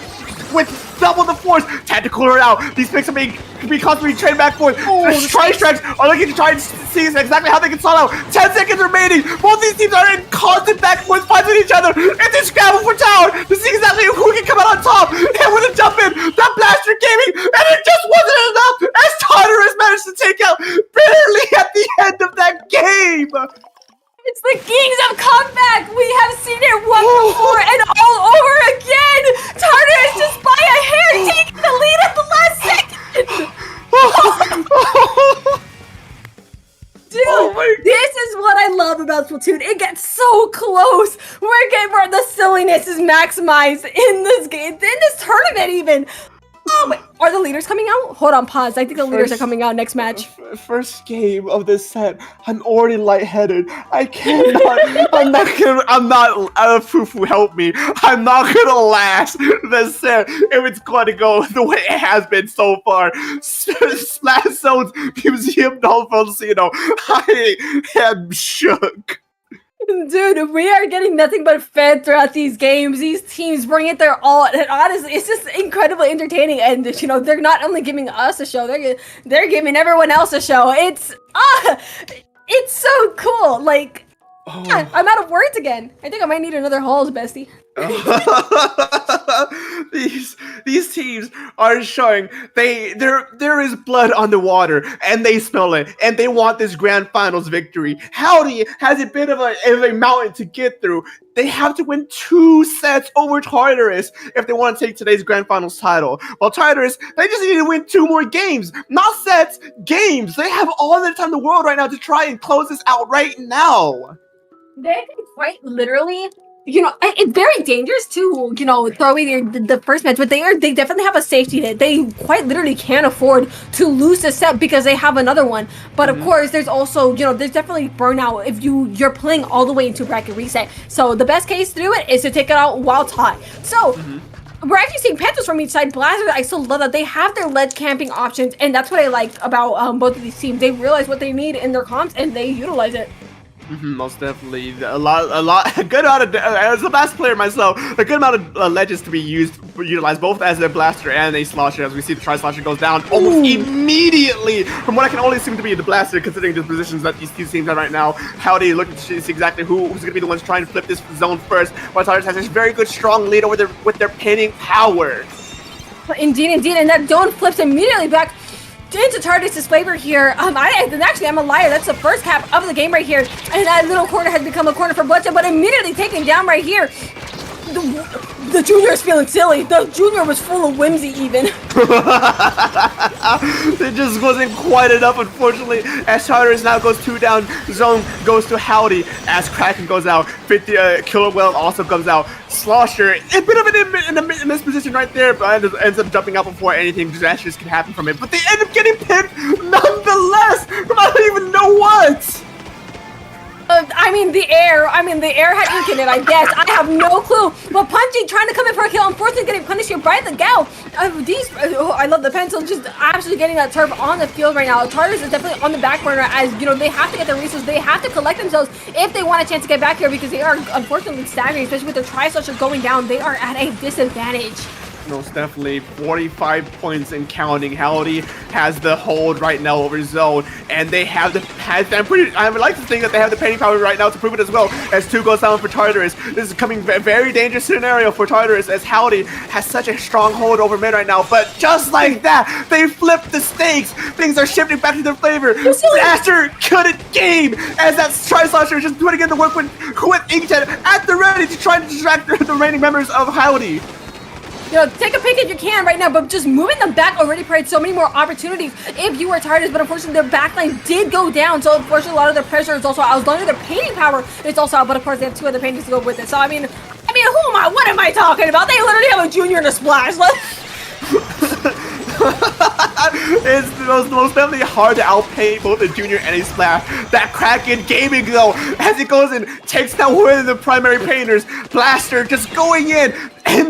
S5: with double the force. Time to clear it out. These picks are being constantly trained back forth. Strikes are looking to try and see exactly how they can solve out. 10 seconds remaining. Both these teams are in constant back and forth fights with each other. And they scramble for tower to see exactly who can come out on top. And with a jump in, that blaster gaming, and it just wasn't enough as Tartarus managed to take out barely at the end of that game.
S6: It's the Kings of Comeback! We have seen it once before and all over again! Tartarus just by a hair taking the lead at the last second! Dude, this is what I love about Splatoon. It gets so close. We're getting where the silliness is maximized in this game, in this tournament even. Oh, wait, are the leaders coming out? Hold on, pause. I think the leaders are coming out next match.
S5: First game of this set, I'm already lightheaded. I cannot. I'm not. Fufu, help me. I'm not gonna last this set if it's going to go the way it has been so far. Splash Zone's Museum Dolphins, I am shook.
S6: Dude, we are getting nothing but fed throughout these games. These teams bring it their all, and honestly, it's just incredibly entertaining. And they're not only giving us a show; they're giving everyone else a show. It's so cool. Like, yeah, I'm out of words again. I think I might need another Halls, bestie.
S5: These teams are showing there is blood on the water, and they smell it, and they want this grand finals victory. Howdy has a bit of a mountain to get through. They have to win 2 sets over Tartarus if they want to take today's grand finals title. While Tartarus, they just need to win 2 more games, not sets, games. They have all the time in the world right now to try and close this out right now.
S6: They can quite literally. It's very dangerous to, throw away the first match, but they definitely have a safety net. They quite literally can't afford to lose the set because they have another one. But of course, there's also, there's definitely burnout if you're playing all the way into bracket reset. So the best case to do it is to take it out while tied. So we're actually seeing Panthers from each side. Blazers, I still love that they have their ledge camping options, and that's what I like about both of these teams. They realize what they need in their comps and they utilize it.
S5: Most definitely, a good amount of, as a Blast player myself, a good amount of legends to be utilized both as a blaster and a slosher. As we see, the tri-slosher goes down almost immediately from what I can only assume to be the blaster, considering the positions that these two teams are right now. Howdy looking to see exactly who's going to be the ones trying to flip this zone first. While Tigers has this very good, strong lead over with their pinning power.
S6: Indeed, and that zone flips immediately back into Tardis' favor here. I'm a liar. That's the first cap of the game right here. And that little corner has become a corner for Bloodshed, but immediately taken down right here. The junior is feeling silly. The junior was full of whimsy even.
S5: It just wasn't quite enough, unfortunately, as Charters now goes 2 down. Zone goes to Howdy as Kraken goes out. 50 Killer Whale also comes out. Slosher, a bit of a misposition right there, but ends up jumping out before anything disastrous can happen from it. But they end up getting pinned nonetheless from I don't even know what.
S6: The air had ink in it, I guess. I have no clue. But Punchy trying to come in for a kill, unfortunately getting punished here by the Gal. I love the pencil, just absolutely getting that turf on the field right now. Tartars is definitely on the back burner as, they have to get their resources. They have to collect themselves if they want a chance to get back here because they are unfortunately staggering, especially with their tri-slosher going down. They are at a disadvantage.
S5: Most definitely, 45 points and counting. Howdy has the hold right now over Zone, and they have the. I would like to think that they have the painting power right now to prove it as well. As 2 goes down for Tartarus, this is becoming a very dangerous scenario for Tartarus as Howdy has such a strong hold over mid right now. But just like that, they flipped the stakes. Things are shifting back to their favor. Blaster couldn't game as that tri-slosher is just putting in the work with Inkjet at the ready to try to distract the remaining members of Howdy.
S6: Take a pick if you can right now, but just moving them back already provides so many more opportunities if you were Tartars, but unfortunately their backline did go down, so unfortunately a lot of their pressure is also out. As long as their painting power is also out, but of course they have 2 other paintings to go with it. So I mean, what am I talking about? They literally have a junior and a splash.
S5: It's most definitely hard to outpaint both a junior and a splash. That Kraken gaming though, as it goes in, takes down one of the primary painters. Blaster just going in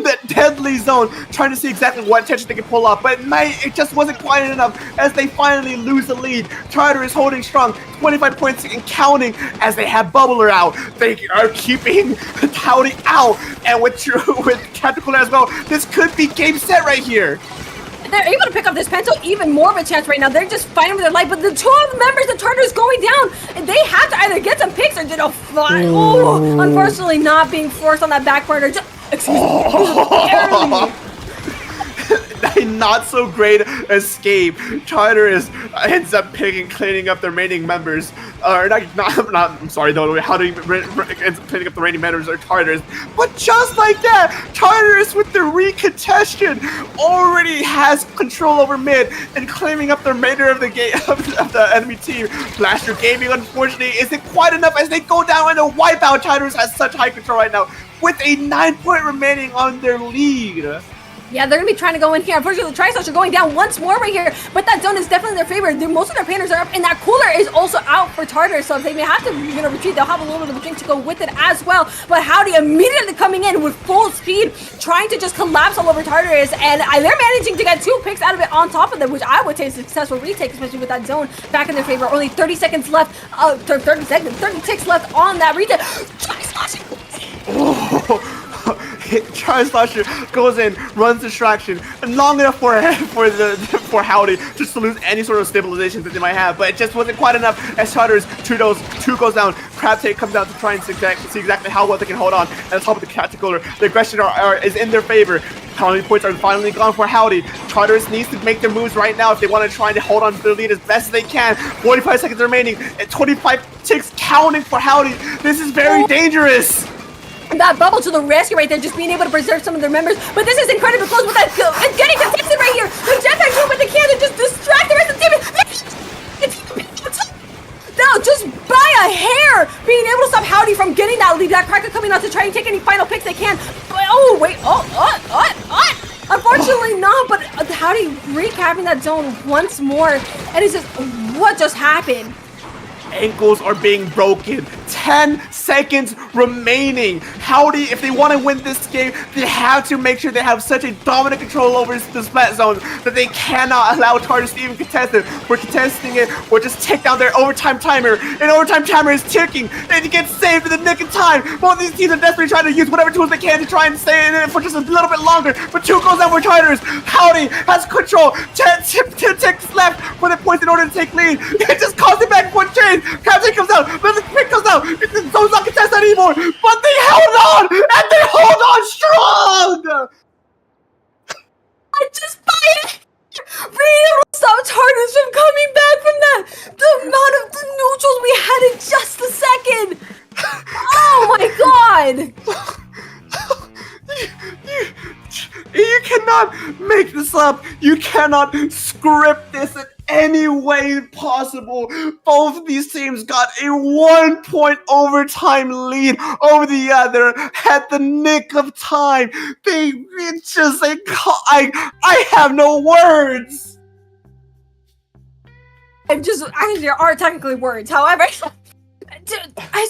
S5: the deadly zone, trying to see exactly what attention they can pull off, but it just wasn't quite enough as they finally lose the lead. Charter is holding strong, 25 points and counting as they have Bubbler out. They are keeping Howdy out, and with Tactical as well, this could be game set right here.
S6: They're able to pick up this pencil, even more of a chance right now. They're just fighting for their life, but the 2 members of Tartar is going down, and they have to either get some picks or fly. Unfortunately not being forced on that back corner. Excuse me.
S5: A not so great escape. Charter ends up cleaning up the remaining members. I'm sorry though, how do you ends up cleaning up the remaining members of Tartarus? But just like that, Tartarus with the recongestion already has control over mid and claiming up the remainder of the game of the enemy team. Blaster Gaming unfortunately isn't quite enough as they go down and a wipeout. Tartarus has such high control right now with a 9-point remaining on their lead.
S6: Yeah, they're going to be trying to go in here. Unfortunately, the tri-slosher going down once more right here, but that zone is definitely in their favor. Most of their painters are up, and that cooler is also out for Tartar, so if they may have to retreat, they'll have a little bit of a drink to go with it as well. But Howdy immediately coming in with full speed, trying to just collapse all over Tartarus, and they're managing to get 2 picks out of it on top of them, which I would say is a successful retake, especially with that zone back in their favor. Only 30 seconds left, 30 ticks left on that retake. Tri-slosher!
S5: Tri-slosher goes in, runs distraction, long enough for Howdy just to lose any sort of stabilization that they might have, but it just wasn't quite enough as Charters 2 goes down. Crab Take comes out to try and see exactly how well they can hold on at the top of the Tactical. The aggression is in their favor. How many points are finally gone for Howdy? Charters needs to make their moves right now if they want to try to hold on to their lead as best as they can. 45 seconds remaining and 25 ticks counting for Howdy. This is very dangerous.
S6: That bubble to the rescue right there, just being able to preserve some of their members. But this is incredibly close with that kill. It's getting contested right here. The jetpack move, but they can't just distract the rest of the team. No, just by a hair, being able to stop Howdy from getting that lead. That Cracker coming out to try and take any final picks they can. But, unfortunately not, but Howdy recapping that zone once more. And it's just, what just happened?
S5: Ankles are being broken. 10 seconds remaining. Howdy, if they want to win this game, they have to make sure they have such a dominant control over the splat zone that they cannot allow Tartarus to even contest it. We're contesting it, or just take down their overtime timer. And overtime timer is ticking. They get saved in the nick of time. Both these teams are desperately trying to use whatever tools they can to try and stay in it for just a little bit longer. But 2 goes down for Tartarus. Howdy has control. 10 ticks left for the points in order to take lead. It just costs it back 1 chain. Captain comes out. But the pick comes out. It's not contested anymore. But they held on. And they hold on strong.
S6: I just buy it. Really stop Tartarus from coming back from that. The amount of the neutrals we had in just a second. Oh my god.
S5: You cannot make this up. You cannot script this in any way possible. Both of these teams got a 1-point overtime lead over the other at the nick of time. I have no words.
S6: There are technically words. However, it's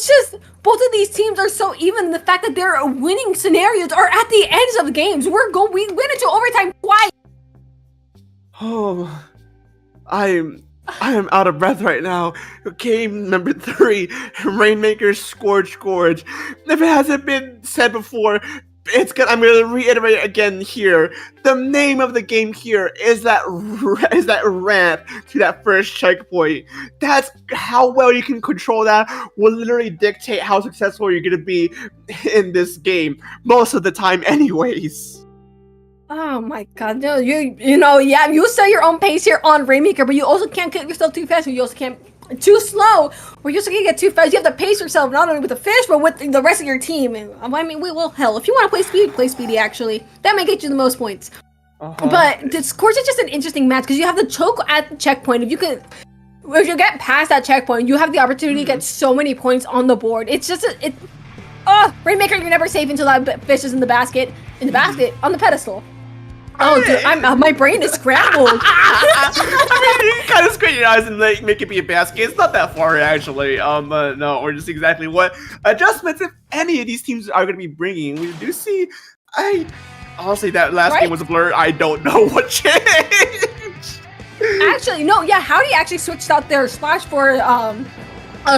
S6: just both of these teams are so even in the fact that their winning scenarios are at the ends of the games. We win into overtime twice.
S5: Oh, I am out of breath right now. Game number 3, Rainmaker Scourge Gorge. If it hasn't been said before, I'm going to reiterate again here. The name of the game here is that ramp to that first checkpoint. That's how well you can control that will literally dictate how successful you're going to be in this game. Most of the time anyways.
S6: Oh my god, no, you set your own pace here on Rainmaker, but you also can't get yourself too fast, or you also can't too slow, or you also can't get too fast. You have to pace yourself not only with the fish, but with the rest of your team. I mean, hell, if you want to play speed, play speedy, actually. That may get you the most points. But this course is just an interesting match, because you have the choke at the checkpoint. If you get past that checkpoint, you have the opportunity to get so many points on the board. It's just, Rainmaker, you're never safe until that fish is in the basket, on the pedestal. Oh, dude, my brain is scrambled.
S5: I mean, you kind of squint your eyes and make it be a basket. It's not that far, actually. No, or just exactly what adjustments, if any, of these teams are going to be bringing. We do see, honestly, that last game was a blur. I don't know what changed.
S6: Actually, no, yeah, Howdy actually switched out their splash for,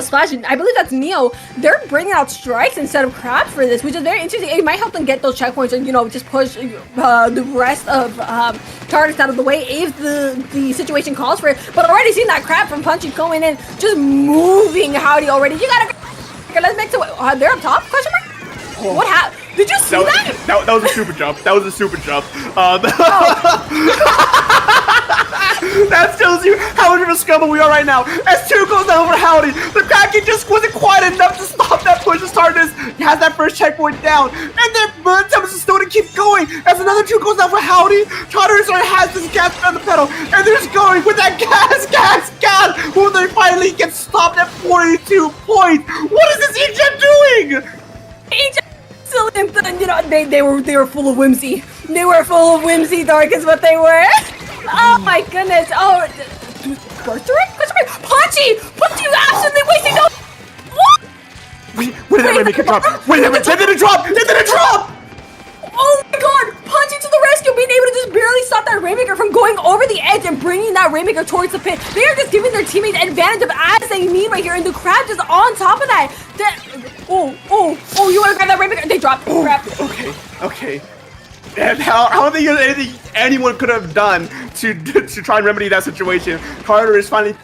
S6: Splash, I believe that's Neo. They're bringing out strikes instead of crabs for this, which is very interesting. It might help them get those checkpoints and, just push the rest of targets out of the way if the situation calls for it. But already seen that crab from Punchy going in, just moving Howdy already. You gotta, let's make to, they're up top, question mark? What happened? Did you see that?
S5: That was a super jump. That was a super jump. That tells you how much of a scumble we are right now. As 2 goes down over Howdy, the Kraken just wasn't quite enough to stop that push. Tartarus has that first checkpoint down, and then Thomas is still to keep going. As another 2 goes down for Howdy, Tartarus has this gas on the pedal, and they're just going with that gas. Will they finally get stopped at 42 points? What is this Egypt doing?
S6: Egypt. They were full of whimsy. They were full of whimsy, Dark is what they were. Oh my goodness. Oh, Punchy, you absolutely wasting no. What?
S5: Wait, that Rainmaker drop. Wait, they didn't drop.
S6: Oh my god, Punchy to the rescue, being able to just barely stop that Rainmaker from going over the edge and bringing that Rainmaker towards the pit. They are just giving their teammates advantage of as they need right here, and the crab just on top of that. You want to grab that Rainmaker? They dropped the crab.
S5: Okay. And how don't think there's anything anyone could have done to try and remedy that situation. Carter is finally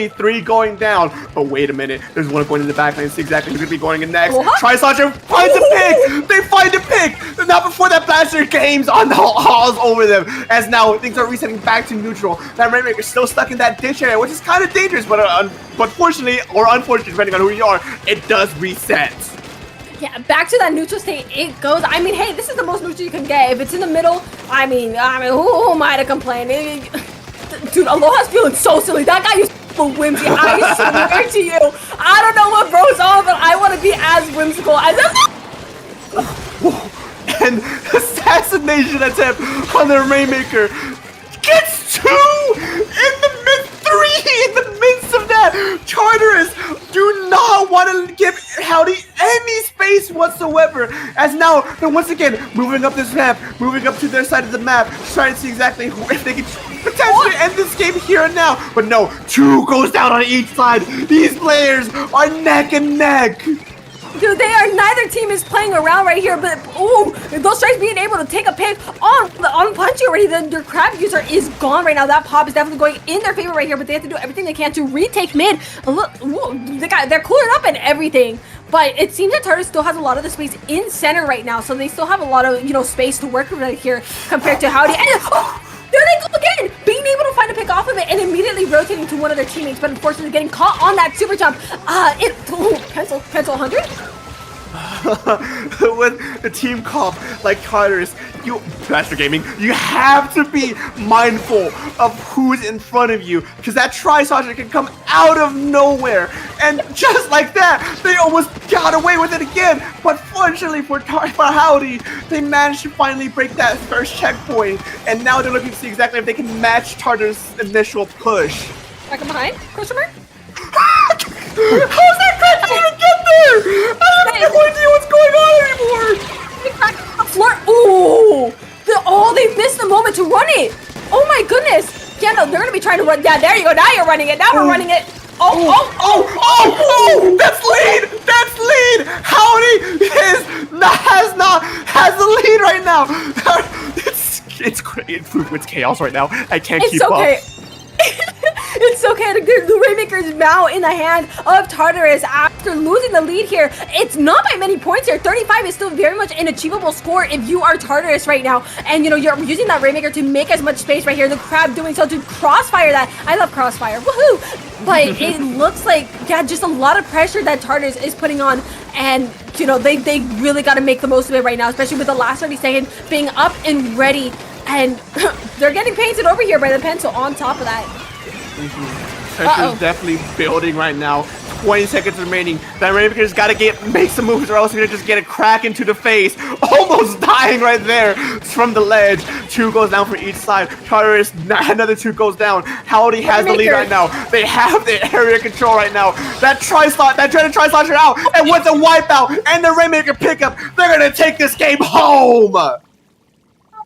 S5: 3 going down. But wait a minute, there's one going in the back lane. See exactly who's gonna be going in next. Tri-Slasher finds a pick. They find a pick. Not before that Blaster games on the halls over them. As now things are resetting back to neutral. That Rainmaker's still stuck in that ditch area, which is kind of dangerous. But fortunately or unfortunately, depending on who you are, it does reset.
S6: Yeah, back to that neutral state it goes. I mean, hey, this is the most neutral you can get. If it's in the middle, I mean, who am I to complain? Dude, Aloha's feeling so silly. That guy is so whimsy. I swear to you. I don't know what bro's on, but I want to be as whimsical as
S5: And assassination attempt on the Rainmaker gets 2 in the midst of that. Tartarus do not want to whatsoever. As now they're once again moving up this map, moving up to their side of the map, trying to see exactly if they can potentially end this game here and now. But no, 2 goes down on each side. These players are neck and neck.
S6: Dude, neither team is playing around right here, but ooh, those strikes being able to take a pick on Punchy already. Their crab user is gone right now. That pop is definitely going in their favor right here, but they have to do everything they can to retake mid. They're cooling up and everything. But it seems that Tartar still has a lot of the space in center right now, so they still have a lot of space to work with right here compared to Howdy. And there they go again! Being able to find a pick off of it and immediately rotating to one of their teammates, but unfortunately getting caught on that super jump. Pencil 100?
S5: With the team comp like Tartarus, Master Gaming, you have to be mindful of who's in front of you, because that Tri-Saucer can come out of nowhere, and just like that, they almost got away with it again. But fortunately for Howdy, they managed to finally break that first checkpoint, and now they're looking to see exactly if they can match Tartarus' initial push.
S6: Back up behind, Christopher?
S5: How's that crack even get there? I have no idea what's going on anymore.
S6: The floor. Ooh! They missed the moment to run it. Oh my goodness. Yeah, no, they're gonna be trying to run. Yeah, there you go. Now you're running it. Now we're running it. Oh!
S5: That's lead. That's lead. Howdy has the lead right now. It's chaos right now. I can't keep up.
S6: It's okay. The Rainmaker is now in the hand of Tartarus after losing the lead here. It's not by many points here. 35 is still very much an achievable score if you are Tartarus right now. And you're using that Rainmaker to make as much space right here. The crab doing so to crossfire that. I love crossfire. Woohoo! But it looks like, just a lot of pressure that Tartarus is putting on. And, they really got to make the most of it right now, especially with the last 30 seconds being up and ready. And they're getting painted over here by the pencil on top of that.
S5: Pressure's definitely building right now. 20 seconds remaining. That Rainmaker's got to make some moves, or else he's going to just get a crack into the face. Almost dying right there from the ledge. 2 goes down for each side. Tartarus, another 2 goes down. Howdy has the lead right now. They have the area control right now. That Tri-Slot, that dreaded Tri-Slotcher out, and with the wipeout and the Rainmaker pickup, they're going to take this game home.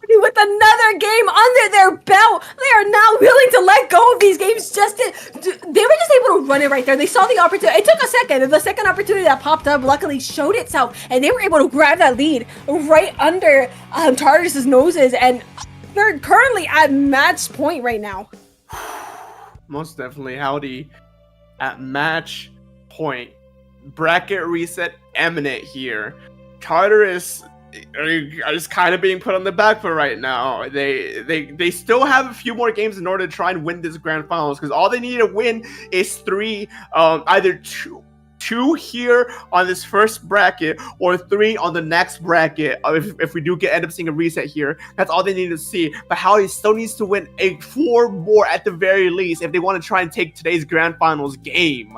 S6: With another game under their belt, they are now willing to let go of these games. They were just able to run it right there. They saw the opportunity. It took a second, and the second opportunity that popped up luckily showed itself, and they were able to grab that lead right under Tartarus' noses, and they're currently at match point right now.
S5: Most definitely. Howdy at match point. Bracket reset imminent here. Tartarus are just kind of being put on the back foot right now. They still have a few more games in order to try and win this grand finals, because all they need to win is 3, either two here on this first bracket or 3 on the next bracket. If we do end up seeing a reset here, that's all they need to see. But Howdy still needs to win 4 more at the very least if they want to try and take today's grand finals game.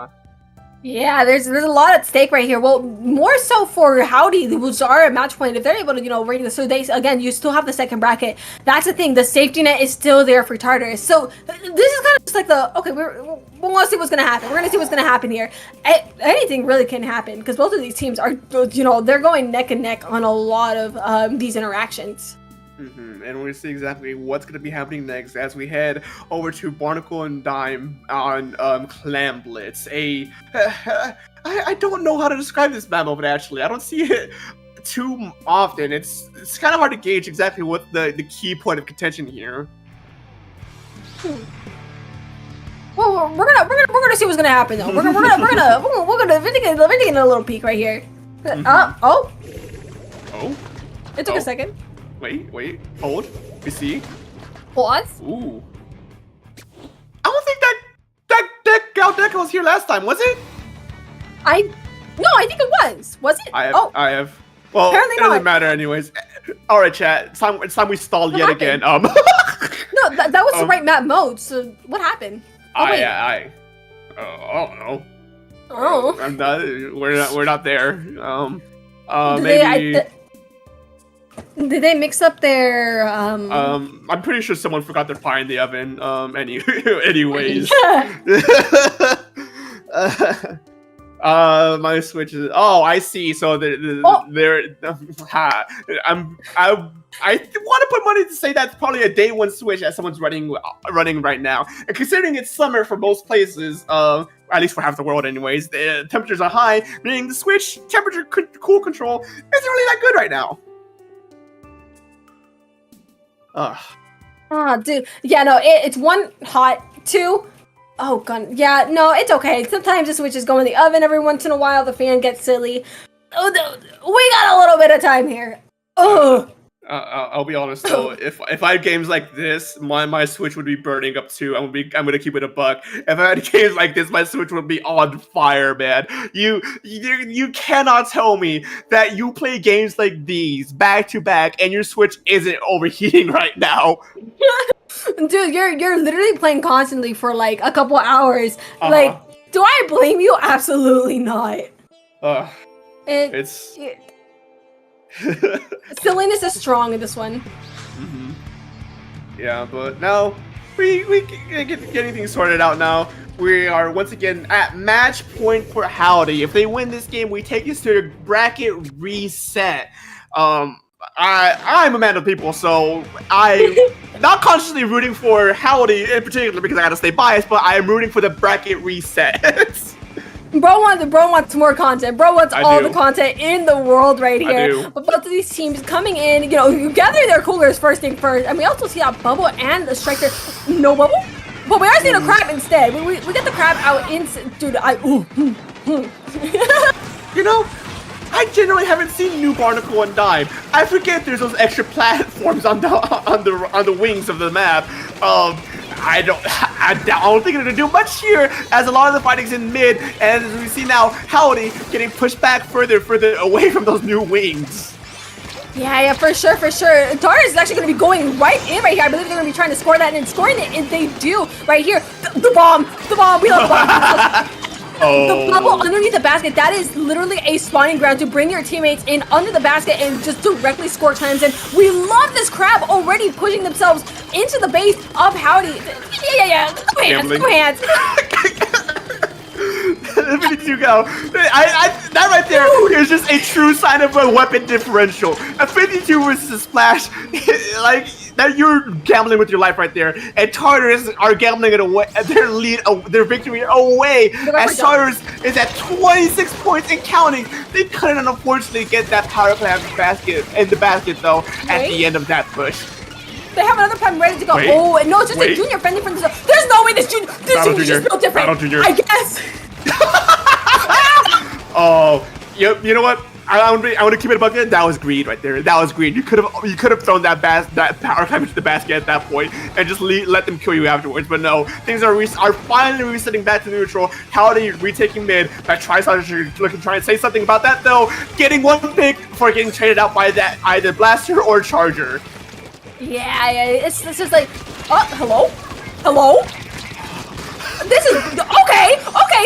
S6: Yeah, there's a lot at stake right here. Well, more so for Howdy, which are at match point. If they're able to, raid this, so again, you still have the second bracket. That's the thing. The safety net is still there for Tartarus. So this is kind of just like we're gonna see what's gonna happen. We're gonna see what's gonna happen here. Anything really can happen, because both of these teams are, they're going neck and neck on a lot of these interactions.
S5: And we'll see exactly what's going to be happening next as we head over to Barnacle and Dime on Clam Blitz. I don't know how to describe this map over actually. I don't see it too often. It's kind of hard to gauge exactly what the key point of contention here.
S6: Well, we're gonna see what's gonna happen though. We're taking a little peek right here. Oh. It took a second.
S5: Wait, hold. We see.
S6: Pause.
S5: Ooh. I don't think that Galdeka was here last time, was it?
S6: I think it was. Was it?
S5: I have. Well,
S6: apparently
S5: it doesn't
S6: not.
S5: matter anyways. All right, chat. It's time we stalled yet again.
S6: No, that was the right map mode. So what happened?
S5: I don't know.
S6: Oh.
S5: I'm not. We're not there.
S6: Did they mix up their
S5: I'm pretty sure someone forgot their pie in the oven. Anyways. My Switch is. Oh, I see. So they're I want to put money to say that's probably a day one Switch that someone's running right now. And considering it's summer for most places, at least for half the world, anyways, the temperatures are high, meaning the Switch temperature cool control isn't really that good right now.
S6: Dude. Yeah, no, it's one hot, two. Oh, God. Yeah, no, it's okay. Sometimes the Switches go in the oven every once in a while. The fan gets silly. Oh, we got a little bit of time here. Oh.
S5: I'll be honest though, if I had games like this, my Switch would be burning up too. I'm gonna keep it a buck. If I had games like this, my Switch would be on fire, man. You cannot tell me that you play games like these back to back and your Switch isn't overheating right now.
S6: Dude, you're literally playing constantly for like a couple hours. Like, do I blame you? Absolutely not. Silliness is strong in this one.
S5: Mm-hmm. Yeah, but now we can get anything sorted out now. We are once again at match point for Howdy. If they win this game, we take us to the bracket reset. I'm a man of people, so I'm not consciously rooting for Howdy in particular because I gotta stay biased, but I am rooting for the bracket reset.
S6: Bro wants more content. Bro wants all the content in the world right here. But both of these teams coming in, you gather their coolers first thing first. And we also see that Bubble and the Striker. No Bubble? But we are seeing a Crab instead. We get the Crab out in... Dude,
S5: I generally haven't seen New Barnacle and Dime. I forget there's those extra platforms on the wings of the map. I don't think they're gonna do much here, as a lot of the fighting's in mid, and as we see now, Howdy getting pushed back further away from those new wings.
S6: Yeah, for sure. Dart is actually going to be going right in right here. I believe they're going to be trying to score that and scoring it, and they do right here. The bomb. We love the bomb. The bubble underneath the basket, that is literally a spawning ground to bring your teammates in under the basket and just directly score times. And we love this Crab already pushing themselves into the base of Howdy. Yeah. Go hands.
S5: Where did you go? That right there is just a true sign of a weapon differential. A 52 versus a Splash, like that, you're gambling with your life right there. And Tartarus are gambling it away, their victory away. As Tartarus is at 26 points and counting. They couldn't unfortunately get that power plant in the basket though at the end of that push.
S6: They have another plan ready to go. Oh, no, it's just a junior fending from this. There's no way this junior is built different. I guess.
S5: You know what? I want to keep it a bucket. That was greed right there. That was greed. You could have thrown that power climb into the basket at that point and just let them kill you afterwards. But no, things are finally resetting back to neutral. Howdy retaking mid. That Tri-Star looking try and say something about that though. Getting one pick before getting traded out by that either Blaster or Charger.
S6: Yeah, it's just like, hello? This is, okay,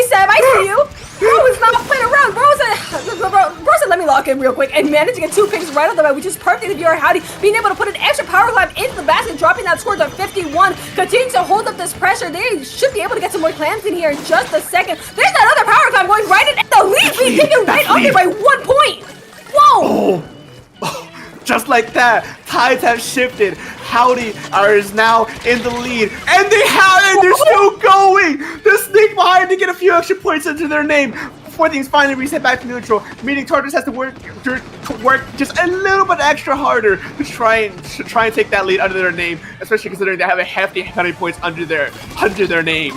S6: Sam, I see you. Bro is not playing around. Bro said, let me lock in real quick, and managed to get 2 picks right off the bat, which is perfect if you're Howdy. Being able to put an extra power climb into the basket, dropping that score to 51, continuing to hold up this pressure. They should be able to get some more clams in here in just a second. There's that other power climb going right in, and the lead being taken right under by 1 point. Whoa!
S5: Just like that, tides have shifted. Howdy is now in the lead, and they're still going. They sneak behind to get a few extra points into their name before things finally reset back to neutral. Meaning Tartarus has to work just a little bit extra harder to try and take that lead under their name, especially considering they have a hefty points under their name.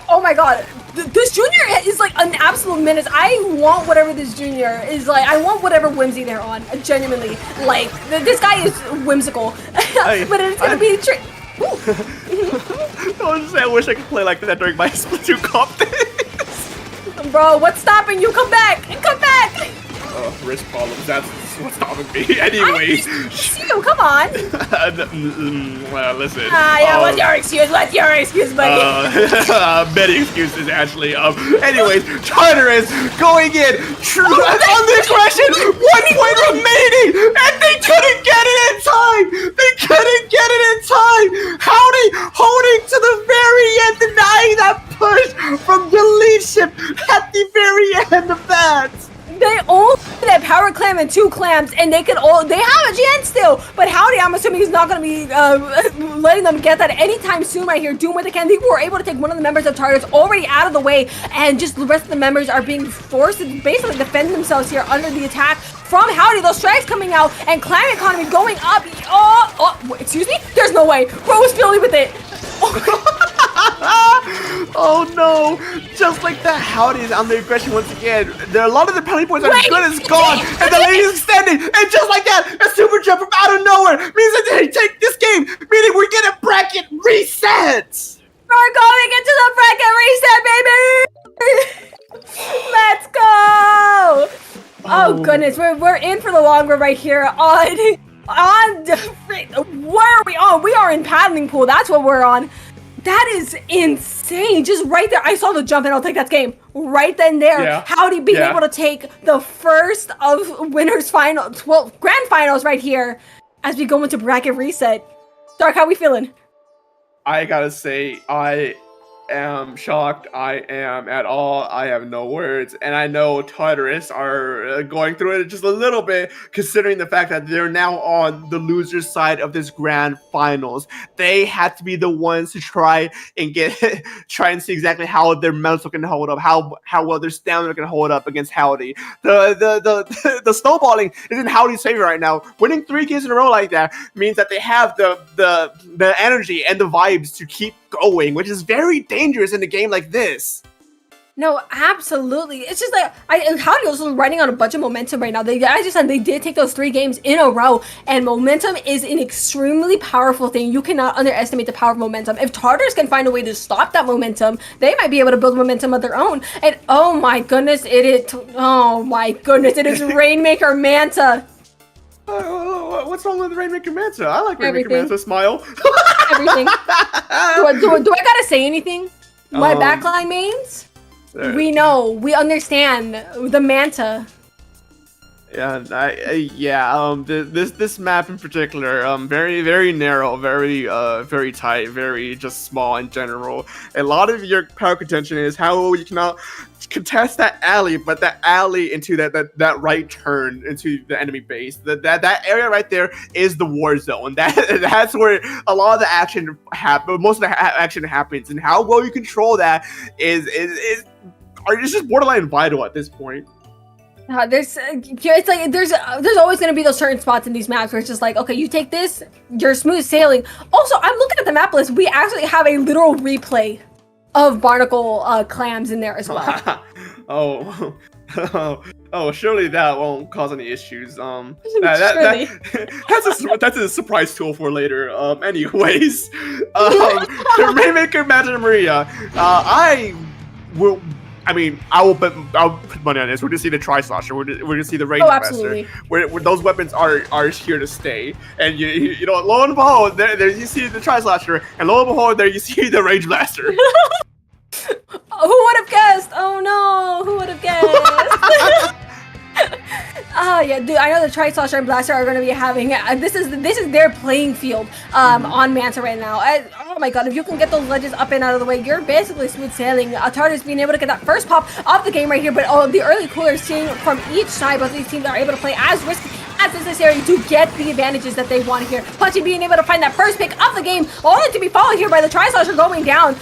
S6: Oh my god. This junior is like an absolute menace. I want whatever this junior is like. I want whatever whimsy they're on. Genuinely. Like, this guy is whimsical. But it's gonna be
S5: I wish I could play like that during my Splatoon comp days.
S6: Bro, what's stopping you? Come back! Come back!
S5: Wrist problems. That's what's stopping me. Anyways.
S6: Come on.
S5: Well, listen.
S6: Yeah, what's your excuse? Buddy?
S5: Many excuses, actually. Anyways, Tartarus going in. On the aggression. 1 point remaining. And they couldn't get it in time. Howdy holding to the very end, denying that push from the leadership at the very end. that?
S6: They only that power clam and 2 clams, and they have a chance still. But Howdy, I'm assuming he's not gonna be letting them get that anytime soon right here. Doing what they can. They were able to take one of the members of Tartarus already out of the way, and just the rest of the members are being forced to basically defend themselves here under the attack from Howdy. Those strikes coming out, and clam economy going up. Oh, excuse me? There's no way. Bro was feeling with it.
S5: Oh no! Just like that, Howdy is on the aggression once again. There are a lot of the penalty points are good as gone, and the lady's extending, and just like that, a super jump from out of nowhere means that they take this game, meaning we get a bracket reset.
S6: We're going into the bracket reset, baby! Let's go! Oh goodness, we're in for the long run right here on where are we on? We are in paddling pool. That's what we're on. That is insane. Just right there. I saw the jump and I'll take that game. Right then there.
S5: Yeah.
S6: Howdy being able to take the first of winners finals, well, grand finals right here as we go into bracket reset. Dark, how we feeling?
S5: I gotta say, I am shocked. I am at all. I have no words. And I know Tartarus are going through it just a little bit, considering the fact that they're now on the loser's side of this grand finals. They had to be the ones to try and try and see exactly how their mental can hold up, how well their stamina can hold up against Howdy. The snowballing is in Howdy's favor right now. Winning 3 games in a row like that means that they have the energy and the vibes to keep going, which is very dangerous in a game like this.
S6: No, absolutely. It's just like Howdy also riding on a bunch of momentum right now. They did take those 3 games in a row, and momentum is an extremely powerful thing. You cannot underestimate the power of momentum. If Tartarus can find a way to stop that momentum, they might be able to build momentum of their own. And oh my goodness, it is Rainmaker Manta.
S5: What's wrong with Rainmaker Manta? I like Rainmaker
S6: Everything.
S5: Manta. Smile.
S6: Everything. Do I gotta say anything? My backline mains? We know. We understand the Manta.
S5: Yeah, this map in particular, very, very narrow, very tight, very just small in general. A lot of your power contention is how you cannot contest that alley, but that alley into that right turn into the enemy base. That area right there is the war zone. That's where a lot of the action happens. Most of the action happens, and how well you control that is just borderline vital at this point.
S6: It's like there's always going to be those certain spots in these maps where it's just like, okay, you take this, you're smooth sailing. Also, I'm looking at the map list. We actually have a literal replay of barnacle clams in there as well.
S5: Surely that won't cause any issues.
S6: Surely.
S5: That's a surprise tool for later. Anyways, the Rainmaker Manta Maria. I'll put money on this. We're gonna see the Tri-Slosher. We're gonna see the Range
S6: absolutely.
S5: Master. Where those weapons are here to stay. And you know, lo and behold, there you see the Tri-Slosher, and lo and behold, there you see the Range Master.
S6: Who would have guessed? Oh no, who would have guessed? Yeah, dude, I know the Tri-Slosher and Blaster are going to be having this is their playing field on Manta right now. Oh my god, if you can get those ledges up and out of the way, you're basically smooth sailing. Tartarus being able to get that first pop of the game right here, but the early coolers seeing from each side, both of these teams are able to play as risky as necessary to get the advantages that they want here. Punchy being able to find that first pick of the game, only to be followed here by the Tri-Slosher going down.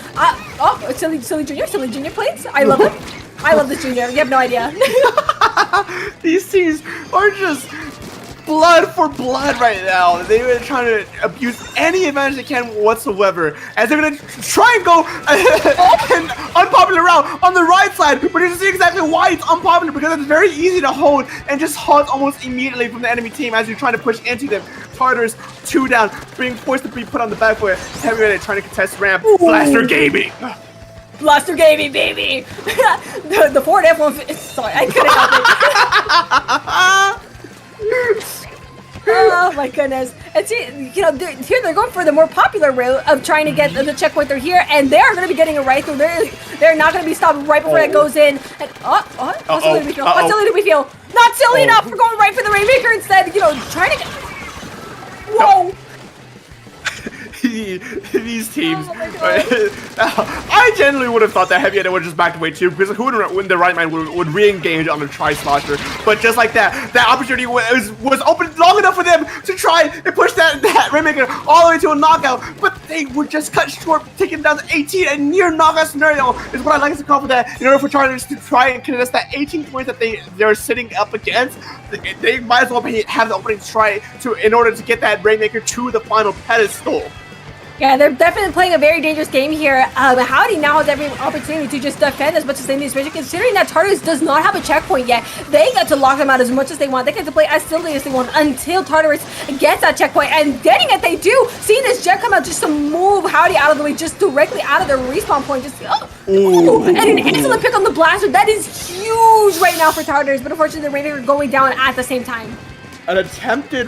S6: Silly Junior plays. I love him. I love this Junior. You have no idea.
S5: These teams are just blood for blood right now. They're trying to abuse any advantage they can whatsoever, as they're gonna try and go an unpopular route on the right side. But you see exactly why it's unpopular, because it's very easy to hold and just halt almost immediately from the enemy team as you're trying to push into them. Tartarus 2 down, being forced to be put on the back foot. Heavy Red trying to contest ramp. Blaster Gaming.
S6: Blaster Gaming, baby! the Ford F-150. Sorry, I couldn't help it. Oh my goodness. And see, you know, here they're going for the more popular route of trying to get the checkpoint. They're here, and they're going to be getting it right through. They're not going to be stopped right before it goes in. And how silly do we feel? How silly do we feel? Not silly enough. We're going right for the Rainmaker instead. You know, trying to get. Whoa.
S5: these teams.
S6: Oh my God.
S5: I genuinely would have thought that Heavy Hitter would have just backed away too, because who in their right mind would re-engage on a Tri-Slosher? But just like that opportunity was open long enough for them to try and push that Rainmaker all the way to a knockout, but they were just cut short, taken down to 18. A near knockout scenario is what I like to call for that. In order for Chargers to try and contest that 18 points that they're sitting up against, they might as well have the opening try in order to get that Rainmaker to the final pedestal.
S6: Yeah, they're definitely playing a very dangerous game here. Howdy now has every opportunity to just defend as much as they need, especially considering that Tartarus does not have a checkpoint yet. They get to lock them out as much as they want. They get to play as silly as they want until Tartarus gets that checkpoint. And getting it, they do. Seeing this jet come out just to move Howdy out of the way, just directly out of their respawn point. Just and an excellent pick on the blaster. That is huge right now for Tartarus, but unfortunately the Raiders are going down at the same time.
S5: An attempted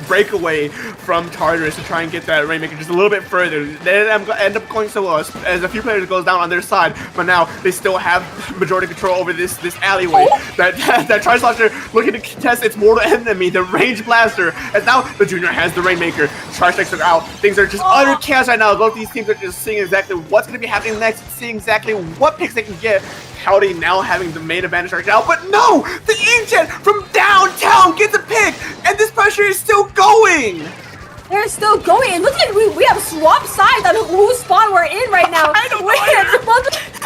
S5: breakaway from Tartarus to try and get that Rainmaker just a little bit further. They end up going so low as a few players goes down on their side, but now they still have majority control over this alleyway. That Tri-Slosher looking to contest its mortal enemy, the Range Blaster, as now the Junior has the Rainmaker. Tri-Strikes are out. Things are just utter chaos right now. Both these teams are just seeing exactly what's going to be happening next, seeing exactly what picks they can get. Howdy now having the main advantage right now, but no! The Inkjet from downtown gets a pick, and this pressure is still going!
S6: They're still going. It looks like we have swapped sides on whose spawn we're in right now.
S5: I don't know.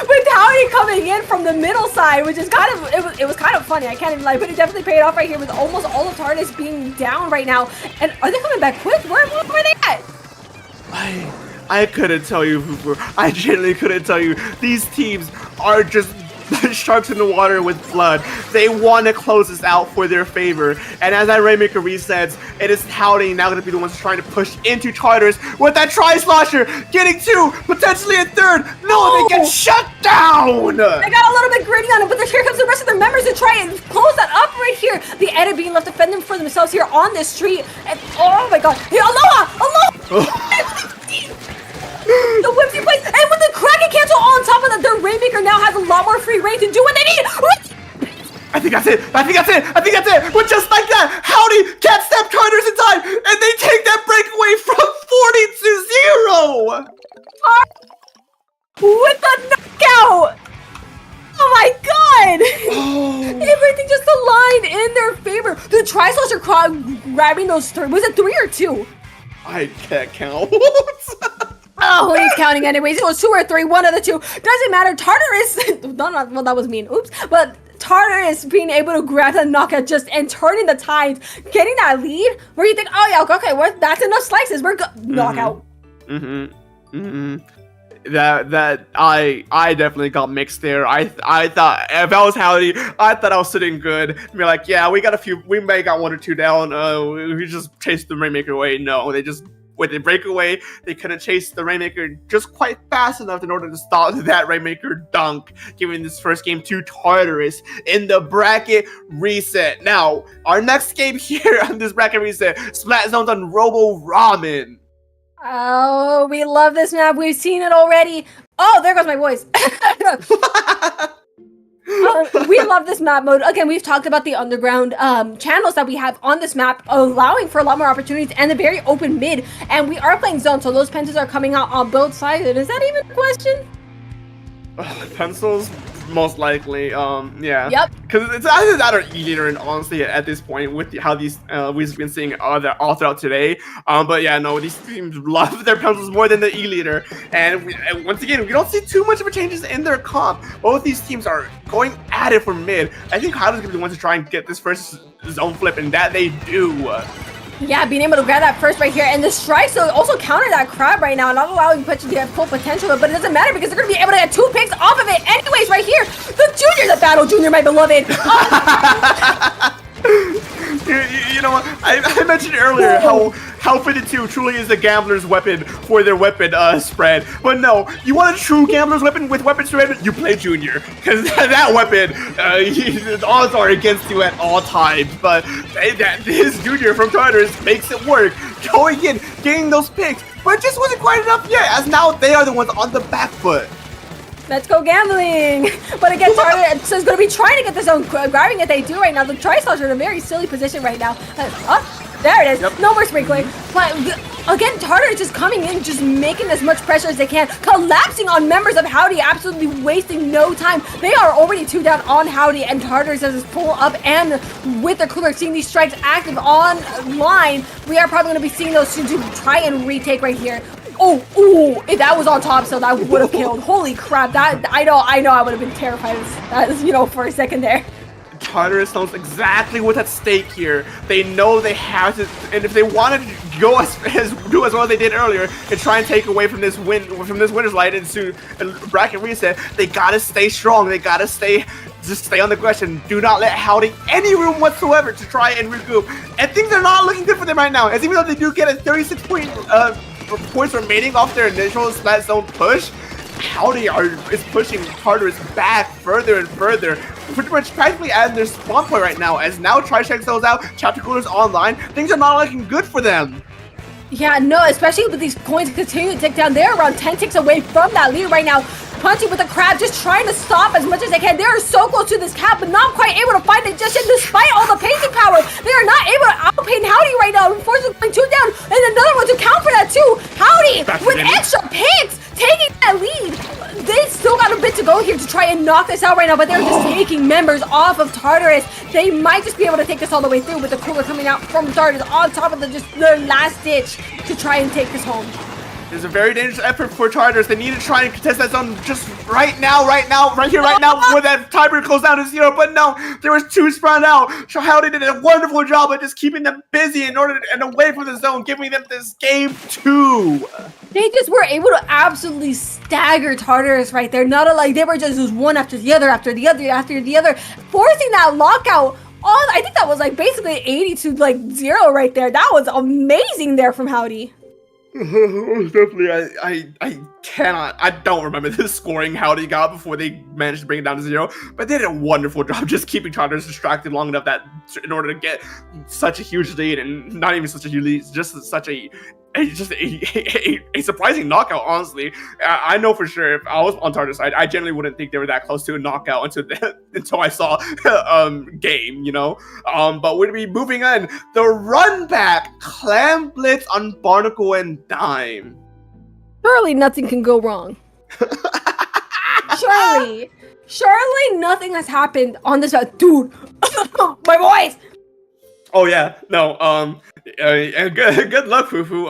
S6: With Howdy coming in from the middle side, which is kind of, it was kind of funny, I can't even lie, but it definitely paid off right here with almost all of Tartarus being down right now. And are they coming back quick? Where are they at?
S5: I couldn't tell you, I genuinely couldn't tell you. These teams are just sharks in the water with blood. They want to close this out for their favor. And as that Rainmaker resets, it is Howdy now going to be the ones trying to push into Tartarus with that Tri-Slosher, getting two, potentially a third. No, they get shut down!
S6: They got a little bit gritty on it, but here comes the rest of their members to try and close that up right here. The Edit being left to fend them for themselves here on this street. And oh my god. Hey, Aloha! The Whimsy plays, and with the Kraken cancel on top of that, their Rainmaker now has a lot more free reign to do what they need.
S5: I think that's it. But just like that, Howdy can't step Tartarus in time, and they take that breakaway from 40 to 0.
S6: With the knockout. Oh my god! Everything just aligned in their favor. The Tri-Slosher grabbing those three. Was it 3 or 2?
S5: I can't count.
S6: Oh, he's counting anyways. It was 2 or 3, one of the two. Doesn't matter. Tartarus. Well, that was mean. Oops. But Tartarus being able to grab the knockout just and turning the tides, getting that lead where you think, oh yeah, okay, well, that's enough slices. We're knockout.
S5: That I definitely got mixed there. I thought if I was Howdy, I thought I was sitting good. Be like, yeah, we may got 1 or 2 down. We just chased the Rainmaker away. No, they just. With the breakaway, they couldn't chase the Rainmaker just quite fast enough in order to stop that Rainmaker dunk, giving this first game to Tartarus in the bracket reset. Now, our next game here on this bracket reset, Splat Zones on Robo Ramen.
S6: Oh, we love this map. We've seen it already. Oh, there goes my voice. We love this map mode. Again, we've talked about the underground channels that we have on this map, allowing for a lot more opportunities and a very open mid. And we are playing zone, so those pencils are coming out on both sides. And is that even a question?
S5: Pencils, most likely. Yeah.
S6: Yep.
S5: Because it's either that or E-Leader, and honestly, at this point, with how these we've been seeing all throughout today. But yeah, no, these teams love their pencils more than the E-Leader. And once again, we don't see too much of a changes in their comp. Both these teams are going at it for mid. I think Hydra's gonna be the ones to try and get this first zone flip, and that they do.
S6: Yeah, being able to grab that first right here, and the strikes will also counter that crab right now, not allowing Pudge to get full potential, but it doesn't matter because they're going to be able to get 2 picks off of it anyways right here. The Junior, the Battle Junior, my beloved.
S5: You know what? I mentioned earlier how 52 truly is a gambler's weapon for their weapon spread. But no, you want a true gambler's weapon with weapon spread? You play Junior. Because that weapon, the odds are against you at all times. But his Junior from Tartarus makes it work. Going in, getting those picks. But it just wasn't quite enough yet, as now they are the ones on the back foot.
S6: Let's go gambling! But again, Tartarus is going to be trying to get the zone, grabbing it. They do right now. The Tri-Slosher are in a very silly position right now. There it is.
S5: Yep.
S6: No more sprinkling. But again, Tartar is just coming in, just making as much pressure as they can, collapsing on members of Howdy, absolutely wasting no time. They are already 2 down on Howdy, and Tartar says is full up, and with the cooler, seeing these strikes active online, we are probably going to be seeing those to try and retake right here. Oh, ooh, if that was on top, so that would have killed. Holy crap, that, I know I would have been terrified as you know, for a second there.
S5: Tartarus knows exactly what's at stake here. They know they have to, and if they wanted to go do as well as they did earlier and try and take away from this winner's light and soon bracket reset, they gotta stay strong. They gotta stay on the question. Do not let Howdy any room whatsoever to try and regroup. And things are not looking good for them right now. As even though they do get a 36 points remaining off their initial Splat Zone push, Howdy is pushing Tartarus back further and further, pretty much practically at their spawn point right now. As now Tri-Strike sells out, Chapter Cooler's online, things are not looking good for them.
S6: Yeah, no, especially with these coins continuing to tick down. They're around 10 ticks away from that lead right now. Punching with the crab, just trying to stop as much as they can. They are so close to this cap, but not quite able to find it just yet, despite all the painting power. They are not able to outpaint Howdy right now. Unfortunately, going 2 down, and another one to count for that too. Howdy, with extra picks, taking that lead. They still got a bit to go here to try and knock this out right now, but they're just taking members off of Tartarus. They might just be able to take this all the way through with the cooler coming out from Tartarus on top of their last ditch to try and take this home.
S5: There's a very dangerous effort for Tartarus. They need to try and contest that zone just right now, right here, right now, before that tiebreaker goes down to 0. But no, there was 2 sprung out. Howdy did a wonderful job of just keeping them busy and away from the zone, giving them this game 2.
S6: They just were able to absolutely stagger Tartarus right there. Not like they were just one after the other, after the other, forcing that lockout. I think that was like basically 80 to 0 right there. That was amazing there from Howdy.
S5: Definitely, I don't remember the scoring Howdy got before they managed to bring it down to 0, but they did a wonderful job just keeping Tartarus distracted long enough that in order to get such a huge lead, and not even such a huge lead, just such a surprising knockout, honestly. I know for sure if I was on Tartarus side, I generally wouldn't think they were that close to a knockout until I saw game, you know. But we'd be moving on. The run back, Clam Blitz on Barnacle and Dime.
S6: Surely nothing can go wrong. Surely nothing has happened on this dude. My voice.
S5: Oh yeah, no. Good luck, Fufu.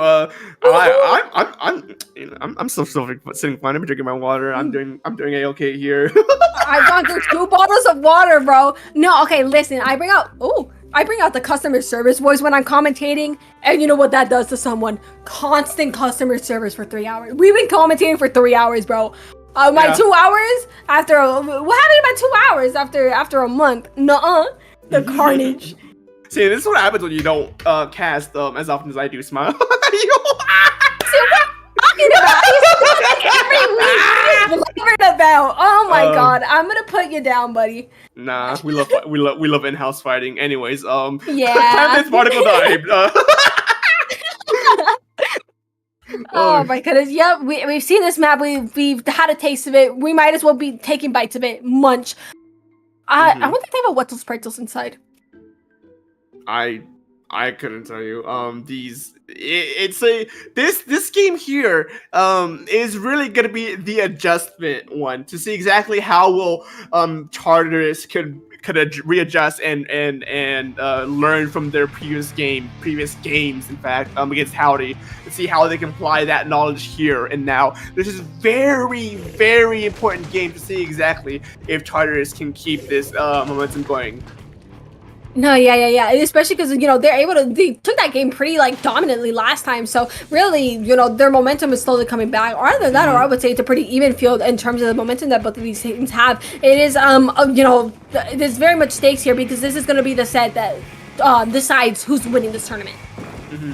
S5: I'm still sitting fine. I'm drinking my water. I'm doing a-okay here.
S6: I've gone through 2 bottles of water, bro. No, okay, listen. I bring out the customer service voice when I'm commentating, and you know what that does to someone? Constant customer service for 3 hours. We've been commentating for 3 hours, bro. 2 hours after what happened in my 2 hours after a month? Nuh-uh. The carnage.
S5: See, this is what happens when you don't cast as often as I do, Smile.
S6: See, what I'm talking about? Every week, about. Oh my god, I'm gonna put you down, buddy.
S5: Nah, we love in-house fighting. Anyways,
S6: yeah.
S5: This particle died.
S6: Oh my goodness, yeah, we've seen this map. We've had a taste of it. We might as well be taking bites of it. Munch. I wonder if they have a Wettels Pretzels inside.
S5: I couldn't tell you. This game here is really gonna be the adjustment one to see exactly how will Tartarus could readjust and learn from their previous games, in fact, against Howdy, to see how they can apply that knowledge here and now. This is very, very important game to see exactly if Tartarus can keep this momentum going.
S6: No, yeah. Especially because, they took that game pretty, dominantly last time. So, really, their momentum is slowly coming back. Or either that, or I would say it's a pretty even field in terms of the momentum that both of these teams have. It is, there's very much stakes here because this is going to be the set that decides who's winning this tournament.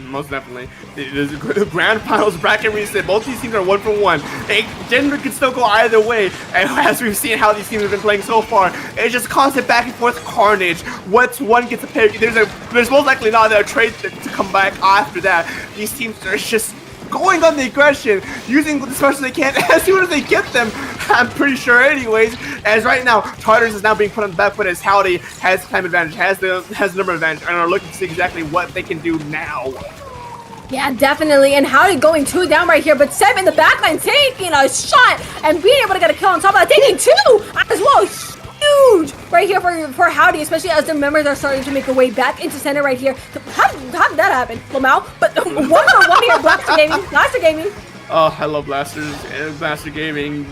S5: Most definitely. The grand finals bracket reset. Both these teams are 1 for 1. They generally could still go either way. And as we've seen how these teams have been playing so far, it's just constant back and forth carnage. Once one gets a pick, there's most likely not a trade to come back after that. These teams are just going on the aggression, using the specials they can as soon as they get them. I'm pretty sure anyways, as right now, Tartarus is now being put on the back foot as Howdy has time advantage, has the number advantage, and are looking to see exactly what they can do now.
S6: Yeah, definitely. And Howdy going 2 down right here, but Seb in the backline taking a shot and being able to get a kill on top of that, taking 2 as well. Huge right here for Howdy, especially as the members are starting to make their way back into center right here. How did that happen, Lamau? But 1-on-1 here, Blaster Gaming.
S5: Oh, I love Blasters and Blaster Gaming.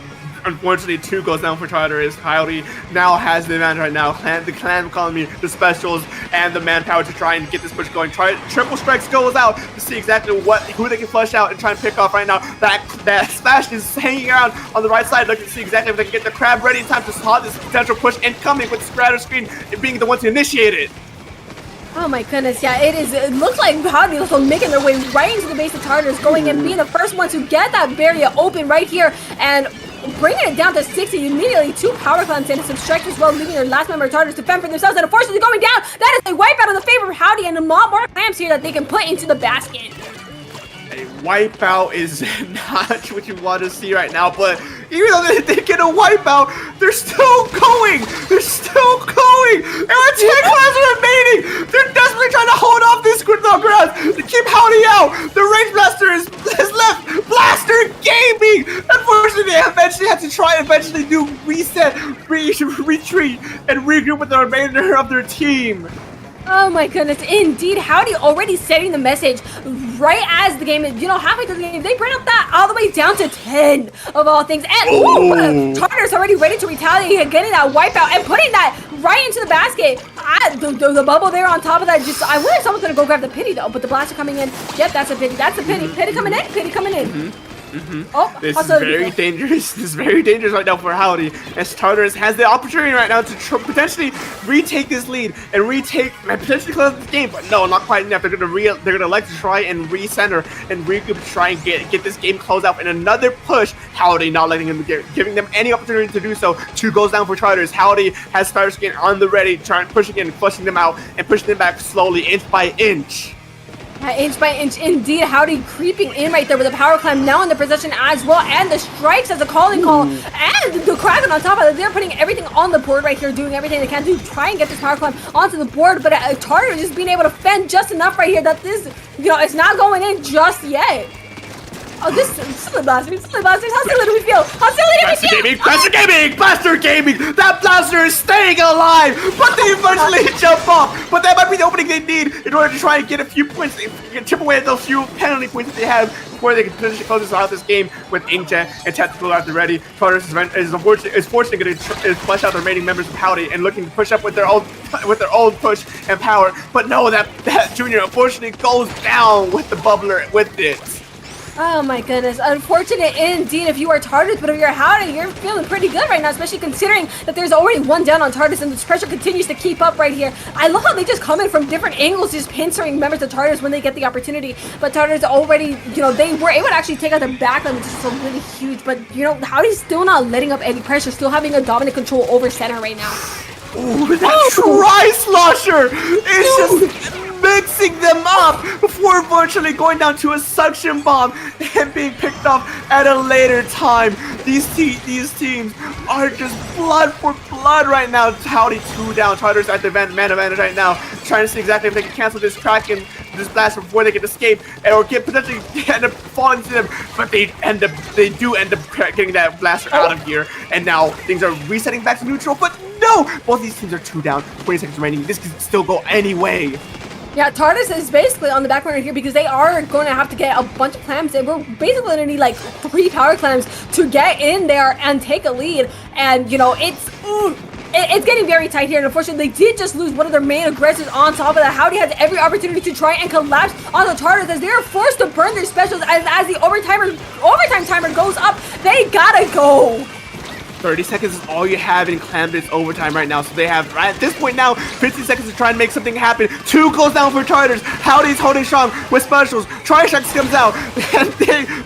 S5: Unfortunately, 2 goes down for Tartarus. Howdy now has the advantage right now. The clan economy, the specials, and the manpower to try and get this push going. Triple Strikes goes out to see exactly who they can flush out and try and pick off right now. That Smash is hanging around on the right side, looking to see exactly if they can get the crab ready in time to stop this potential push incoming with Scatter Screen being the one to initiate it.
S6: Oh my goodness, yeah, it looks like Howdy also making their way right into the base of Tartarus, going and being the first one to get that barrier open right here and bringing it down to 60 immediately. 2 power clamps and some strikes as well, leaving their last member of Tartarus to fend for themselves, and unfortunately going down. That is a wipe out of the favor of Howdy, and a lot more clamps here that they can put into the basket.
S5: A wipeout is not what you want to see right now, but even though they get a wipeout, they're still going! They're still going! And with 10 classes remaining, they're desperately trying to hold off this critical ground to keep Howdy out! The Range Blaster is left! Blaster Gaming! Unfortunately, they eventually have to try and eventually do reset, retreat, and regroup with the remainder of their team.
S6: Oh my goodness, indeed. Howdy already setting the message right as the game is, halfway through the game. They bring up that all the way down to 10 of all things. And Tartarus already ready to retaliate, getting that wipeout and putting that right into the basket. The bubble there on top of that, I wonder if someone's going to go grab the pity though, but the blaster coming in. Yep, that's a pity. That's a pity. Pity coming in. Pity coming in. Oh,
S5: this is very dangerous. This is very dangerous right now for Howdy, as Tartarus has the opportunity right now to potentially retake this lead and potentially close the game. But no, not quite enough. They're gonna elect to try and recenter and regroup to try and get this game closed out in another push. Howdy not letting them giving them any opportunity to do so. 2 goes down for Tartarus. Howdy has Spider Skin on the ready, trying pushing in, flushing them out, and pushing them back slowly, inch by inch.
S6: Inch by inch, indeed. Howdy creeping in right there with a power climb now in the possession as well, and the strikes as a calling call, and the Kraken on top of it. They're putting everything on the board right here, doing everything they can to try and get this power climb onto the board, but Tartarus just being able to fend just enough right here that this, it's not going in just yet. Oh, this silly blasters, how silly do we feel? How silly do we feel?
S5: Blaster Gaming! That blaster is staying alive, but they eventually jump off. But that might be the opening they need in order to try and get a few points, chip away at those few penalty points that they have before they can potentially close out this game with Inkjet and Tactical at the ready. Tartarus is fortunately going to flush out the remaining members of Howdy and looking to push up with their own push and power. But no, that Junior unfortunately goes down with the bubbler with it.
S6: Oh my goodness, unfortunate indeed if you are Tartarus, but if you're Howdy, you're feeling pretty good right now, especially considering that there's already 1 down on Tartarus and this pressure continues to keep up right here. I love how they just come in from different angles, just pincering members of Tartarus when they get the opportunity, but Tartarus already, they were able to actually take out their backline, which is so really huge, but, Howdy's still not letting up any pressure, still having a dominant control over center right now.
S5: Ooh, that Tri-Slosher is just mixing them up before virtually going down to a suction bomb and being picked off at a later time. These teams are just blood for blood right now. Howdy 2 down. Tartarus at the man advantage right now, trying to see exactly if they can cancel this Kraken, this blaster before they can escape or potentially end up falling to them. But they do end up getting that blaster out of here, and now things are resetting back to neutral. But no, both these teams are 2 down. 20 seconds remaining. This can still go any way.
S6: Yeah, Tartarus is basically on the back burner here because they are going to have to get a bunch of clams, and we're basically going to need like 3 power clams to get in there and take a lead. And it's getting very tight here, and unfortunately they did just lose one of their main aggressors on top of that. Howdy has every opportunity to try and collapse on the Tartarus as they are forced to burn their specials as the overtime timer goes up. They gotta go.
S5: 30 seconds is all you have in Clam Blitz overtime right now. So they have, right at this point now, 15 seconds to try and make something happen. 2 goes down for Tartarus. Howdy's holding strong with specials. Tri-Shucks comes out. And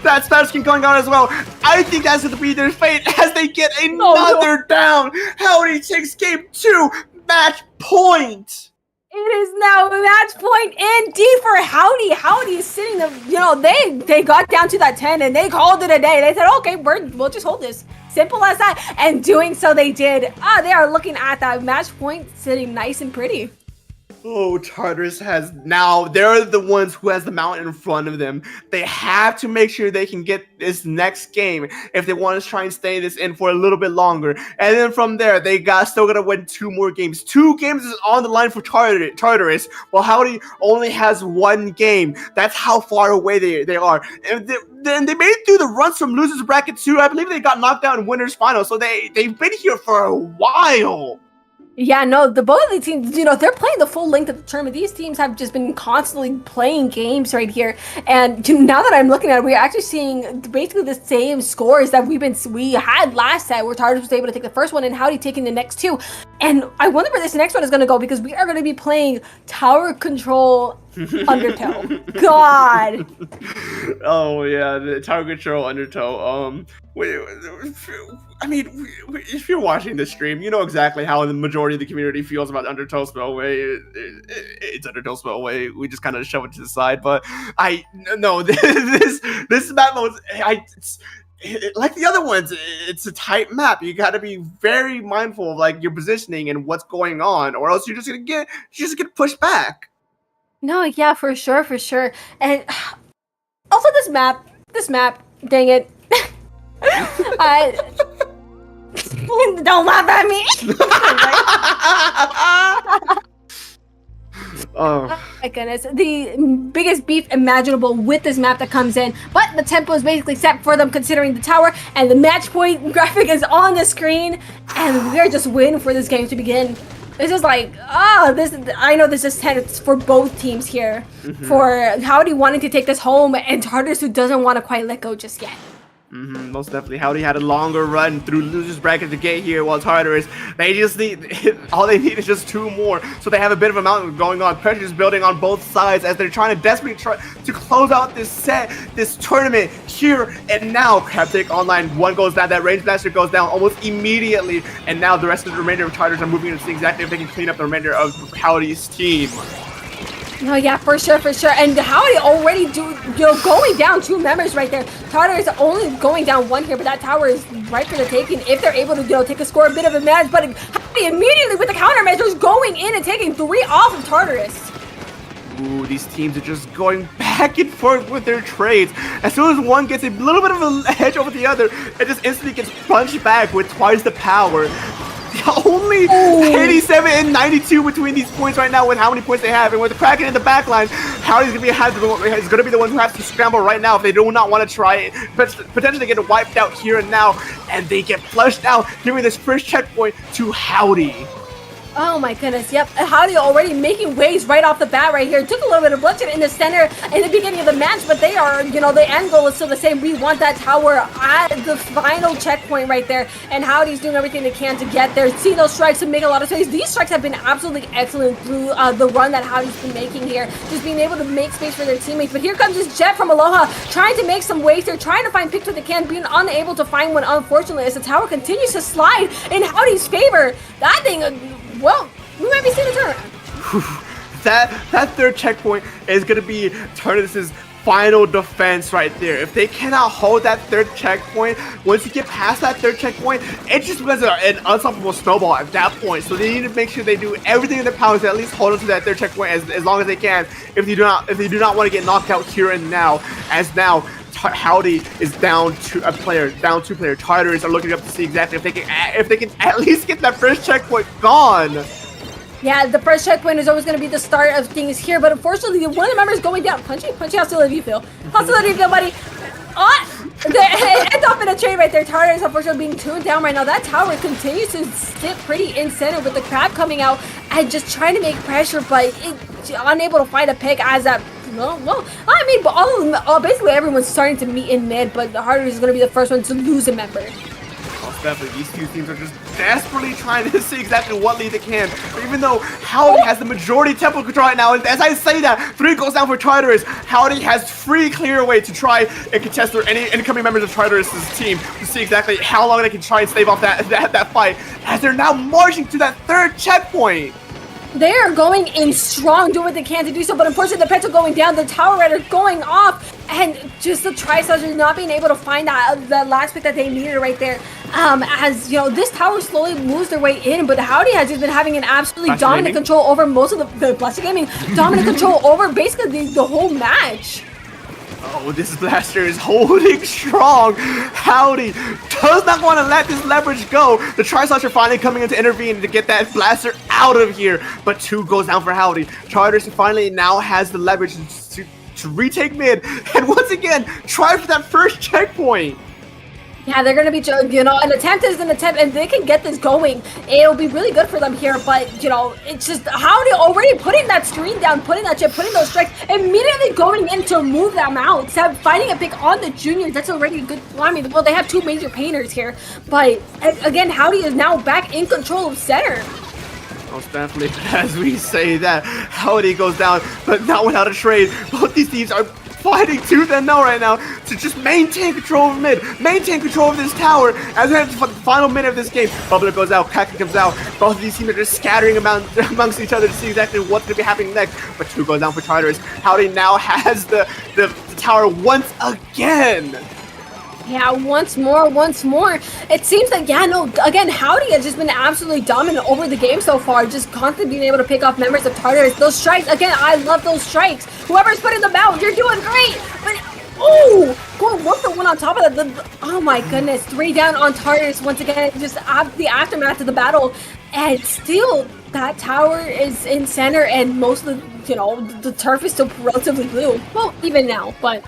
S5: that special skin going on as well. I think that's going to be their fate as they get another down. Howdy takes game 2. Match point.
S6: It is now match point indeed for Howdy. Howdy is sitting there, they got down to that 10 and they called it a day. They said, okay, we'll just hold this. Simple as that. And doing so they did. They are looking at that match point sitting nice and pretty.
S5: Oh, Tartarus they're the ones who has the mountain in front of them. They have to make sure they can get this next game if they want to try and stay this in for a little bit longer. And then from there, they still got to win 2 more games. 2 games is on the line for Tartarus, while Howdy only has 1 game. That's how far away they are. And then they made it through the runs from losers bracket 2. I believe they got knocked out in winners final, so they've been here for a while.
S6: Yeah, no, both of the teams, they're playing the full length of the tournament. These teams have just been constantly playing games right here. And now that I'm looking at it, we're actually seeing basically the same scores that we had last set, where Tartarus was able to take the first one and Howdy taking the next 2. And I wonder where this next one is going to go, because we are going to be playing Tower Control Undertow. God.
S5: Oh yeah, the Tower Control Undertow. I mean, if you're watching this stream, you know exactly how the majority of the community feels about Undertow Spellway. It's Undertow Spellway. We just kind of shove it to the side. But this map was like the other ones. It's a tight map. You got to be very mindful of like your positioning and what's going on, or else you're just gonna get pushed back.
S6: No, yeah, for sure. And also this map, dang it. Don't laugh at me.
S5: Oh
S6: my goodness, the biggest beef imaginable with this map that comes in, but the tempo is basically set for them considering the tower, and the match point graphic is on the screen, and we're just waiting for this game to begin. This is like, I know this is tense for both teams here. Mm-hmm. For Howdy wanting to take this home, and Tartarus who doesn't want to quite let go just yet.
S5: Mm-hmm, most definitely. Howdy had a longer run through losers bracket to get here, while Tartarus, all they need is just 2 more. So they have a bit of a mountain going on. Pressure is building on both sides as they're trying to desperately try to close out this tournament here and now. Crabtick online, 1 goes down. That range blaster goes down almost immediately, and now the rest of the remainder of Tartarus are moving to see exactly if they can clean up the remainder of Howdy's team.
S6: No, yeah, for sure. And Howdy already going down 2 members right there. Tartarus is only going down 1 here, but that tower is right for the taking if they're able to take a score, a bit of advantage. But Howdy immediately with the countermeasures going in and taking 3 off of Tartarus.
S5: Ooh, these teams are just going back and forth with their trades. As soon as one gets a little bit of an edge over the other, it just instantly gets punched back with twice the power. Only 87 and 92 between these points right now with how many points they have. And with the Kraken in the backline, Howdy's going to be the one who has to scramble right now if they do not want to try it. Potentially get wiped out here and now. And they get flushed out, giving this first checkpoint to Howdy.
S6: Oh my goodness, yep. Howdy already making waves right off the bat right here. Took a little bit of bloodshed in the center in the beginning of the match, but they are, the end goal is still the same. We want that tower at the final checkpoint right there, and Howdy's doing everything they can to get there. See those strikes and make a lot of space. These strikes have been absolutely excellent through the run that Howdy's been making here, just being able to make space for their teammates. But here comes this Jet from Aloha, trying to make some waves. They're trying to find picks where they can, being unable to find one, unfortunately, as the tower continues to slide in Howdy's favor. That thing... Well, we might be seeing a turnaround.
S5: That third checkpoint is going to be Tartarus' final defense right there. If they cannot hold that third checkpoint, once you get past that third checkpoint, it just becomes an unstoppable snowball at that point. So they need to make sure they do everything in their power to at least hold on to that third checkpoint as long as they can. If they do not want to get knocked out here and now, as now Howdy is down 2 players. Tartarus are looking up to see exactly if they can at least get that first checkpoint gone.
S6: Yeah, the first checkpoint is always going to be the start of things here, but unfortunately, one of the members going down. Punchy, how still do you feel? How still do you feel, buddy? It ends up in a trade right there. Tartarus unfortunately being tuned down right now. That tower continues to sit pretty in center with the crab coming out and just trying to make pressure, but unable to find a pick as that. Well, I mean, but all of them, basically everyone's starting to meet in mid, but Tartarus is going to be the first one to lose a member.
S5: Most definitely, these 2 teams are just desperately trying to see exactly what lead they can. Even though Howdy has the majority tempo control right now, and as I say that, 3 goes down for Tartarus. Howdy has free clear away to try and contest any incoming members of Tartarus' team to see exactly how long they can try and stave off that fight, as they're now marching to that 3rd checkpoint.
S6: They are going in strong, doing what they can to do so, but unfortunately the petrol going down, the tower rider going off, and just the Tri-Stars not being able to find that last pick that they needed right there. As you know, this tower slowly moves their way in, but Howdy has just been having an absolutely dominant control over most of the Blessed Gaming, dominant control over basically the whole match.
S5: Oh, this blaster is holding strong. Howdy does not want to let this leverage go. The Tri-Stars are finally coming in to intervene to get that blaster out of here. But 2 goes down for Howdy. Charters finally now has the leverage to retake mid. And once again, try for that first checkpoint.
S6: Yeah, they're going to be, you know, an attempt is an attempt, and they can get this going. It'll be really good for them here, but, you know, it's just how they already putting that screen down, putting that chip, putting those strikes, immediately going in to move them out. So finding a pick on the juniors, that's already a good, well, I mean, well, they have 2 major painters here, but again, Howdy is now back in control of center.
S5: Most definitely, as we say that, Howdy goes down, but not without a trade. Both these teams are fighting tooth and nail right now to just maintain control of mid, maintain control of this tower as we head to the final minute of this game. Bubbler goes out, Kaka comes out. Both of these teams are just scattering amongst each other to see exactly what's going to be happening next. But 2 goes down for Charters. Howdy now has the tower once again.
S6: Yeah, once more. It seems like, yeah, no, again, Howdy has just been absolutely dominant over the game so far, just constantly being able to pick off members of Tartarus. Those strikes, again, I love those strikes. Whoever's putting them out, you're doing great. But, ooh, going 1-for-1 on top of that. Oh my goodness, 3 down on Tartarus once again, just the aftermath of the battle. And still, that tower is in center, and most of the, you know, the turf is still relatively blue. Well, even now, but...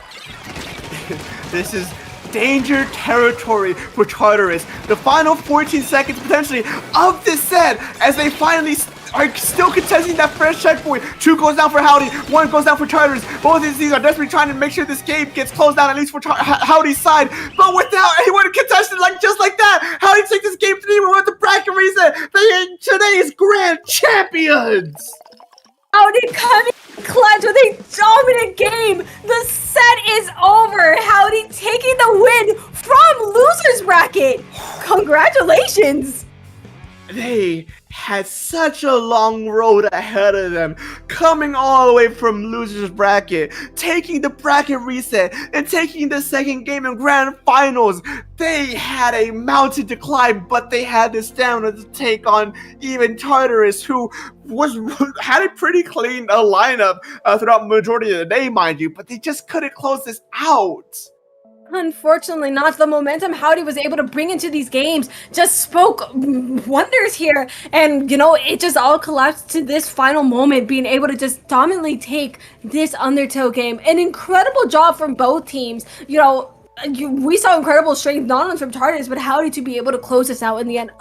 S5: This is danger territory for Tartarus. The final 14 seconds potentially of this set as they finally are still contesting that fresh checkpoint. 2 goes down for Howdy, 1 goes down for Tartarus. Both of these teams are desperately trying to make sure this game gets closed down, at least for Howdy's side. But without anyone contested just like that, Howdy takes this game 3 with the bracket reset. They are today's grand champions.
S6: Howdy coming clutch with a dominant game. The set is over. Howdy taking the win from losers bracket. Congratulations.
S5: They had such a long road ahead of them, coming all the way from losers bracket, taking the bracket reset, and taking the second game in grand finals. They had a mountain to climb, but they had the stamina to take on even Tartarus, who had a pretty clean lineup throughout the majority of the day, mind you, but they just couldn't close this out.
S6: Unfortunately not. The momentum Howdy was able to bring into these games just spoke wonders here, and you know, it just all collapsed to this final moment, being able to just dominantly take this Undertale game. An incredible job from both teams. You know, we saw incredible strength not only from Tartarus but Howdy to be able to close this out in the end.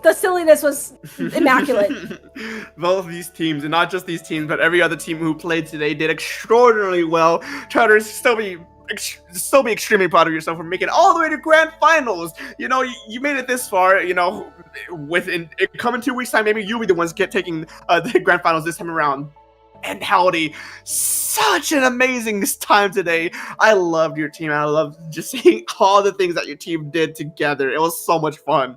S6: The silliness was immaculate.
S5: Both of these teams, and not just these teams, but every other team who played today did extraordinarily well. Tartarus still be extremely proud of yourself for making it all the way to grand finals. You know, you made it this far. You know, within coming 2 weeks time, maybe you'll be the ones taking the grand finals this time around. And Howdy, such an amazing time today. I loved your team. I loved just seeing all the things that your team did together. It was so much fun.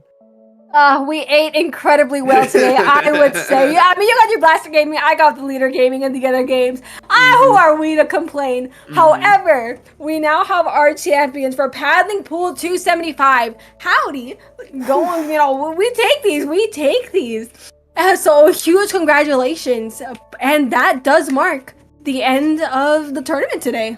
S6: We ate incredibly well today, I would say. Yeah, I mean, you got your Blaster Gaming, I got the Leader Gaming and the other games. Who are we to complain? However, we now have our champions for Paddling Pool 275. Howdy, going, you know, we take these. So huge congratulations. And that does mark the end of the tournament today.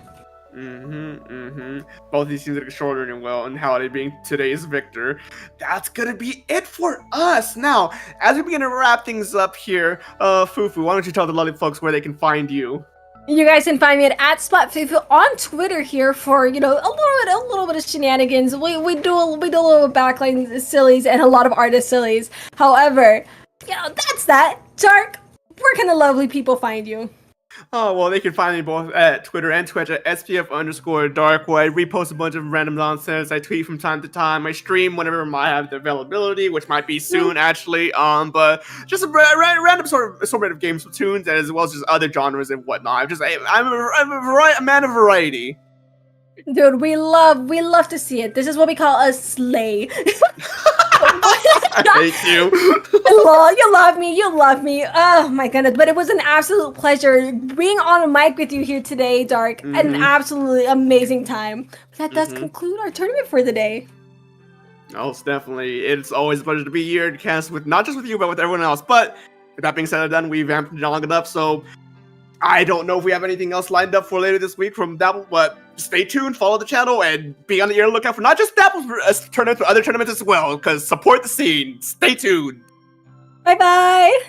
S5: Both these teams are extraordinarily well, and Howdy being today's victor. That's gonna be it for us. Now, as we begin to wrap things up here, Fufu, why don't you tell the lovely folks where they can find you?
S6: You guys can find me at @SplatFufu on Twitter here for, you know, a little bit of shenanigans. We do a little backline sillies and a lot of artist sillies. However, you know, that's that. Dark, where can the lovely people find you?
S5: Oh, well, they can find me both at Twitter and Twitch at SPF_Dark, where I repost a bunch of random nonsense. I tweet from time to time. I stream whenever I have the availability, which might be soon, actually. But just a random assortment of games, Splatoons, as well as just other genres and whatnot. I'm a man of variety.
S6: Dude, we love to see it. This is what we call a slay.
S5: I hate you.
S6: Lol, you love me. You love me. Oh my goodness. But it was an absolute pleasure being on a mic with you here today, Dark. An absolutely amazing time. But that does conclude our tournament for the day.
S5: Oh, it's definitely. It's always a pleasure to be here and cast with not just with you, but with everyone else. But with that being said and done, we've amped it long enough, so I don't know if we have anything else lined up for later this week from Dabble, but stay tuned, follow the channel, and be on the ear lookout for not just Dabble's tournament, but other tournaments as well, because support the scene. Stay tuned.
S6: Bye-bye.